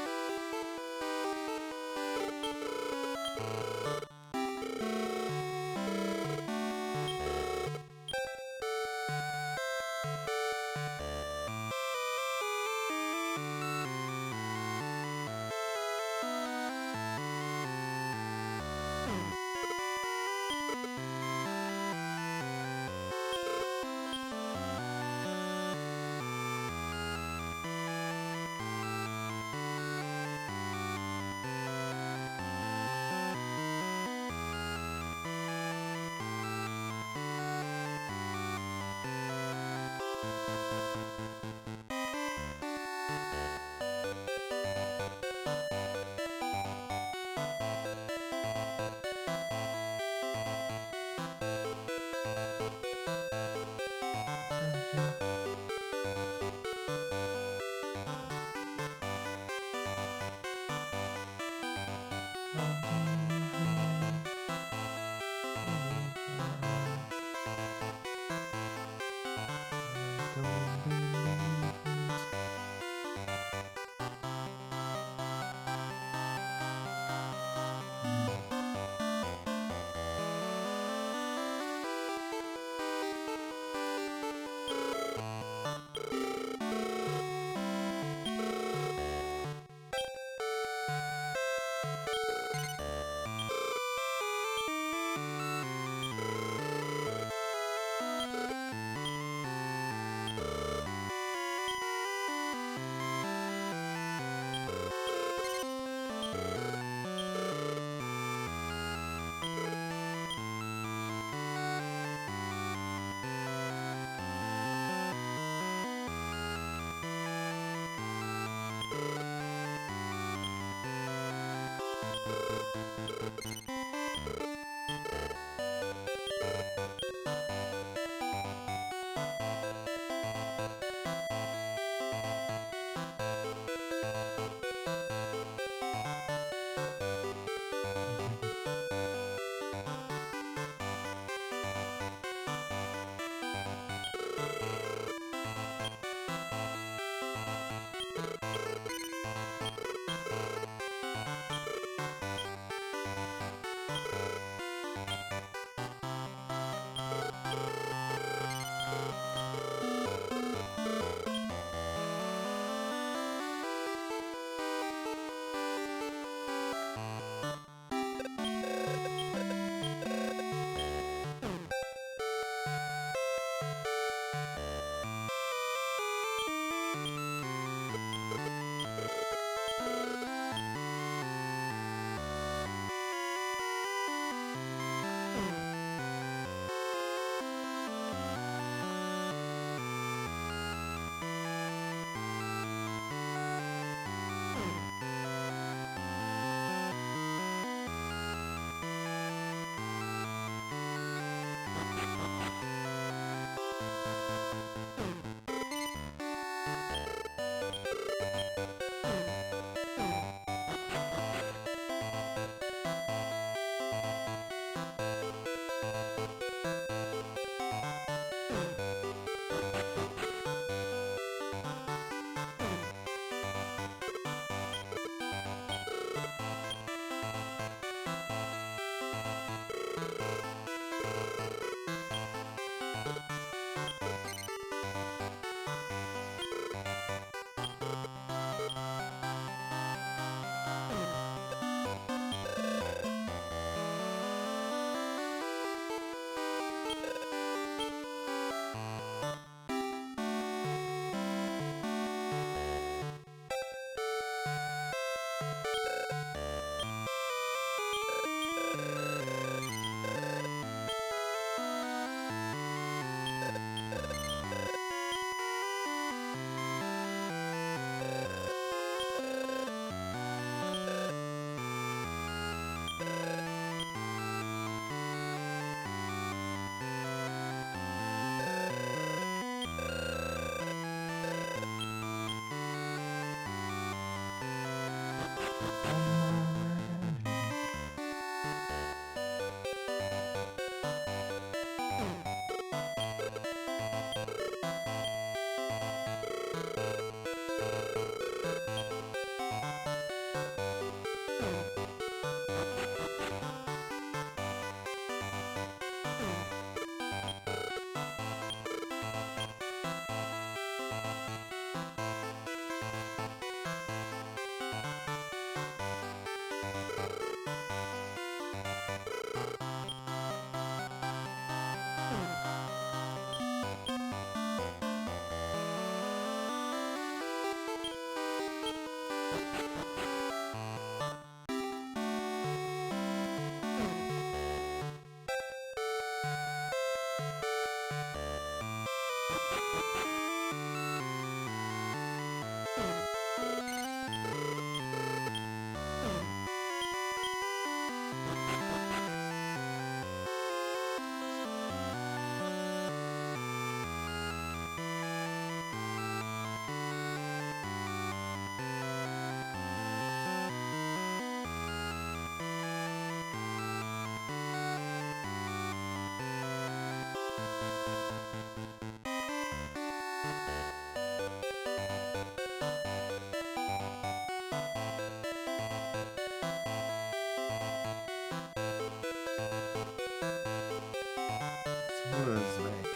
Who's back?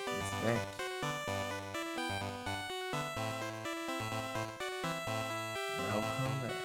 He's back. Welcome back.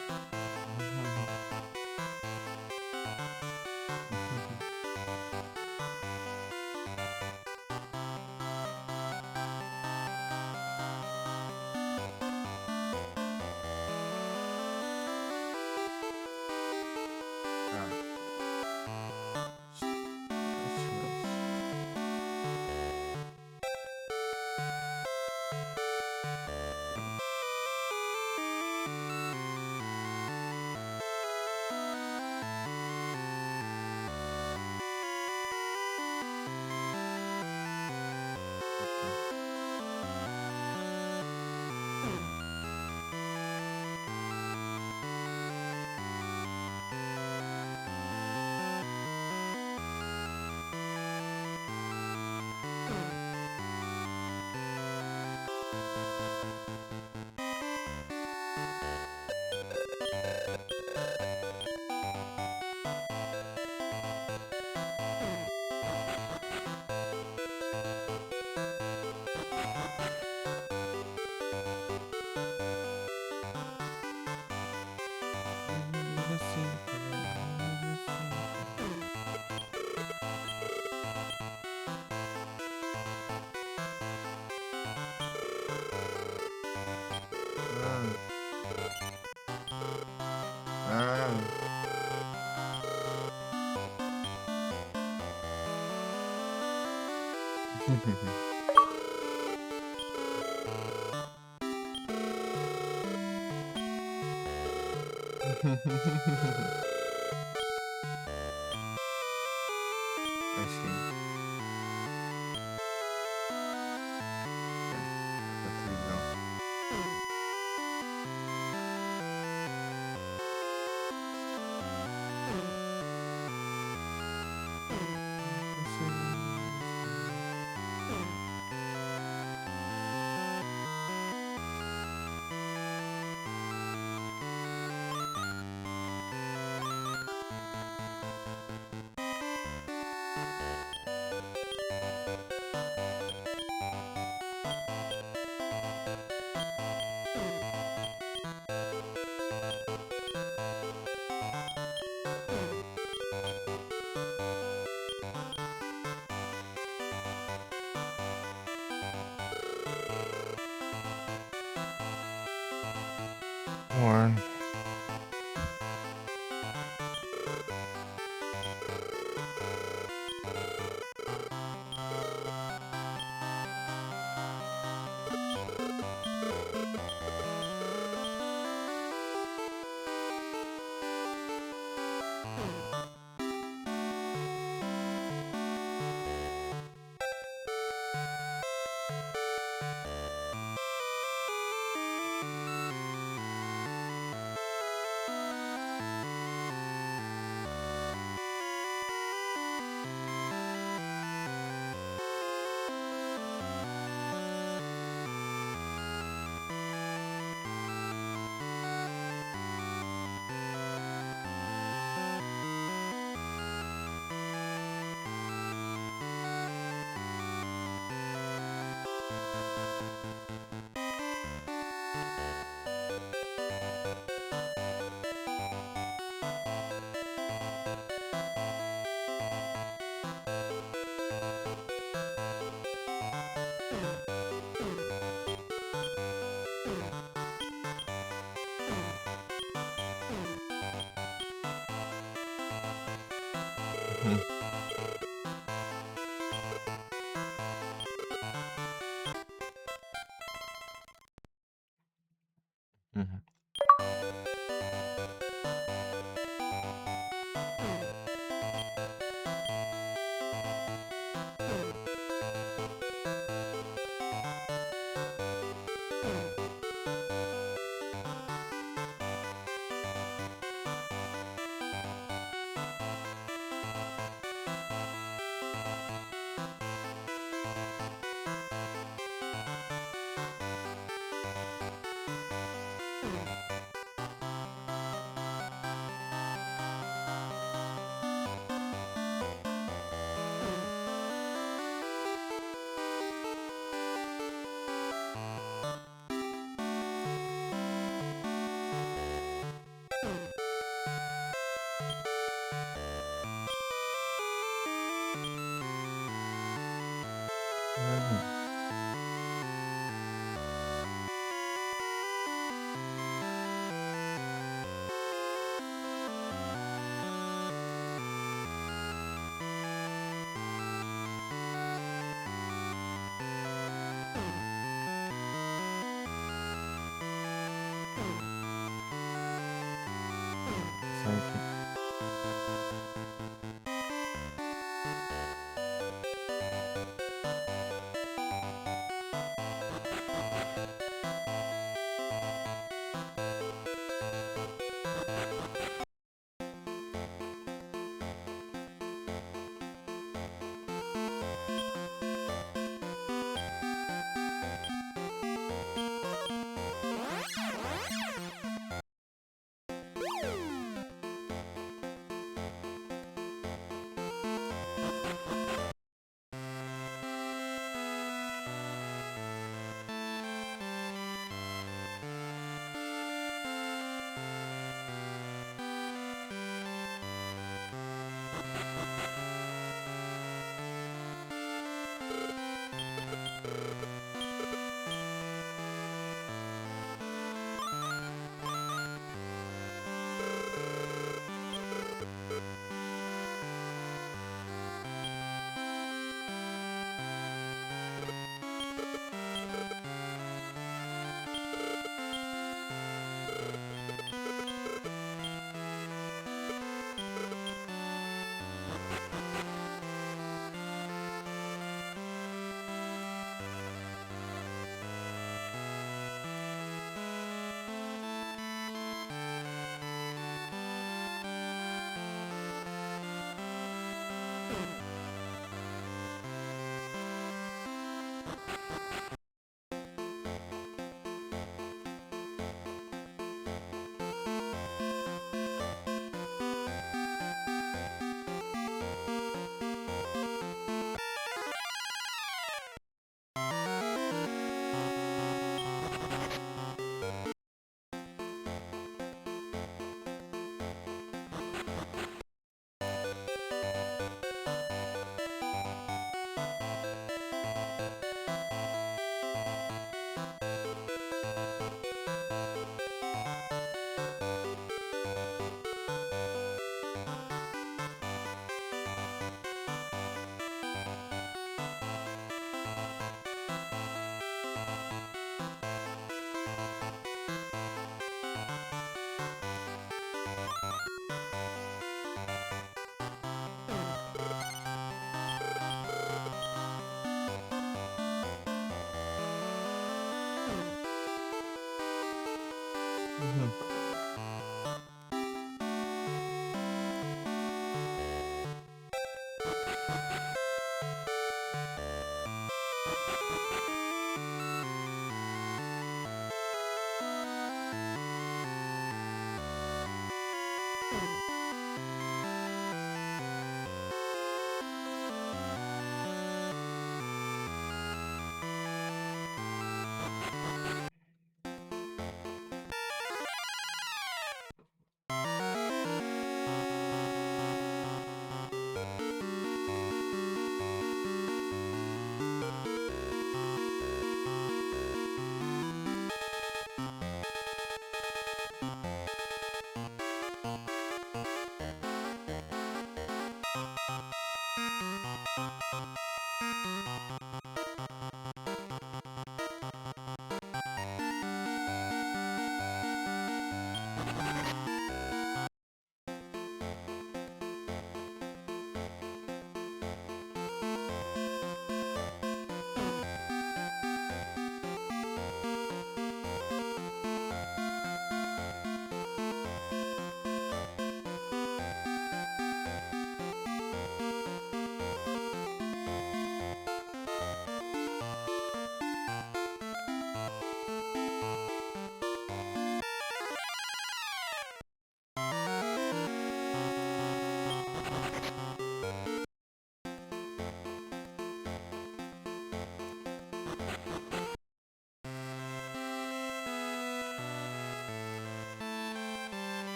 Achei. Da televisão. Or Mhm.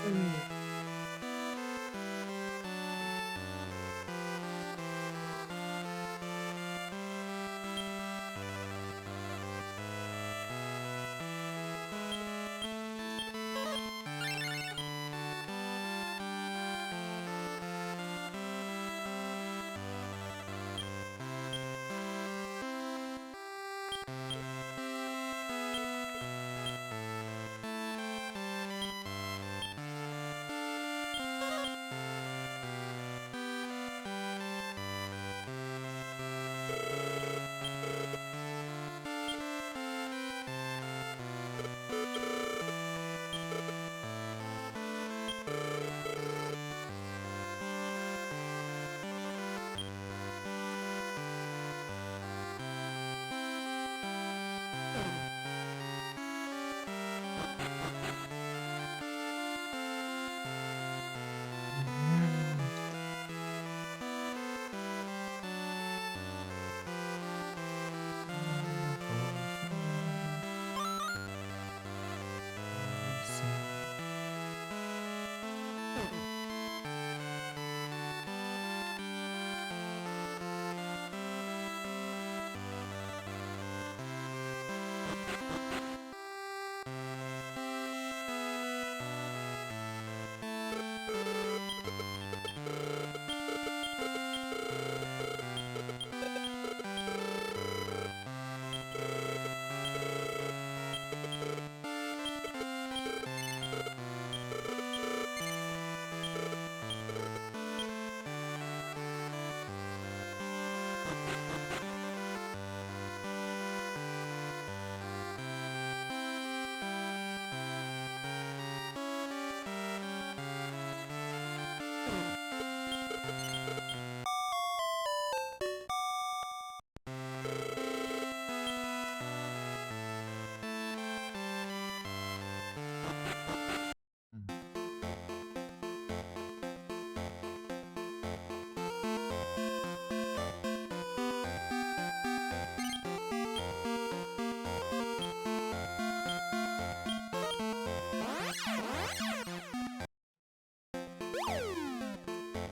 Hum. Hum.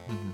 Uhum.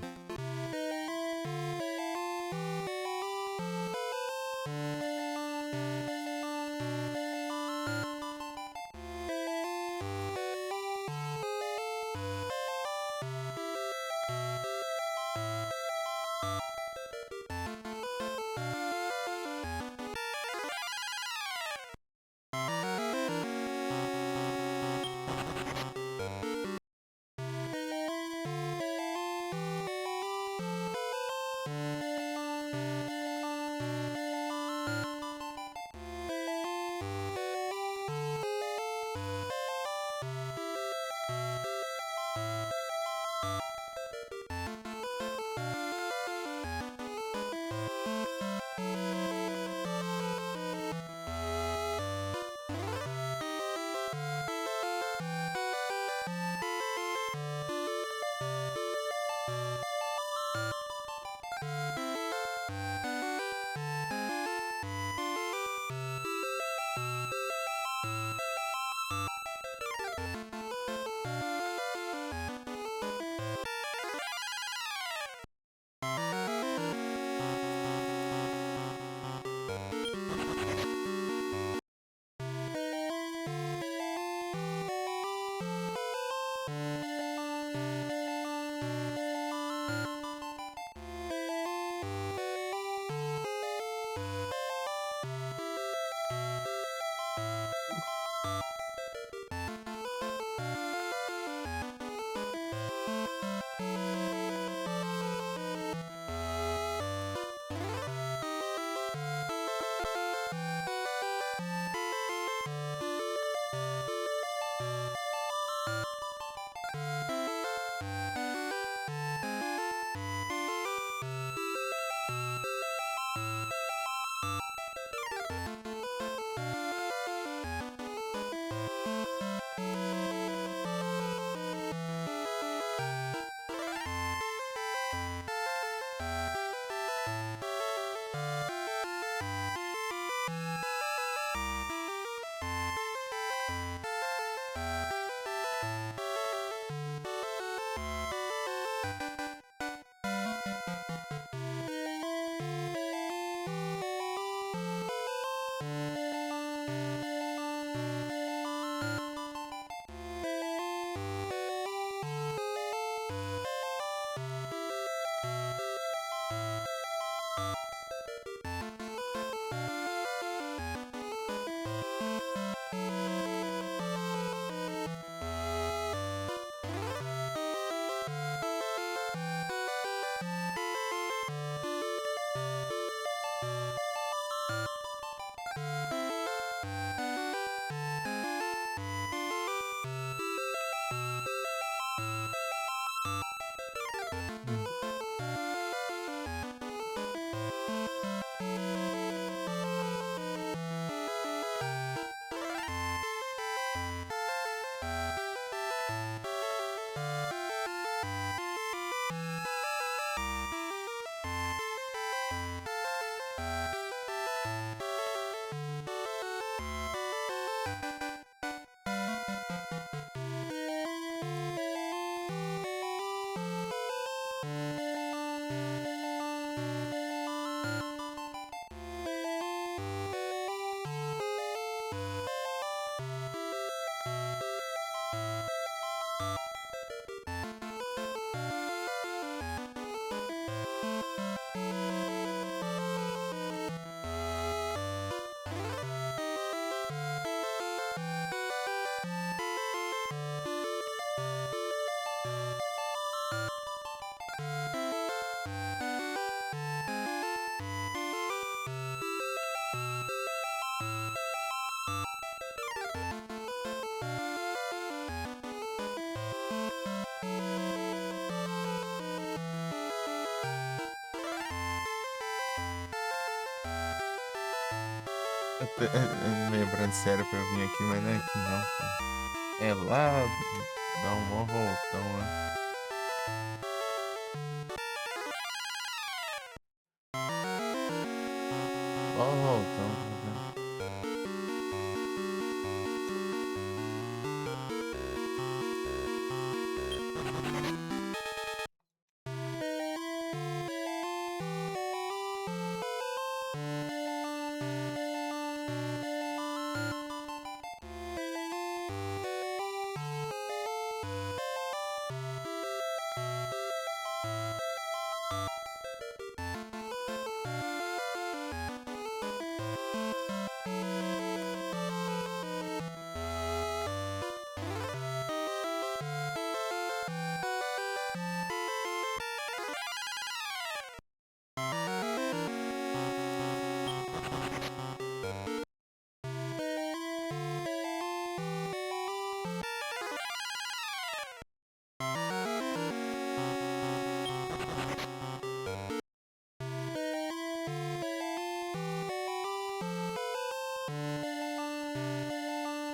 Hum. Lembrando sério pra eu vir aqui, mas não é aqui não, pô. É lá, dá um mó voltão lá. Ó voltão, tá vendo?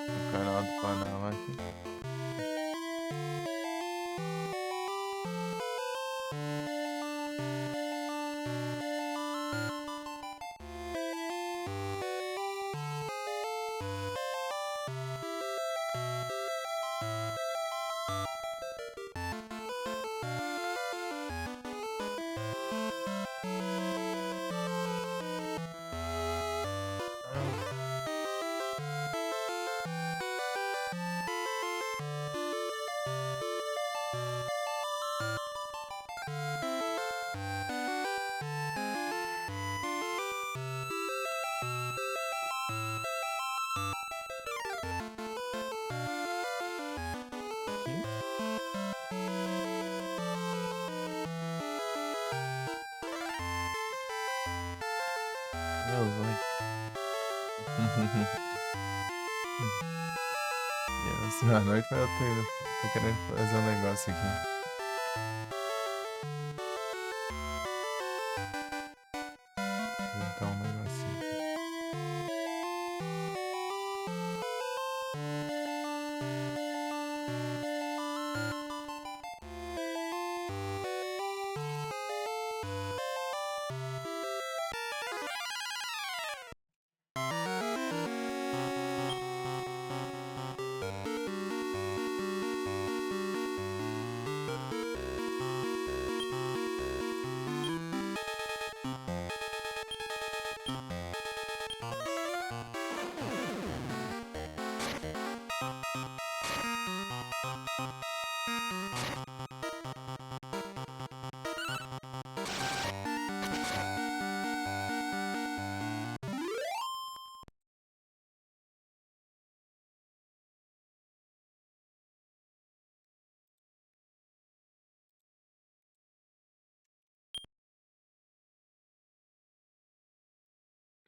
O canal do Panamá aqui. Ah, aqui? Meu zóio. E a noite eu tô querendo fazer um negócio aqui. Inventar um negocinho aqui.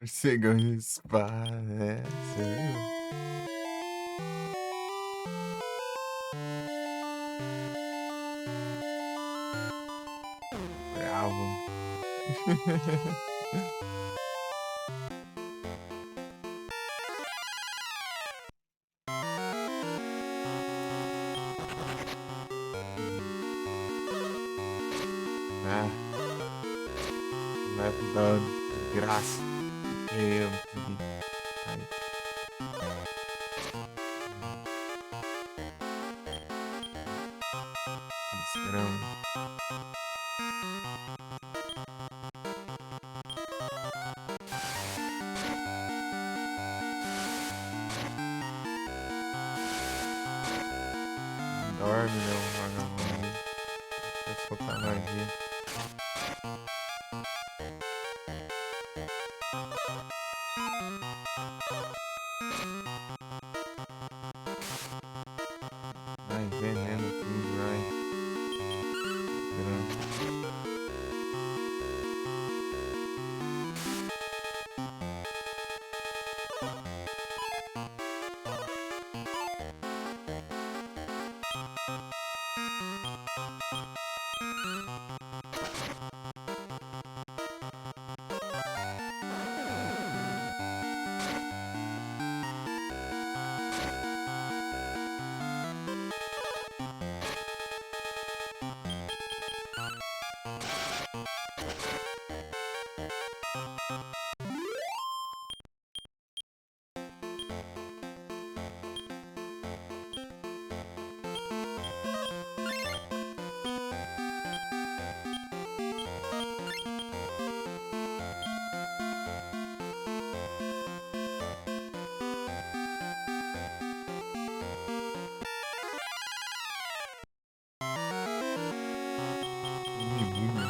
Chegou em spa, é, sério? Bravo. Ah, leve dano, desgraça. Eu não consegui. Ai, desgrama. Dorme, meu vagabundo. Quer soltar magia. Ai, veneno, tudo, ai. Desgrama. Múmia.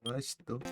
Mas tô com...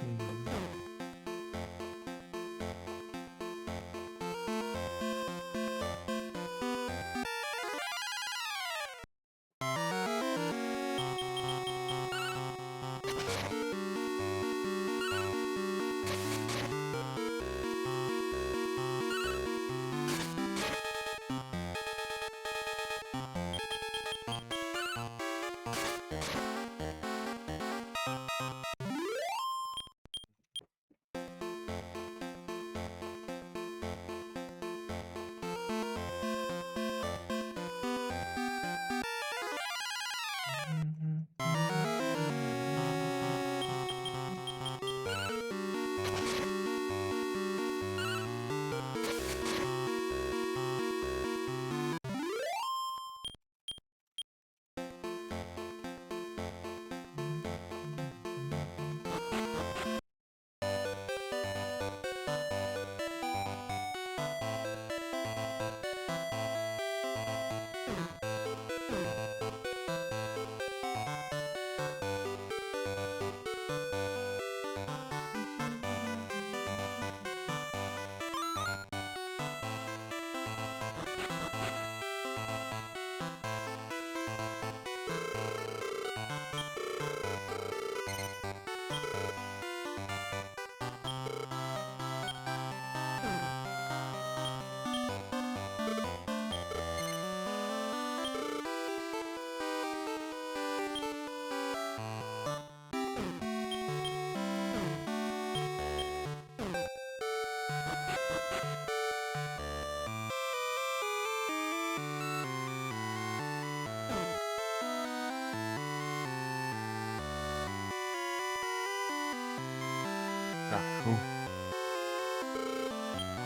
Cachorro.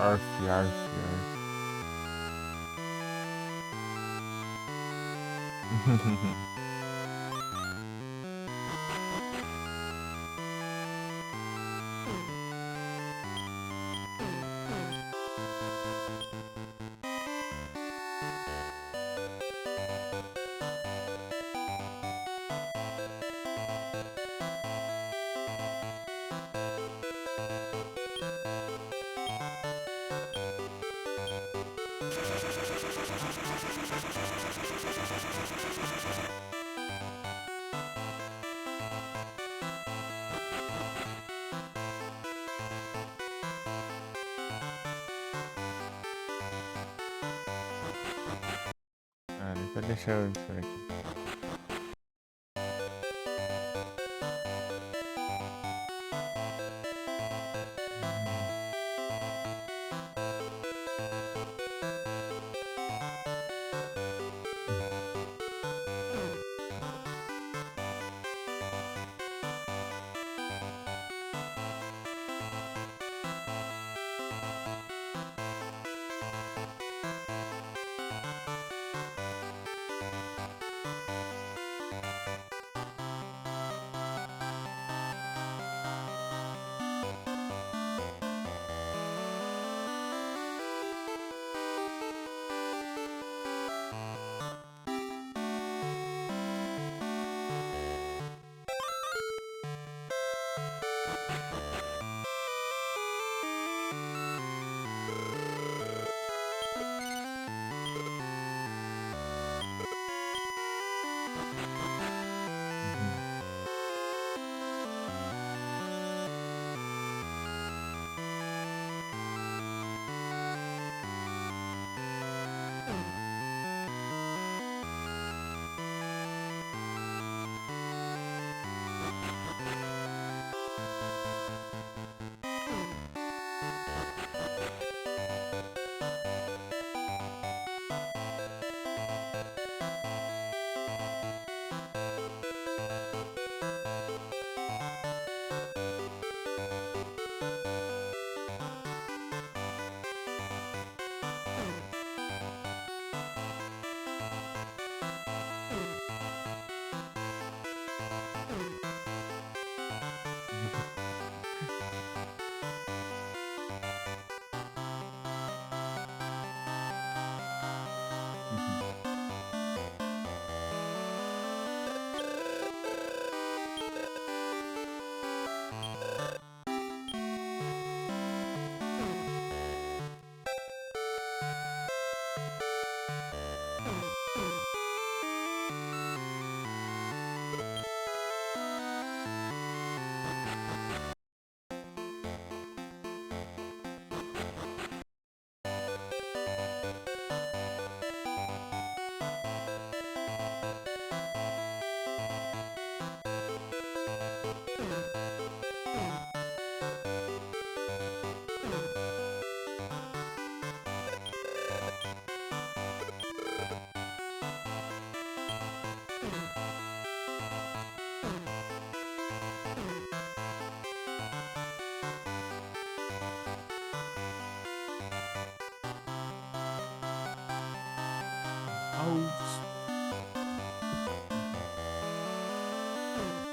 Arf, arf, arf. Ah, deixa eu deixar eu isso aqui. Hum, hum, uhum. Uhum. Aos. Uhum.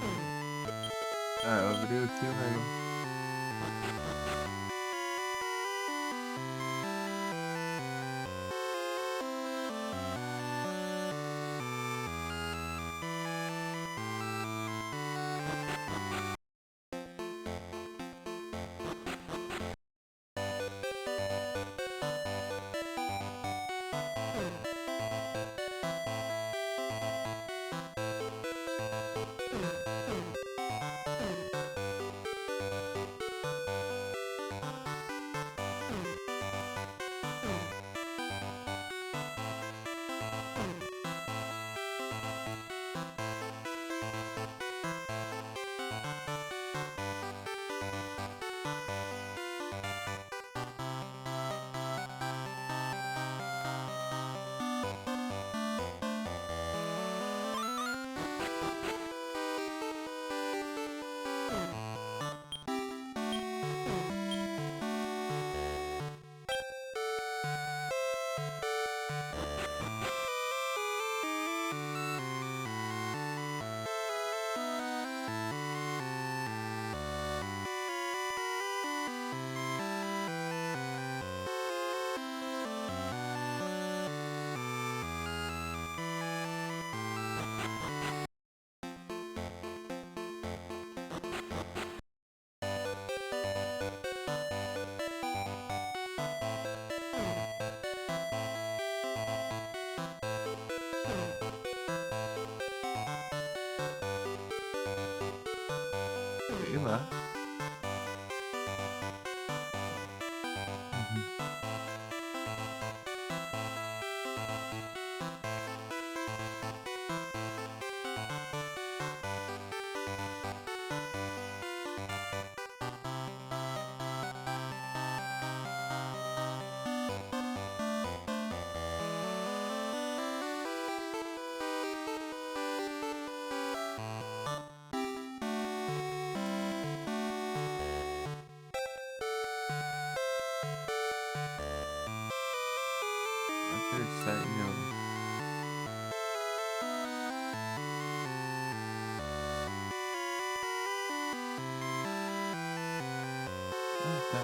Uhum. Ah, eu abri aqui, velho. sei lá. Uhum. Acreditar em não. Ah, tá.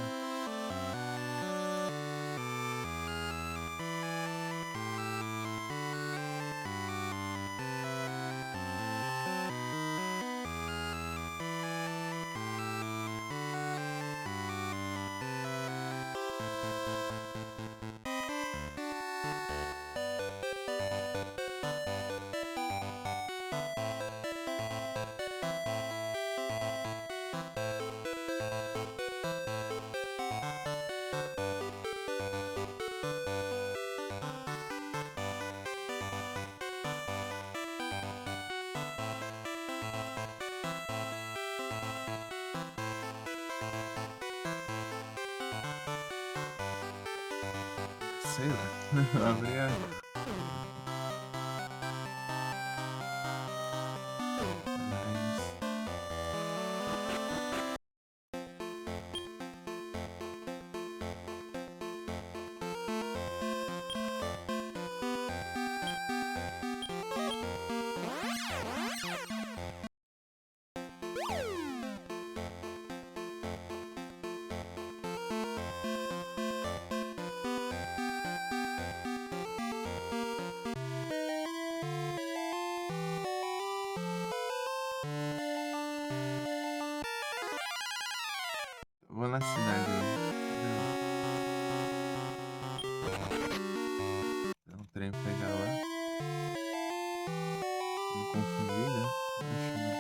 Sei lá. Obrigado. Mas. Vou na cidade hoje. Dá um trem pegar lá. Me confundir, né? Acho não.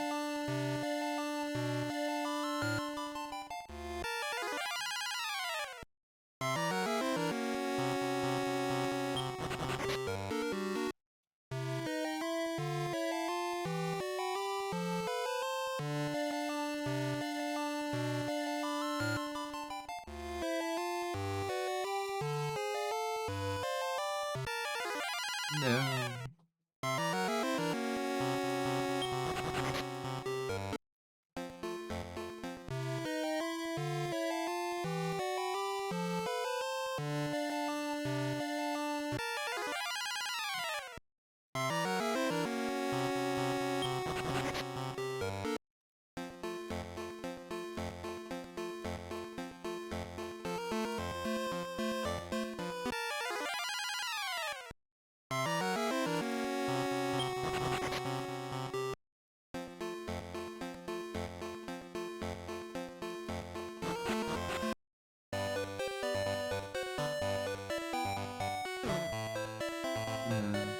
Não. Não.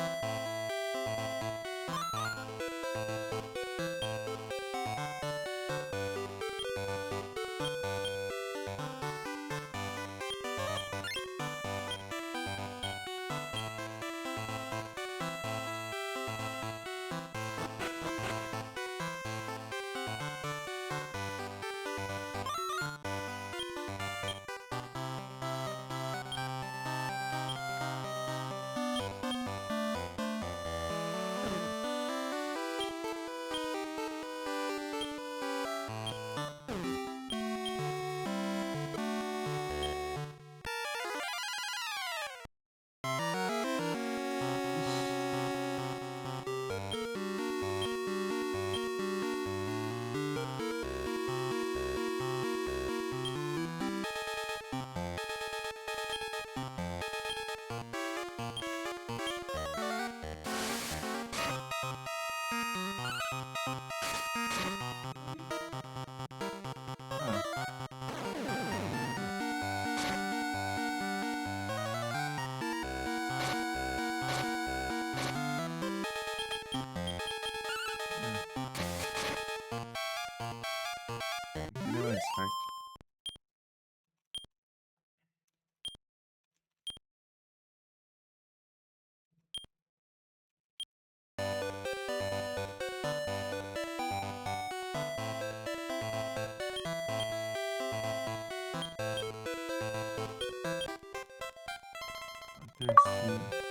Ah, é. Ele é mais forte. A terceira.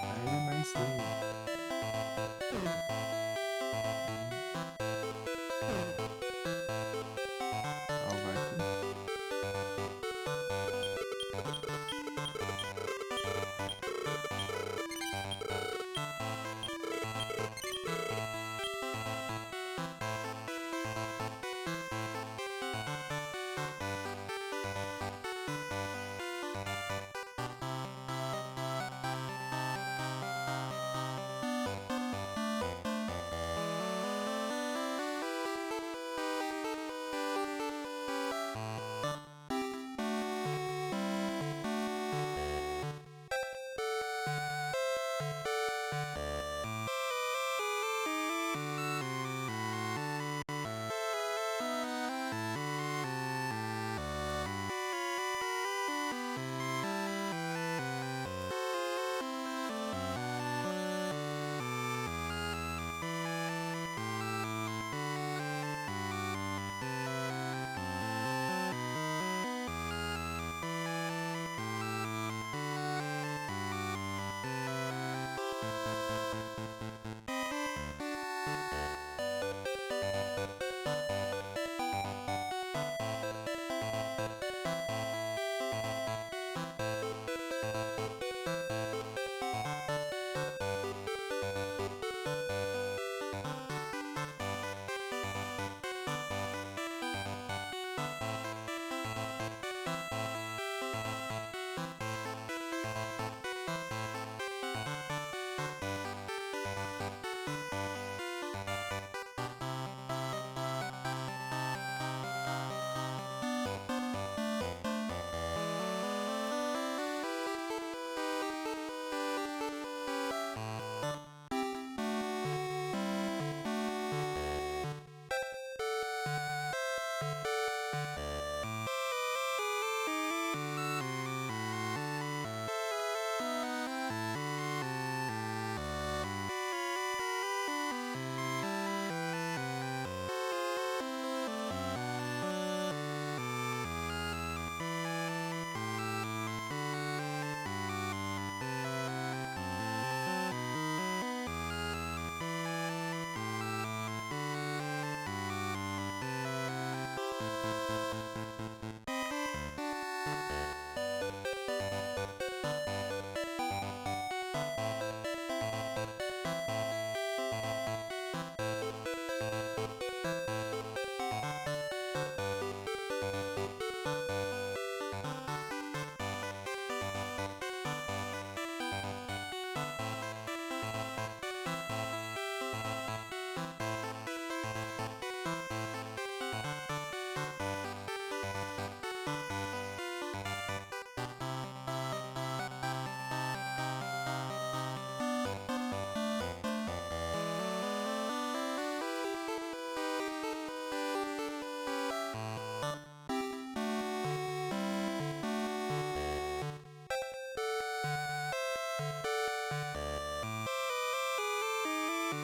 Aí é mais dois. Salvar aqui.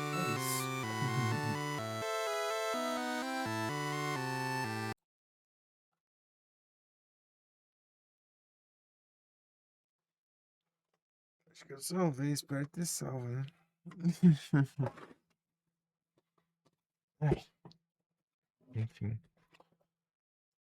É isso. Acho que eu salvei, espero ter salvo, né? Ai, enfim.